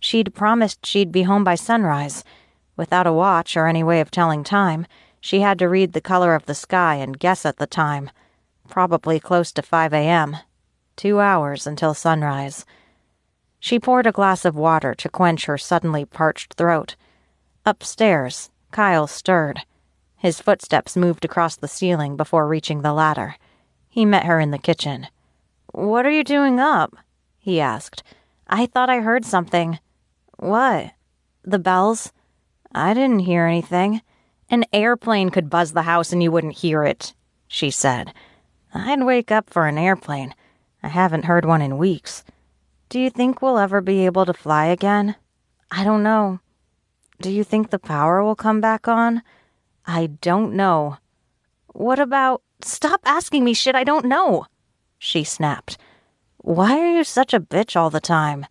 She'd promised she'd be home by sunrise. Without a watch or any way of telling time, she had to read the color of the sky and guess at the time. Probably close to 5 a.m. 2 hours until sunrise. She poured a glass of water to quench her suddenly parched throat. Upstairs, Kyle stirred. His footsteps moved across the ceiling before reaching the ladder. He met her in the kitchen. "What are you doing up?" he asked. "I thought I heard something." "What?" "The bells." "I didn't hear anything." "An airplane could buzz the house and you wouldn't hear it," she said. "I'd wake up for an airplane. I haven't heard one in weeks." "Do you think we'll ever be able to fly again?" "I don't know." "Do you think the power will come back on?" "I don't know." "What about—" "Stop asking me shit I don't know," she snapped. "Why are you such a bitch all the time?"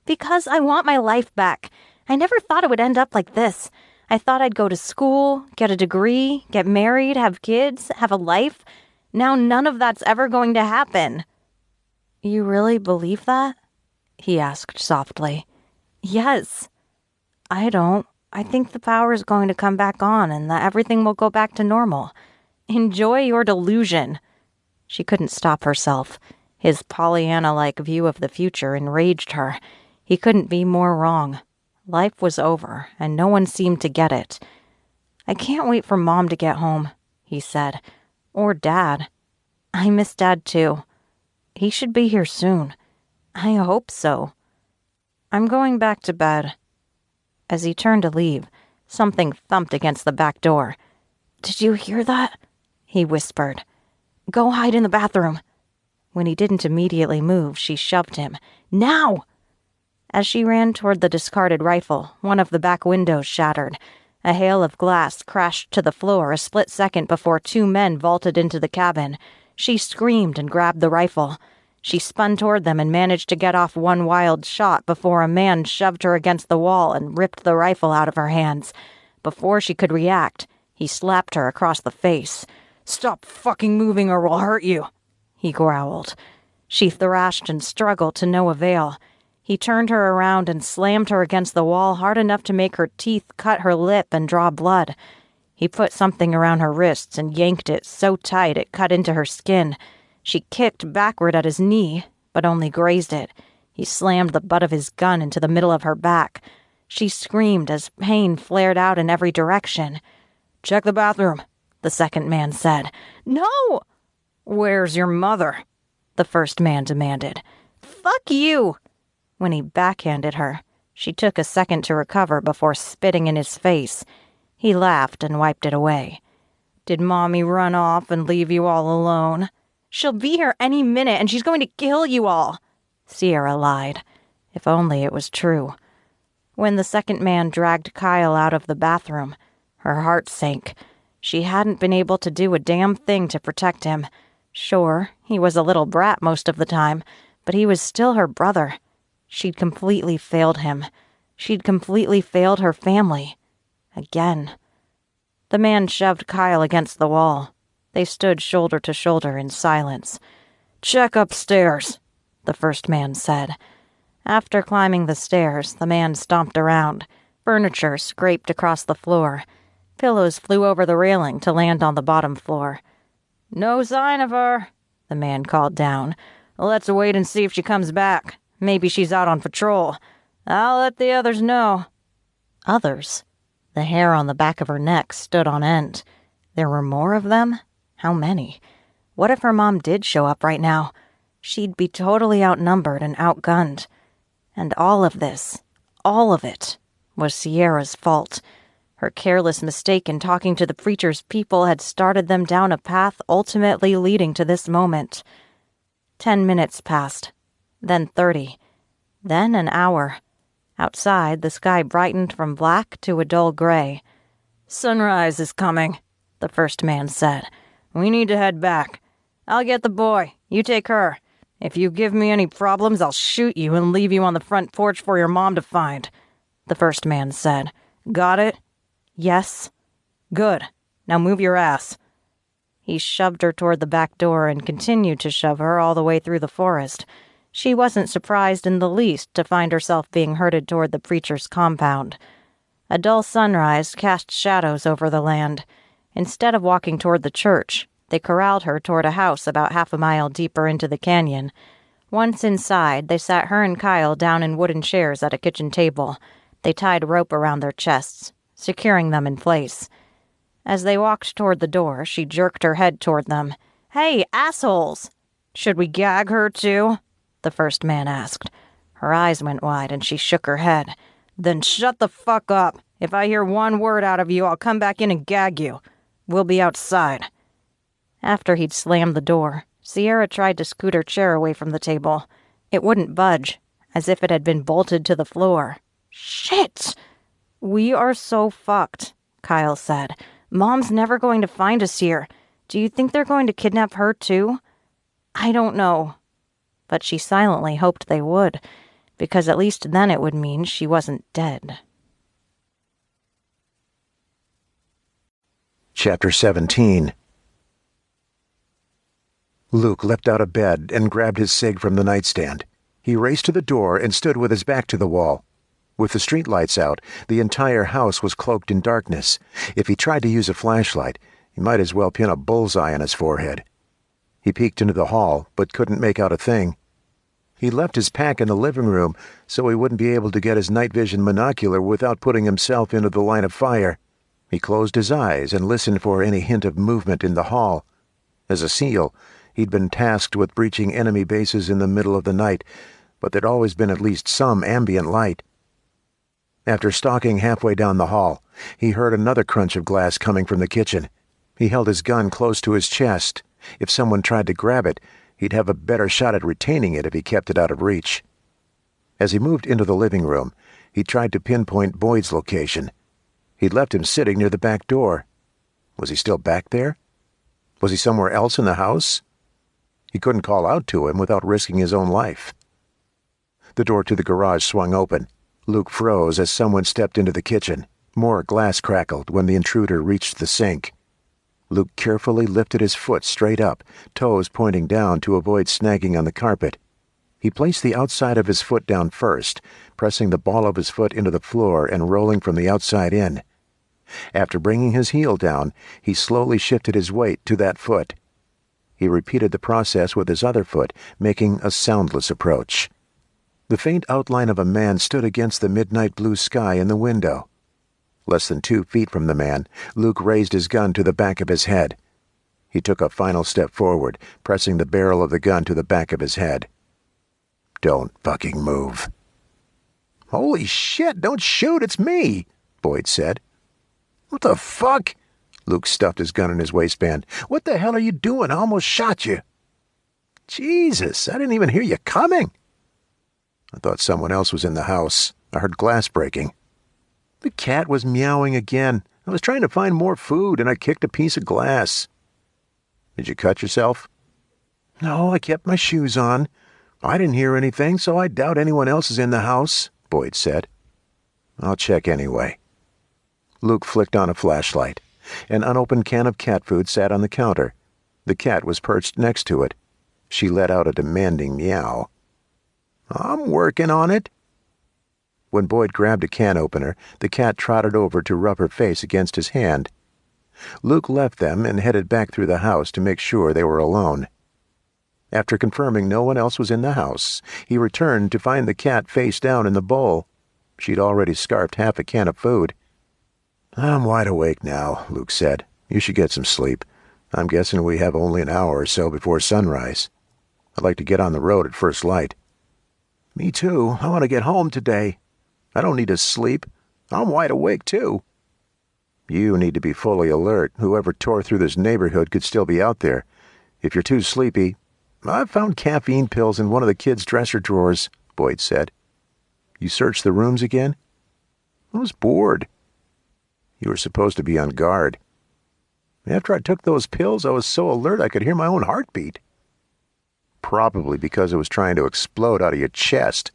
"Because I want my life back. I never thought it would end up like this. I thought I'd go to school, get a degree, get married, have kids, have a life. Now none of that's ever going to happen." "You really believe that?" he asked softly. "Yes." "I don't. I think the power is going to come back on and that everything will go back to normal. Enjoy your delusion." She couldn't stop herself. His Pollyanna-like view of the future enraged her. He couldn't be more wrong. Life was over, and no one seemed to get it. "I can't wait for Mom to get home," he said. "Or Dad. I miss Dad, too. He should be here soon. I hope so. I'm going back to bed." As he turned to leave, something thumped against the back door. "Did you hear that?" he whispered. "Go hide in the bathroom." When he didn't immediately move, she shoved him. "Now!" As she ran toward the discarded rifle, one of the back windows shattered. A hail of glass crashed to the floor a split second before 2 men vaulted into the cabin. She screamed and grabbed the rifle. She spun toward them and managed to get off one wild shot before a man shoved her against the wall and ripped the rifle out of her hands. Before she could react, he slapped her across the face. "Stop fucking moving or we'll hurt you," he growled. She thrashed and struggled to no avail. He turned her around and slammed her against the wall hard enough to make her teeth cut her lip and draw blood. He put something around her wrists and yanked it so tight it cut into her skin. She kicked backward at his knee, but only grazed it. He slammed the butt of his gun into the middle of her back. She screamed as pain flared out in every direction. "Check the bathroom," the second man said. "No!" "Where's your mother?" the first man demanded. "Fuck you!" When he backhanded her, she took a second to recover before spitting in his face. He laughed and wiped it away. "Did Mommy run off and leave you all alone?" "She'll be here any minute and she's going to kill you all," Sierra lied. If only it was true. When the second man dragged Kyle out of the bathroom, her heart sank. She hadn't been able to do a damn thing to protect him. Sure, he was a little brat most of the time, but he was still her brother. She'd completely failed him. She'd completely failed her family. Again. The man shoved Kyle against the wall. They stood shoulder to shoulder in silence. "Check upstairs," the first man said. After climbing the stairs, the man stomped around. Furniture scraped across the floor. Pillows flew over the railing to land on the bottom floor. "No sign of her," the man called down. "Let's wait and see if she comes back. Maybe she's out on patrol. I'll let the others know." Others? The hair on the back of her neck stood on end. There were more of them? How many? What if her mom did show up right now? She'd be totally outnumbered and outgunned. And all of this, all of it, was Sierra's fault. Her careless mistake in talking to the preacher's people had started them down a path ultimately leading to this moment. 10 minutes passed, then 30, then an hour. Outside, the sky brightened from black to a dull gray. "Sunrise is coming," the first man said. "We need to head back. I'll get the boy. You take her. If you give me any problems, I'll shoot you and leave you on the front porch for your mom to find," the first man said. "Got it?" "Yes." "Good. Now move your ass." He shoved her toward the back door and continued to shove her all the way through the forest. She wasn't surprised in the least to find herself being herded toward the preacher's compound. A dull sunrise cast shadows over the land. Instead of walking toward the church, they corralled her toward a house about half a mile deeper into the canyon. Once inside, they sat her and Kyle down in wooden chairs at a kitchen table. They tied rope around their chests, securing them in place. As they walked toward the door, she jerked her head toward them. "Hey, assholes! Should we gag her, too?" the first man asked. Her eyes went wide and she shook her head. "Then shut the fuck up. If I hear one word out of you, I'll come back in and gag you. We'll be outside." After he'd slammed the door, Sierra tried to scoot her chair away from the table. It wouldn't budge, as if it had been bolted to the floor. "Shit! We are so fucked," Kyle said. "Mom's never going to find us here. Do you think they're going to kidnap her, too?" "I don't know." But she silently hoped they would, because at least then it would mean she wasn't dead. Chapter 17. Luke leapt out of bed and grabbed his cig from the nightstand. He raced to the door and stood with his back to the wall. With the streetlights out, the entire house was cloaked in darkness. If he tried to use a flashlight, he might as well pin a bullseye on his forehead. He peeked into the hall, but couldn't make out a thing. He left his pack in the living room so he wouldn't be able to get his night vision monocular without putting himself into the line of fire. He closed his eyes and listened for any hint of movement in the hall. As a SEAL, he'd been tasked with breaching enemy bases in the middle of the night, but there'd always been at least some ambient light. After stalking halfway down the hall, he heard another crunch of glass coming from the kitchen. He held his gun close to his chest. If someone tried to grab it, he'd have a better shot at retaining it if he kept it out of reach. As he moved into the living room, he tried to pinpoint Boyd's location. He'd left him sitting near the back door. Was he still back there? Was he somewhere else in the house? He couldn't call out to him without risking his own life. The door to the garage swung open. Luke froze as someone stepped into the kitchen. More glass crackled when the intruder reached the sink. Luke carefully lifted his foot straight up, toes pointing down to avoid snagging on the carpet. He placed the outside of his foot down first, pressing the ball of his foot into the floor and rolling from the outside in. After bringing his heel down, he slowly shifted his weight to that foot. He repeated the process with his other foot, making a soundless approach. The faint outline of a man stood against the midnight blue sky in the window. Less than 2 feet from the man, Luke raised his gun to the back of his head. He took a final step forward, pressing the barrel of the gun to the back of his head. "Don't fucking move." "Holy shit, don't shoot, it's me," Boyd said. "What the fuck?" Luke stuffed his gun in his waistband. "What the hell are you doing? I almost shot you." "Jesus, I didn't even hear you coming." "I thought someone else was in the house. I heard glass breaking." "The cat was meowing again. I was trying to find more food, and I kicked a piece of glass." "Did you cut yourself?" "No, I kept my shoes on. I didn't hear anything, so I doubt anyone else is in the house," Boyd said. "I'll check anyway." Luke flicked on a flashlight. An unopened can of cat food sat on the counter. The cat was perched next to it. She let out a demanding meow. "I'm working on it." When Boyd grabbed a can opener, the cat trotted over to rub her face against his hand. Luke left them and headed back through the house to make sure they were alone. After confirming no one else was in the house, he returned to find the cat face down in the bowl. She'd already scarfed half a can of food. "I'm wide awake now," Luke said. "You should get some sleep. I'm guessing we have only an hour or so before sunrise. I'd like to get on the road at first light." "Me too. I want to get home today. I don't need to sleep. I'm wide awake, too." "You need to be fully alert. Whoever tore through this neighborhood could still be out there. If you're too sleepy, "I found caffeine pills in one of the kids' dresser drawers," Boyd said. "You searched the rooms again?" "I was bored." "You were supposed to be on guard." "After I took those pills, I was so alert I could hear my own heartbeat." "Probably because it was trying to explode out of your chest."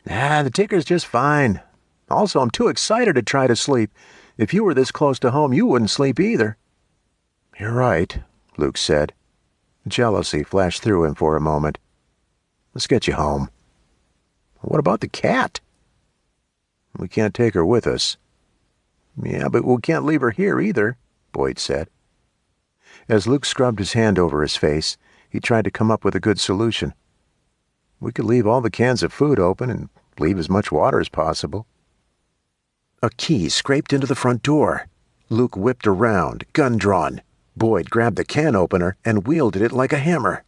"The ticker's just fine. Also, I'm too excited to try to sleep. If you were this close to home, you wouldn't sleep either." "You're right," Luke said. Jealousy flashed through him for a moment. "Let's get you home." "What about the cat?" "We can't take her with us." "Yeah, but we can't leave her here either," Boyd said. As Luke scrubbed his hand over his face, he tried to come up with a good solution. "We could leave all the cans of food open and leave as much water as possible." A key scraped into the front door. Luke whipped around, gun drawn. Boyd grabbed the can opener and wielded it like a hammer.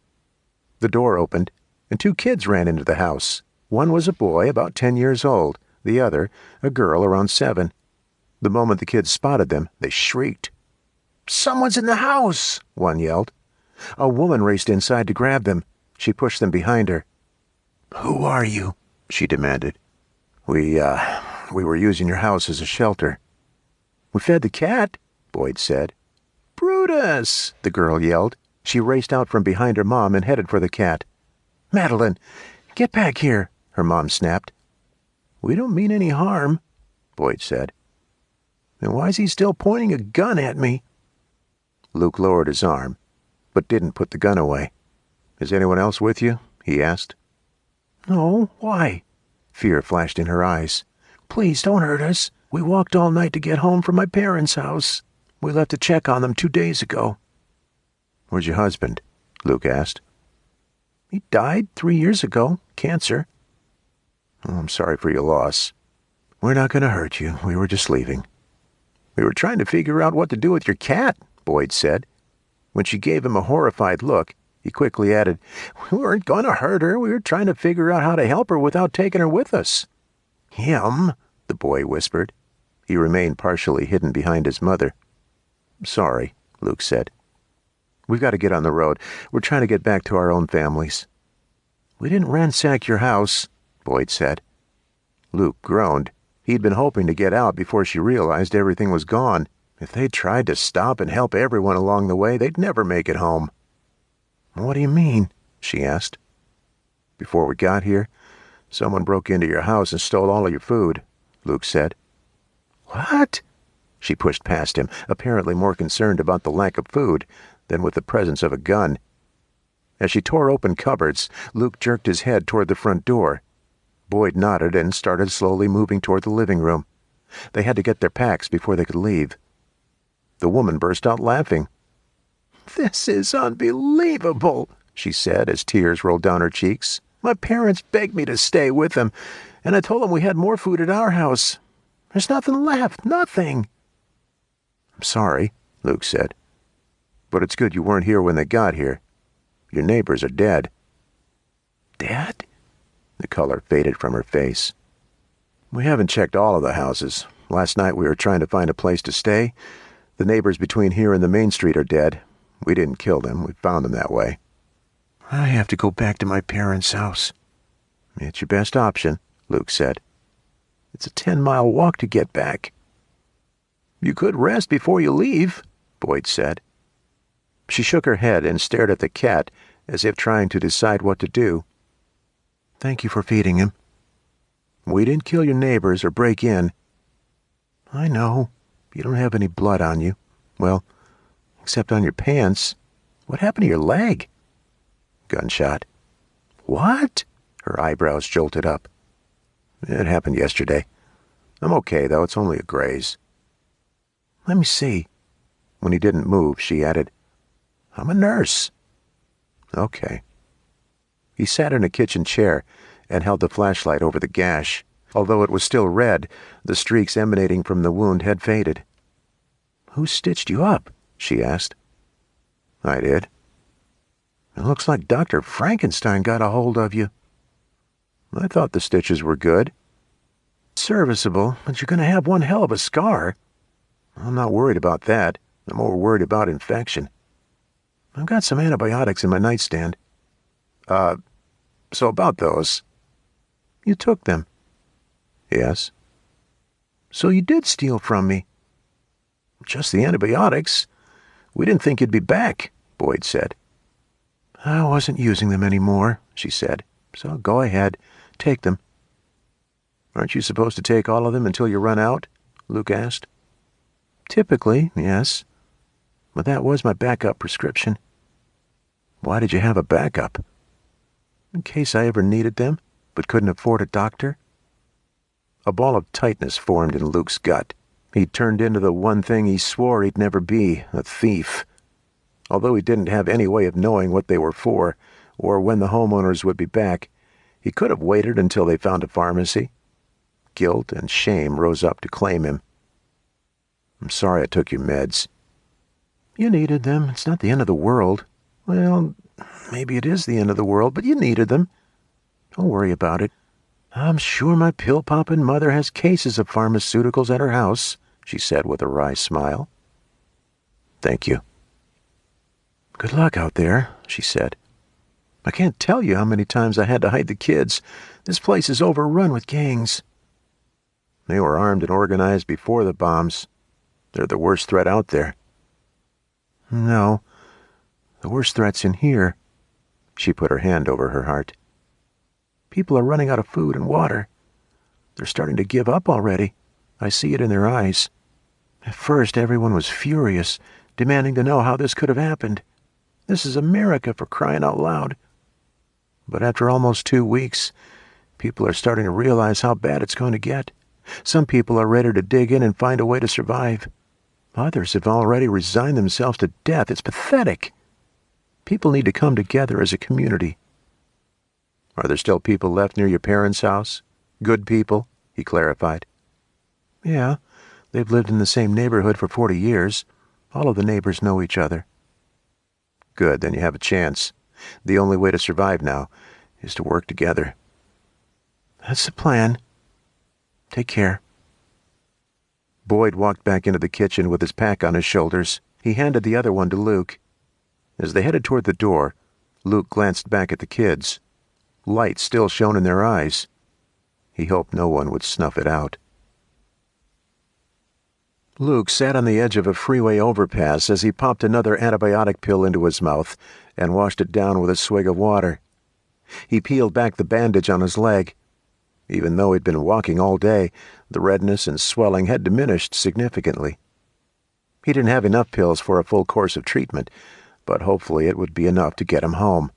The door opened, and 2 kids ran into the house. One was a boy about 10 years old, the other a girl around 7. The moment the kids spotted them, they shrieked. "Someone's in the house!" one yelled. A woman raced inside to grab them. She pushed them behind her. "Who are you?" she demanded. We were using your house as a shelter." "We fed the cat," Boyd said. "Brutus!" the girl yelled. She raced out from behind her mom and headed for the cat. "Madeline, get back here," her mom snapped. "We don't mean any harm," Boyd said. "Then why's he still pointing a gun at me?" Luke lowered his arm, but didn't put the gun away. "Is anyone else with you?" he asked. "No, why?" Fear flashed in her eyes. "Please don't hurt us. We walked all night to get home from my parents' house. We left to check on them 2 days ago." "Where's your husband?" Luke asked. "He died 3 years ago. Cancer." "Oh, I'm sorry for your loss." "We're not going to hurt you. We were just leaving." "We were trying to figure out what to do with your cat," Boyd said. When she gave him a horrified look, he quickly added, "We weren't going to hurt her. We were trying to figure out how to help her without taking her with us." "Him?" the boy whispered. He remained partially hidden behind his mother. "Sorry," Luke said. "We've got to get on the road. We're trying to get back to our own families." "We didn't ransack your house," Boyd said. Luke groaned. He'd been hoping to get out before she realized everything was gone. If they tried to stop and help everyone along the way, they'd never make it home. "What do you mean?" she asked. "Before we got here, someone broke into your house and stole all of your food," Luke said. "What?" She pushed past him, apparently more concerned about the lack of food than with the presence of a gun. As she tore open cupboards, Luke jerked his head toward the front door. Boyd nodded and started slowly moving toward the living room. They had to get their packs before they could leave. The woman burst out laughing. "This is unbelievable," she said as tears rolled down her cheeks. "My parents begged me to stay with them, and I told them we had more food at our house. There's nothing left, nothing." "I'm sorry," Luke said. "But it's good you weren't here when they got here. Your neighbors are dead." "Dead?" The color faded from her face. "We haven't checked all of the houses. Last night we were trying to find a place to stay. The neighbors between here and the main street are dead. We didn't kill them. We found them that way." "I have to go back to my parents' house." "It's your best option," Luke said. "It's a 10-mile walk to get back." "You could rest before you leave," Boyd said. She shook her head and stared at the cat as if trying to decide what to do. "Thank you for feeding him." "We didn't kill your neighbors or break in." "I know. You don't have any blood on you. Well, except on your pants. What happened to your leg?" "Gunshot." "What?" Her eyebrows jolted up. "It happened yesterday. I'm okay, though. It's only a graze." "Let me see." When he didn't move, she added, "I'm a nurse." "Okay." He sat in a kitchen chair and held the flashlight over the gash. Although it was still red, the streaks emanating from the wound had faded. "Who stitched you up?" she asked. "I did." "It looks like Dr. Frankenstein got a hold of you." "I thought the stitches were good." "Serviceable, but you're going to have one hell of a scar." "I'm not worried about that. I'm more worried about infection." "I've got some antibiotics in my nightstand." So about those. You took them. Yes. So you did steal from me. Just the antibiotics. We didn't think you'd be back, Boyd said. I wasn't using them anymore, she said. So go ahead. Take them. Aren't you supposed to take all of them until you run out? Luke asked. Typically, yes. But that was my backup prescription. Why did you have a backup? In case I ever needed them, but couldn't afford a doctor. A ball of tightness formed in Luke's gut. He'd turned into the one thing he swore he'd never be, a thief. Although he didn't have any way of knowing what they were for, or when the homeowners would be back, he could have waited until they found a pharmacy. Guilt and shame rose up to claim him. I'm sorry I took your meds. You needed them. It's not the end of the world. Well, maybe it is the end of the world, but you needed them. Don't worry about it. I'm sure my pill-popping mother has cases of pharmaceuticals at her house, she said with a wry smile. Thank you. Good luck out there, she said. I can't tell you how many times I had to hide the kids. This place is overrun with gangs. They were armed and organized before the bombs. They're the worst threat out there. No, the worst threat's in here. She put her hand over her heart. People are running out of food and water. They're starting to give up already. I see it in their eyes. At first, everyone was furious, demanding to know how this could have happened. This is America, for crying out loud. But after almost 2 weeks, people are starting to realize how bad it's going to get. Some people are ready to dig in and find a way to survive. Others have already resigned themselves to death. It's pathetic. People need to come together as a community. Are there still people left near your parents' house? Good people, he clarified. Yeah, they've lived in the same neighborhood for 40 years. All of the neighbors know each other. Good, then you have a chance. The only way to survive now is to work together. That's the plan. Take care. Boyd walked back into the kitchen with his pack on his shoulders. He handed the other one to Luke. As they headed toward the door, Luke glanced back at the kids. Light still shone in their eyes. He hoped no one would snuff it out. Luke sat on the edge of a freeway overpass as he popped another antibiotic pill into his mouth and washed it down with a swig of water. He peeled back the bandage on his leg. Even though he'd been walking all day, the redness and swelling had diminished significantly. He didn't have enough pills for a full course of treatment, but hopefully it would be enough to get him home.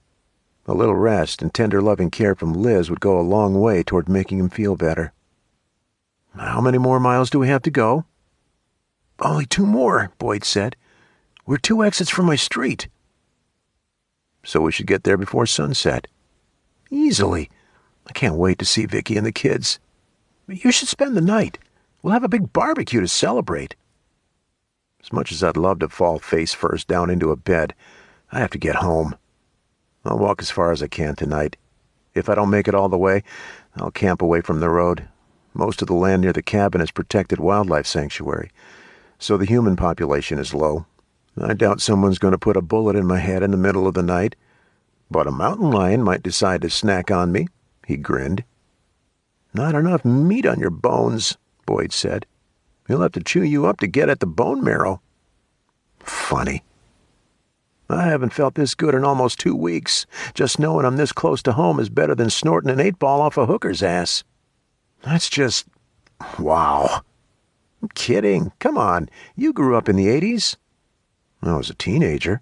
A little rest and tender loving care from Liz would go a long way toward making him feel better. How many more miles do we have to go? Only 2 more, Boyd said. We're 2 exits from my street. So we should get there before sunset. Easily. I can't wait to see Vicky and the kids. You should spend the night. We'll have a big barbecue to celebrate. As much as I'd love to fall face first down into a bed, I have to get home. I'll walk as far as I can tonight. If I don't make it all the way, I'll camp away from the road. Most of the land near the cabin is protected wildlife sanctuary, so the human population is low. I doubt someone's going to put a bullet in my head in the middle of the night. But a mountain lion might decide to snack on me, he grinned. Not enough meat on your bones, Boyd said. He'll have to chew you up to get at the bone marrow. Funny. I haven't felt this good in almost 2 weeks. Just knowing I'm this close to home is better than snorting an 8-ball off a hooker's ass. That's just... wow. I'm kidding. Come on. You grew up in the 80s. I was a teenager.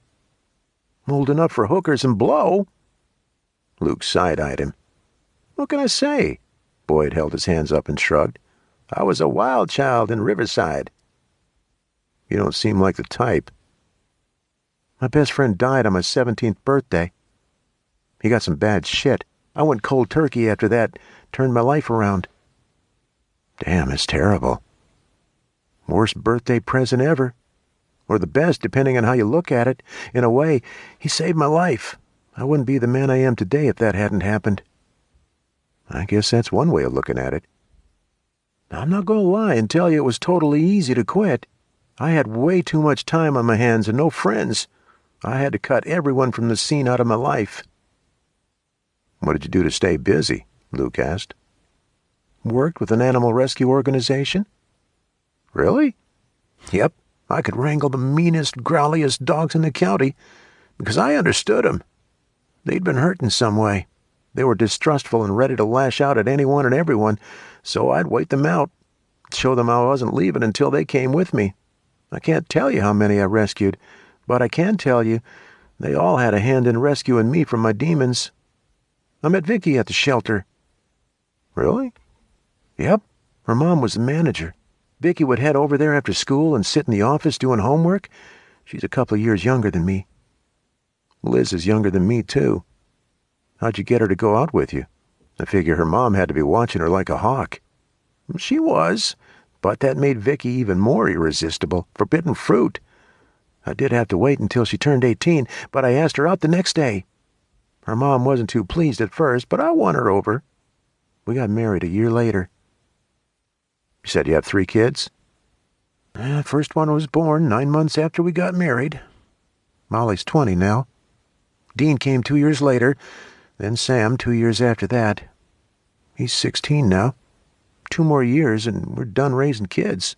Old enough for hookers and blow. Luke side-eyed him. What can I say? Boyd held his hands up and shrugged. I was a wild child in Riverside. You don't seem like the type. My best friend died on my 17th birthday. He got some bad shit. I went cold turkey after that, turned my life around. Damn, it's terrible. Worst birthday present ever. Or the best, depending on how you look at it. In a way, he saved my life. I wouldn't be the man I am today if that hadn't happened. I guess that's one way of looking at it. I'm not going to lie and tell you it was totally easy to quit. I had way too much time on my hands and no friends. I had to cut everyone from the scene out of my life. "What did you do to stay busy?" Luke asked. "Worked with an animal rescue organization." "Really?" "Yep. I could wrangle the meanest, growliest dogs in the county because I understood 'em. They'd been hurt in some way. They were distrustful and ready to lash out at anyone and everyone, so I'd wait them out, show them I wasn't leaving until they came with me. I can't tell you how many I rescued, but I can tell you they all had a hand in rescuing me from my demons. I met Vicky at the shelter." "Really?" "Yep. Her mom was the manager. Vicky would head over there after school and sit in the office doing homework. She's a couple of years younger than me." "Liz is younger than me, too. How'd you get her to go out with you? I figure her mom had to be watching her like a hawk." "She was, but that made Vicky even more irresistible. Forbidden fruit. I did have to wait until she turned 18, but I asked her out the next day. Her mom wasn't too pleased at first, but I won her over. We got married a year later." "You said you have 3 kids?" First one was born 9 months after we got married. Molly's 20 now. Dean came 2 years later, then Sam 2 years after that. He's 16 now. 2 more years and we're done raising kids."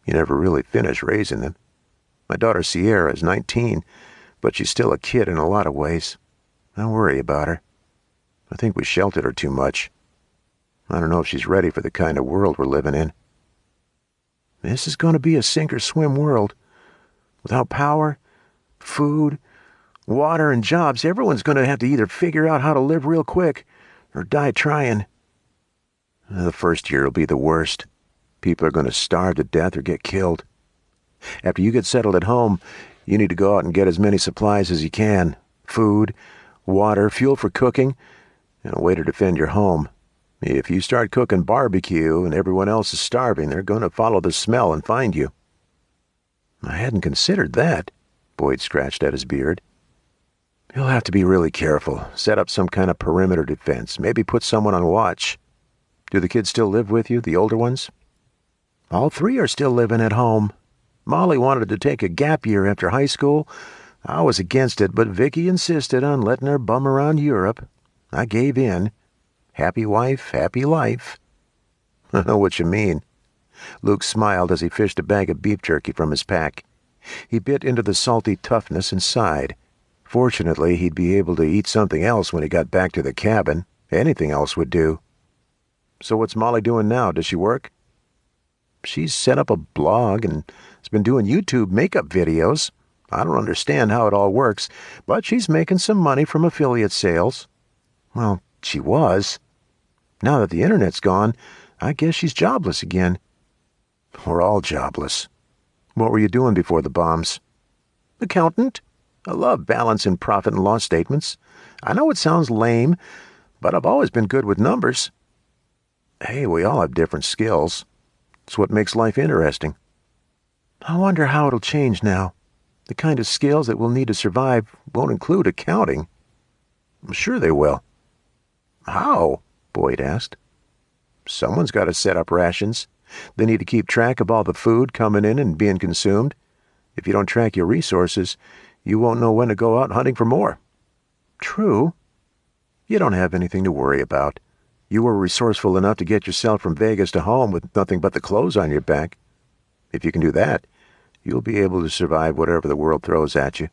"You never really finished raising them. My daughter Sierra is 19, but she's still a kid in a lot of ways. I worry about her. I think we sheltered her too much. I don't know if she's ready for the kind of world we're living in." "This is going to be a sink-or-swim world. Without power, food, water, and jobs, everyone's going to have to either figure out how to live real quick or die trying. The first year will be the worst. People are going to starve to death or get killed. After you get settled at home, you need to go out and get as many supplies as you can. Food, water, fuel for cooking, and a way to defend your home. If you start cooking barbecue and everyone else is starving, they're going to follow the smell and find you." "I hadn't considered that." Boyd scratched at his beard. "You'll have to be really careful. Set up some kind of perimeter defense. Maybe put someone on watch. Do the kids still live with you, the older ones?" "All 3 are still living at home. Molly wanted to take a gap year after high school. I was against it, but Vicky insisted on letting her bum around Europe. I gave in. Happy wife, happy life." "I know what you mean." Luke smiled as he fished a bag of beef jerky from his pack. He bit into the salty toughness and sighed. Fortunately, he'd be able to eat something else when he got back to the cabin. Anything else would do. "So what's Molly doing now? Does she work?" "She's set up a blog and has been doing YouTube makeup videos. I don't understand how it all works, but she's making some money from affiliate sales. Well, she was. Now that the internet's gone, I guess she's jobless again." "We're all jobless. What were you doing before the bombs?" "Accountant. I love balancing profit and loss statements. I know it sounds lame, but I've always been good with numbers." "Hey, we all have different skills. It's what makes life interesting." "I wonder how it'll change now. The kind of skills that we'll need to survive won't include accounting." "I'm sure they will." "How?" Boyd asked. "Someone's got to set up rations. They need to keep track of all the food coming in and being consumed. If you don't track your resources, you won't know when to go out hunting for more." "True." "You don't have anything to worry about. You were resourceful enough to get yourself from Vegas to home with nothing but the clothes on your back. If you can do that, you'll be able to survive whatever the world throws at you."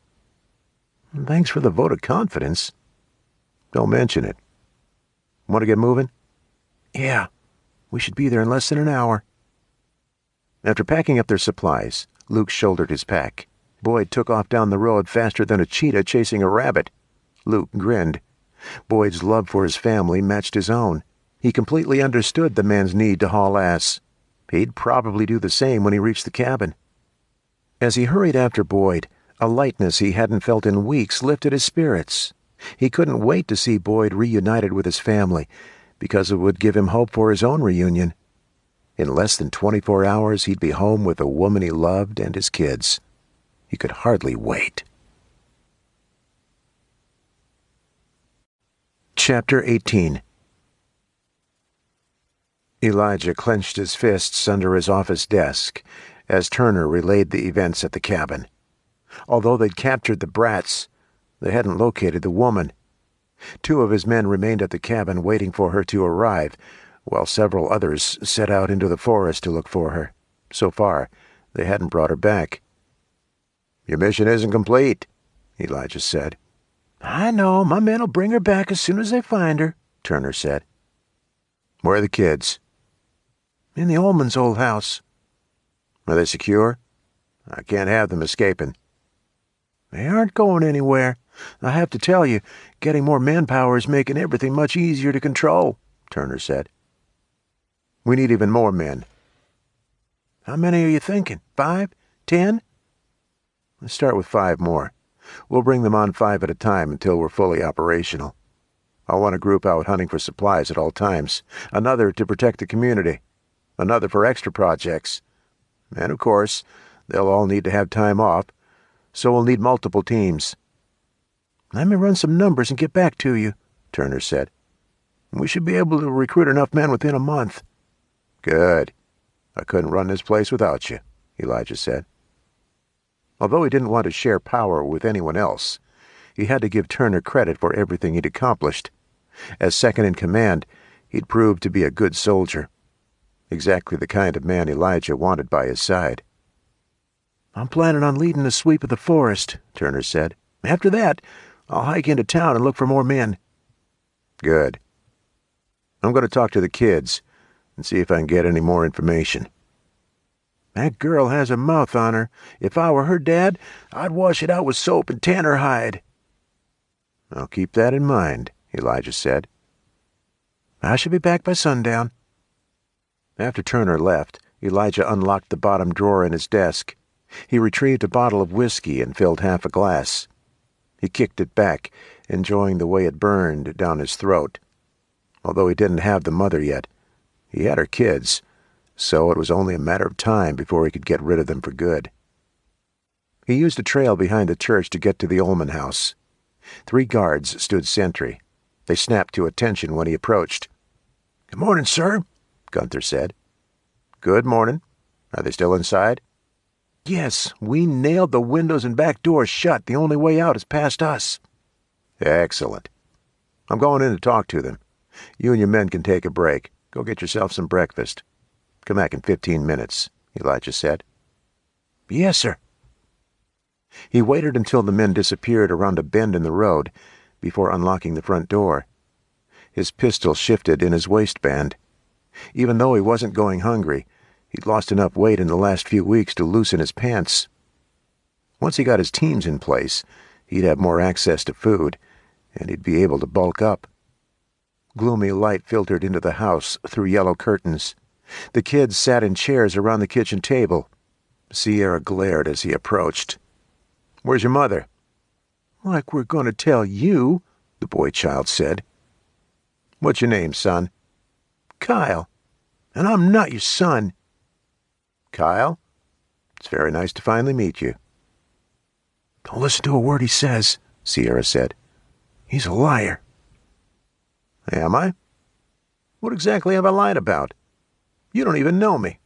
"Thanks for the vote of confidence." "Don't mention it. Want to get moving?" "Yeah. We should be there in less than an hour." After packing up their supplies, Luke shouldered his pack. Boyd took off down the road faster than a cheetah chasing a rabbit. Luke grinned. Boyd's love for his family matched his own. He completely understood the man's need to haul ass. He'd probably do the same when he reached the cabin. As he hurried after Boyd, a lightness he hadn't felt in weeks lifted his spirits. He couldn't wait to see Boyd reunited with his family, because it would give him hope for his own reunion. In less than 24 hours, he'd be home with the woman he loved and his kids. He could hardly wait. Chapter 18. Elijah clenched his fists under his office desk as Turner relayed the events at the cabin. Although they'd captured the brats, they hadn't located the woman. 2 of his men remained at the cabin waiting for her to arrive, while several others set out into the forest to look for her. So far, they hadn't brought her back. "Your mission isn't complete," Elijah said. "I know. My men will bring her back as soon as they find her," Turner said. "Where are the kids?" "In the Ullman's old house." "Are they secure? I can't have them escaping." "They aren't going anywhere. I have to tell you, getting more manpower is making everything much easier to control," Turner said. "We need even more men." "How many are you thinking? 5? 10? Let's start with 5 more. We'll bring them on 5 at a time until we're fully operational. I'll want a group out hunting for supplies at all times, another to protect the community, another for extra projects. And, of course, they'll all need to have time off, so we'll need multiple teams." "Let me run some numbers and get back to you," Turner said. "We should be able to recruit enough men within a month." "Good. I couldn't run this place without you," Elijah said. Although he didn't want to share power with anyone else, he had to give Turner credit for everything he'd accomplished. As second-in-command, he'd proved to be a good soldier. Exactly the kind of man Elijah wanted by his side. "I'm planning on leading a sweep of the forest," Turner said. "After that, I'll hike into town and look for more men." "Good. I'm going to talk to the kids and see if I can get any more information." "That girl has a mouth on her. If I were her dad, I'd wash it out with soap and tan her hide." "I'll keep that in mind," Elijah said. "I should be back by sundown." After Turner left, Elijah unlocked the bottom drawer in his desk. He retrieved a bottle of whiskey and filled half a glass. He kicked it back, enjoying the way it burned down his throat. Although he didn't have the mother yet, he had her kids, so it was only a matter of time before he could get rid of them for good. He used a trail behind the church to get to the Ullman house. 3 guards stood sentry. They snapped to attention when he approached. "Good morning, sir," Gunther said. "Good morning. Are they still inside?" "Yes, we nailed the windows and back doors shut. The only way out is past us." "Excellent. I'm going in to talk to them. You and your men can take a break. Go get yourself some breakfast. Come back in 15 minutes, Elijah said. "Yes, sir." He waited until the men disappeared around a bend in the road before unlocking the front door. His pistol shifted in his waistband. Even though he wasn't going hungry, he'd lost enough weight in the last few weeks to loosen his pants. Once he got his teams in place, he'd have more access to food, and he'd be able to bulk up. Gloomy light filtered into the house through yellow curtains. The kids sat in chairs around the kitchen table. Sierra glared as he approached. "Where's your mother?" "Like we're going to tell you," the boy child said. "What's your name, son?" "Kyle. And I'm not your son." "Kyle? It's very nice to finally meet you." "Don't listen to a word he says," Sierra said. "He's a liar." "Am I? What exactly have I lied about? You don't even know me."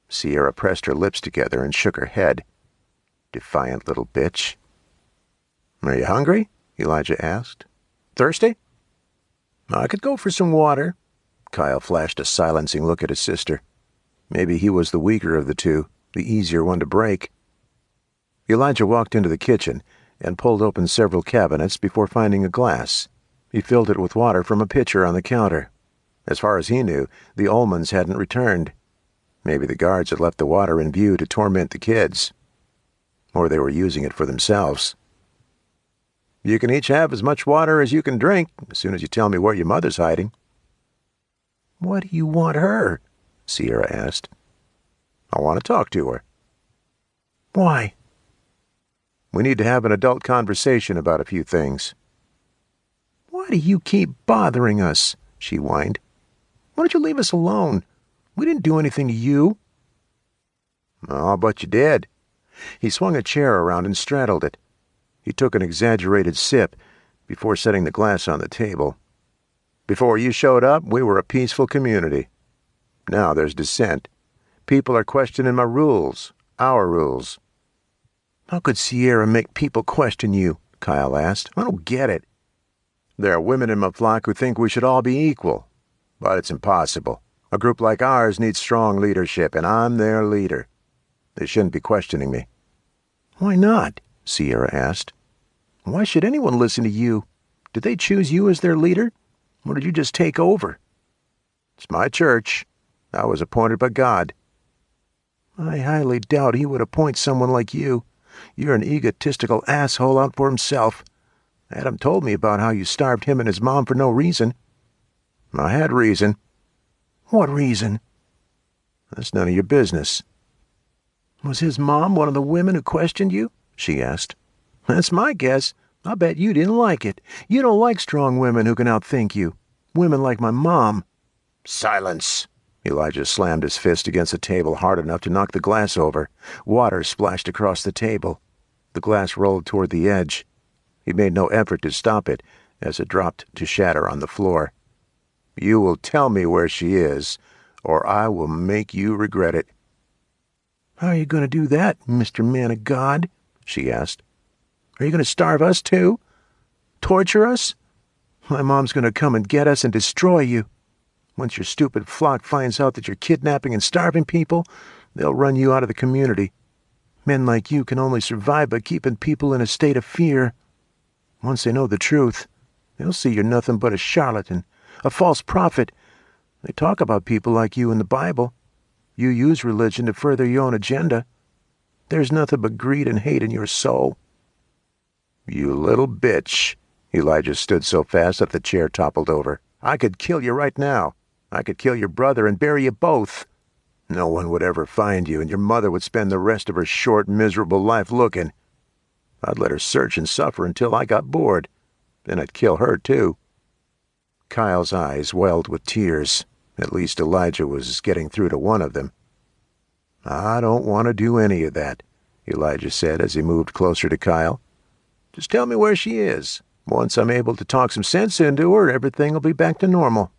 Sierra pressed her lips together and shook her head. Defiant little bitch. "Are you hungry?" Elijah asked. "Thirsty?" "I could go for some water." Kyle flashed a silencing look at his sister. Maybe he was the weaker of the two, the easier one to break. Elijah walked into the kitchen and pulled open several cabinets before finding a glass. He filled it with water from a pitcher on the counter. As far as he knew, the Ullmans hadn't returned. Maybe the guards had left the water in view to torment the kids. Or they were using it for themselves. "You can each have as much water as you can drink, as soon as you tell me where your mother's hiding." "What do you want her?" Sierra asked. "I want to talk to her." "Why?" "We need to have an adult conversation about a few things." "Why do you keep bothering us?" she whined. "Why don't you leave us alone? We didn't do anything to you." "Oh, but you did." He swung a chair around and straddled it. He took an exaggerated sip before setting the glass on the table. "Before you showed up, we were a peaceful community. Now there's dissent. People are questioning my rules, our rules." "How could Sierra make people question you?" Kyle asked. "I don't get it." There are women in my flock who think we should all be equal, but it's impossible. A group like ours needs strong leadership, and I'm their leader. They shouldn't be questioning me." "Why not?" Sierra asked. "Why should anyone listen to you? Did they choose you as their leader? Or did you just take over?" "It's my church. I was appointed by God." "I highly doubt he would appoint someone like you. You're an egotistical asshole out for himself. Adam told me about how you starved him and his mom for no reason." "I had reason." "What reason?" "That's none of your business." "Was his mom one of the women who questioned you?" she asked. "That's my guess. I bet you didn't like it. You don't like strong women who can outthink you. Women like my mom." "Silence!" Elijah slammed his fist against the table hard enough to knock the glass over. Water splashed across the table. The glass rolled toward the edge. He made no effort to stop it as it dropped to shatter on the floor. "You will tell me where she is, or I will make you regret it." "How are you going to do that, Mr. Man of God?" she asked. "Are you going to starve us too? Torture us? My mom's going to come and get us and destroy you. Once your stupid flock finds out that you're kidnapping and starving people, they'll run you out of the community. Men like you can only survive by keeping people in a state of fear. Once they know the truth, they'll see you're nothing but a charlatan, a false prophet. They talk about people like you in the Bible. You use religion to further your own agenda. There's nothing but greed and hate in your soul." "You little bitch." Elijah stood so fast that the chair toppled over. "I could kill you right now. I could kill your brother and bury you both. No one would ever find you, and your mother would spend the rest of her short, miserable life looking. I'd let her search and suffer until I got bored. Then I'd kill her, too." Kyle's eyes welled with tears. At least Elijah was getting through to one of them. "I don't want to do any of that," Elijah said as he moved closer to Kyle. "Just tell me where she is. Once I'm able to talk some sense into her, everything will be back to normal."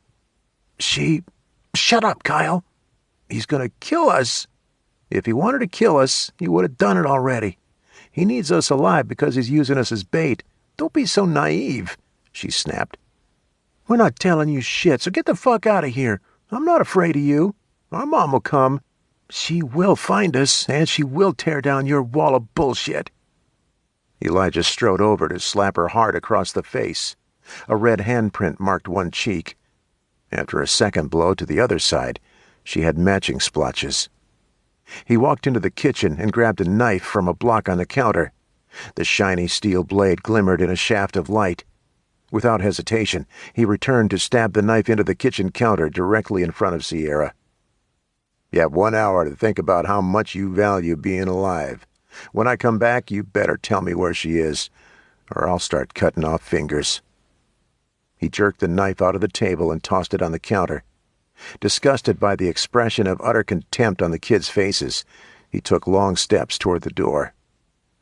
Shut up, Kyle. He's going to kill us. If he wanted to kill us, he would have done it already. He needs us alive because he's using us as bait. Don't be so naive," she snapped. "We're not telling you shit, so get the fuck out of here. I'm not afraid of you. Our mom will come. She will find us, and she will tear down your wall of bullshit." Elijah strode over to slap her hard across the face. A red handprint marked one cheek. After a second blow to the other side, she had matching splotches. He walked into the kitchen and grabbed a knife from a block on the counter. The shiny steel blade glimmered in a shaft of light. Without hesitation, he returned to stab the knife into the kitchen counter directly in front of Sierra. "You have 1 hour to think about how much you value being alive. When I come back, you better tell me where she is, or I'll start cutting off fingers." He jerked the knife out of the table and tossed it on the counter. Disgusted by the expression of utter contempt on the kids' faces, he took long steps toward the door.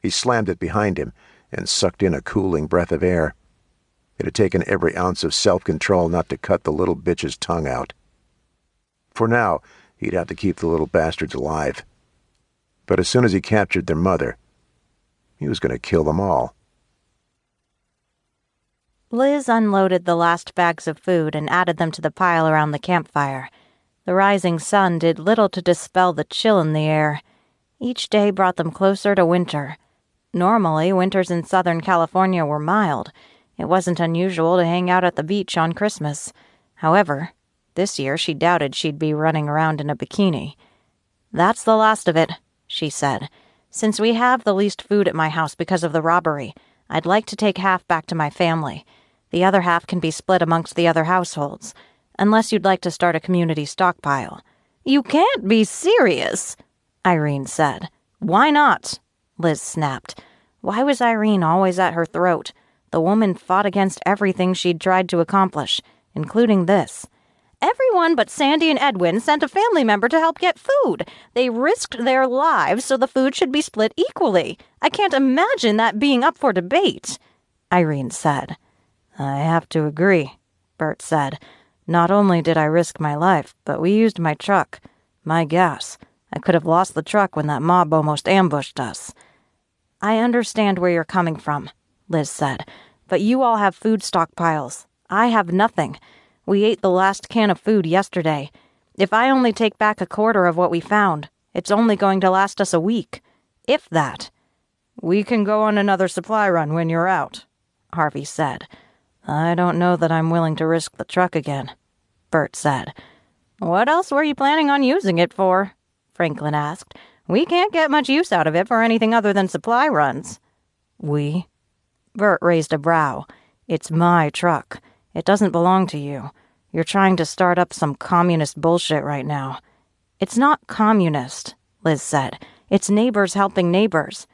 He slammed it behind him and sucked in a cooling breath of air. It had taken every ounce of self-control not to cut the little bitch's tongue out. For now, he'd have to keep the little bastards alive. But as soon as he captured their mother, he was going to kill them all. Liz unloaded the last bags of food and added them to the pile around the campfire. The rising sun did little to dispel the chill in the air. Each day brought them closer to winter. Normally, winters in Southern California were mild. It wasn't unusual to hang out at the beach on Christmas. However, this year she doubted she'd be running around in a bikini. "That's the last of it," she said. "Since we have the least food at my house because of the robbery, I'd like to take half back to my family. The other half can be split amongst the other households, unless you'd like to start a community stockpile." "You can't be serious," Irene said. "Why not?" Liz snapped. Why was Irene always at her throat? The woman fought against everything she'd tried to accomplish, including this. "Everyone but Sandy and Edwin sent a family member to help get food. They risked their lives so the food should be split equally. I can't imagine that being up for debate," Irene said. "I have to agree," Bert said. "Not only did I risk my life, but we used my truck. My gas. I could have lost the truck when that mob almost ambushed us." "I understand where you're coming from," Liz said. But you all have food stockpiles. I have nothing. We ate the last can of food yesterday. If I only take back a quarter of what we found, it's only going to last us a week. If that. We can go on another supply run when you're out, Harvey said. I don't know that I'm willing to risk the truck again, Bert said. What else were you planning on using it for? Franklin asked. We can't get much use out of it for anything other than supply runs. We? Bert raised a brow. It's my truck. It doesn't belong to you. You're trying to start up some communist bullshit right now. It's not communist, Liz said. It's neighbors helping neighbors.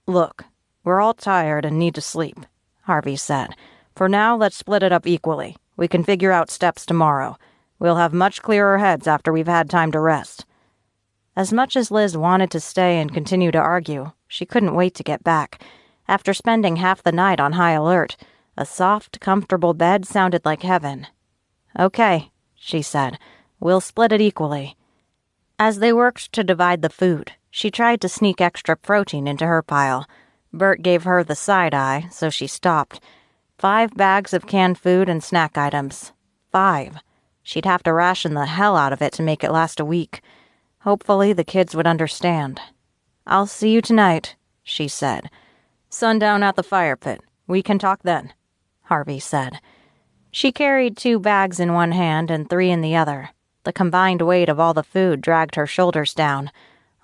Look, we're all tired and need to sleep, Harvey said. For now, let's split it up equally. We can figure out steps tomorrow. We'll have much clearer heads after we've had time to rest. As much as Liz wanted to stay and continue to argue, she couldn't wait to get back. After spending half the night on high alert, a soft, comfortable bed sounded like heaven. Okay, she said. We'll split it equally. As they worked to divide the food, she tried to sneak extra protein into her pile. Bert gave her the side eye, so she stopped. 5 bags of canned food and snack items. 5. She'd have to ration the hell out of it to make it last a week. Hopefully the kids would understand. I'll see you tonight, she said. Sundown at the fire pit. We can talk then, Harvey said. She carried 2 bags in one hand and 3 in the other. The combined weight of all the food dragged her shoulders down.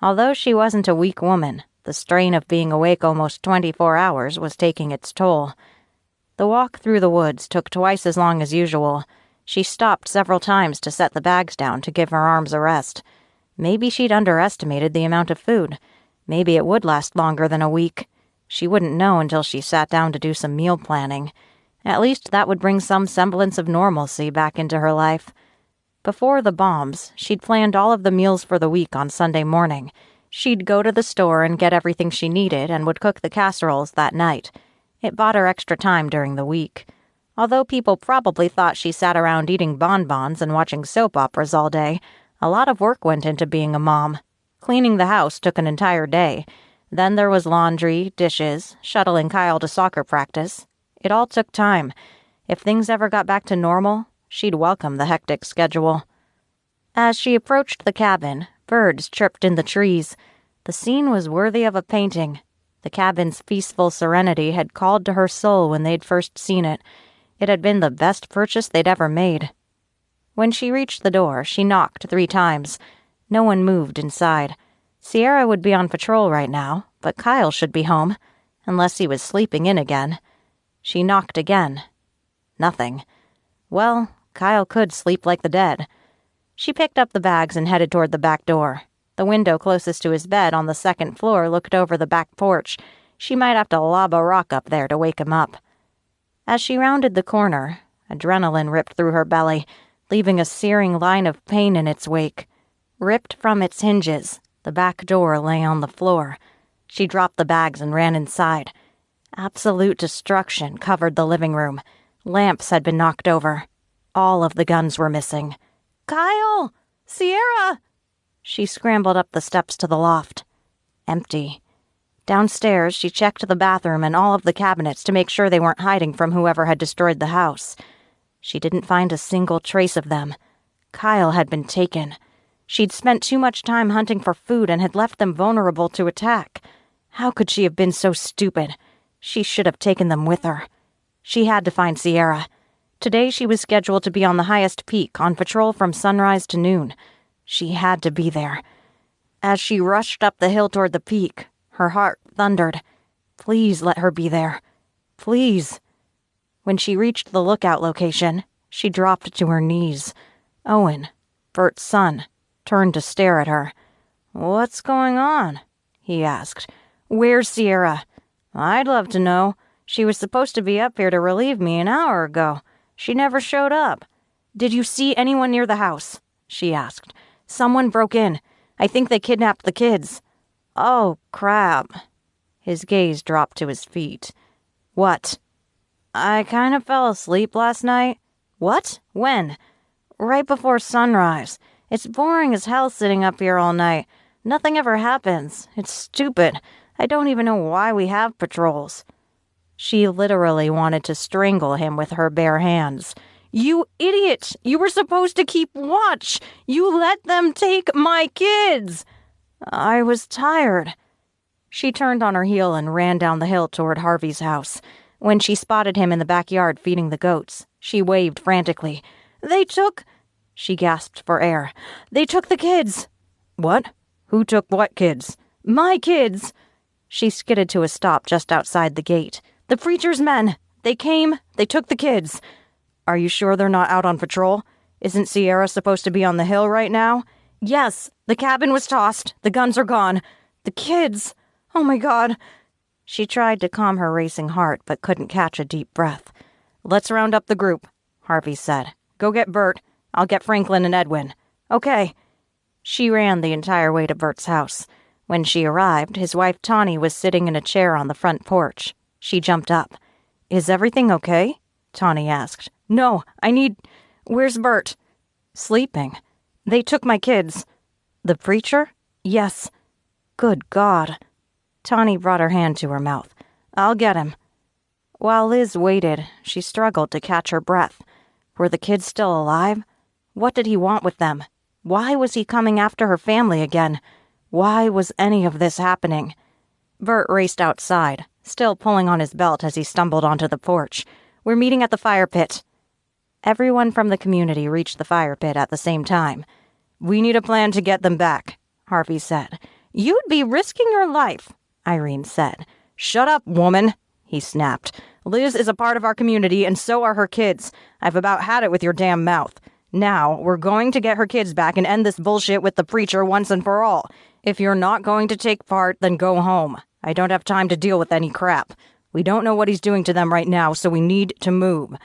Although she wasn't a weak woman, the strain of being awake almost 24 hours was taking its toll. The walk through the woods took twice as long as usual. She stopped several times to set the bags down to give her arms a rest. Maybe she'd underestimated the amount of food. Maybe it would last longer than a week. She wouldn't know until she sat down to do some meal planning. At least that would bring some semblance of normalcy back into her life. Before the bombs, she'd planned all of the meals for the week on Sunday morning. She'd go to the store and get everything she needed and would cook the casseroles that night. It bought her extra time during the week. Although people probably thought she sat around eating bonbons and watching soap operas all day, a lot of work went into being a mom. Cleaning the house took an entire day. Then there was laundry, dishes, shuttling Kyle to soccer practice. It all took time. If things ever got back to normal, she'd welcome the hectic schedule. As she approached the cabin, birds chirped in the trees. The scene was worthy of a painting. The cabin's peaceful serenity had called to her soul when they'd first seen it. It had been the best purchase they'd ever made. When she reached the door, she knocked 3 times. No one moved inside. Sierra would be on patrol right now, but Kyle should be home, unless he was sleeping in again. She knocked again. Nothing. Well, Kyle could sleep like the dead. She picked up the bags and headed toward the back door. The window closest to his bed on the 2nd floor looked over the back porch. She might have to lob a rock up there to wake him up. As she rounded the corner, adrenaline ripped through her belly, leaving a searing line of pain in its wake. Ripped from its hinges, the back door lay on the floor. She dropped the bags and ran inside. Absolute destruction covered the living room. Lamps had been knocked over. All of the guns were missing. "Kyle! Sierra!" She scrambled up the steps to the loft. Empty. Downstairs, she checked the bathroom and all of the cabinets to make sure they weren't hiding from whoever had destroyed the house. She didn't find a single trace of them. Kyle had been taken. She'd spent too much time hunting for food and had left them vulnerable to attack. How could she have been so stupid? She should have taken them with her. She had to find Sierra. Today she was scheduled to be on the highest peak, on patrol from sunrise to noon. She had to be there. As she rushed up the hill toward the peak, her heart thundered. Please let her be there. Please. When she reached the lookout location, she dropped to her knees. Owen, Bert's son, turned to stare at her. "What's going on?" he asked. "Where's Sierra?" "I'd love to know. She was supposed to be up here to relieve me an hour ago. She never showed up." "Did you see anyone near the house?" she asked. "Someone broke in. I think they kidnapped the kids." "Oh, crap." His gaze dropped to his feet. "What?" "I kind of fell asleep last night." "What? When?" "Right before sunrise. It's boring as hell sitting up here all night. Nothing ever happens. It's stupid. I don't even know why we have patrols." She literally wanted to strangle him with her bare hands. "You idiot! You were supposed to keep watch! You let them take my kids!" "I was tired." She turned on her heel and ran down the hill toward Harvey's house. When she spotted him in the backyard feeding the goats, she waved frantically. "They took—" She gasped for air. "They took the kids." "What? Who took what kids?" "My kids." She skidded to a stop just outside the gate. "The preacher's men. They came. They took the kids." "Are you sure they're not out on patrol? Isn't Sierra supposed to be on the hill right now?" "Yes. The cabin was tossed. The guns are gone. The kids. Oh my God." She tried to calm her racing heart, but couldn't catch a deep breath. "Let's round up the group," Harvey said. "Go get Bert. I'll get Franklin and Edwin." "Okay." She ran the entire way to Bert's house. When she arrived, his wife Tawny was sitting in a chair on the front porch. She jumped up. "Is everything okay?" Tawny asked. "No, Where's Bert?" "Sleeping. They took my kids." "The preacher?" "Yes." "Good God." Tawny brought her hand to her mouth. "I'll get him." While Liz waited, she struggled to catch her breath. Were the kids still alive? What did he want with them? Why was he coming after her family again? Why was any of this happening? Bert raced outside, still pulling on his belt as he stumbled onto the porch. "We're meeting at the fire pit." Everyone from the community reached the fire pit at the same time. "We need a plan to get them back," Harvey said. "You'd be risking your life," Irene said. "Shut up, woman," he snapped. "Liz is a part of our community, and so are her kids. I've about had it with your damn mouth. Now, we're going to get her kids back and end this bullshit with the preacher once and for all. If you're not going to take part, then go home. I don't have time to deal with any crap. We don't know what he's doing to them right now, so we need to move."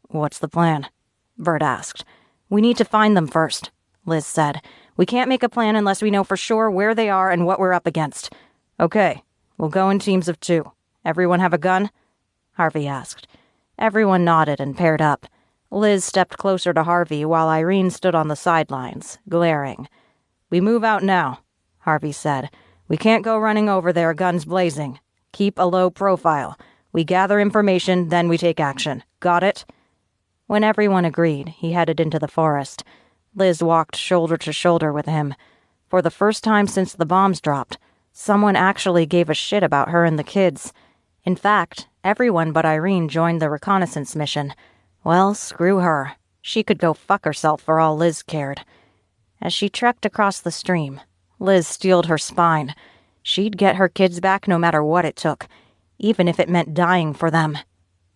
"What's the plan?" Bert asked. "We need to find them first," Liz said. "We can't make a plan unless we know for sure where they are and what we're up against." "Okay, we'll go in teams of 2. Everyone have a gun?" Harvey asked. Everyone nodded and paired up. Liz stepped closer to Harvey while Irene stood on the sidelines, glaring. "We move out now," Harvey said. "We can't go running over there, guns blazing. Keep a low profile. We gather information, then we take action. Got it?" When everyone agreed, he headed into the forest. Liz walked shoulder to shoulder with him. For the first time since the bombs dropped, someone actually gave a shit about her and the kids. In fact, everyone but Irene joined the reconnaissance mission. Well, screw her. She could go fuck herself for all Liz cared. As she trekked across the stream, Liz steeled her spine. She'd get her kids back no matter what it took, even if it meant dying for them.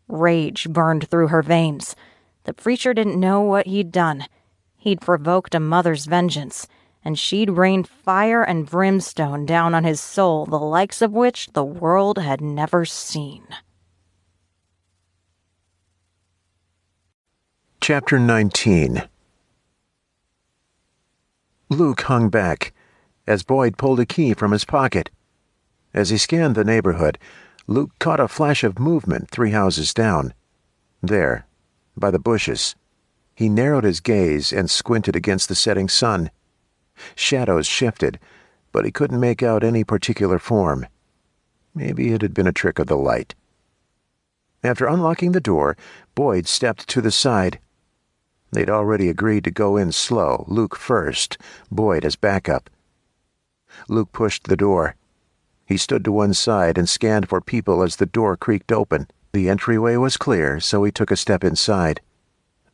Rage burned through her veins. The preacher didn't know what he'd done. He'd provoked a mother's vengeance, and she'd rained fire and brimstone down on his soul, the likes of which the world had never seen. Chapter 19. Luke hung back as Boyd pulled a key from his pocket. As he scanned the neighborhood, Luke caught a flash of movement 3 houses down. There, by the bushes. He narrowed his gaze and squinted against the setting sun. Shadows shifted, but he couldn't make out any particular form. Maybe it had been a trick of the light. After unlocking the door, Boyd stepped to the side. They'd already agreed to go in slow, Luke first, Boyd as backup. Luke pushed the door. He stood to one side and scanned for people as the door creaked open. The entryway was clear, so he took a step inside.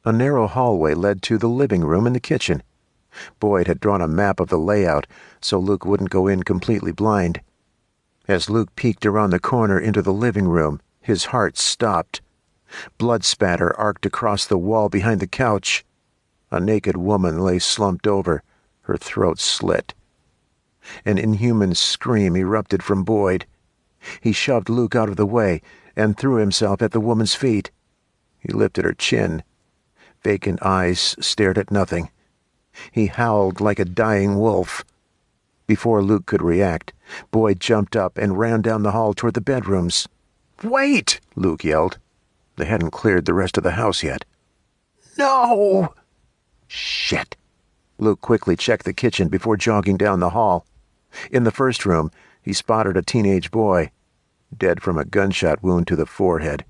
A narrow hallway led to the living room and the kitchen. Boyd had drawn a map of the layout, so Luke wouldn't go in completely blind. As Luke peeked around the corner into the living room, his heart stopped. Blood spatter arced across the wall behind the couch. A naked woman lay slumped over, her throat slit. An inhuman scream erupted from Boyd. He shoved Luke out of the way and threw himself at the woman's feet. He lifted her chin. Vacant eyes stared at nothing. He howled like a dying wolf. Before Luke could react, Boyd jumped up and ran down the hall toward the bedrooms. "Wait!" Luke yelled. They hadn't cleared the rest of the house yet. "No!" Shit. Luke quickly checked the kitchen before jogging down the hall. In the first room, he spotted a teenage boy. dead from a gunshot wound to the forehead.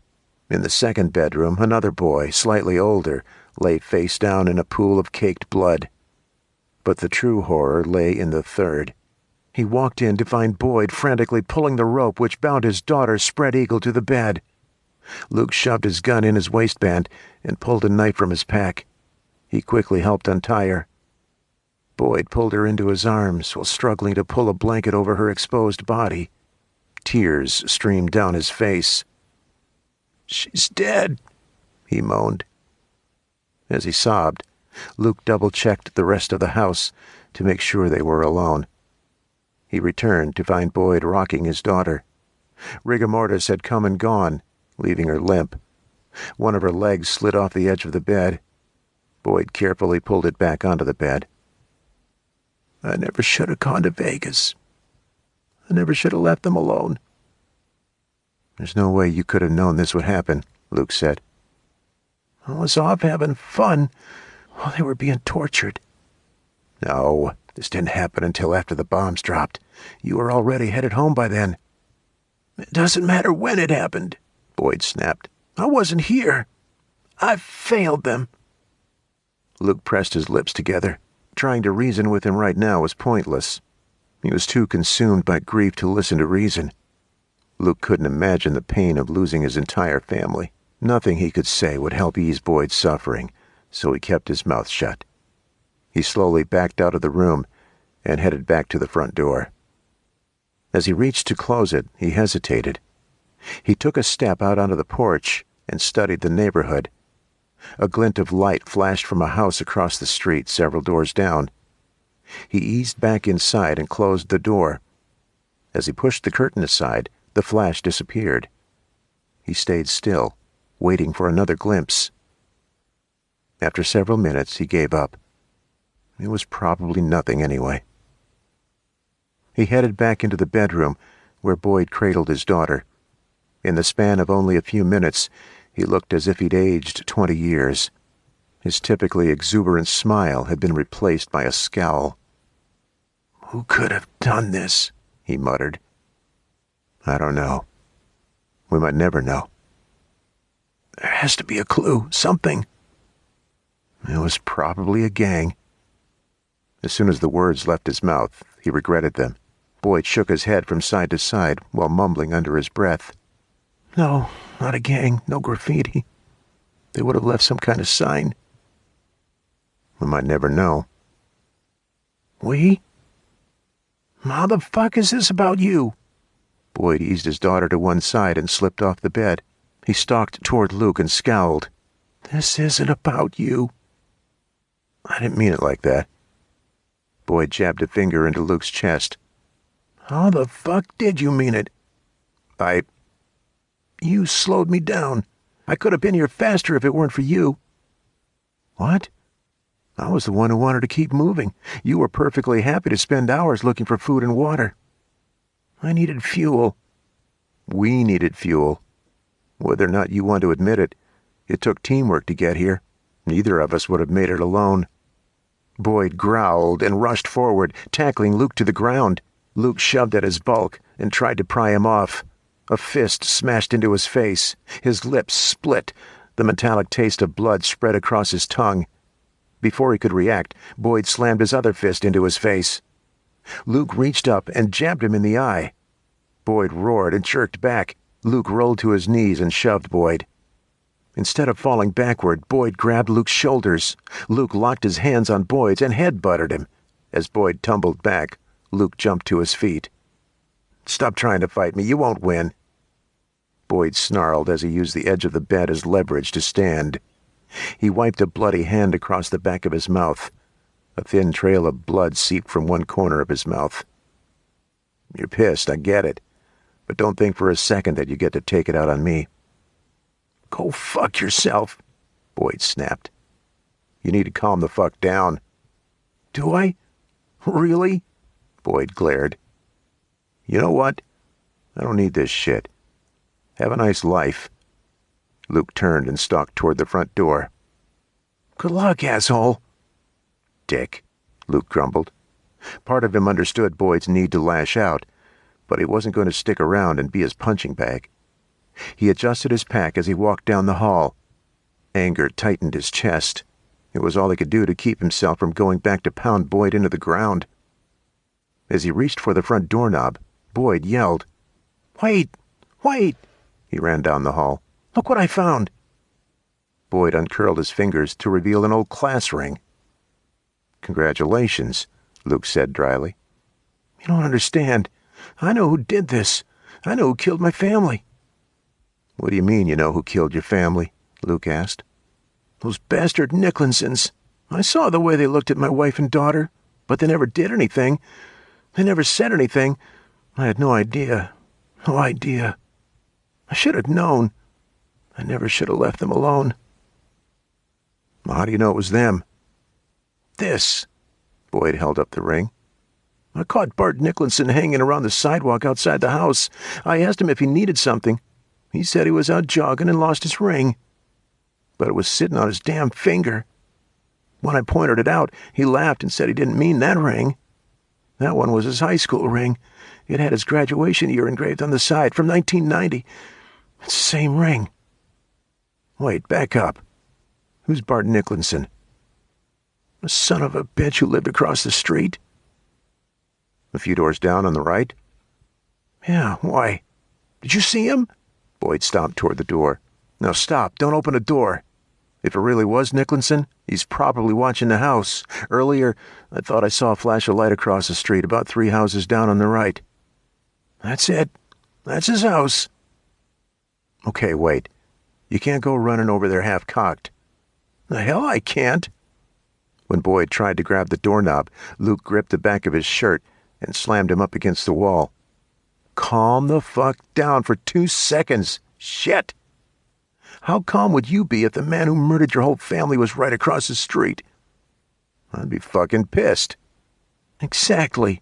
In the second bedroom, another boy, slightly older, lay face down in a pool of caked blood. But the true horror lay in the third. He walked in to find Boyd frantically pulling the rope which bound his daughter spread-eagled to the bed. Luke shoved his gun in his waistband and pulled a knife from his pack. He quickly helped untie her. Boyd pulled her into his arms while struggling to pull a blanket over her exposed body. Tears streamed down his face. "She's dead," he moaned. As he sobbed, Luke double-checked the rest of the house to make sure they were alone. He returned to find Boyd rocking his daughter. Rigor mortis had come and gone, leaving her limp. One of her legs slid off the edge of the bed. Boyd carefully pulled it back onto the bed. "I never should have gone to Vegas. I never should have left them alone." "There's no way you could have known this would happen," Luke said. "I was off having fun while they were being tortured." "No, this didn't happen until after the bombs dropped. You were already headed home by then." "It doesn't matter when it happened," Boyd snapped. "I wasn't here. I failed them." Luke pressed his lips together. Trying to reason with him right now was pointless. He was too consumed by grief to listen to reason. Luke couldn't imagine the pain of losing his entire family. Nothing he could say would help ease Boyd's suffering, so he kept his mouth shut. He slowly backed out of the room and headed back to the front door. As he reached to close it, he hesitated. He took a step out onto the porch and studied the neighborhood. A glint of light flashed from a house across the street several doors down. He eased back inside and closed the door. As he pushed the curtain aside, the flash disappeared. He stayed still, waiting for another glimpse. After several minutes, he gave up. It was probably nothing anyway. He headed back into the bedroom, where Boyd cradled his daughter. In the span of only a few minutes, he looked as if he'd aged 20 years. His typically exuberant smile had been replaced by a scowl. "Who could have done this?" he muttered. "I don't know. We might never know. There has to be a clue, something." It was probably a gang. As soon as the words left his mouth, he regretted them. Boyd shook his head from side to side while mumbling under his breath. "No, not a gang, no graffiti. They would have left some kind of sign." "We might never know." "We? How the fuck is this about you?" Boyd eased his daughter to one side and slipped off the bed. He stalked toward Luke and scowled. "This isn't about you." "I didn't mean it like that." Boyd jabbed a finger into Luke's chest. "How the fuck did you mean it?" You slowed me down. I could have been here faster if it weren't for you." "What?" "I was the one who wanted to keep moving. You were perfectly happy to spend hours looking for food and water." "I needed fuel." "We needed fuel. Whether or not you want to admit it, it took teamwork to get here. Neither of us would have made it alone." Boyd growled and rushed forward, tackling Luke to the ground. Luke shoved at his bulk and tried to pry him off. A fist smashed into his face. His lips split. The metallic taste of blood spread across his tongue. Before he could react, Boyd slammed his other fist into his face. Luke reached up and jabbed him in the eye. Boyd roared and jerked back. Luke rolled to his knees and shoved Boyd. Instead of falling backward, Boyd grabbed Luke's shoulders. Luke locked his hands on Boyd's and head-butted him. As Boyd tumbled back, Luke jumped to his feet. "Stop trying to fight me. You won't win." Boyd snarled as he used the edge of the bed as leverage to stand. He wiped a bloody hand across the back of his mouth. A thin trail of blood seeped from one corner of his mouth. "You're pissed, I get it. But don't think for a second that you get to take it out on me." "Go fuck yourself," Boyd snapped. "You need to calm the fuck down." "Do I? Really?" Boyd glared. "You know what? I don't need this shit. Have a nice life." Luke turned and stalked toward the front door. "Good luck, asshole." "Dick," Luke grumbled. Part of him understood Boyd's need to lash out, but he wasn't going to stick around and be his punching bag. He adjusted his pack as he walked down the hall. Anger tightened his chest. It was all he could do to keep himself from going back to pound Boyd into the ground. As he reached for the front doorknob, Boyd yelled, "Wait! Wait!" He ran down the hall. "Look what I found!" Boyd uncurled his fingers to reveal an old class ring. "Congratulations," Luke said dryly. "You don't understand. I know who did this. I know who killed my family." "What do you mean you know who killed your family?" Luke asked. "Those bastard Nicholsons. I saw the way they looked at my wife and daughter, but they never did anything. They never said anything. I had no idea. No idea. I should have known. I never should have left them alone." "Well, how do you know it was them?" "This." Boyd held up the ring. "I caught Bart Nicholson hanging around the sidewalk outside the house. I asked him if he needed something. He said he was out jogging and lost his ring. But it was sitting on his damn finger. When I pointed it out, he laughed and said he didn't mean that ring. That one was his high school ring. It had his graduation year engraved on the side from 1990. It's the same ring." "Wait, back up. Who's Bart Nicholson?" "A son of a bitch who lived across the street." "A few doors down on the right?" "Yeah, why? Did you see him?" Boyd stomped toward the door. "Now stop, don't open the door. If it really was Nicholson, he's probably watching the house. Earlier, I thought I saw a flash of light across the street about 3 houses down on the right." "That's it. That's his house." "Okay, wait. You can't go running over there half-cocked." "The hell I can't." When Boyd tried to grab the doorknob, Luke gripped the back of his shirt and slammed him up against the wall. "Calm the fuck down for 2 seconds. Shit! How calm would you be if the man who murdered your whole family was right across the street?" "I'd be fucking pissed." "Exactly."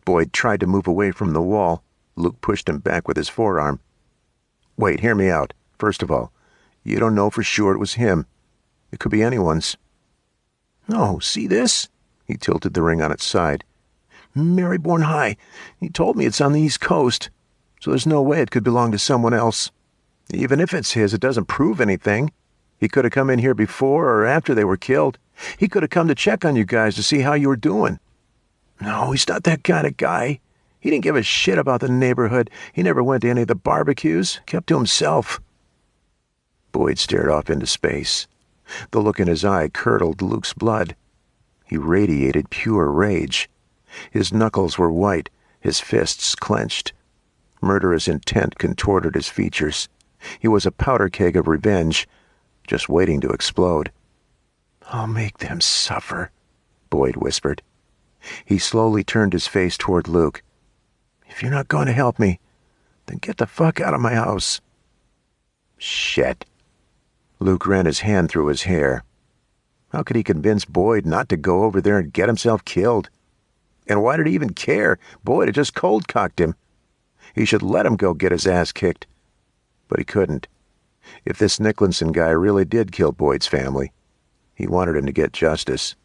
Boyd tried to move away from the wall. Luke pushed him back with his forearm. "Wait, hear me out. First of all, you don't know for sure it was him. It could be anyone's." "No, see this?" He tilted the ring on its side. "Maryborn High. He told me it's on the East Coast, so there's no way it could belong to someone else. Even if it's his, it doesn't prove anything. He could have come in here before or after they were killed. He could have come to check on you guys to see how you were doing." "No, he's not that kind of guy. He didn't give a shit about the neighborhood. He never went to any of the barbecues. Kept to himself." Boyd stared off into space. The look in his eye curdled Luke's blood. He radiated pure rage. His knuckles were white, his fists clenched. Murderous intent contorted his features. He was a powder keg of revenge, just waiting to explode. "I'll make them suffer," Boyd whispered. He slowly turned his face toward Luke. "If you're not going to help me, then get the fuck out of my house." "Shit." Luke ran his hand through his hair. How could he convince Boyd not to go over there and get himself killed? And why did he even care? Boyd had just cold-cocked him. He should let him go get his ass kicked. But he couldn't. If this Nicholson guy really did kill Boyd's family, he wanted him to get justice.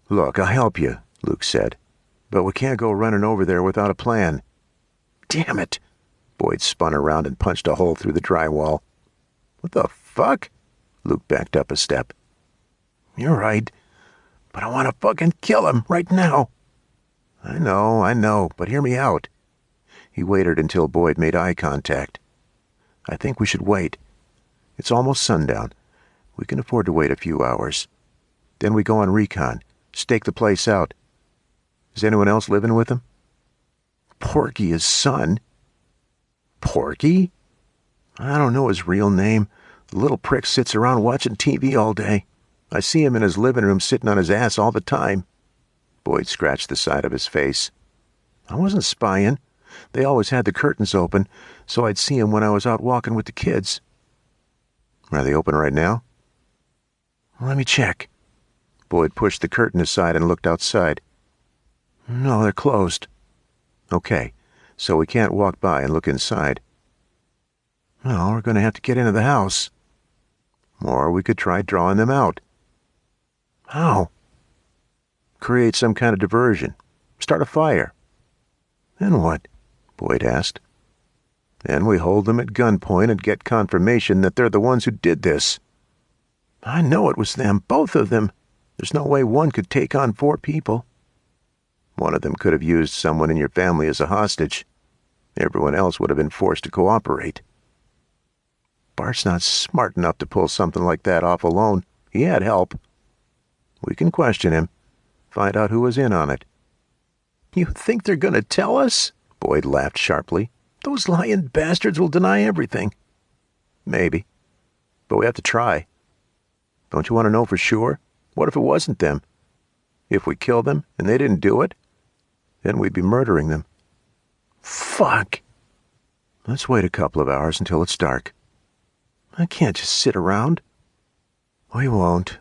"Look, I'll help you," Luke said. "But we can't go running over there without a plan." "Damn it!" Boyd spun around and punched a hole through the drywall. "What the fuck?" Luke backed up a step. "You're right. But I want to fucking kill him right now." I know, but hear me out." He waited until Boyd made eye contact. "I think we should wait. It's almost sundown. We can afford to wait a few hours. Then we go on recon, stake the place out. Is anyone else living with him?" "Porky, his son." "Porky?" "I don't know his real name. The little prick sits around watching TV all day. I see him in his living room sitting on his ass all the time." Boyd scratched the side of his face. "I wasn't spying. They always had the curtains open, so I'd see him when I was out walking with the kids." "Are they open right now?" "Let me check." Boyd pushed the curtain aside and looked outside. "No, they're closed." "Okay, so we can't walk by and look inside." "Well, we're going to have to get into the house." "Or we could try drawing them out." "How?" "Create some kind of diversion. Start a fire." "Then what?" Boyd asked. "And we hold them at gunpoint and get confirmation that they're the ones who did this." "I know it was them, both of them. There's no way one could take on 4 people. "One of them could have used someone in your family as a hostage. Everyone else would have been forced to cooperate." "Bart's not smart enough to pull something like that off alone. He had help." "We can question him. Find out who was in on it." "You think they're going to tell us?" Boyd laughed sharply. "Those lying bastards will deny everything." "Maybe. But we have to try. Don't you want to know for sure? What if it wasn't them? If we kill them and they didn't do it, then we'd be murdering them." "Fuck!" "Let's wait a couple of hours until it's dark." "I can't just sit around." "We won't."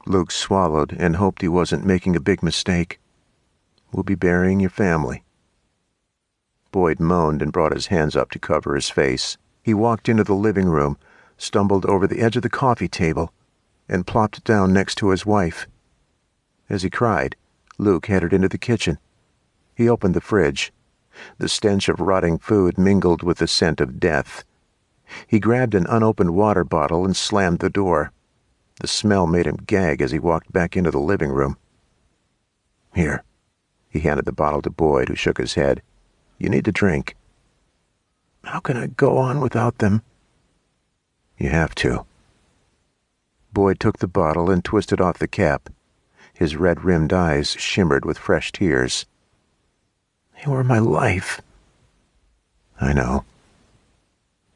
Luke swallowed and hoped he wasn't making a big mistake. "We'll be burying your family." Boyd moaned and brought his hands up to cover his face. He walked into the living room, stumbled over the edge of the coffee table, and plopped down next to his wife. As he cried, Luke headed into the kitchen. He opened the fridge. The stench of rotting food mingled with the scent of death. He grabbed an unopened water bottle and slammed the door. The smell made him gag as he walked back into the living room. "Here." He handed the bottle to Boyd, who shook his head. "You need to drink." "How can I go on without them?" "You have to." Boyd took the bottle and twisted off the cap. His red-rimmed eyes shimmered with fresh tears. "They were my life." "I know."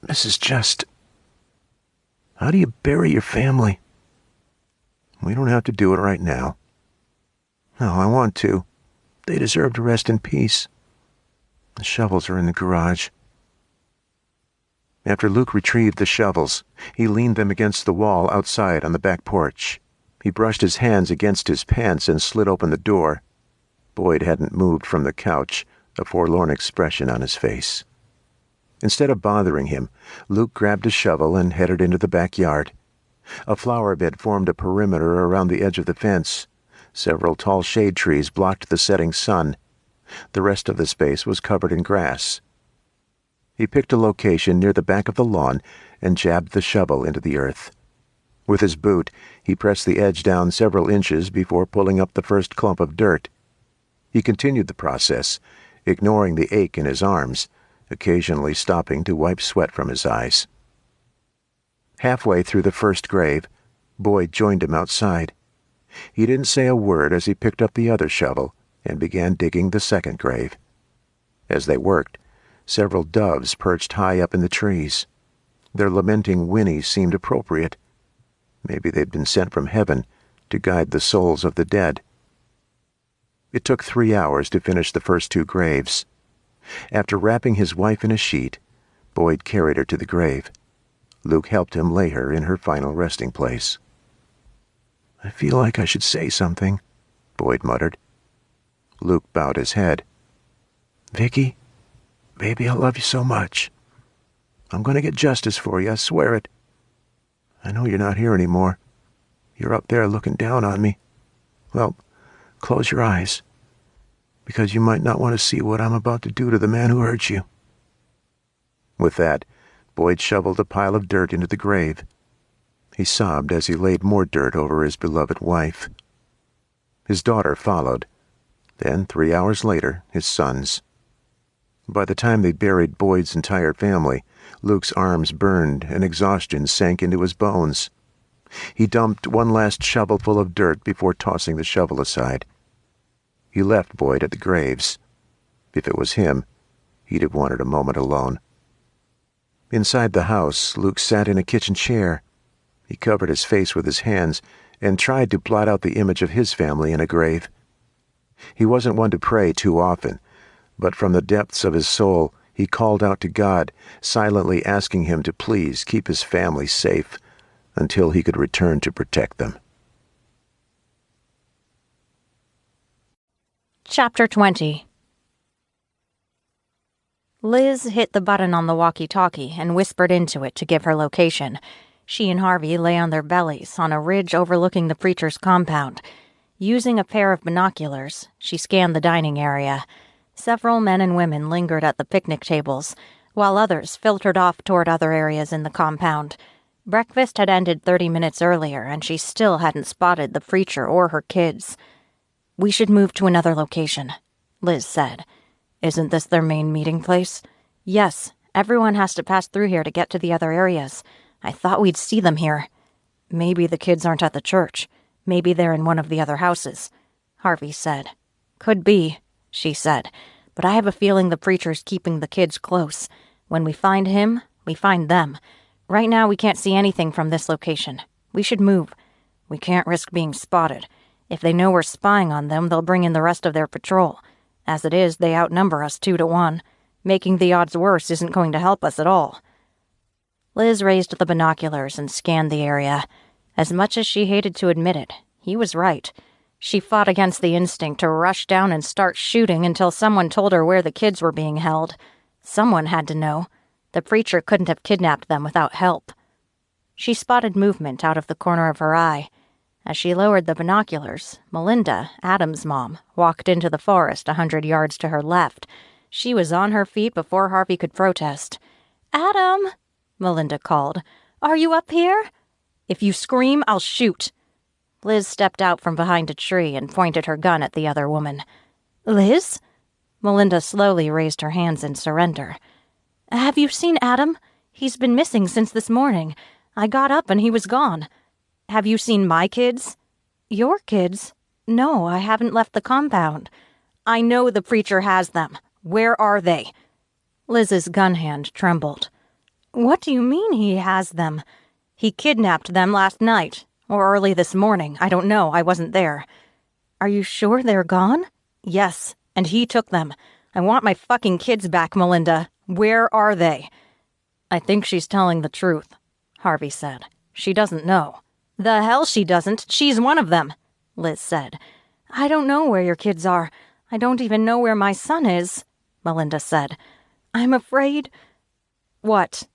"This is just... How do you bury your family?" "We don't have to do it right now." "No, I want to. They deserve to rest in peace. The shovels are in the garage." After Luke retrieved the shovels, he leaned them against the wall outside on the back porch. He brushed his hands against his pants and slid open the door. Boyd hadn't moved from the couch, a forlorn expression on his face. Instead of bothering him, Luke grabbed a shovel and headed into the backyard. A flower bed formed a perimeter around the edge of the fence. Several tall shade trees blocked the setting sun. The rest of the space was covered in grass. He picked a location near the back of the lawn and jabbed the shovel into the earth. With his boot, he pressed the edge down several inches before pulling up the first clump of dirt. He continued the process, ignoring the ache in his arms, occasionally stopping to wipe sweat from his eyes. Halfway through the first grave, Boyd joined him outside. He didn't say a word as he picked up the other shovel and began digging the second grave. As they worked, several doves perched high up in the trees. Their lamenting whinnies seemed appropriate. Maybe they'd been sent from heaven to guide the souls of the dead. It took 3 hours to finish the first 2 graves. After wrapping his wife in a sheet, Boyd carried her to the grave. Luke helped him lay her in her final resting place. "I feel like I should say something," Boyd muttered. Luke bowed his head. "Vicky, baby, I love you so much. I'm going to get justice for you, I swear it. I know you're not here anymore. You're up there looking down on me. Well, close your eyes, because you might not want to see what I'm about to do to the man who hurt you." With that, Boyd shoveled a pile of dirt into the grave. He sobbed as he laid more dirt over his beloved wife. His daughter followed. Then, 3 hours later, his sons. By the time they buried Boyd's entire family, Luke's arms burned and exhaustion sank into his bones. He dumped one last shovelful of dirt before tossing the shovel aside. He left Boyd at the graves. If it was him, he'd have wanted a moment alone. Inside the house, Luke sat in a kitchen chair. He covered his face with his hands and tried to blot out the image of his family in a grave. He wasn't one to pray too often, but from the depths of his soul, he called out to God, silently asking him to please keep his family safe until he could return to protect them. Chapter 20. Liz hit the button on the walkie-talkie and whispered into it to give her location. She and Harvey lay on their bellies on a ridge overlooking the preacher's compound. Using a pair of binoculars, she scanned the dining area. Several men and women lingered at the picnic tables, while others filtered off toward other areas in the compound. Breakfast had ended 30 minutes earlier, and she still hadn't spotted the preacher or her kids. "We should move to another location," Liz said. "Isn't this their main meeting place?" "Yes, everyone has to pass through here to get to the other areas. I thought we'd see them here." "Maybe the kids aren't at the church. Maybe they're in one of the other houses," Harvey said. "Could be," she said, "but I have a feeling the preacher's keeping the kids close. When we find him, we find them. Right now we can't see anything from this location. We should move. We can't risk being spotted. If they know we're spying on them, they'll bring in the rest of their patrol. As it is, they outnumber us 2-1. Making the odds worse isn't going to help us at all." Liz raised the binoculars and scanned the area. As much as she hated to admit it, he was right. She fought against the instinct to rush down and start shooting until someone told her where the kids were being held. Someone had to know. The preacher couldn't have kidnapped them without help. She spotted movement out of the corner of her eye. As she lowered the binoculars, Melinda, Adam's mom, walked into the forest 100 yards to her left. She was on her feet before Harvey could protest. "Adam," Melinda called. "Are you up here?" "If you scream, I'll shoot." Liz stepped out from behind a tree and pointed her gun at the other woman. "Liz?" Melinda slowly raised her hands in surrender. "Have you seen Adam? He's been missing since this morning. I got up and he was gone. Have you seen my kids?" "Your kids? No, I haven't left the compound." "I know the preacher has them. Where are they?" Liz's gun hand trembled. "What do you mean he has them?" "He kidnapped them last night. Or early this morning. I don't know. I wasn't there." "Are you sure they're gone?" "Yes, and he took them. I want my fucking kids back, Melinda. Where are they?" "I think she's telling the truth," Harvey said. "She doesn't know." "The hell she doesn't. She's one of them," Liz said. "I don't know where your kids are. I don't even know where my son is," Melinda said. "I'm afraid—" "What?"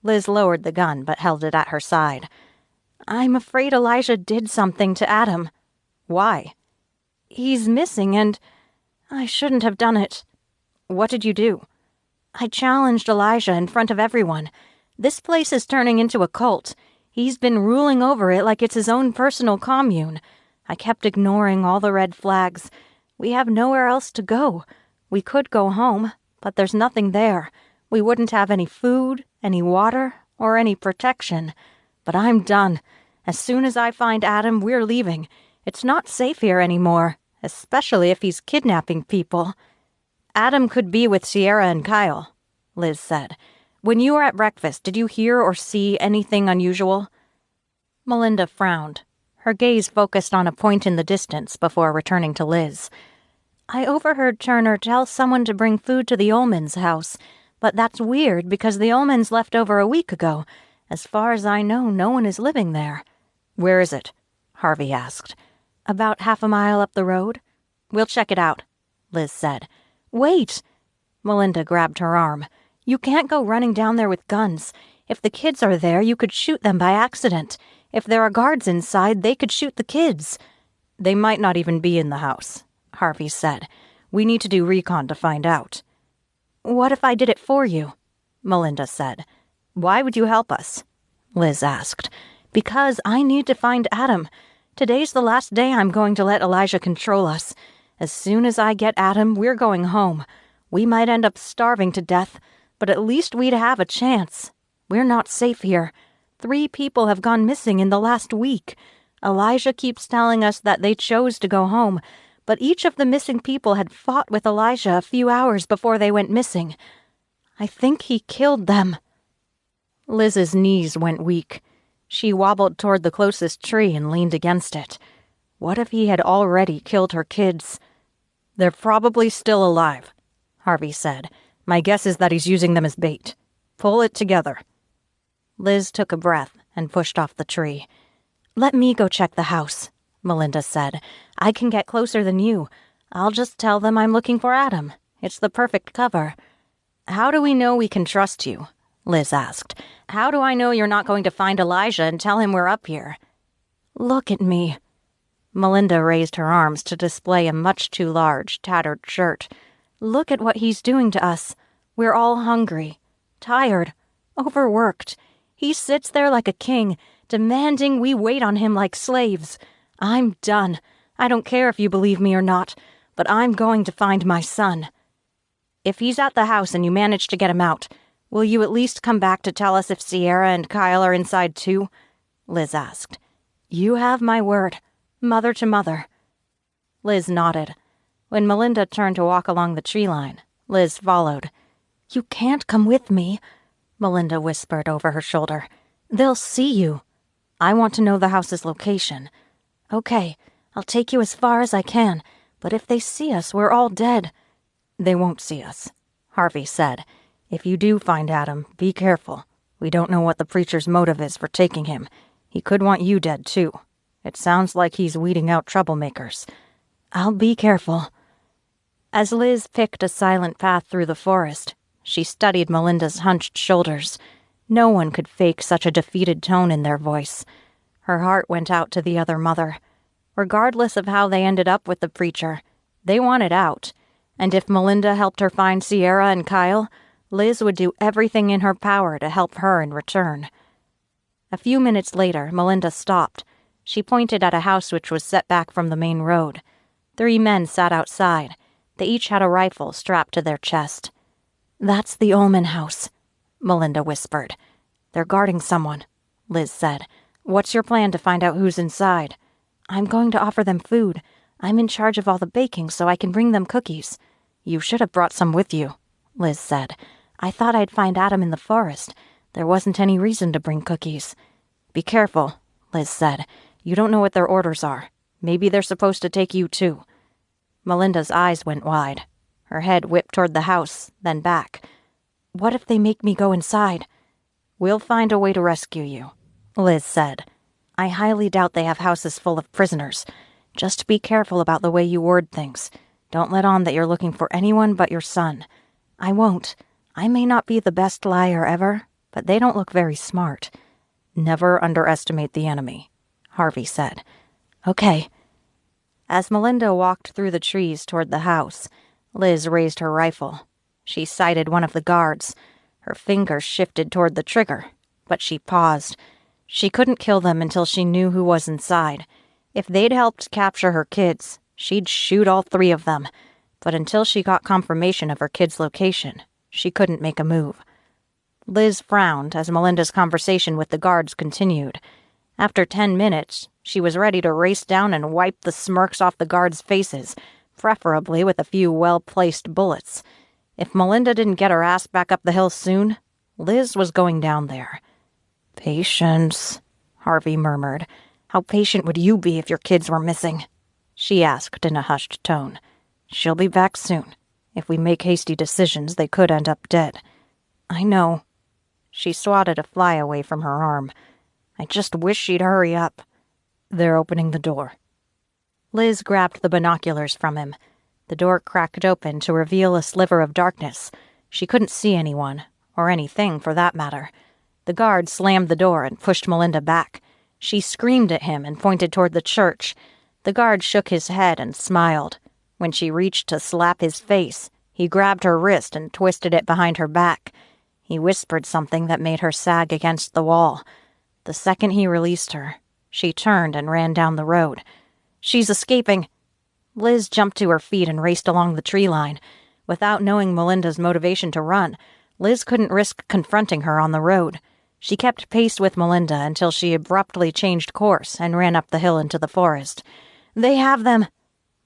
Liz lowered the gun but held it at her side. "I'm afraid Elijah did something to Adam." "Why?" "He's missing and I shouldn't have done it." "What did you do?" "I challenged Elijah in front of everyone. This place is turning into a cult. He's been ruling over it like it's his own personal commune. I kept ignoring all the red flags. We have nowhere else to go. We could go home, but there's nothing there. We wouldn't have any food, any water, or any protection. But I'm done. As soon as I find Adam, we're leaving. It's not safe here anymore, especially if he's kidnapping people." "Adam could be with Sierra and Kyle," Liz said. "When you were at breakfast, did you hear or see anything unusual?" Melinda frowned. Her gaze focused on a point in the distance before returning to Liz. "I overheard Turner tell someone to bring food to the Ullmans' house, but that's weird because the Ullmans left over a week ago. As far as I know, no one is living there." "Where is it?" Harvey asked. "About half a mile up the road." "We'll check it out," Liz said. "Wait!" Melinda grabbed her arm. "You can't go running down there with guns. If the kids are there, you could shoot them by accident. If there are guards inside, they could shoot the kids." "They might not even be in the house," Harvey said. "We need to do recon to find out." "What if I did it for you?" Melinda said. "Why would you help us?" Liz asked. "Because I need to find Adam. Today's the last day I'm going to let Elijah control us. As soon as I get Adam, we're going home. We might end up starving to death, but at least we'd have a chance. We're not safe here. 3 people have gone missing in the last week. Elijah keeps telling us that they chose to go home, but each of the missing people had fought with Elijah a few hours before they went missing. I think he killed them." Liz's knees went weak. She wobbled toward the closest tree and leaned against it. What if he had already killed her kids? "They're probably still alive," Harvey said. "My guess is that he's using them as bait. Pull it together." Liz took a breath and pushed off the tree. "Let me go check the house," Melinda said. "I can get closer than you. I'll just tell them I'm looking for Adam. It's the perfect cover." "How do we know we can trust you?" Liz asked. "How do I know you're not going to find Elijah and tell him we're up here?" "Look at me." Melinda raised her arms to display a much too large, tattered shirt. Look at what he's doing to us. We're all hungry, tired, overworked. He sits there like a king, demanding we wait on him like slaves. I'm done. I don't care if you believe me or not, but I'm going to find my son. If he's at the house and you manage to get him out, will you at least come back to tell us if Sierra and Kyle are inside too? Liz asked. You have my word, mother to mother. Liz nodded. When Melinda turned to walk along the tree line, Liz followed. You can't come with me, Melinda whispered over her shoulder. They'll see you. I want to know the house's location. Okay, I'll take you as far as I can, but if they see us, we're all dead. They won't see us, Harvey said. If you do find Adam, be careful. We don't know what the preacher's motive is for taking him. He could want you dead, too. It sounds like he's weeding out troublemakers. I'll be careful. As Liz picked a silent path through the forest, she studied Melinda's hunched shoulders. No one could fake such a defeated tone in their voice. Her heart went out to the other mother. Regardless of how they ended up with the preacher, they wanted out. And if Melinda helped her find Sierra and Kyle, Liz would do everything in her power to help her in return. A few minutes later, Melinda stopped. She pointed at a house which was set back from the main road. 3 men sat outside. They each had a rifle strapped to their chest. That's the Ullman house, Melinda whispered. They're guarding someone, Liz said. What's your plan to find out who's inside? I'm going to offer them food. I'm in charge of all the baking, so I can bring them cookies. You should have brought some with you, Liz said. I thought I'd find Adam in the forest. There wasn't any reason to bring cookies. Be careful, Liz said. You don't know what their orders are. Maybe they're supposed to take you too. Melinda's eyes went wide. Her head whipped toward the house, then back. What if they make me go inside? We'll find a way to rescue you, Liz said. I highly doubt they have houses full of prisoners. Just be careful about the way you word things. Don't let on that you're looking for anyone but your son. I won't. I may not be the best liar ever, but they don't look very smart. Never underestimate the enemy, Harvey said. Okay. As Melinda walked through the trees toward the house, Liz raised her rifle. She sighted one of the guards. Her fingers shifted toward the trigger, but she paused. She couldn't kill them until she knew who was inside. If they'd helped capture her kids, she'd shoot all 3 of them. But until she got confirmation of her kids' location, she couldn't make a move. Liz frowned as Melinda's conversation with the guards continued. After 10 minutes, she was ready to race down and wipe the smirks off the guards' faces, preferably with a few well-placed bullets. If Melinda didn't get her ass back up the hill soon, Liz was going down there. Patience, Harvey murmured. How patient would you be if your kids were missing? She asked in a hushed tone. She'll be back soon. If we make hasty decisions, they could end up dead. I know. She swatted a fly away from her arm. I just wish she'd hurry up. They're opening the door. Liz grabbed the binoculars from him. The door cracked open to reveal a sliver of darkness. She couldn't see anyone, or anything for that matter. The guard slammed the door and pushed Melinda back. She screamed at him and pointed toward the church. The guard shook his head and smiled. When she reached to slap his face, he grabbed her wrist and twisted it behind her back. He whispered something that made her sag against the wall. The second he released her, she turned and ran down the road. She's escaping. Liz jumped to her feet and raced along the tree line. Without knowing Melinda's motivation to run, Liz couldn't risk confronting her on the road. She kept pace with Melinda until she abruptly changed course and ran up the hill into the forest. They have them.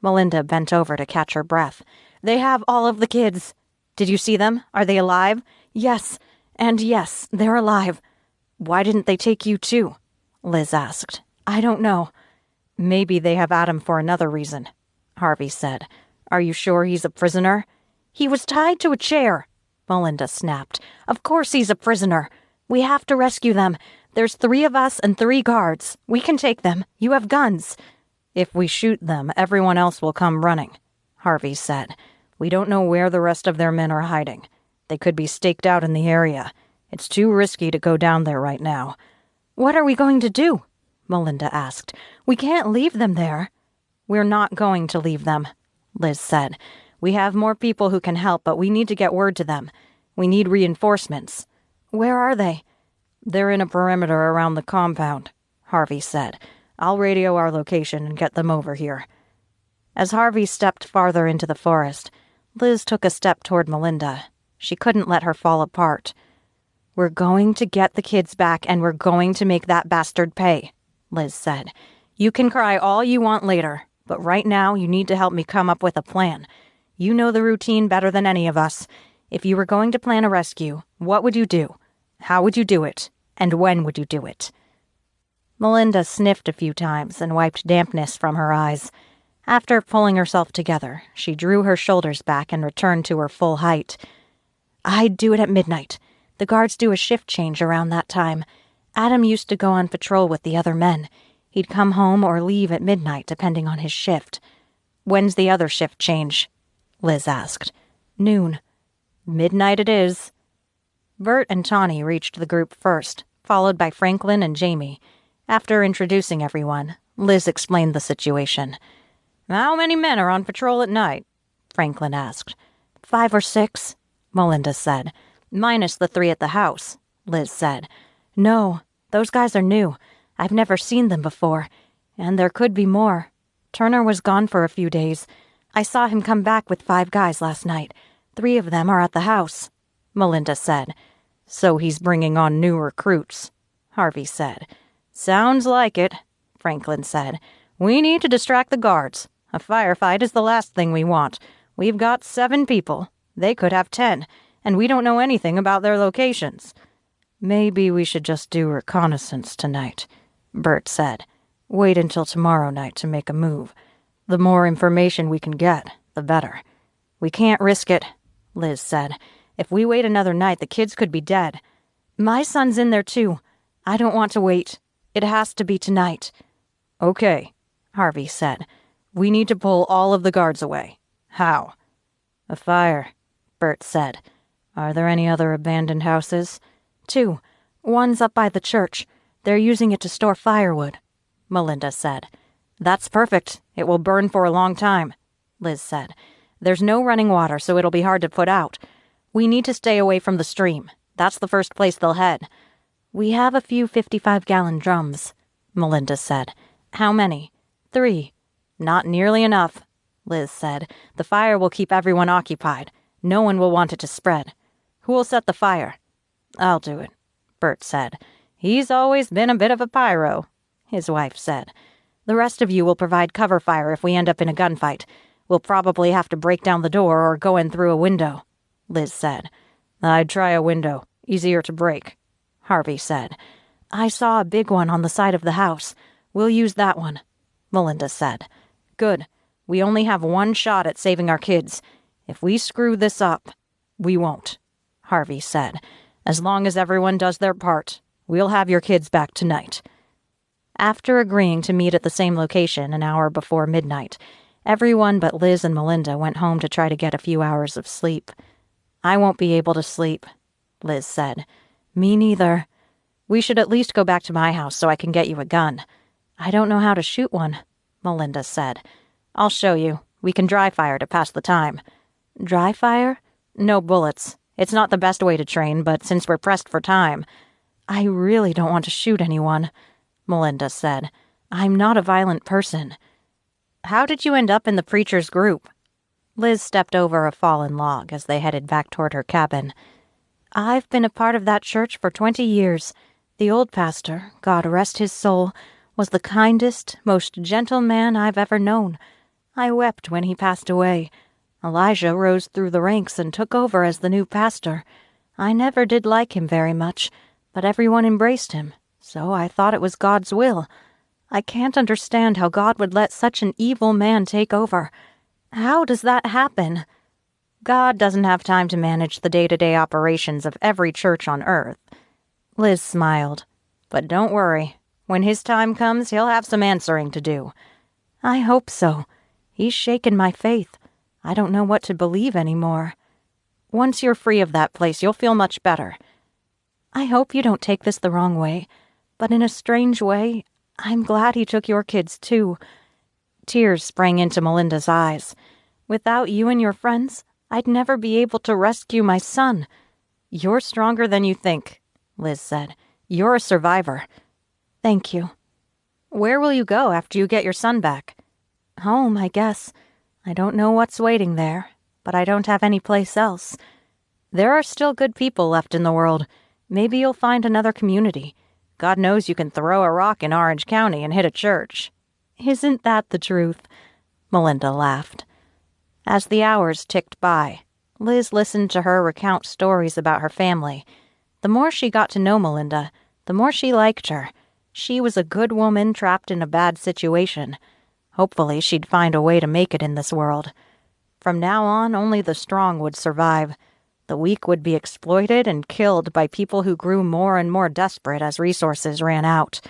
Melinda bent over to catch her breath. They have all of the kids. Did you see them? Are they alive? Yes. And yes, they're alive. Why didn't they take you too? Liz asked. I don't know. Maybe they have Adam for another reason, Harvey said. Are you sure he's a prisoner? He was tied to a chair, Melinda snapped. Of course he's a prisoner. We have to rescue them. There's 3 of us and 3 guards. We can take them. You have guns. If we shoot them, everyone else will come running, Harvey said. We don't know where the rest of their men are hiding. They could be staked out in the area. It's too risky to go down there right now. What are we going to do? Melinda asked. We can't leave them there. We're not going to leave them, Liz said. We have more people who can help, but we need to get word to them. We need reinforcements." "Where are they?" "They're in a perimeter around the compound," Harvey said. "I'll radio our location and get them over here." As Harvey stepped farther into the forest, Liz took a step toward Melinda. She couldn't let her fall apart. "We're going to get the kids back, and we're going to make that bastard pay," Liz said. "You can cry all you want later, but right now you need to help me come up with a plan. You know the routine better than any of us. If you were going to plan a rescue, what would you do? How would you do it? And when would you do it?" Melinda sniffed a few times and wiped dampness from her eyes. After pulling herself together, she drew her shoulders back and returned to her full height. "I'd do it at midnight. The guards do a shift change around that time. Adam used to go on patrol with the other men. He'd come home or leave at midnight, depending on his shift." "When's the other shift change?" Liz asked. "Noon." "Midnight it is." Bert and Tawny reached the group first, followed by Franklin and Jamie. After introducing everyone, Liz explained the situation. "How many men are on patrol at night?" Franklin asked. 5 or 6, Melinda said. "Minus the 3 at the house," Liz said. "No, those guys are new. I've never seen them before. And there could be more. Turner was gone for a few days. I saw him come back with 5 guys last night. 3 of them are at the house," Melinda said. "So he's bringing on new recruits," Harvey said. "Sounds like it," Franklin said. "We need to distract the guards. A firefight is the last thing we want. We've got 7 people. They could have 10, and we don't know anything about their locations." "Maybe we should just do reconnaissance tonight," Bert said. "Wait until tomorrow night to make a move. The more information we can get, the better." "We can't risk it," Liz said. "If we wait another night, the kids could be dead. My son's in there too. I don't want to wait. It has to be tonight." "Okay," Harvey said. "We need to pull all of the guards away. How?" "A fire," Bert said. "Are there any other abandoned houses?" 2. One's up by the church. They're using it to store firewood," Melinda said. "That's perfect. It will burn for a long time," Liz said. "There's no running water, so it'll be hard to put out. We need to stay away from the stream. That's the first place they'll head." "We have a few 55-gallon drums," Melinda said. "How many?" 3. "Not nearly enough," Liz said. "The fire will keep everyone occupied. No one will want it to spread. Who'll set the fire?" "I'll do it," Bert said. "He's always been a bit of a pyro," his wife said. "The rest of you will provide cover fire if we end up in a gunfight. We'll probably have to break down the door or go in through a window," Liz said. "I'd try a window. Easier to break," Harvey said. "I saw a big one on the side of the house. We'll use that one," Melinda said. "Good. We only have one shot at saving our kids. If we screw this up, we won't," Harvey said. "As long as everyone does their part, we'll have your kids back tonight." After agreeing to meet at the same location an hour before midnight, everyone but Liz and Melinda went home to try to get a few hours of sleep. "I won't be able to sleep," Liz said. "Me neither. We should at least go back to my house so I can get you a gun." "I don't know how to shoot one," Melinda said. "I'll show you. We can dry fire to pass the time." "Dry fire?" "No bullets. It's not the best way to train, but since we're pressed for time—" "I really don't want to shoot anyone," Melinda said. "I'm not a violent person." "How did you end up in the preacher's group?" Liz stepped over a fallen log as they headed back toward her cabin. "I've been a part of that church for 20 years. The old pastor, God rest his soul, was the kindest, most gentle man I've ever known. I wept when he passed away. Elijah rose through the ranks and took over as the new pastor. I never did like him very much, but everyone embraced him, so I thought it was God's will. I can't understand how God would let such an evil man take over. How does that happen?" "God doesn't have time to manage the day-to-day operations of every church on earth." Liz smiled. "But don't worry. When his time comes, he'll have some answering to do." "I hope so. He's shaken my faith. I don't know what to believe anymore." "Once you're free of that place, you'll feel much better." "I hope you don't take this the wrong way, but in a strange way, I'm glad he took your kids too." Tears sprang into Melinda's eyes. Without you and your friends, I'd never be able to rescue my son. You're stronger than you think, Liz said. You're a survivor. Thank you. Where will you go after you get your son back? Home, I guess. I don't know what's waiting there, but I don't have any place else. There are still good people left in the world. Maybe you'll find another community. God knows you can throw a rock in Orange County and hit a church. Isn't that the truth? Melinda laughed. As the hours ticked by, Liz listened to her recount stories about her family. The more she got to know Melinda, the more she liked her. She was a good woman trapped in a bad situation. Hopefully she'd find a way to make it in this world. From now on, only the strong would survive. The weak would be exploited and killed by people who grew more and more desperate as resources ran out.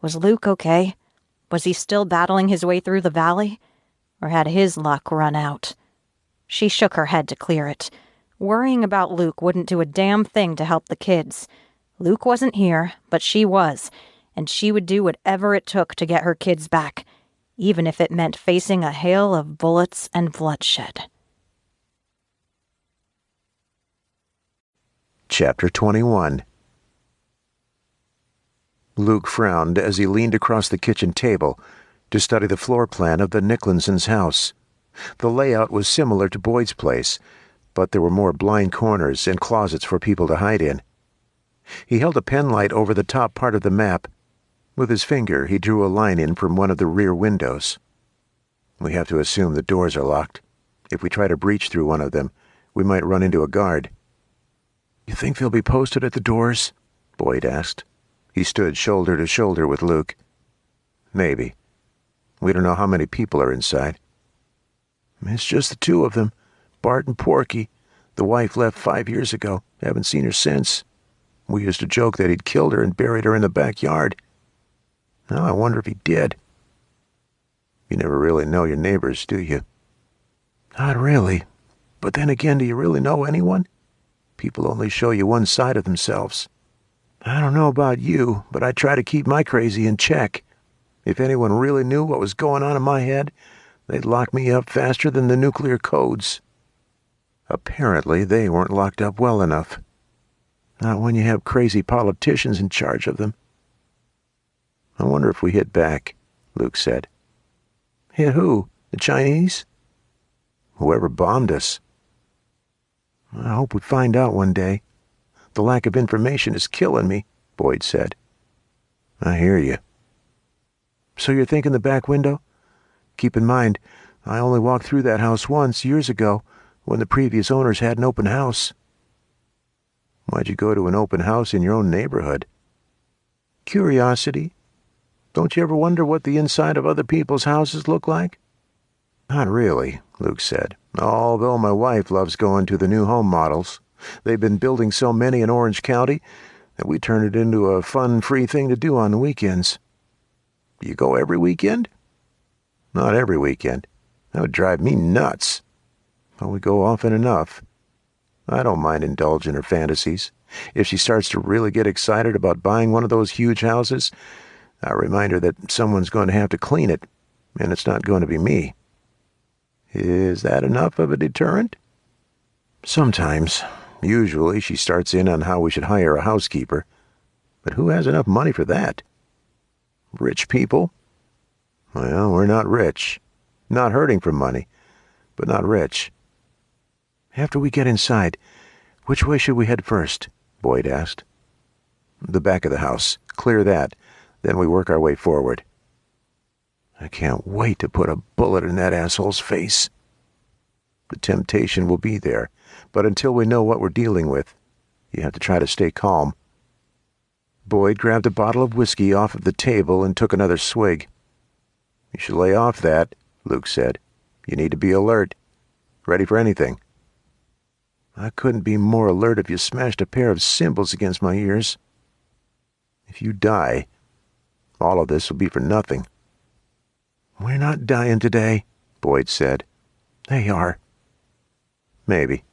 Was Luke okay? Was he still battling his way through the valley? Or had his luck run out? She shook her head to clear it. Worrying about Luke wouldn't do a damn thing to help the kids. Luke wasn't here, but she was, and she would do whatever it took to get her kids back, even if it meant facing a hail of bullets and bloodshed. Chapter 21. Luke frowned as he leaned across the kitchen table to study the floor plan of the Nicklansons' house. The layout was similar to Boyd's place, but there were more blind corners and closets for people to hide in. He held a penlight over the top part of the map. With his finger, he drew a line in from one of the rear windows. We have to assume the doors are locked. If we try to breach through one of them, we might run into a guard. "You think they'll be posted at the doors?" Boyd asked. He stood shoulder to shoulder with Luke. "Maybe. We don't know how many people are inside." "It's just the two of them, Bart and Porky. The wife left 5 years ago. Haven't seen her since. We used to joke that he'd killed her and buried her in the backyard. Now I wonder if he did." "You never really know your neighbors, do you?" "Not really. But then again, do you really know anyone? People only show you one side of themselves. I don't know about you, but I try to keep my crazy in check. If anyone really knew what was going on in my head, they'd lock me up faster than the nuclear codes." Apparently, they weren't locked up well enough. Not when you have crazy politicians in charge of them. "I wonder if we hit back," Luke said. "Hit who? The Chinese?" "Whoever bombed us." "I hope we find out one day. The lack of information is killing me," Boyd said. "I hear you." "So you're thinking the back window? Keep in mind, I only walked through that house once, years ago, when the previous owners had an open house." "Why'd you go to an open house in your own neighborhood?" "Curiosity. Don't you ever wonder what the inside of other people's houses look like?" "Not really," Luke said, "although my wife loves going to the new home models. They've been building so many in Orange County that we turn it into a fun, free thing to do on the weekends." "You go every weekend?" "Not every weekend. That would drive me nuts. But we go often enough. I don't mind indulging her fantasies. If she starts to really get excited about buying one of those huge houses, I remind her that someone's going to have to clean it, and it's not going to be me." "Is that enough of a deterrent?" "Sometimes. Usually she starts in on how we should hire a housekeeper. But who has enough money for that?" "Rich people." "Well, we're not rich. Not hurting for money, but not rich." "After we get inside, which way should we head first?" Boyd asked. "The back of the house. Clear that. Then we work our way forward." "I can't wait to put a bullet in that asshole's face." "The temptation will be there, but until we know what we're dealing with, you have to try to stay calm." Boyd grabbed a bottle of whiskey off of the table and took another swig. "You should lay off that," Luke said. "You need to be alert. Ready for anything." "I couldn't be more alert if you smashed a pair of cymbals against my ears." "If you die, all of this will be for nothing." "We're not dying today," Boyd said. "They are." "Maybe."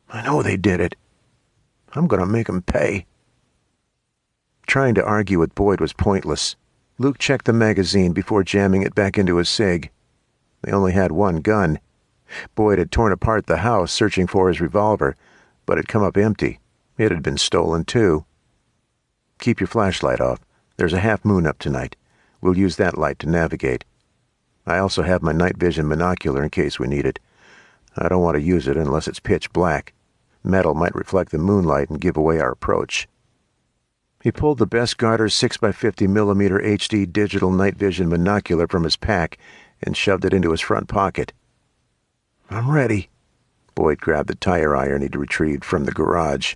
"I know they did it. I'm going to make them pay." Trying to argue with Boyd was pointless. Luke checked the magazine before jamming it back into his cig. They only had one gun. Boyd had torn apart the house searching for his revolver, but had come up empty. It had been stolen, too. "Keep your flashlight off. There's a half moon up tonight. We'll use that light to navigate. I also have my night vision binocular in case we need it. I don't want to use it unless it's pitch black. Metal might reflect the moonlight and give away our approach." He pulled the Best Garter 6x50mm HD digital night vision binocular from his pack and shoved it into his front pocket. "I'm ready." Boyd grabbed the tire iron he'd retrieved from the garage.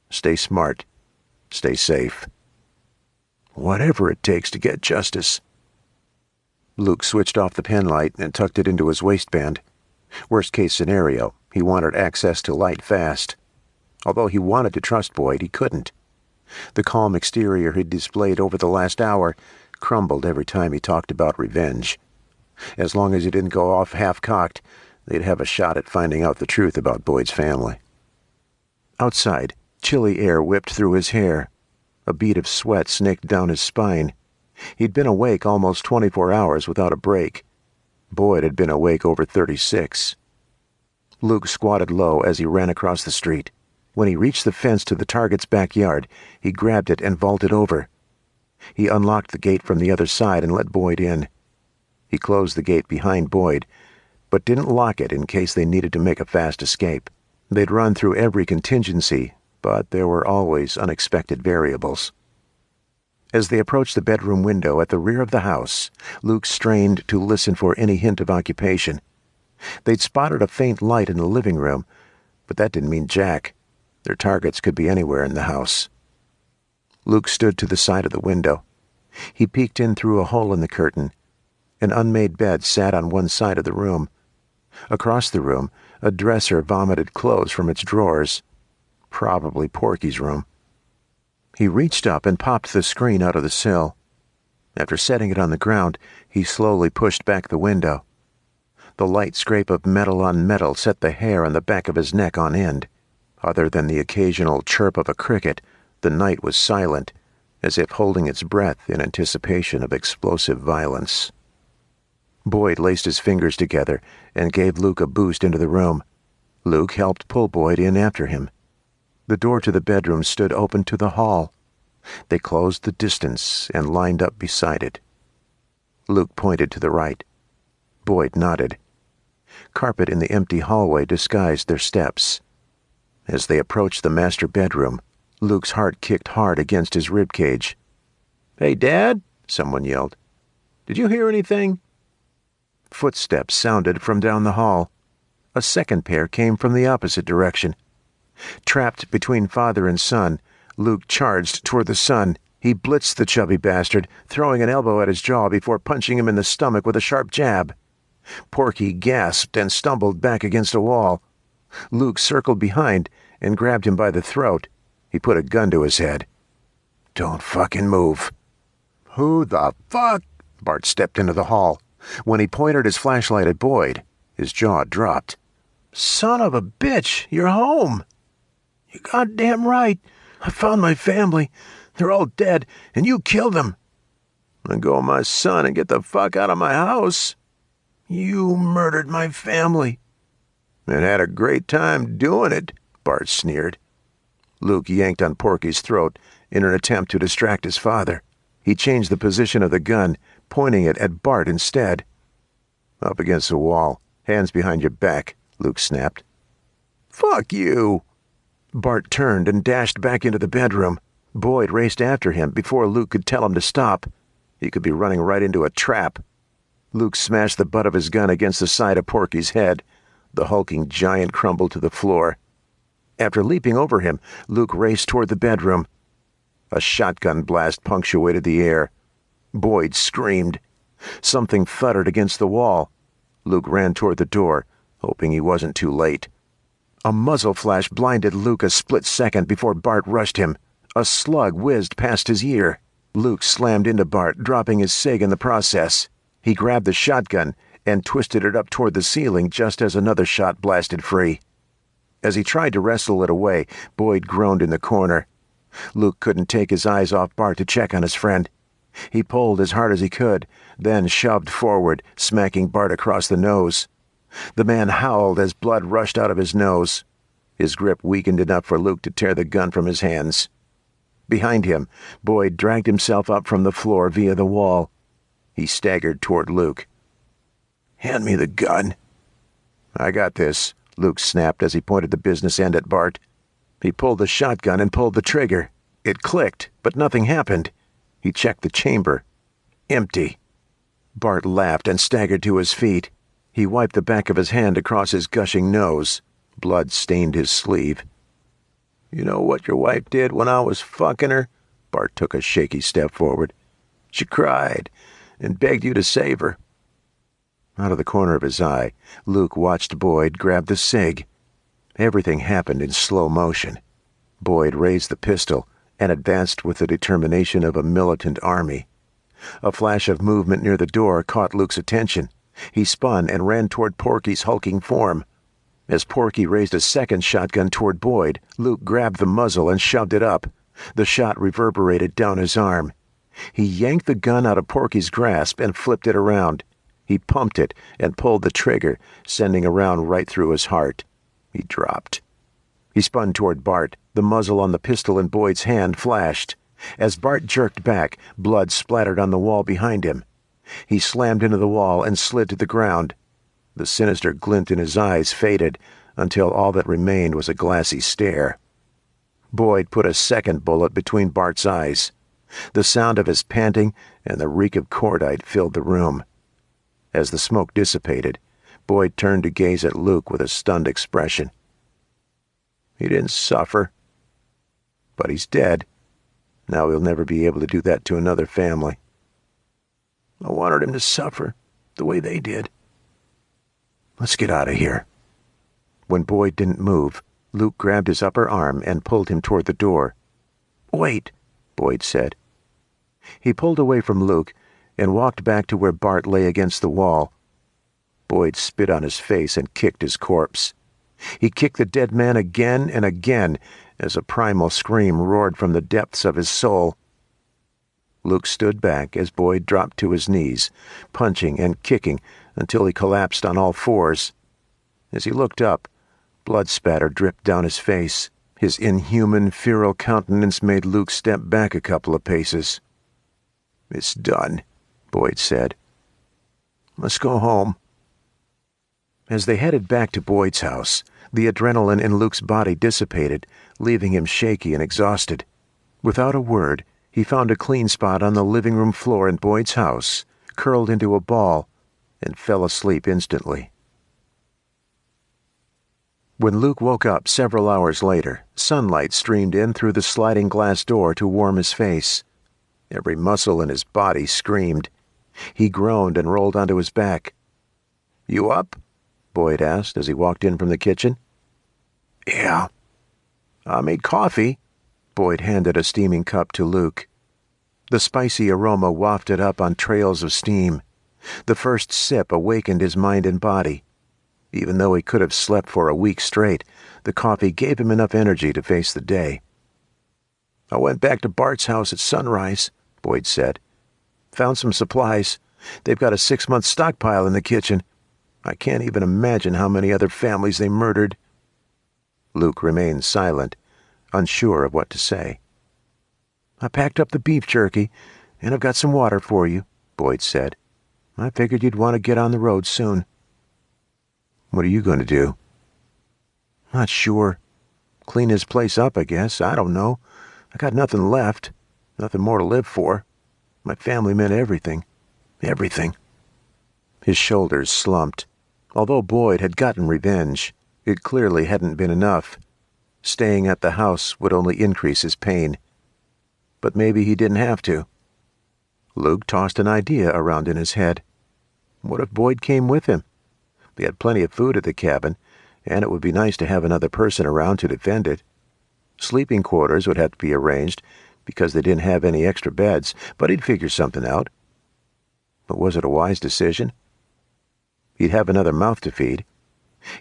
"Stay smart. Stay safe. Whatever it takes to get justice." Luke switched off the pen light and tucked it into his waistband. Worst case scenario, he wanted access to light fast. Although he wanted to trust Boyd, he couldn't. The calm exterior he'd displayed over the last hour crumbled every time he talked about revenge. As long as he didn't go off half-cocked, they'd have a shot at finding out the truth about Boyd's family. Outside, chilly air whipped through his hair. A bead of sweat snaked down his spine. He'd been awake almost 24 hours without a break. Boyd had been awake over 36. Luke squatted low as he ran across the street. When he reached the fence to the target's backyard, he grabbed it and vaulted over. He unlocked the gate from the other side and let Boyd in. He closed the gate behind Boyd, but didn't lock it in case they needed to make a fast escape. They'd run through every contingency, but there were always unexpected variables. As they approached the bedroom window at the rear of the house, Luke strained to listen for any hint of occupation. They'd spotted a faint light in the living room, but that didn't mean jack. Their targets could be anywhere in the house. Luke stood to the side of the window. He peeked in through a hole in the curtain. An unmade bed sat on one side of the room. Across the room, a dresser vomited clothes from its drawers. Probably Porky's room. He reached up and popped the screen out of the sill. After setting it on the ground, he slowly pushed back the window. The light scrape of metal on metal set the hair on the back of his neck on end. Other than the occasional chirp of a cricket, the night was silent, as if holding its breath in anticipation of explosive violence. Boyd laced his fingers together and gave Luke a boost into the room. Luke helped pull Boyd in after him. The door to the bedroom stood open to the hall. They closed the distance and lined up beside it. Luke pointed to the right. Boyd nodded. Carpet in the empty hallway disguised their steps. As they approached the master bedroom, Luke's heart kicked hard against his ribcage. "Hey, Dad," someone yelled. "Did you hear anything?" Footsteps sounded from down the hall. A second pair came from the opposite direction. Trapped between father and son, Luke charged toward the son. He blitzed the chubby bastard, throwing an elbow at his jaw before punching him in the stomach with a sharp jab. Porky gasped and stumbled back against a wall. Luke circled behind and grabbed him by the throat. He put a gun to his head. "Don't fucking move." "Who the fuck?" Bart stepped into the hall. When he pointed his flashlight at Boyd, his jaw dropped. "Son of a bitch, you're home." "You're goddamn right. I found my family. They're all dead, and you killed them." "Let go of my son and get the fuck out of my house." "You murdered my family." "And had a great time doing it," Bart sneered. Luke yanked on Porky's throat in an attempt to distract his father. He changed the position of the gun, pointing it at Bart instead. "Up against the wall, hands behind your back," Luke snapped. "Fuck you!" Bart turned and dashed back into the bedroom. Boyd raced after him before Luke could tell him to stop. He could be running right into a trap. Luke smashed the butt of his gun against the side of Porky's head. The hulking giant crumbled to the floor. After leaping over him, Luke raced toward the bedroom. A shotgun blast punctuated the air. Boyd screamed. Something thudded against the wall. Luke ran toward the door, hoping he wasn't too late. A muzzle flash blinded Luke a split second before Bart rushed him. A slug whizzed past his ear. Luke slammed into Bart, dropping his cig in the process. He grabbed the shotgun and twisted it up toward the ceiling just as another shot blasted free. As he tried to wrestle it away, Boyd groaned in the corner. Luke couldn't take his eyes off Bart to check on his friend. He pulled as hard as he could, then shoved forward, smacking Bart across the nose. The man howled as blood rushed out of his nose. His grip weakened enough for Luke to tear the gun from his hands. Behind him, Boyd dragged himself up from the floor via the wall. He staggered toward Luke. "Hand me the gun." "I got this," Luke snapped as he pointed the business end at Bart. He pulled the shotgun and pulled the trigger. It clicked, but nothing happened. He checked the chamber. Empty. Bart laughed and staggered to his feet. He wiped the back of his hand across his gushing nose. Blood stained his sleeve. "You know what your wife did when I was fucking her?" Bart took a shaky step forward. "She cried and begged you to save her." Out of the corner of his eye, Luke watched Boyd grab the cig. Everything happened in slow motion. Boyd raised the pistol and advanced with the determination of a militant army. A flash of movement near the door caught Luke's attention. He spun and ran toward Porky's hulking form. As Porky raised a second shotgun toward Boyd, Luke grabbed the muzzle and shoved it up. The shot reverberated down his arm. He yanked the gun out of Porky's grasp and flipped it around. He pumped it and pulled the trigger, sending a round right through his heart. He dropped. He spun toward Bart. The muzzle on the pistol in Boyd's hand flashed. As Bart jerked back, blood splattered on the wall behind him. He slammed into the wall and slid to the ground. The sinister glint in his eyes faded until all that remained was a glassy stare. Boyd put a second bullet between Bart's eyes. The sound of his panting and the reek of cordite filled the room. As the smoke dissipated, Boyd turned to gaze at Luke with a stunned expression. "He didn't suffer. But he's dead. Now he'll never be able to do that to another family. I wanted him to suffer the way they did. Let's get out of here." When Boyd didn't move, Luke grabbed his upper arm and pulled him toward the door. "Wait," Boyd said. He pulled away from Luke and walked back to where Bart lay against the wall. Boyd spit on his face and kicked his corpse. He kicked the dead man again and again as a primal scream roared from the depths of his soul. Luke stood back as Boyd dropped to his knees, punching and kicking until he collapsed on all fours. As he looked up, blood spatter dripped down his face. His inhuman, feral countenance made Luke step back a couple of paces. "It's done," Boyd said. "Let's go home." As they headed back to Boyd's house, the adrenaline in Luke's body dissipated, leaving him shaky and exhausted. Without a word, he found a clean spot on the living room floor in Boyd's house, curled into a ball, and fell asleep instantly. When Luke woke up several hours later, sunlight streamed in through the sliding glass door to warm his face. Every muscle in his body screamed. He groaned and rolled onto his back. "You up?" Boyd asked as he walked in from the kitchen. "Yeah." "I made coffee." Boyd handed a steaming cup to Luke. The spicy aroma wafted up on trails of steam. The first sip awakened his mind and body. Even though he could have slept for a week straight, the coffee gave him enough energy to face the day. "I went back to Bart's house at sunrise," Boyd said. "Found some supplies. They've got a 6-month stockpile in the kitchen. I can't even imagine how many other families they murdered." Luke remained silent, unsure of what to say. "I packed up the beef jerky, and I've got some water for you," Boyd said. "I figured you'd want to get on the road soon." "What are you going to do?" "Not sure. Clean his place up, I guess. I don't know. I got nothing left. Nothing more to live for. My family meant everything. Everything." His shoulders slumped. Although Boyd had gotten revenge, it clearly hadn't been enough. Staying at the house would only increase his pain. But maybe he didn't have to. Luke tossed an idea around in his head. What if Boyd came with him? They had plenty of food at the cabin, and it would be nice to have another person around to defend it. Sleeping quarters would have to be arranged because they didn't have any extra beds, but he'd figure something out. But was it a wise decision? He'd have another mouth to feed.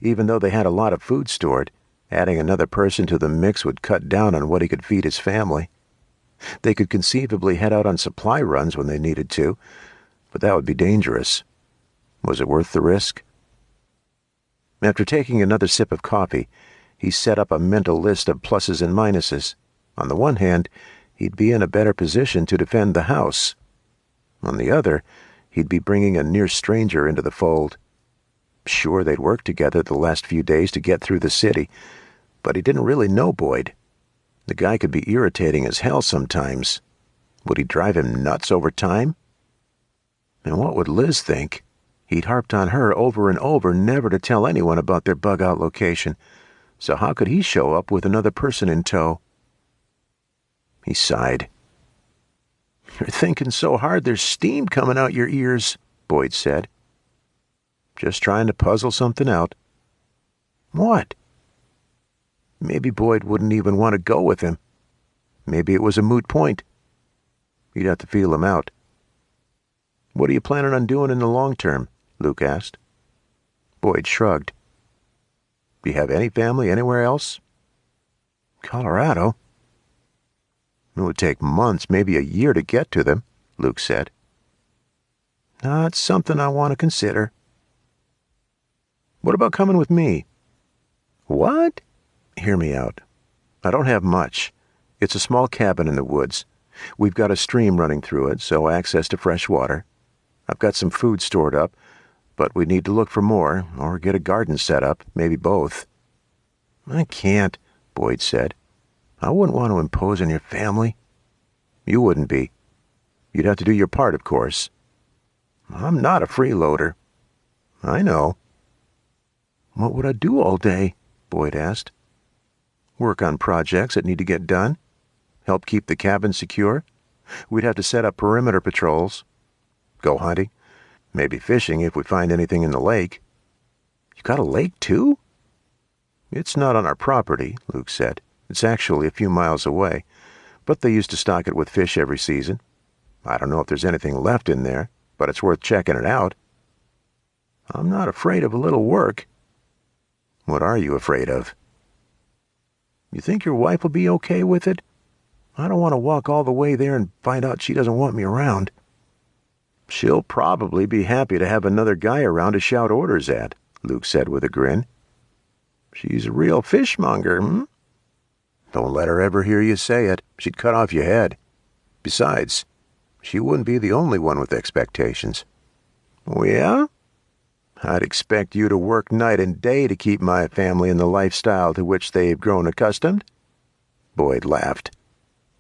Even though they had a lot of food stored, adding another person to the mix would cut down on what he could feed his family. They could conceivably head out on supply runs when they needed to, but that would be dangerous. Was it worth the risk? After taking another sip of coffee, he set up a mental list of pluses and minuses. On the one hand, he'd be in a better position to defend the house. On the other, he'd be bringing a near stranger into the fold. Sure, they'd worked together the last few days to get through the city, but he didn't really know Boyd. The guy could be irritating as hell sometimes. Would he drive him nuts over time? And what would Liz think? He'd harped on her over and over never to tell anyone about their bug-out location, so how could he show up with another person in tow? He sighed. "You're thinking so hard there's steam coming out your ears," Boyd said. "Just trying to puzzle something out." "What?" Maybe Boyd wouldn't even want to go with him. Maybe it was a moot point. He'd have to feel him out. "What are you planning on doing in the long term?" Luke asked. Boyd shrugged. "Do you have any family anywhere else?" "Colorado." "It would take months, maybe a year to get to them," Luke said. "That's something I want to consider." "What about coming with me?" "What?" "Hear me out. I don't have much. It's a small cabin in the woods. We've got a stream running through it, so access to fresh water. I've got some food stored up, but we need to look for more, or get a garden set up, maybe both." "I can't," Boyd said. "I wouldn't want to impose on your family." "You wouldn't be. You'd have to do your part, of course." "I'm not a freeloader." "I know." "What would I do all day?" Boyd asked. "Work on projects that need to get done. Help keep the cabin secure. We'd have to set up perimeter patrols. Go hunting. Maybe fishing if we find anything in the lake." "You got a lake, too?" "It's not on our property," Luke said. "It's actually a few miles away, but they used to stock it with fish every season. I don't know if there's anything left in there, but it's worth checking it out." "I'm not afraid of a little work." "What are you afraid of?" "You think your wife will be okay with it? I don't want to walk all the way there and find out she doesn't want me around." "She'll probably be happy to have another guy around to shout orders at," Luke said with a grin. "She's a real fishmonger, hmm?" "Don't let her ever hear you say it. She'd cut off your head. Besides, she wouldn't be the only one with expectations." "Oh, yeah?" "I'd expect you to work night and day to keep my family in the lifestyle to which they've grown accustomed." Boyd laughed.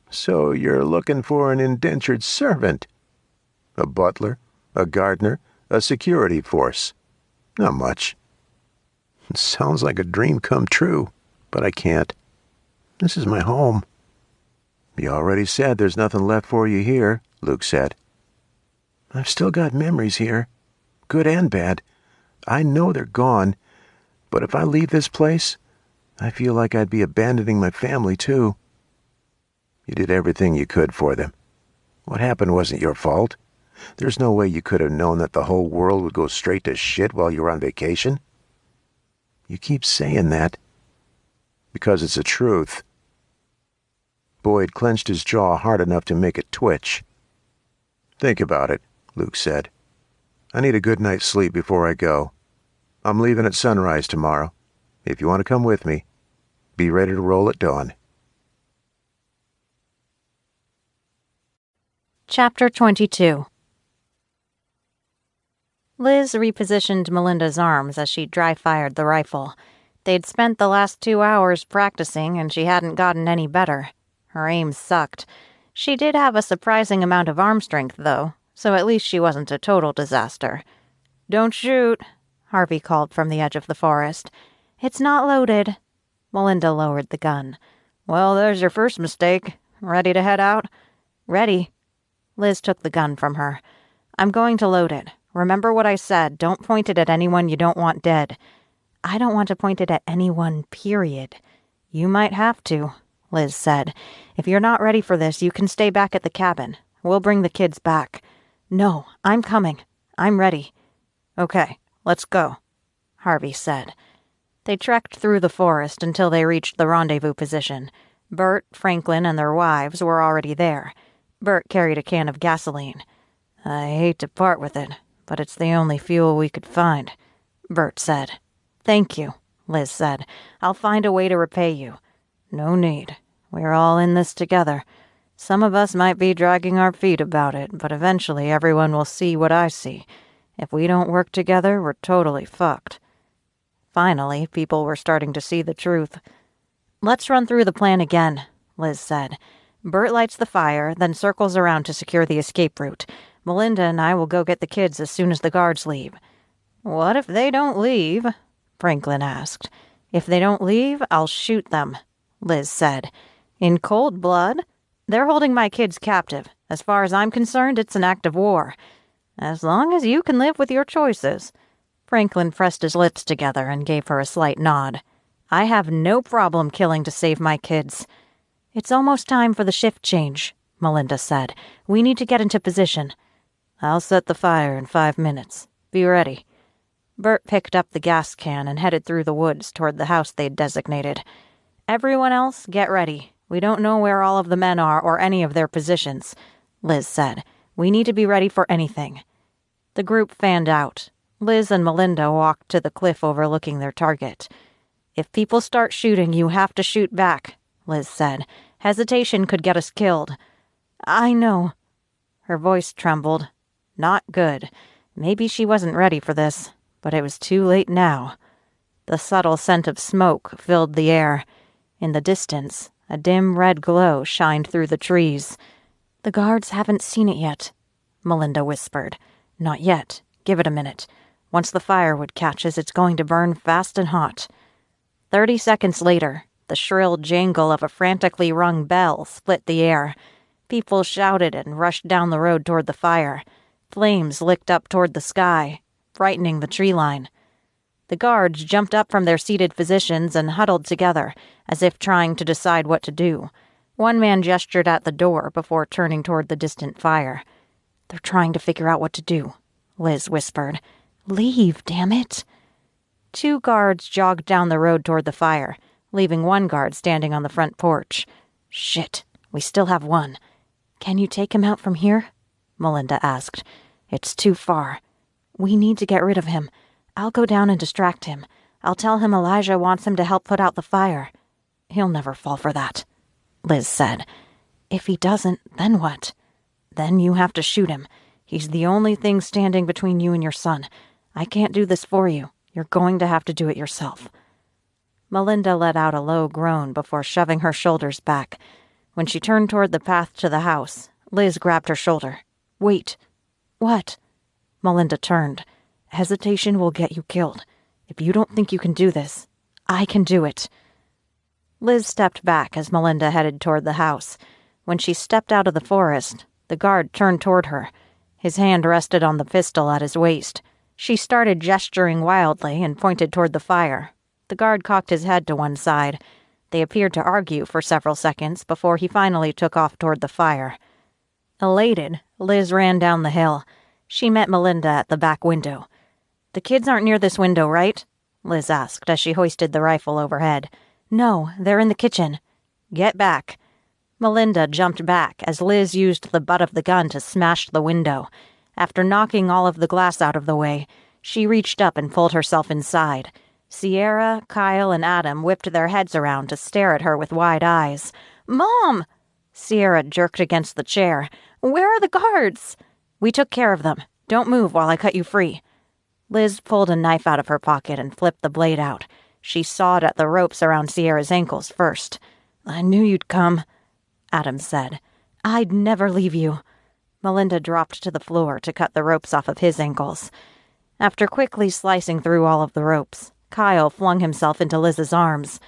"So you're looking for an indentured servant? A butler, a gardener, a security force. Not much." "It sounds like a dream come true, but I can't. This is my home." "You already said there's nothing left for you here," Luke said. "I've still got memories here, good and bad. I know they're gone, but if I leave this place, I feel like I'd be abandoning my family, too." "You did everything you could for them. What happened wasn't your fault. There's no way you could have known that the whole world would go straight to shit while you were on vacation." "You keep saying that." "Because it's the truth." Boyd clenched his jaw hard enough to make it twitch. "Think about it," Luke said. "I need a good night's sleep before I go. I'm leaving at sunrise tomorrow. If you want to come with me, be ready to roll at dawn." Chapter 22. Liz repositioned Melinda's arms as she dry-fired the rifle. They'd spent the last 2 hours practicing, and she hadn't gotten any better. Her aim sucked. She did have a surprising amount of arm strength, though, so at least she wasn't a total disaster. "Don't shoot," Harvey called from the edge of the forest. "It's not loaded." Melinda lowered the gun. "Well, there's your first mistake. Ready to head out?" "Ready." Liz took the gun from her. "I'm going to load it. Remember what I said. Don't point it at anyone you don't want dead." "I don't want to point it at anyone, period." "You might have to," Liz said. "If you're not ready for this, you can stay back at the cabin. We'll bring the kids back." "No, I'm coming. I'm ready." "Okay, let's go," Harvey said. They trekked through the forest until they reached the rendezvous position. Bert, Franklin, and their wives were already there. Bert carried a can of gasoline. "I hate to part with it, but it's the only fuel we could find," Bert said. "Thank you," Liz said. "I'll find a way to repay you." "No need. We're all in this together. Some of us might be dragging our feet about it, but eventually everyone will see what I see. If we don't work together, we're totally fucked." Finally, people were starting to see the truth. "Let's run through the plan again," Liz said. "Bert lights the fire, then circles around to secure the escape route. Melinda and I will go get the kids as soon as the guards leave." "What if they don't leave?" Franklin asked. "If they don't leave, I'll shoot them," Liz said. "In cold blood? They're holding my kids captive. As far as I'm concerned, it's an act of war. As long as you can live with your choices." Franklin pressed his lips together and gave her a slight nod. "I have no problem killing to save my kids." "It's almost time for the shift change," Melinda said. "We need to get into position." "I'll set the fire in 5 minutes. Be ready." Bert picked up the gas can and headed through the woods toward the house they'd designated. "Everyone else, get ready. We don't know where all of the men are or any of their positions," Liz said. "We need to be ready for anything." The group fanned out. Liz and Melinda walked to the cliff overlooking their target. "If people start shooting, you have to shoot back," Liz said. "Hesitation could get us killed." "I know." Her voice trembled. Not good. Maybe she wasn't ready for this, but it was too late now. The subtle scent of smoke filled the air. In the distance, a dim red glow shined through the trees. "The guards haven't seen it yet," Melinda whispered. "Not yet. Give it a minute. Once the firewood catches, it's going to burn fast and hot." 30 seconds later, the shrill jangle of a frantically rung bell split the air. People shouted and rushed down the road toward the fire. Flames licked up toward the sky, brightening the tree line. The guards jumped up from their seated positions and huddled together, as if trying to decide what to do. One man gestured at the door before turning toward the distant fire. "They're trying to figure out what to do," Liz whispered. "Leave, damn it." 2 guards jogged down the road toward the fire, leaving one guard standing on the front porch. "Shit, we still have one." "Can you take him out from here?" Melinda asked. "It's too far. We need to get rid of him. I'll go down and distract him. I'll tell him Elijah wants him to help put out the fire." "He'll never fall for that," Liz said. "If he doesn't, then what?" "Then you have to shoot him. He's the only thing standing between you and your son. I can't do this for you. You're going to have to do it yourself." Melinda let out a low groan before shoving her shoulders back. When she turned toward the path to the house, Liz grabbed her shoulder. "Wait." "What?" Melinda turned. "Hesitation will get you killed. If you don't think you can do this, I can do it." Liz stepped back as Melinda headed toward the house. When she stepped out of the forest, the guard turned toward her. His hand rested on the pistol at his waist. She started gesturing wildly and pointed toward the fire. The guard cocked his head to one side. They appeared to argue for several seconds before he finally took off toward the fire. Elated, Liz ran down the hill. She met Melinda at the back window. "The kids aren't near this window, right?" Liz asked as she hoisted the rifle overhead. "No, they're in the kitchen." "Get back." Melinda jumped back as Liz used the butt of the gun to smash the window. After knocking all of the glass out of the way, she reached up and pulled herself inside. Sierra, Kyle, and Adam whipped their heads around to stare at her with wide eyes. "Mom!" Sierra jerked against the chair. "Where are the guards?" "We took care of them. Don't move while I cut you free." Liz pulled a knife out of her pocket and flipped the blade out. She sawed at the ropes around Sierra's ankles first. "I knew you'd come," Adam said. "I'd never leave you." Melinda dropped to the floor to cut the ropes off of his ankles. After quickly slicing through all of the ropes, Kyle flung himself into Liz's arms.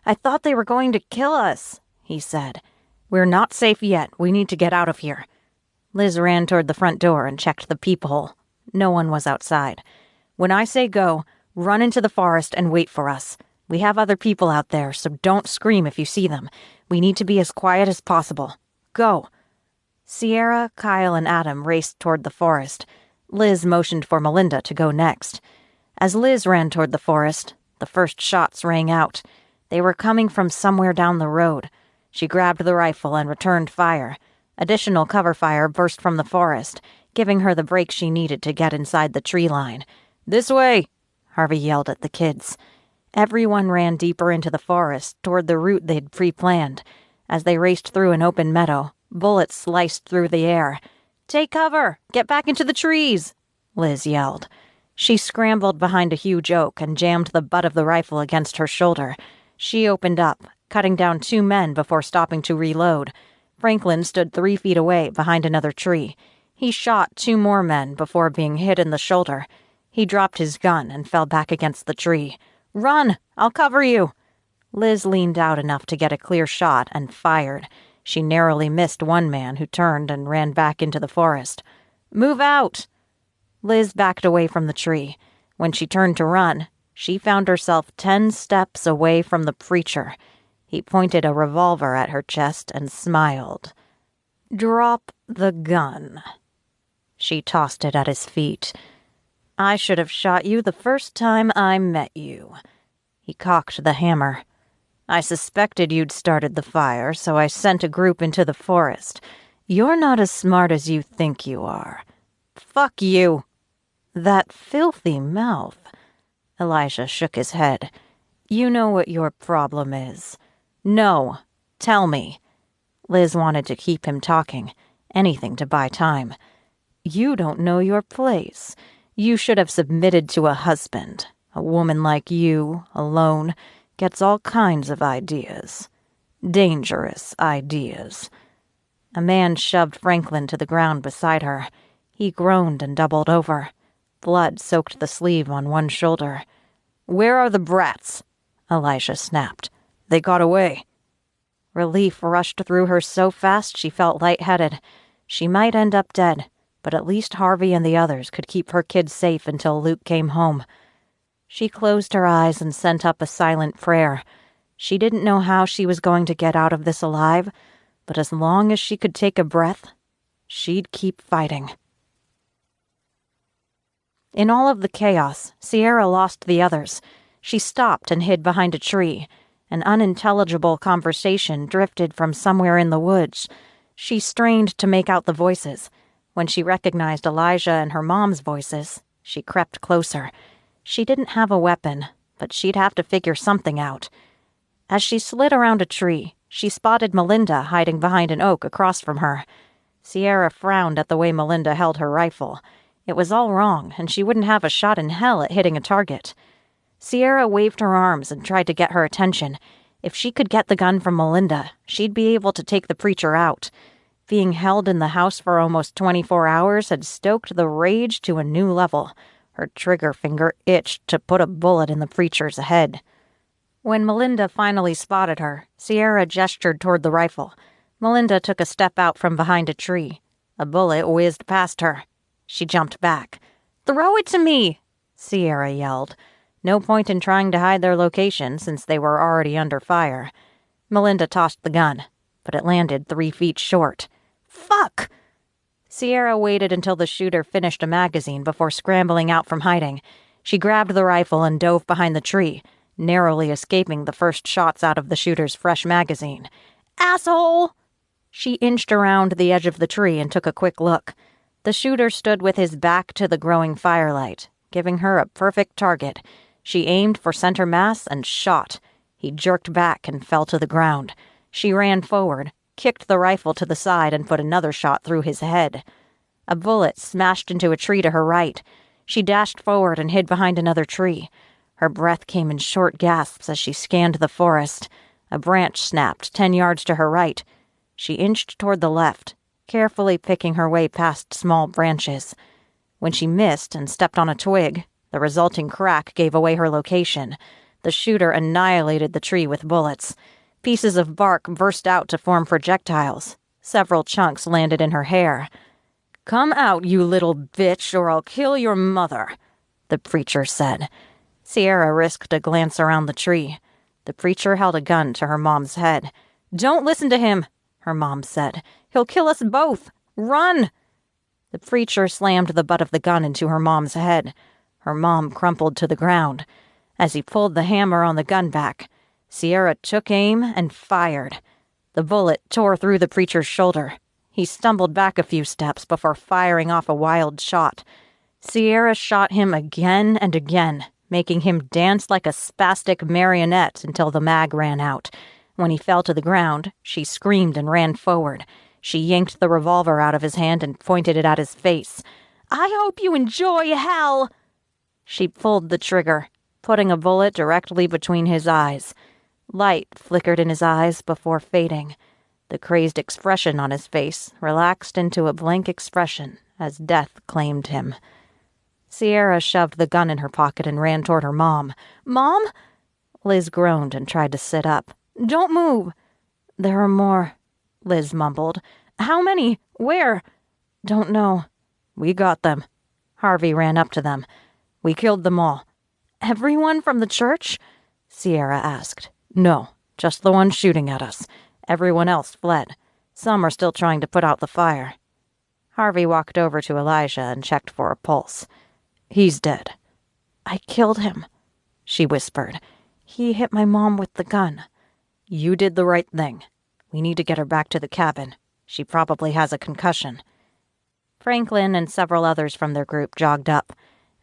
"I thought they were going to kill us," he said. "We're not safe yet. We need to get out of here." Liz ran toward the front door and checked the peephole. No one was outside. "When I say go, run into the forest and wait for us. We have other people out there, so don't scream if you see them. We need to be as quiet as possible. Go." Sierra, Kyle, and Adam raced toward the forest. Liz motioned for Melinda to go next. As Liz ran toward the forest, the first shots rang out. They were coming from somewhere down the road. She grabbed the rifle and returned fire. Additional cover fire burst from the forest, giving her the break she needed to get inside the tree line. "This way!" Harvey yelled at the kids. Everyone ran deeper into the forest, toward the route they'd pre-planned. As they raced through an open meadow, bullets sliced through the air. "Take cover! Get back into the trees!" Liz yelled. She scrambled behind a huge oak and jammed the butt of the rifle against her shoulder. She opened up, cutting down 2 men before stopping to reload. Franklin stood 3 feet away behind another tree. He shot 2 more men before being hit in the shoulder. He dropped his gun and fell back against the tree. "Run! I'll cover you!" Liz leaned out enough to get a clear shot and fired. She narrowly missed 1 man who turned and ran back into the forest. "Move out!" Liz backed away from the tree. When she turned to run, she found herself 10 steps away from the preacher. He pointed a revolver at her chest and smiled. "Drop the gun." She tossed it at his feet. "I should have shot you the first time I met you." He cocked the hammer. "I suspected you'd started the fire, so I sent a group into the forest. You're not as smart as you think you are." "Fuck you." "That filthy mouth." Elijah shook his head. "You know what your problem is." "No. Tell me." Liz wanted to keep him talking. Anything to buy time. "You don't know your place. You should have submitted to a husband. A woman like you, alone, gets all kinds of ideas. Dangerous ideas." A man shoved Franklin to the ground beside her. He groaned and doubled over. Blood soaked the sleeve on one shoulder. "Where are the brats?" Elijah snapped. "They got away." Relief rushed through her so fast she felt lightheaded. She might end up dead, but at least Harvey and the others could keep her kids safe until Luke came home. She closed her eyes and sent up a silent prayer. She didn't know how she was going to get out of this alive, but as long as she could take a breath, she'd keep fighting. In all of the chaos, Sierra lost the others. She stopped and hid behind a tree. An unintelligible conversation drifted from somewhere in the woods. She strained to make out the voices. When she recognized Elijah and her mom's voices, she crept closer. She didn't have a weapon, but she'd have to figure something out. As she slid around a tree, she spotted Melinda hiding behind an oak across from her. Sierra frowned at the way Melinda held her rifle. It was all wrong, and she wouldn't have a shot in hell at hitting a target. Sierra waved her arms and tried to get her attention. If she could get the gun from Melinda, she'd be able to take the preacher out. Being held in the house for almost 24 hours had stoked the rage to a new level. Her trigger finger itched to put a bullet in the preacher's head. When Melinda finally spotted her, Sierra gestured toward the rifle. Melinda took a step out from behind a tree. A bullet whizzed past her. She jumped back. "Throw it to me!" Sierra yelled. No point in trying to hide their location since they were already under fire. Melinda tossed the gun, but it landed 3 feet short. "Fuck!" Sierra waited until the shooter finished a magazine before scrambling out from hiding. She grabbed the rifle and dove behind the tree, narrowly escaping the first shots out of the shooter's fresh magazine. "Asshole!" She inched around the edge of the tree and took a quick look. The shooter stood with his back to the growing firelight, giving her a perfect target. She aimed for center mass and shot. He jerked back and fell to the ground. She ran forward, kicked the rifle to the side, and put another shot through his head. A bullet smashed into a tree to her right. She dashed forward and hid behind another tree. Her breath came in short gasps as she scanned the forest. A branch snapped 10 yards to her right. She inched toward the left, carefully picking her way past small branches. When she missed and stepped on a twig, the resulting crack gave away her location. The shooter annihilated the tree with bullets. Pieces of bark burst out to form projectiles. Several chunks landed in her hair. "Come out, you little bitch, or I'll kill your mother," the preacher said. Sierra risked a glance around the tree. The preacher held a gun to her mom's head. "Don't listen to him," her mom said. "He'll kill us both. Run!" The preacher slammed the butt of the gun into her mom's head. Her mom crumpled to the ground. As he pulled the hammer on the gun back, Sierra took aim and fired. The bullet tore through the preacher's shoulder. He stumbled back a few steps before firing off a wild shot. Sierra shot him again and again, making him dance like a spastic marionette until the mag ran out. When he fell to the ground, she screamed and ran forward. She yanked the revolver out of his hand and pointed it at his face. "I hope you enjoy hell!" She pulled the trigger, putting a bullet directly between his eyes. Light flickered in his eyes before fading. The crazed expression on his face relaxed into a blank expression as death claimed him. Sierra shoved the gun in her pocket and ran toward her mom. "Mom?" Liz groaned and tried to sit up. "Don't move." "There are more," Liz mumbled. "How many? Where?" "Don't know." "We got them." Harvey ran up to them. "We killed them all." "Everyone from the church?" Sierra asked. "No, just the one shooting at us. Everyone else fled. Some are still trying to put out the fire." Harvey walked over to Elijah and checked for a pulse. "He's dead." "I killed him," she whispered. "He hit my mom with the gun." "You did the right thing. We need to get her back to the cabin. She probably has a concussion." Franklin and several others from their group jogged up.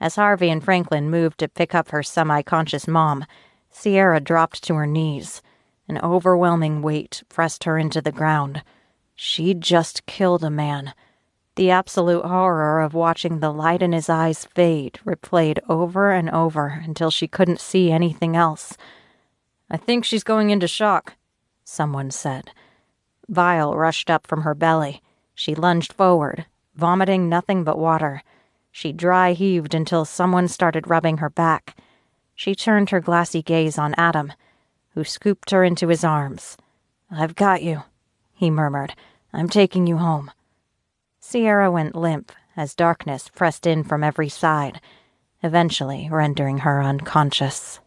As Harvey and Franklin moved to pick up her semi-conscious mom, Sierra dropped to her knees. An overwhelming weight pressed her into the ground. She'd just killed a man. The absolute horror of watching the light in his eyes fade replayed over and over until she couldn't see anything else. "I think she's going into shock," someone said. Bile rushed up from her belly. She lunged forward, vomiting nothing but water. She dry heaved until someone started rubbing her back. She turned her glassy gaze on Adam, who scooped her into his arms. "I've got you," he murmured. "I'm taking you home." Sierra went limp as darkness pressed in from every side, eventually rendering her unconscious.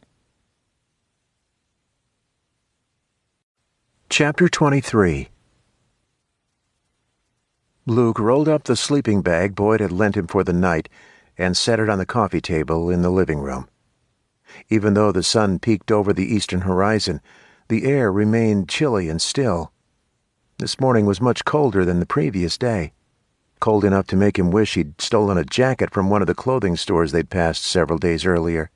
Chapter 23. Luke rolled up the sleeping bag Boyd had lent him for the night and set it on the coffee table in the living room. Even though the sun peeked over the eastern horizon, the air remained chilly and still. This morning was much colder than the previous day, cold enough to make him wish he'd stolen a jacket from one of the clothing stores they'd passed several days earlier.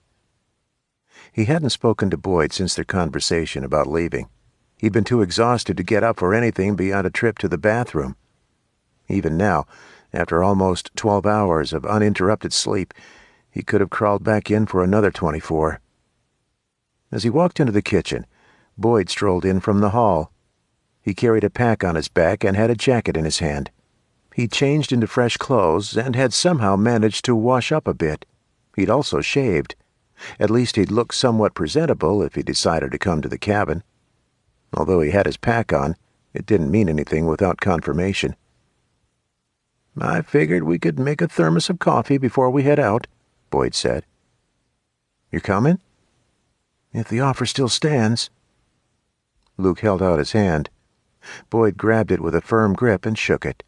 He hadn't spoken to Boyd since their conversation about leaving. He'd been too exhausted to get up for anything beyond a trip to the bathroom. Even now, after almost 12 hours of uninterrupted sleep, he could have crawled back in for another 24. As he walked into the kitchen, Boyd strolled in from the hall. He carried a pack on his back and had a jacket in his hand. He changed into fresh clothes and had somehow managed to wash up a bit. He'd also shaved. At least he'd look somewhat presentable if he decided to come to the cabin. Although he had his pack on, it didn't mean anything without confirmation. "I figured we could make a thermos of coffee before we head out," Boyd said. "You're coming?" "If the offer still stands." Luke held out his hand. Boyd grabbed it with a firm grip and shook it.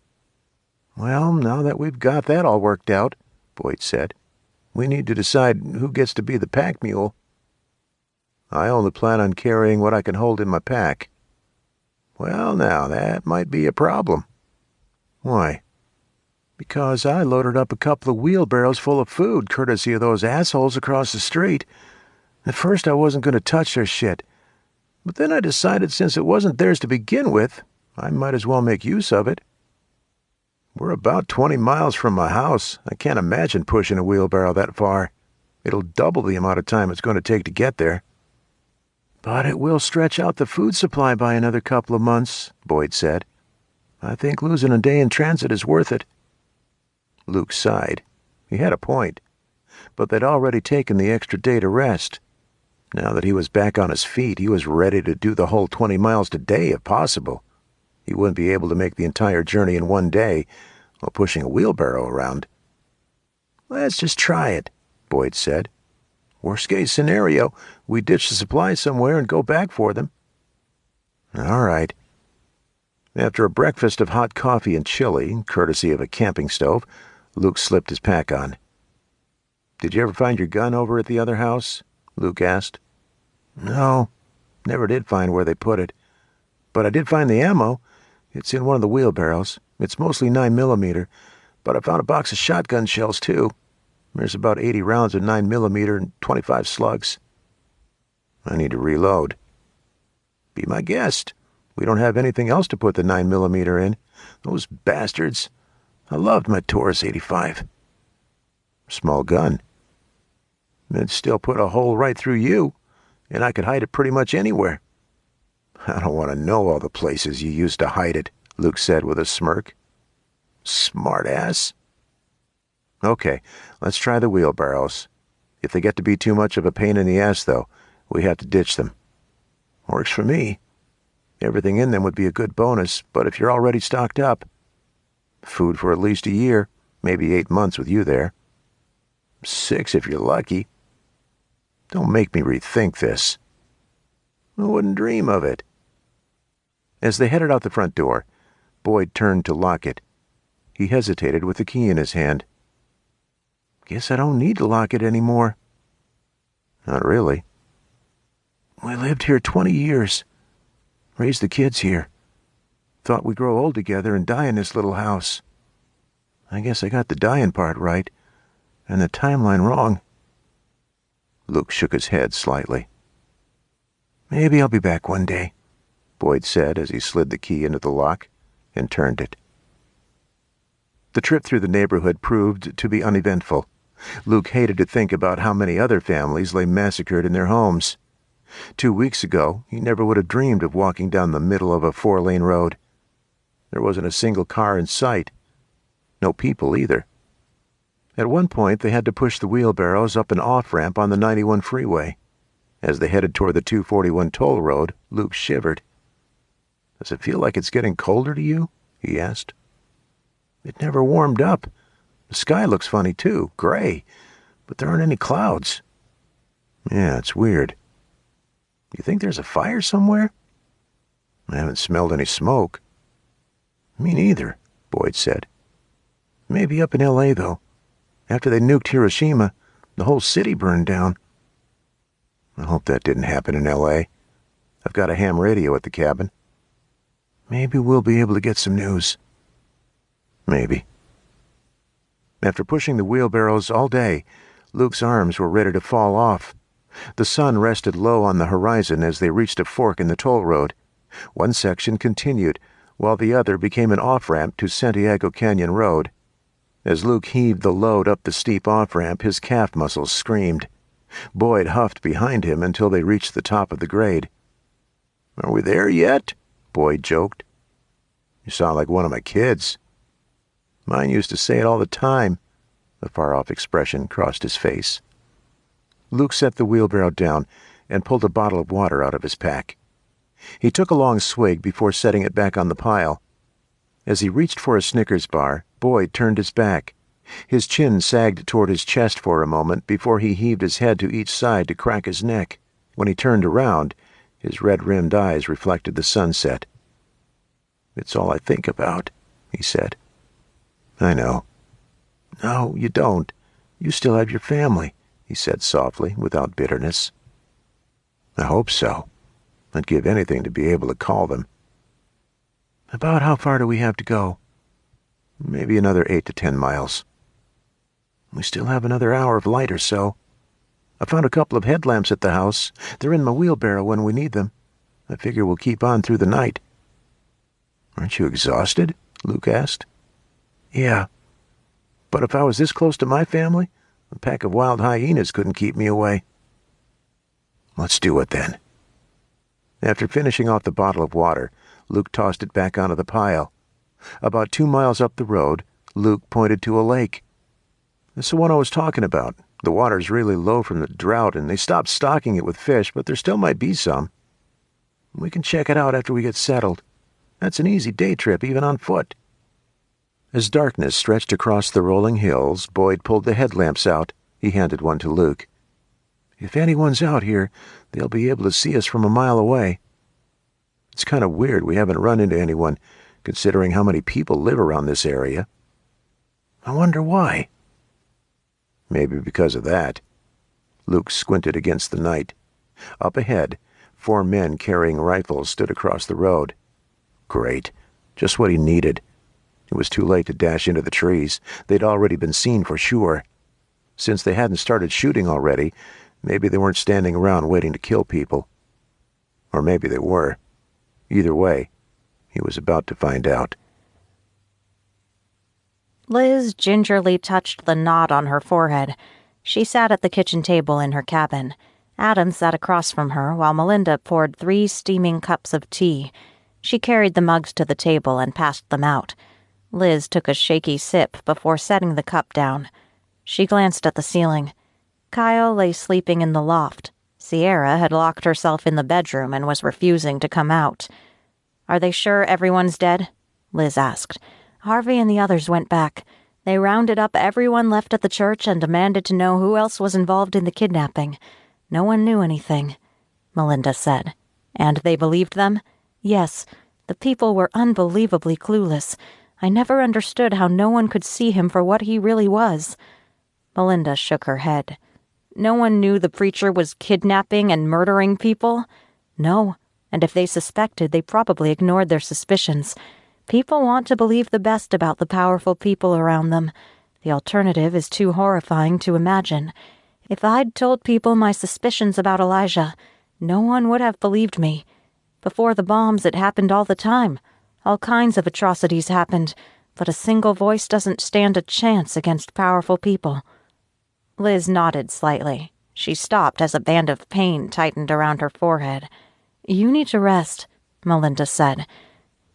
"Well, now that we've got that all worked out," Boyd said, "we need to decide who gets to be the pack mule." "I only plan on carrying what I can hold in my pack." "Well, now, that might be a problem." "Why?" "Because I loaded up a couple of wheelbarrows full of food, courtesy of those assholes across the street. At first I wasn't going to touch their shit, but then I decided since it wasn't theirs to begin with, I might as well make use of it. We're about 20 miles from my house. I can't imagine pushing a wheelbarrow that far. It'll double the amount of time it's going to take to get there." "But it will stretch out the food supply by another couple of months," Boyd said. "I think losing a day in transit is worth it." Luke sighed. He had a point, but they'd already taken the extra day to rest. Now that he was back on his feet, he was ready to do the whole 20 miles today if possible. He wouldn't be able to make the entire journey in one day while pushing a wheelbarrow around. "Let's just try it," Boyd said. "Worst-case scenario, we ditch the supplies somewhere and go back for them." "All right." After a breakfast of hot coffee and chili, courtesy of a camping stove, Luke slipped his pack on. "Did you ever find your gun over at the other house?" Luke asked. "No, never did find where they put it. But I did find the ammo. It's in one of the wheelbarrows. It's mostly 9mm, but I found a box of shotgun shells, too. There's about 80 rounds of 9mm and 25 slugs. I need to reload. Be my guest. We don't have anything else to put the 9mm in. Those bastards. I loved my Taurus 85. Small gun. It'd still put a hole right through you, and I could hide it pretty much anywhere. I don't want to know all the places you used to hide it, Luke said with a smirk. Smart ass. Okay, let's try the wheelbarrows. If they get to be too much of a pain in the ass, though, we have to ditch them. Works for me. Everything in them would be a good bonus, but if you're already stocked up, food for at least a year, maybe 8 months with you there. 6 if you're lucky. Don't make me rethink this. I wouldn't dream of it. As they headed out the front door, Boyd turned to lock it. He hesitated with the key in his hand. Guess I don't need to lock it anymore. Not really. We lived here 20 years. Raised the kids here. Thought we'd grow old together and die in this little house. I guess I got the dying part right, and the timeline wrong. Luke shook his head slightly. Maybe I'll be back one day, Boyd said as he slid the key into the lock and turned it. The trip through the neighborhood proved to be uneventful. Luke hated to think about how many other families lay massacred in their homes. 2 weeks ago, he never would have dreamed of walking down the middle of a 4-lane road. There wasn't a single car in sight. No people either. At one point, they had to push the wheelbarrows up an off-ramp on the 91 freeway. As they headed toward the 241 toll road, Luke shivered. Does it feel like it's getting colder to you? He asked. It never warmed up. The sky looks funny, too, gray, but there aren't any clouds. Yeah, it's weird. You think there's a fire somewhere? I haven't smelled any smoke. Me neither, Boyd said. Maybe up in L.A., though. After they nuked Hiroshima, the whole city burned down. I hope that didn't happen in L.A. I've got a ham radio at the cabin. Maybe we'll be able to get some news. Maybe. After pushing the wheelbarrows all day, Luke's arms were ready to fall off. The sun rested low on the horizon as they reached a fork in the toll road. One section continued, while the other became an off-ramp to Santiago Canyon Road. As Luke heaved the load up the steep off-ramp, his calf muscles screamed. Boyd huffed behind him until they reached the top of the grade. Are we there yet? Boyd joked. You sound like one of my kids. Mine used to say it all the time. A far-off expression crossed his face. Luke set the wheelbarrow down and pulled a bottle of water out of his pack. He took a long swig before setting it back on the pile. As he reached for a Snickers bar, Boyd turned his back. His chin sagged toward his chest for a moment before he heaved his head to each side to crack his neck. When he turned around, his red-rimmed eyes reflected the sunset. It's all I think about, he said. I know. No, you don't. You still have your family, he said softly, without bitterness. I hope so. I'd give anything to be able to call them. About how far do we have to go? Maybe another 8 to 10 miles. We still have another hour of light or so. I found a couple of headlamps at the house. They're in my wheelbarrow when we need them. I figure we'll keep on through the night. Aren't you exhausted? Luke asked. Yeah. But if I was this close to my family, a pack of wild hyenas couldn't keep me away. Let's do it then. After finishing off the bottle of water, Luke tossed it back onto the pile. About 2 miles up the road, Luke pointed to a lake. It's the one I was talking about. The water's really low from the drought, and they stopped stocking it with fish, but there still might be some. We can check it out after we get settled. That's an easy day trip, even on foot. As darkness stretched across the rolling hills, Boyd pulled the headlamps out. He handed one to Luke. If anyone's out here, they'll be able to see us from a mile away. It's kind of weird we haven't run into anyone, considering how many people live around this area. I wonder why. Maybe because of that. Luke squinted against the night. Up ahead, 4 men carrying rifles stood across the road. Great. Just what he needed. It was too late to dash into the trees. They'd already been seen for sure. Since they hadn't started shooting already, maybe they weren't standing around waiting to kill people. Or maybe they were. Either way, he was about to find out. Liz gingerly touched the knot on her forehead. She sat at the kitchen table in her cabin. Adam sat across from her while Melinda poured 3 steaming cups of tea. She carried the mugs to the table and passed them out. Liz took a shaky sip before setting the cup down. She glanced at the ceiling. Kyle lay sleeping in the loft. Sierra had locked herself in the bedroom and was refusing to come out. "Are they sure everyone's dead?" Liz asked. "Harvey and the others went back. They rounded up everyone left at the church and demanded to know who else was involved in the kidnapping. No one knew anything," Melinda said. "And they believed them?" "Yes. The people were unbelievably clueless. I never understood how no one could see him for what he really was." Melinda shook her head. "No one knew the preacher was kidnapping and murdering people?" "No. And if they suspected, they probably ignored their suspicions. People want to believe the best about the powerful people around them. The alternative is too horrifying to imagine. If I'd told people my suspicions about Elijah, no one would have believed me. Before the bombs, it happened all the time. All kinds of atrocities happened, but a single voice doesn't stand a chance against powerful people." Liz nodded slightly. She stopped as a band of pain tightened around her forehead. "You need to rest," Melinda said.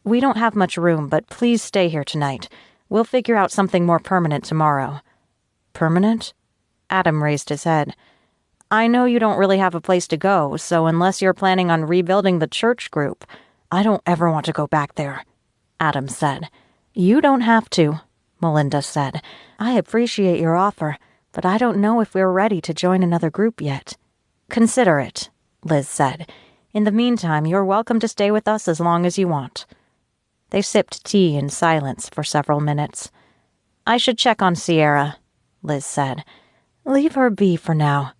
"We don't have much room, but please stay here tonight. We'll figure out something more permanent tomorrow." "Permanent?" Adam raised his head. "I know you don't really have a place to go, so unless you're planning on rebuilding the church group—" "I don't ever want to go back there," Adam said. "You don't have to," Melinda said. "I appreciate your offer, but I don't know if we're ready to join another group yet." "Consider it," Liz said. "In the meantime, you're welcome to stay with us as long as you want." They sipped tea in silence for several minutes. "I should check on Sierra," Liz said. "Leave her be for now,"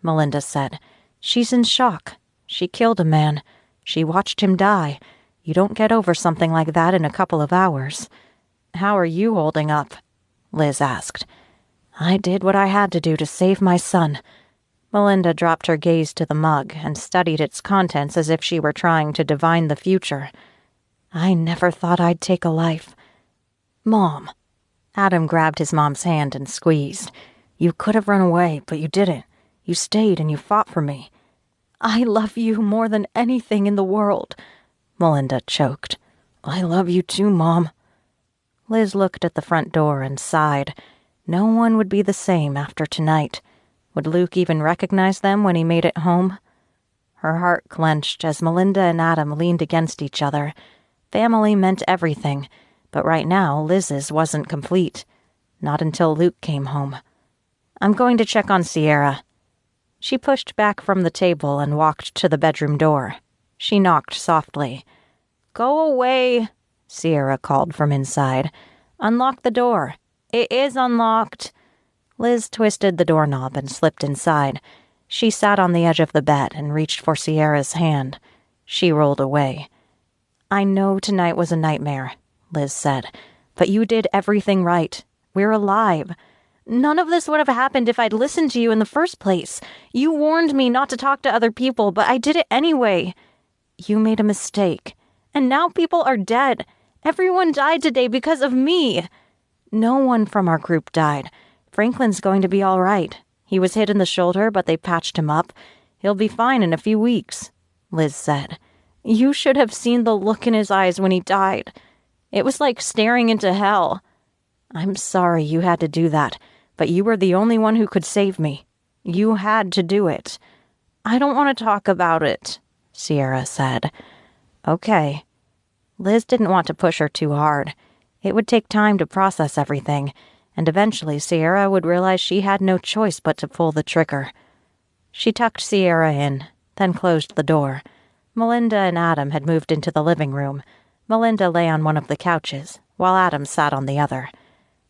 Melinda said. "She's in shock. She killed a man. She watched him die. You don't get over something like that in a couple of hours." "How are you holding up?" Liz asked. "I did what I had to do to save my son." Melinda dropped her gaze to the mug and studied its contents as if she were trying to divine the future. "I never thought I'd take a life." "Mom." Adam grabbed his mom's hand and squeezed. "You could have run away, but you didn't. You stayed and you fought for me." "I love you more than anything in the world," Melinda choked. "I love you too, Mom." Liz looked at the front door and sighed. No one would be the same after tonight. Would Luke even recognize them when he made it home? Her heart clenched as Melinda and Adam leaned against each other. Family meant everything, but right now Liz's wasn't complete. Not until Luke came home. "I'm going to check on Sierra." She pushed back from the table and walked to the bedroom door. She knocked softly. "Go away," Sierra called from inside. "Unlock the door." "It is unlocked." Liz twisted the doorknob and slipped inside. She sat on the edge of the bed and reached for Sierra's hand. She rolled away. "I know tonight was a nightmare," Liz said, "but you did everything right. We're alive. None of this would have happened if I'd listened to you in the first place. You warned me not to talk to other people, but I did it anyway. You made a mistake. And now people are dead. Everyone died today because of me." "No one from our group died. Franklin's going to be all right. He was hit in the shoulder, but they patched him up. He'll be fine in a few weeks," Liz said. "You should have seen the look in his eyes when he died. It was like staring into hell." "I'm sorry you had to do that, but you were the only one who could save me. You had to do it." "I don't want to talk about it," Sierra said. "Okay." Liz didn't want to push her too hard. It would take time to process everything, and eventually Sierra would realize she had no choice but to pull the trigger. She tucked Sierra in, then closed the door. Melinda and Adam had moved into the living room. Melinda lay on one of the couches, while Adam sat on the other.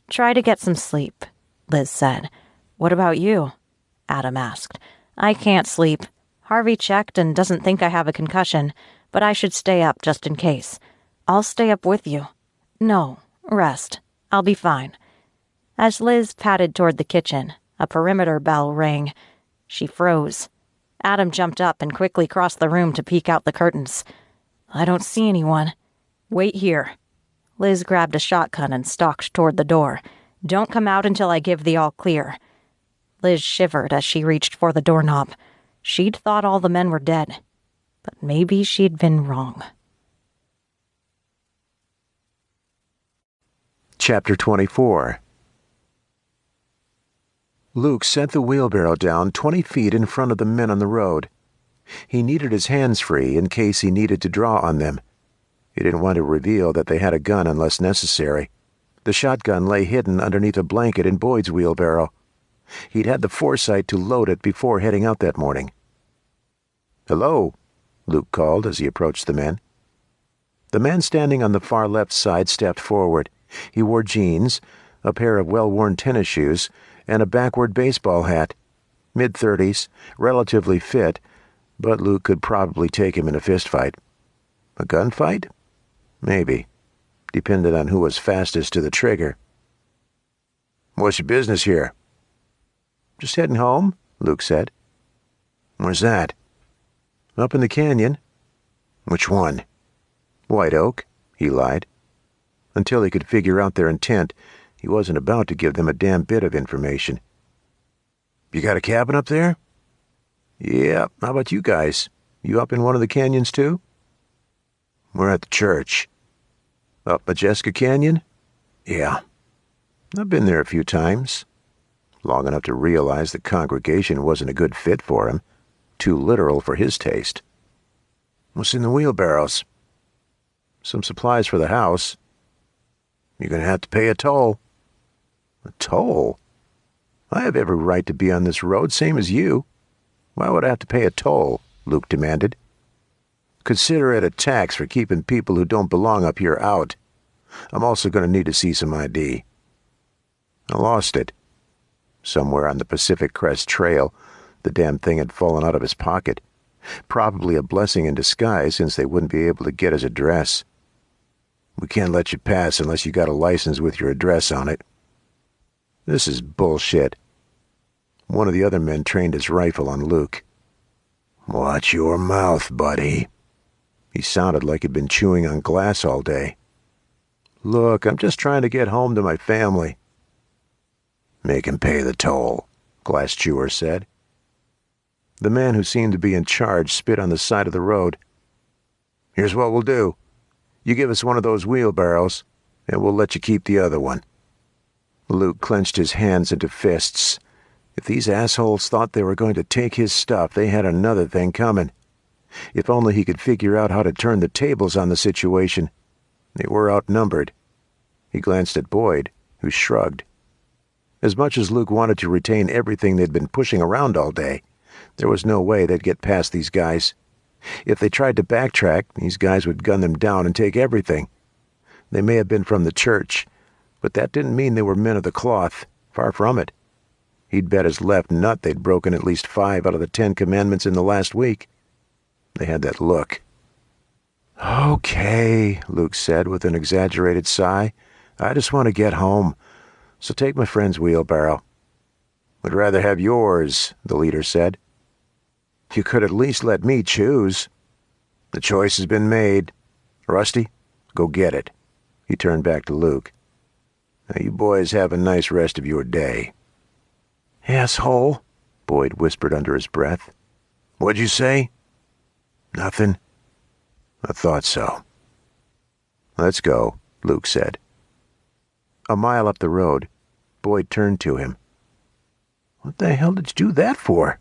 "Try to get some sleep," Liz said. "What about you?" Adam asked. "I can't sleep. Harvey checked and doesn't think I have a concussion, but I should stay up just in case. I'll stay up with you. No, rest. I'll be fine. As Liz padded toward the kitchen, a perimeter bell rang. She froze. Adam jumped up and quickly crossed the room to peek out the curtains. I don't see anyone. Wait here. Liz grabbed a shotgun and stalked toward the door. Don't come out until I give the all clear. Liz shivered as she reached for the doorknob. She'd thought all the men were dead, but maybe she'd been wrong. Chapter 24. Luke set the wheelbarrow down 20 feet in front of the men on the road. He needed his hands free in case he needed to draw on them. He didn't want to reveal that they had a gun unless necessary. The shotgun lay hidden underneath a blanket in Boyd's wheelbarrow. He'd had the foresight to load it before heading out that morning. "Hello," Luke called as he approached the men. The man standing on the far left side stepped forward. He wore jeans, a pair of well-worn tennis shoes, and a backward baseball hat. Mid-30s, relatively fit, but Luke could probably take him in a fistfight. A gunfight? Maybe. Depended on who was fastest to the trigger. "What's your business here?" "Just heading home," Luke said. "Where's that?" "Up in the canyon." "Which one?" "White Oak," he lied. Until he could figure out their intent, he wasn't about to give them a damn bit of information. "You got a cabin up there?" "Yeah, how about you guys? You up in one of the canyons too?" "We're at the church." "Up Majeska Canyon?" "Yeah. I've been there a few times. Long enough to realize the congregation wasn't a good fit for him. Too literal for his taste." "What's in the wheelbarrows?" "Some supplies for the house." "You're going to have to pay a toll." "A toll? I have every right to be on this road, same as you. Why would I have to pay a toll?" Luke demanded. "Consider it a tax for keeping people who don't belong up here out. I'm also going to need to see some ID." "I lost it." Somewhere on the Pacific Crest Trail, the damn thing had fallen out of his pocket. Probably a blessing in disguise, since they wouldn't be able to get his address. "We can't let you pass unless you got a license with your address on it." "This is bullshit." One of the other men trained his rifle on Luke. "Watch your mouth, buddy." He sounded like he'd been chewing on glass all day. "Look, I'm just trying to get home to my family." "Make him pay the toll," Glass Chewer said. The man who seemed to be in charge spit on the side of the road. "Here's what we'll do. You give us one of those wheelbarrows, and we'll let you keep the other one." Luke clenched his hands into fists. If these assholes thought they were going to take his stuff, they had another thing coming. If only he could figure out how to turn the tables on the situation. They were outnumbered. He glanced at Boyd, who shrugged. As much as Luke wanted to retain everything they'd been pushing around all day, there was no way they'd get past these guys. If they tried to backtrack, these guys would gun them down and take everything. They may have been from the church, but that didn't mean they were men of the cloth. Far from it. He'd bet his left nut they'd broken at least 5 out of the 10 commandments in the last week. They had that look. "Okay," Luke said with an exaggerated sigh. "I just want to get home, so take my friend's wheelbarrow." "Would rather have yours," the leader said. "You could at least let me choose." "The choice has been made. Rusty, go get it." He turned back to Luke. "Now you boys have a nice rest of your day." "Asshole," Boyd whispered under his breath. "What'd you say?" "Nothing." "I thought so." "Let's go," Luke said. A mile up the road, Boyd turned to him. "What the hell did you do that for?"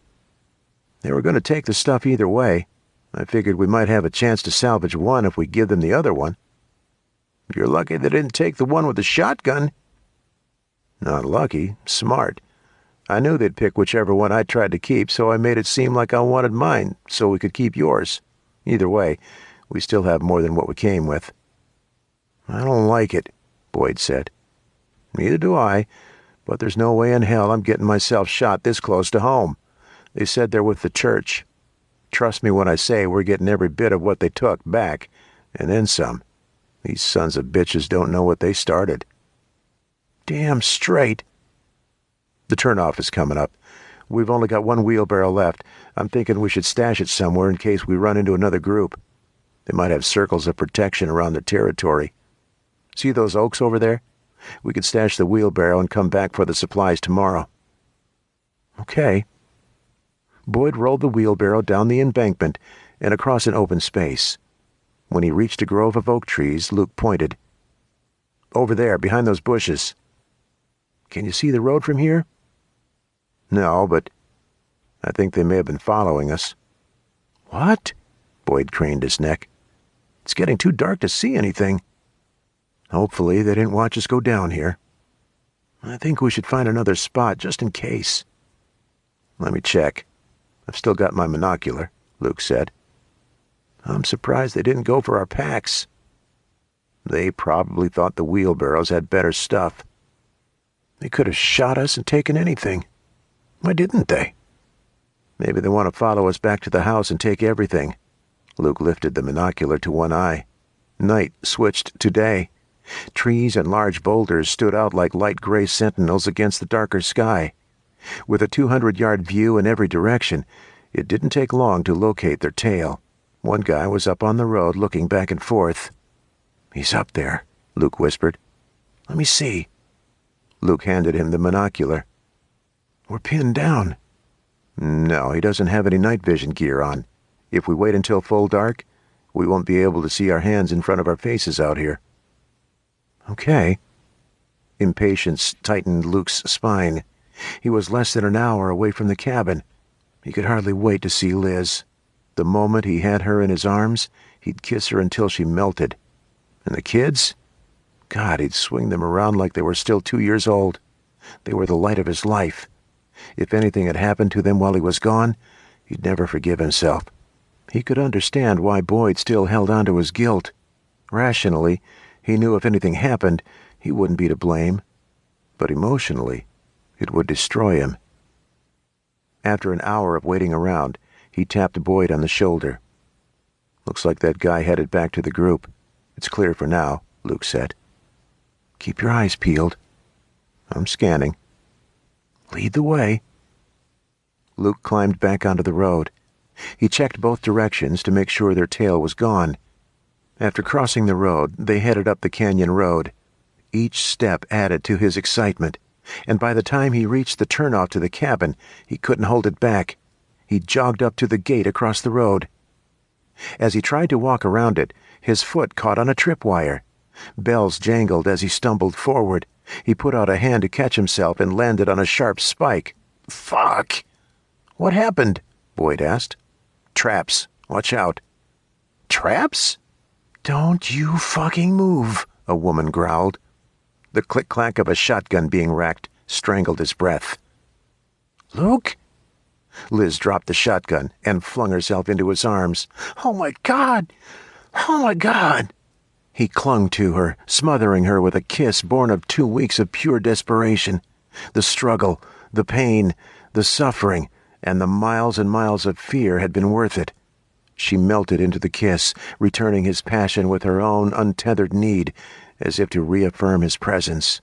"They were going to take the stuff either way. I figured we might have a chance to salvage one if we give them the other one." "You're lucky they didn't take the one with the shotgun." "Not lucky, smart. I knew they'd pick whichever one I tried to keep, so I made it seem like I wanted mine, so we could keep yours. Either way, we still have more than what we came with." "I don't like it," Boyd said. "Neither do I, but there's no way in hell I'm getting myself shot this close to home. They said they're with the church. Trust me when I say we're getting every bit of what they took back, and then some. These sons of bitches don't know what they started. Damn straight. The turnoff is coming up. We've only got one wheelbarrow left. I'm thinking we should stash it somewhere in case we run into another group. They might have circles of protection around their territory. See those oaks over there? We could stash the wheelbarrow and come back for the supplies tomorrow. Okay. Boyd rolled the wheelbarrow down the embankment and across an open space. When he reached a grove of oak trees, Luke pointed. Over there, behind those bushes. Can you see the road from here? No, but I think they may have been following us. What? Boyd craned his neck. It's getting too dark to see anything. Hopefully they didn't watch us go down here. I think we should find another spot just in case. Let me check. I've still got my monocular, Luke said. I'm surprised they didn't go for our packs. They probably thought the wheelbarrows had better stuff. They could have shot us and taken anything. Why didn't they? Maybe they want to follow us back to the house and take everything. Luke lifted the monocular to one eye. Night switched to day. Trees and large boulders stood out like light gray sentinels against the darker sky. With a 200-yard view in every direction, it didn't take long to locate their tail. One guy was up on the road looking back and forth. He's up there, Luke whispered. Let me see. Luke handed him the monocular. We're pinned down. No, he doesn't have any night vision gear on. If we wait until full dark, we won't be able to see our hands in front of our faces out here. Okay. Impatience tightened Luke's spine. He was less than an hour away from the cabin. He could hardly wait to see Liz. The moment he had her in his arms, he'd kiss her until she melted. And the kids? God, he'd swing them around like they were still 2 years old. They were the light of his life. If anything had happened to them while he was gone, he'd never forgive himself. He could understand why Boyd still held on to his guilt. Rationally, he knew if anything happened, he wouldn't be to blame. But emotionally, it would destroy him. After an hour of waiting around, he tapped Boyd on the shoulder. Looks like that guy headed back to the group. It's clear for now, Luke said. Keep your eyes peeled. I'm scanning. Lead the way. Luke climbed back onto the road. He checked both directions to make sure their tail was gone. After crossing the road, they headed up the canyon road. Each step added to his excitement, and by the time he reached the turnoff to the cabin, he couldn't hold it back. He jogged up to the gate across the road. As he tried to walk around it, his foot caught on a tripwire. Bells jangled as he stumbled forward. He put out a hand to catch himself and landed on a sharp spike. Fuck! What happened? Boyd asked. Traps. Watch out. Traps? Don't you fucking move, a woman growled. The click-clack of a shotgun being racked strangled his breath. Luke? Liz dropped the shotgun and flung herself into his arms. Oh my God! Oh my God! He clung to her, smothering her with a kiss born of 2 weeks of pure desperation. The struggle, the pain, the suffering, and the miles and miles of fear had been worth it. She melted into the kiss, returning his passion with her own untethered need, as if to reaffirm his presence.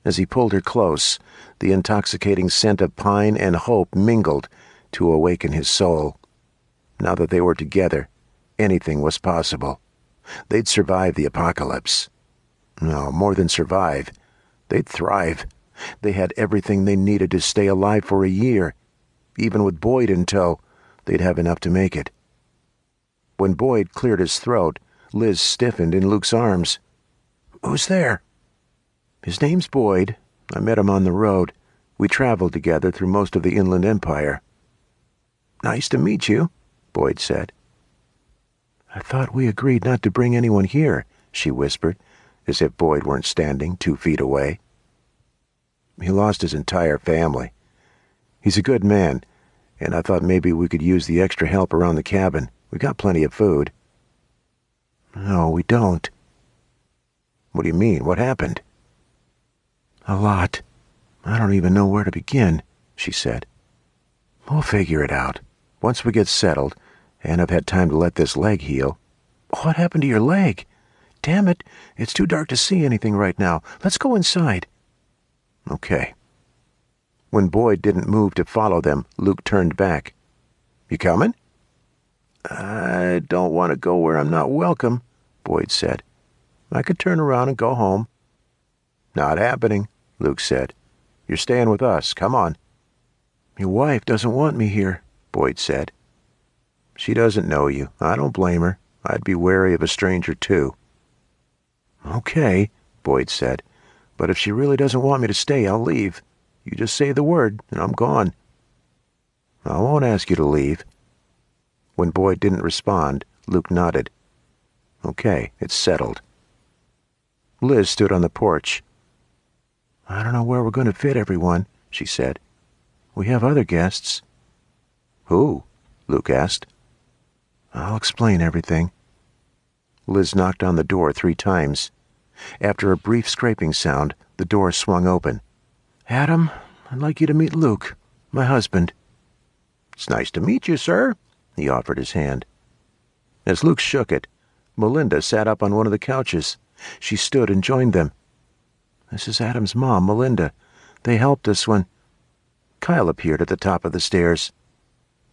As he pulled her close, the intoxicating scent of pine and hope mingled to awaken his soul. Now that they were together, anything was possible. They'd survive the apocalypse. No, more than survive. They'd thrive. They had everything they needed to stay alive for a year. Even with Boyd in tow, they'd have enough to make it. When Boyd cleared his throat, Liz stiffened in Luke's arms. Who's there? His name's Boyd. I met him on the road. We traveled together through most of the Inland Empire. Nice to meet you, Boyd said. I thought we agreed not to bring anyone here, she whispered, as if Boyd weren't standing 2 feet away. He lost his entire family. He's a good man, and I thought maybe we could use the extra help around the cabin. We got plenty of food. No, we don't. What do you mean? What happened? A lot. I don't even know where to begin, she said. We'll figure it out. Once we get settled, and I've had time to let this leg heal. What happened to your leg? Damn it, it's too dark to see anything right now. Let's go inside. Okay. When Boyd didn't move to follow them, Luke turned back. You coming? I don't want to go where I'm not welcome, Boyd said. I could turn around and go home. Not happening, Luke said. You're staying with us. Come on. Your wife doesn't want me here, Boyd said. She doesn't know you. I don't blame her. I'd be wary of a stranger, too. Okay, Boyd said. But if she really doesn't want me to stay, I'll leave. You just say the word, and I'm gone. I won't ask you to leave. When Boyd didn't respond, Luke nodded. Okay, it's settled. Liz stood on the porch. I don't know where we're going to fit everyone, she said. We have other guests. Who? Luke asked. I'll explain everything. Liz knocked on the door 3 times. After a brief scraping sound, the door swung open. Adam, I'd like you to meet Luke, my husband. It's nice to meet you, sir, he offered his hand. As Luke shook it, Melinda sat up on one of the couches. She stood and joined them. This is Adam's mom, Melinda. They helped us when... Kyle appeared at the top of the stairs.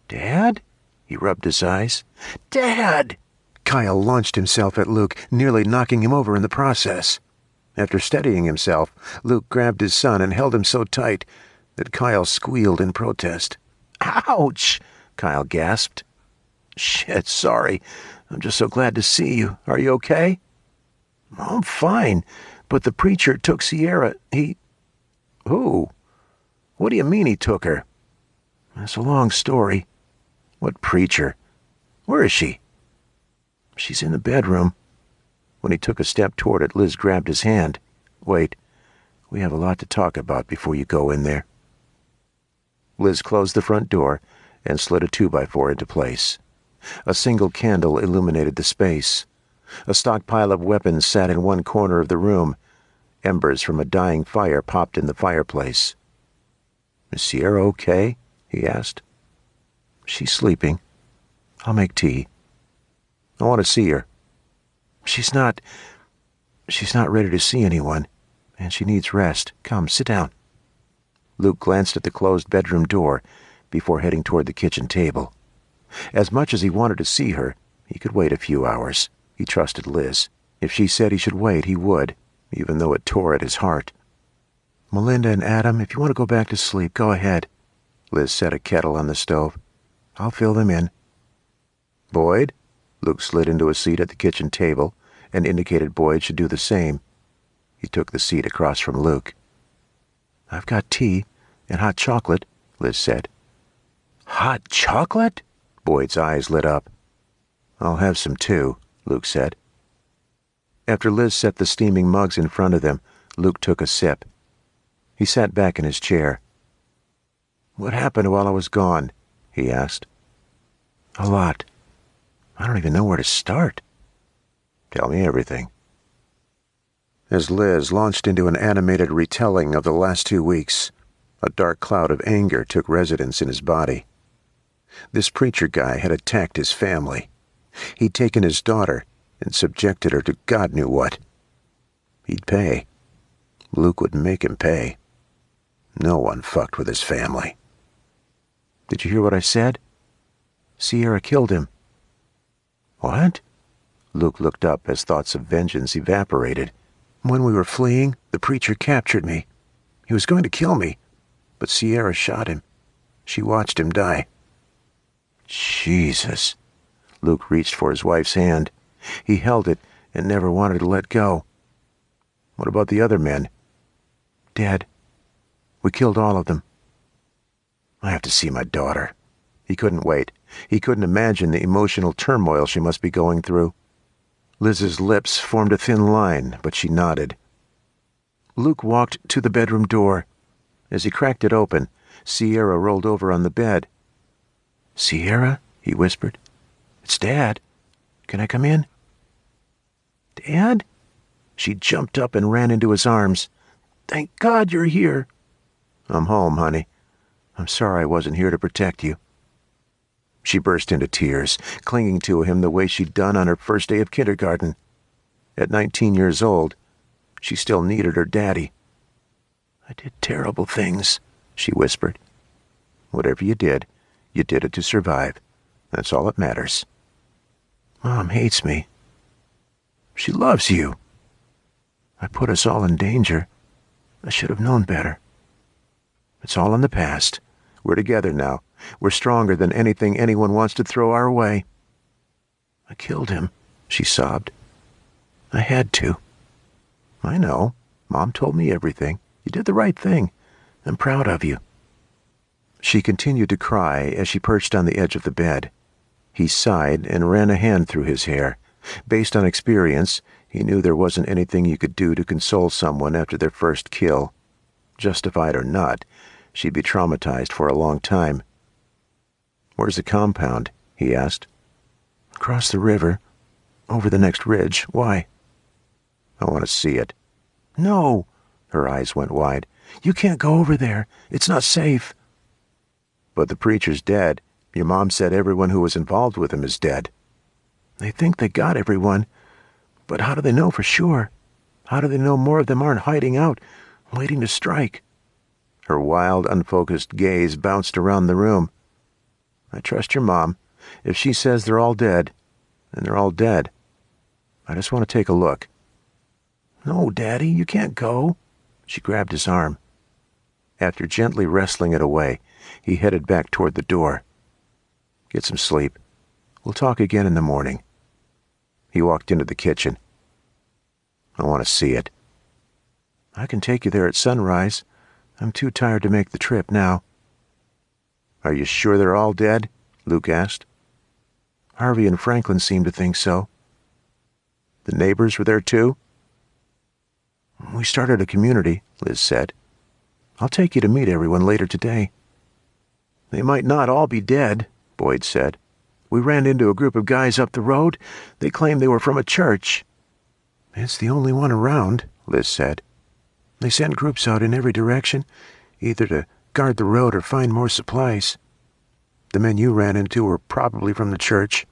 Dad? He rubbed his eyes. Dad! Kyle launched himself at Luke, nearly knocking him over in the process. After steadying himself, Luke grabbed his son and held him so tight that Kyle squealed in protest. Ouch! Kyle gasped. Shit, sorry. I'm just so glad to see you. Are you okay? I'm fine, but the preacher took Sierra. Who? What do you mean he took her? It's a long story. What preacher? Where is she? She's in the bedroom. When he took a step toward it, Liz grabbed his hand. Wait, we have a lot to talk about before you go in there. Liz closed the front door and slid a 2x4 into place. A single candle illuminated the space. A stockpile of weapons sat in one corner of the room. Embers from a dying fire popped in the fireplace. Is Sierra okay? He asked. She's sleeping. I'll make tea. I want to see her. She's not ready to see anyone, and she needs rest. Come, sit down. Luke glanced at the closed bedroom door before heading toward the kitchen table. As much as he wanted to see her, he could wait a few hours. He trusted Liz. If she said he should wait, he would, even though it tore at his heart. Melinda and Adam, if you want to go back to sleep, go ahead. Liz set a kettle on the stove. I'll fill them in. Boyd? Luke slid into a seat at the kitchen table and indicated Boyd should do the same. He took the seat across from Luke. I've got tea and hot chocolate, Liz said. Hot chocolate? Boyd's eyes lit up. I'll have some too, Luke said. After Liz set the steaming mugs in front of them, Luke took a sip. He sat back in his chair. What happened while I was gone? He asked. A lot. I don't even know where to start. Tell me everything. As Liz launched into an animated retelling of the last 2 weeks, a dark cloud of anger took residence in his body. This preacher guy had attacked his family. He'd taken his daughter and subjected her to God knew what. He'd pay. Luke would make him pay. No one fucked with his family. Did you hear what I said? Sierra killed him. What? Luke looked up as thoughts of vengeance evaporated. When we were fleeing, the preacher captured me. He was going to kill me, but Sierra shot him. She watched him die. Jesus. Luke reached for his wife's hand. He held it and never wanted to let go. What about the other men? Dead. We killed all of them. I have to see my daughter. He couldn't wait. He couldn't imagine the emotional turmoil she must be going through. Liz's lips formed a thin line, but she nodded. Luke walked to the bedroom door. As he cracked it open, Sierra rolled over on the bed. Sierra? He whispered. It's Dad. Can I come in? Dad? She jumped up and ran into his arms. Thank God you're here. I'm home, honey. I'm sorry I wasn't here to protect you. She burst into tears, clinging to him the way she'd done on her first day of kindergarten. At 19 years old, she still needed her daddy. "I did terrible things," she whispered. "Whatever you did it to survive. That's all that matters." "Mom hates me." "She loves you." "I put us all in danger. I should have known better." "It's all in the past. We're together now. We're stronger than anything anyone wants to throw our way." "I killed him," she sobbed. "I had to." "I know. Mom told me everything. You did the right thing. I'm proud of you." She continued to cry as she perched on the edge of the bed. He sighed and ran a hand through his hair. Based on experience, he knew there wasn't anything you could do to console someone after their first kill. Justified or not, she'd be traumatized for a long time. "Where's the compound?" he asked. "Across the river. Over the next ridge. Why?" "I want to see it." "No!" Her eyes went wide. "You can't go over there. It's not safe." "But the preacher's dead. Your mom said everyone who was involved with him is dead." "They think they got everyone. But how do they know for sure? How do they know more of them aren't hiding out, waiting to strike?" Her wild, unfocused gaze bounced around the room. "I trust your mom. If she says they're all dead, then they're all dead. I just want to take a look." "No, Daddy, you can't go." She grabbed his arm. After gently wrestling it away, he headed back toward the door. "Get some sleep. We'll talk again in the morning." He walked into the kitchen. "I want to see it." "I can take you there at sunrise. I'm too tired to make the trip now." "Are you sure they're all dead?" Luke asked. "Harvey and Franklin seem to think so." "The neighbors were there too?" "We started a community," Liz said. "I'll take you to meet everyone later today." "They might not all be dead," Boyd said. "We ran into a group of guys up the road. They claimed they were from a church." "It's the only one around," Liz said. "They send groups out in every direction, either to guard the road or find more supplies. The men you ran into were probably from the church.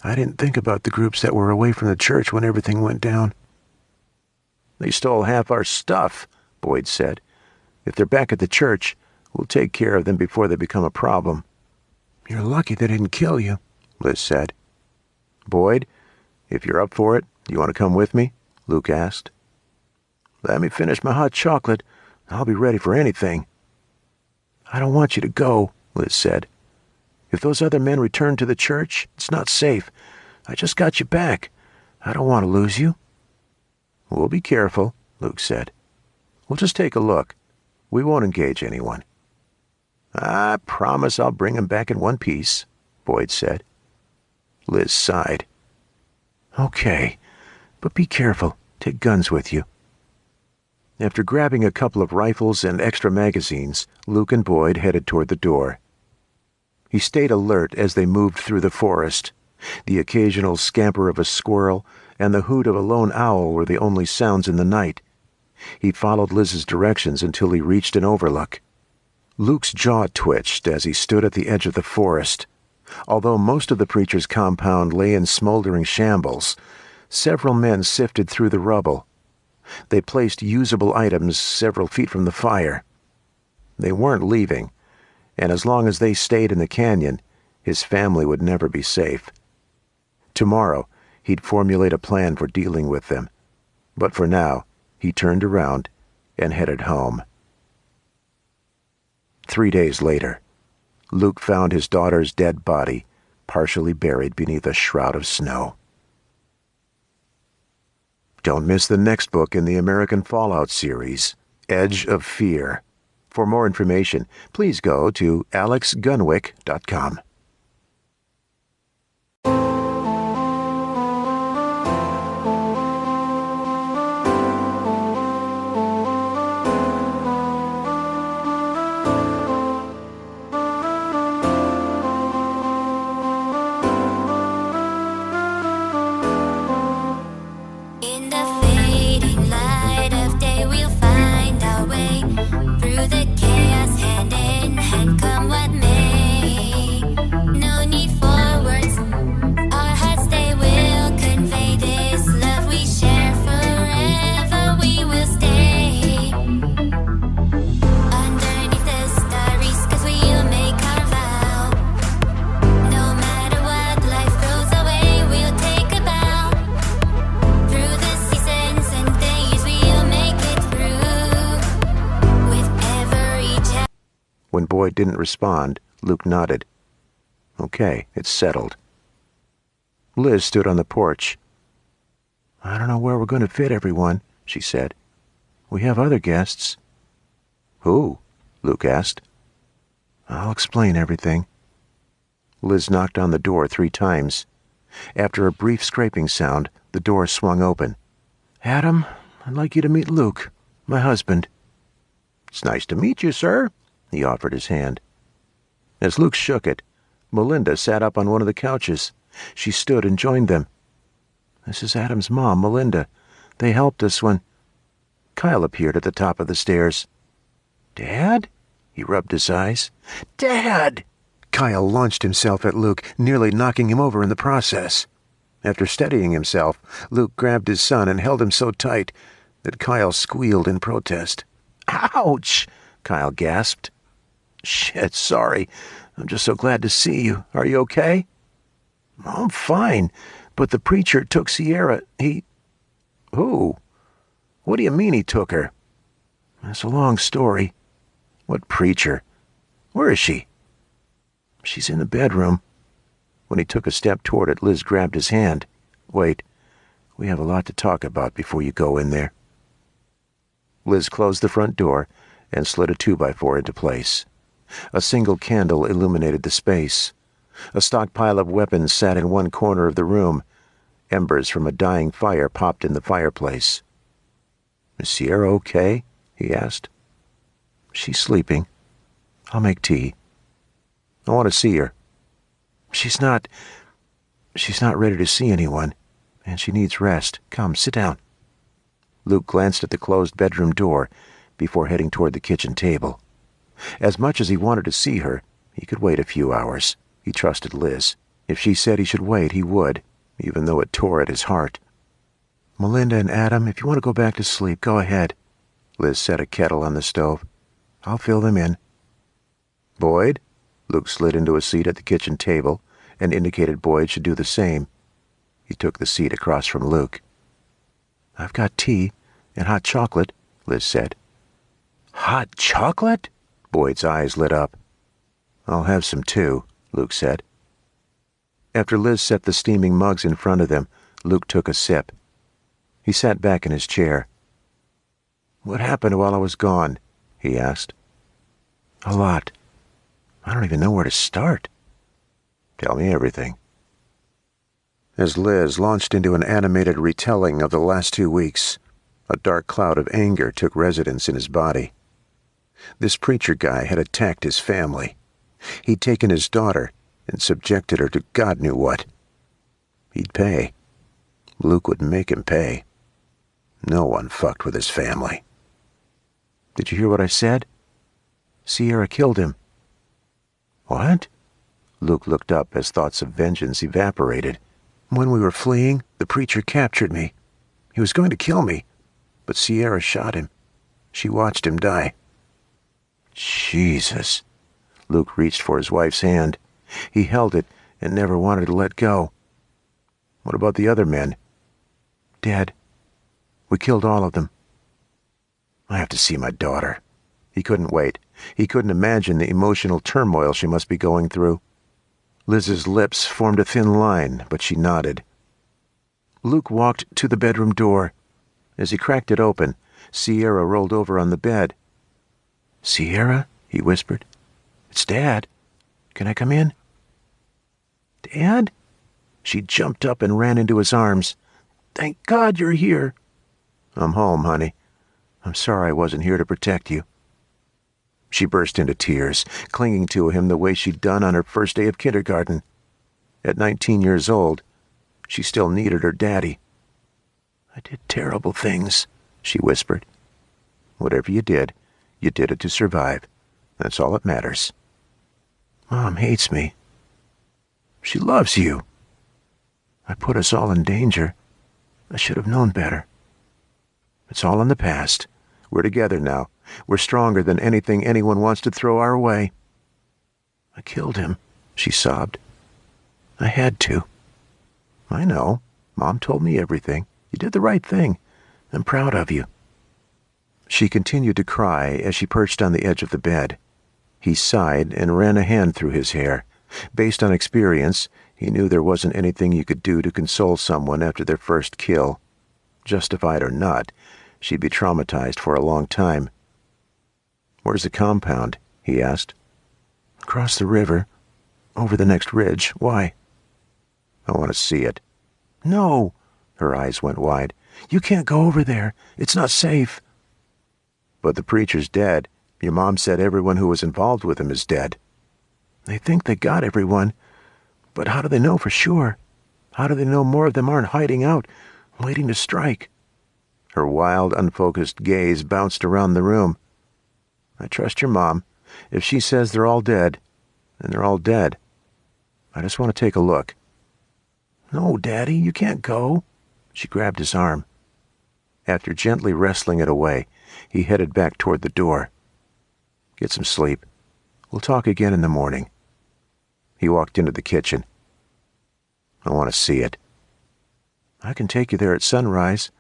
I didn't think about the groups that were away from the church when everything went down." "They stole half our stuff," Boyd said. "If they're back at the church, we'll take care of them before they become a problem." "You're lucky they didn't kill you," Liz said. "Boyd, if you're up for it, you want to come with me?" Luke asked. "Let me finish my hot chocolate. I'll be ready for anything." "I don't want you to go," Liz said. "If those other men return to the church, it's not safe. I just got you back. I don't want to lose you." "We'll be careful," Luke said. "We'll just take a look. We won't engage anyone." "I promise I'll bring him back in one piece," Boyd said. Liz sighed. "Okay, but be careful. Take guns with you." After grabbing a couple of rifles and extra magazines, Luke and Boyd headed toward the door. He stayed alert as they moved through the forest. The occasional scamper of a squirrel and the hoot of a lone owl were the only sounds in the night. He followed Liz's directions until he reached an overlook. Luke's jaw twitched as he stood at the edge of the forest. Although most of the preacher's compound lay in smoldering shambles, several men sifted through the rubble. They placed usable items several feet from the fire. They weren't leaving, and as long as they stayed in the canyon, his family would never be safe. Tomorrow, he'd formulate a plan for dealing with them. But for now, he turned around and headed home. 3 days later, Luke found his daughter's dead body, partially buried beneath a shroud of snow. Don't miss the next book in the American Fallout series, Edge of Fear. For more information, please go to alexgunwick.com. Through the chaos, hand in hand, come what may. When Boyd didn't respond, Luke nodded. Okay, it's settled. Liz stood on the porch. I don't know where we're going to fit everyone, she said. We have other guests. Who? Luke asked. I'll explain everything. Liz knocked on the door 3 times. After a brief scraping sound, the door swung open. Adam, I'd like you to meet Luke, my husband. It's nice to meet you, sir, he offered his hand. As Luke shook it, Melinda sat up on one of the couches. She stood and joined them. This is Adam's mom, Melinda. They helped us when... Kyle appeared at the top of the stairs. Dad? He rubbed his eyes. Dad! Kyle launched himself at Luke, nearly knocking him over in the process. After steadying himself, Luke grabbed his son and held him so tight that Kyle squealed in protest. Ouch! Kyle gasped. Shit, sorry. I'm just so glad to see you. Are you okay? I'm fine, but the preacher took Sierra. Who? What do you mean he took her? It's a long story. What preacher? Where is she? She's in the bedroom. When he took a step toward it, Liz grabbed his hand. Wait, we have a lot to talk about before you go in there. Liz closed the front door and slid a 2x4 into place. A single candle illuminated the space. A stockpile of weapons sat in one corner of the room. Embers from a dying fire popped in the fireplace. Is Sierra okay? He asked. She's sleeping. I'll make tea. I want to see her. She's not ready to see anyone, and she needs rest. Come, sit down. Luke glanced at the closed bedroom door before heading toward the kitchen table. As much as he wanted to see her, he could wait a few hours. He trusted Liz. If she said he should wait, he would, even though it tore at his heart. Melinda and Adam, if you want to go back to sleep, go ahead. Liz set a kettle on the stove. I'll fill them in. Boyd? Luke slid into a seat at the kitchen table and indicated Boyd should do the same. He took the seat across from Luke. I've got tea and hot chocolate, Liz said. Hot chocolate? Boyd's eyes lit up. I'll have some too, Luke said. After Liz set the steaming mugs in front of them, Luke took a sip. He sat back in his chair. What happened while I was gone? He asked. A lot. I don't even know where to start. Tell me everything. As Liz launched into an animated retelling of the last 2 weeks, a dark cloud of anger took residence in his body. This preacher guy had attacked his family. He'd taken his daughter and subjected her to God knew what. He'd pay. Luke would make him pay. No one fucked with his family. Did you hear what I said? Sierra killed him. What? Luke looked up as thoughts of vengeance evaporated. When we were fleeing, the preacher captured me. He was going to kill me, but Sierra shot him. She watched him die. Jesus. Luke reached for his wife's hand. He held it and never wanted to let go. What about the other men? Dead. We killed all of them. I have to see my daughter. He couldn't wait. He couldn't imagine the emotional turmoil she must be going through. Liz's lips formed a thin line, but she nodded. Luke walked to the bedroom door. As he cracked it open, Sierra rolled over on the bed. Sierra? He whispered. It's Dad. Can I come in? Dad? She jumped up and ran into his arms. Thank God you're here. I'm home, honey. I'm sorry I wasn't here to protect you. She burst into tears, clinging to him the way she'd done on her first day of kindergarten. At 19 years old, she still needed her daddy. I did terrible things, she whispered. Whatever you did it to survive. That's all that matters. Mom hates me. She loves you. I put us all in danger. I should have known better. It's all in the past. We're together now. We're stronger than anything anyone wants to throw our way. I killed him, she sobbed. I had to. I know. Mom told me everything. You did the right thing. I'm proud of you. She continued to cry as she perched on the edge of the bed. He sighed and ran a hand through his hair. Based on experience, he knew there wasn't anything you could do to console someone after their first kill. Justified or not, she'd be traumatized for a long time. "Where's the compound?" he asked. "Across the river. Over the next ridge. Why?" "I want to see it." "No!" Her eyes went wide. "You can't go over there. It's not safe." "But the preacher's dead. Your mom said everyone who was involved with him is dead." "They think they got everyone. But how do they know for sure? How do they know more of them aren't hiding out, waiting to strike?" Her wild, unfocused gaze bounced around the room. "I trust your mom. If she says they're all dead, then they're all dead. I just want to take a look." "No, Daddy, you can't go." She grabbed his arm. After gently wrestling it away, he headed back toward the door. "Get some sleep. We'll talk again in the morning." He walked into the kitchen. "I want to see it." "I can take you there at sunrise.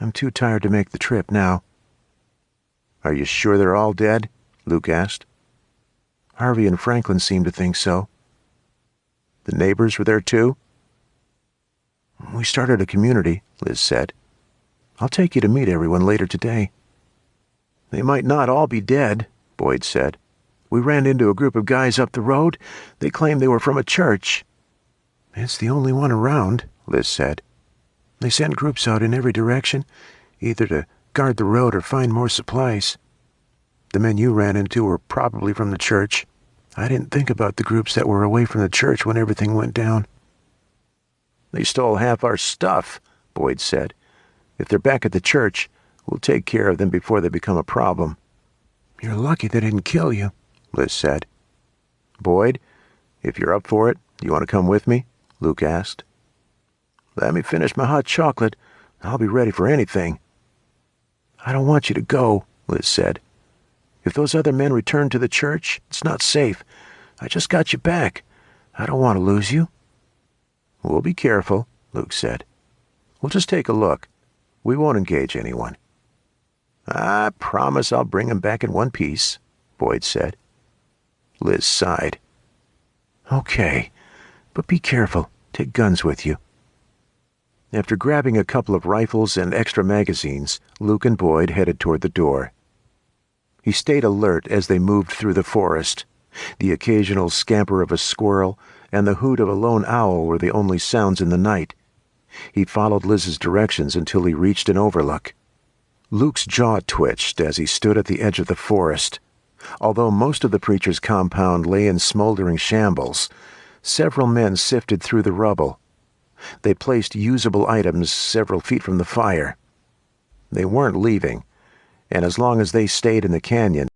I'm too tired to make the trip now." "Are you sure they're all dead?" Luke asked. "Harvey and Franklin seem to think so." "The neighbors were there too?" "We started a community," Liz said. "I'll take you to meet everyone later today." "They might not all be dead," Boyd said. "We ran into a group of guys up the road. They claimed they were from a church." "It's the only one around," Liz said. "They send groups out in every direction, either to guard the road or find more supplies. The men you ran into were probably from the church. I didn't think about the groups that were away from the church when everything went down." "They stole half our stuff," Boyd said. "If they're back at the church, we'll take care of them before they become a problem." "You're lucky they didn't kill you," Liz said. "Boyd, if you're up for it, do you want to come with me?" Luke asked. "Let me finish my hot chocolate. I'll be ready for anything." "I don't want you to go," Liz said. "If those other men return to the church, it's not safe. I just got you back. I don't want to lose you." "We'll be careful," Luke said. "We'll just take a look. We won't engage anyone." "I promise I'll bring him back in one piece," Boyd said. Liz sighed. "Okay, but be careful. Take guns with you." After grabbing a couple of rifles and extra magazines, Luke and Boyd headed toward the door. He stayed alert as they moved through the forest. The occasional scamper of a squirrel and the hoot of a lone owl were the only sounds in the night. He followed Liz's directions until he reached an overlook. Luke's jaw twitched as he stood at the edge of the forest. Although most of the preacher's compound lay in smoldering shambles, several men sifted through the rubble. They placed usable items several feet from the fire. They weren't leaving, and as long as they stayed in the canyon,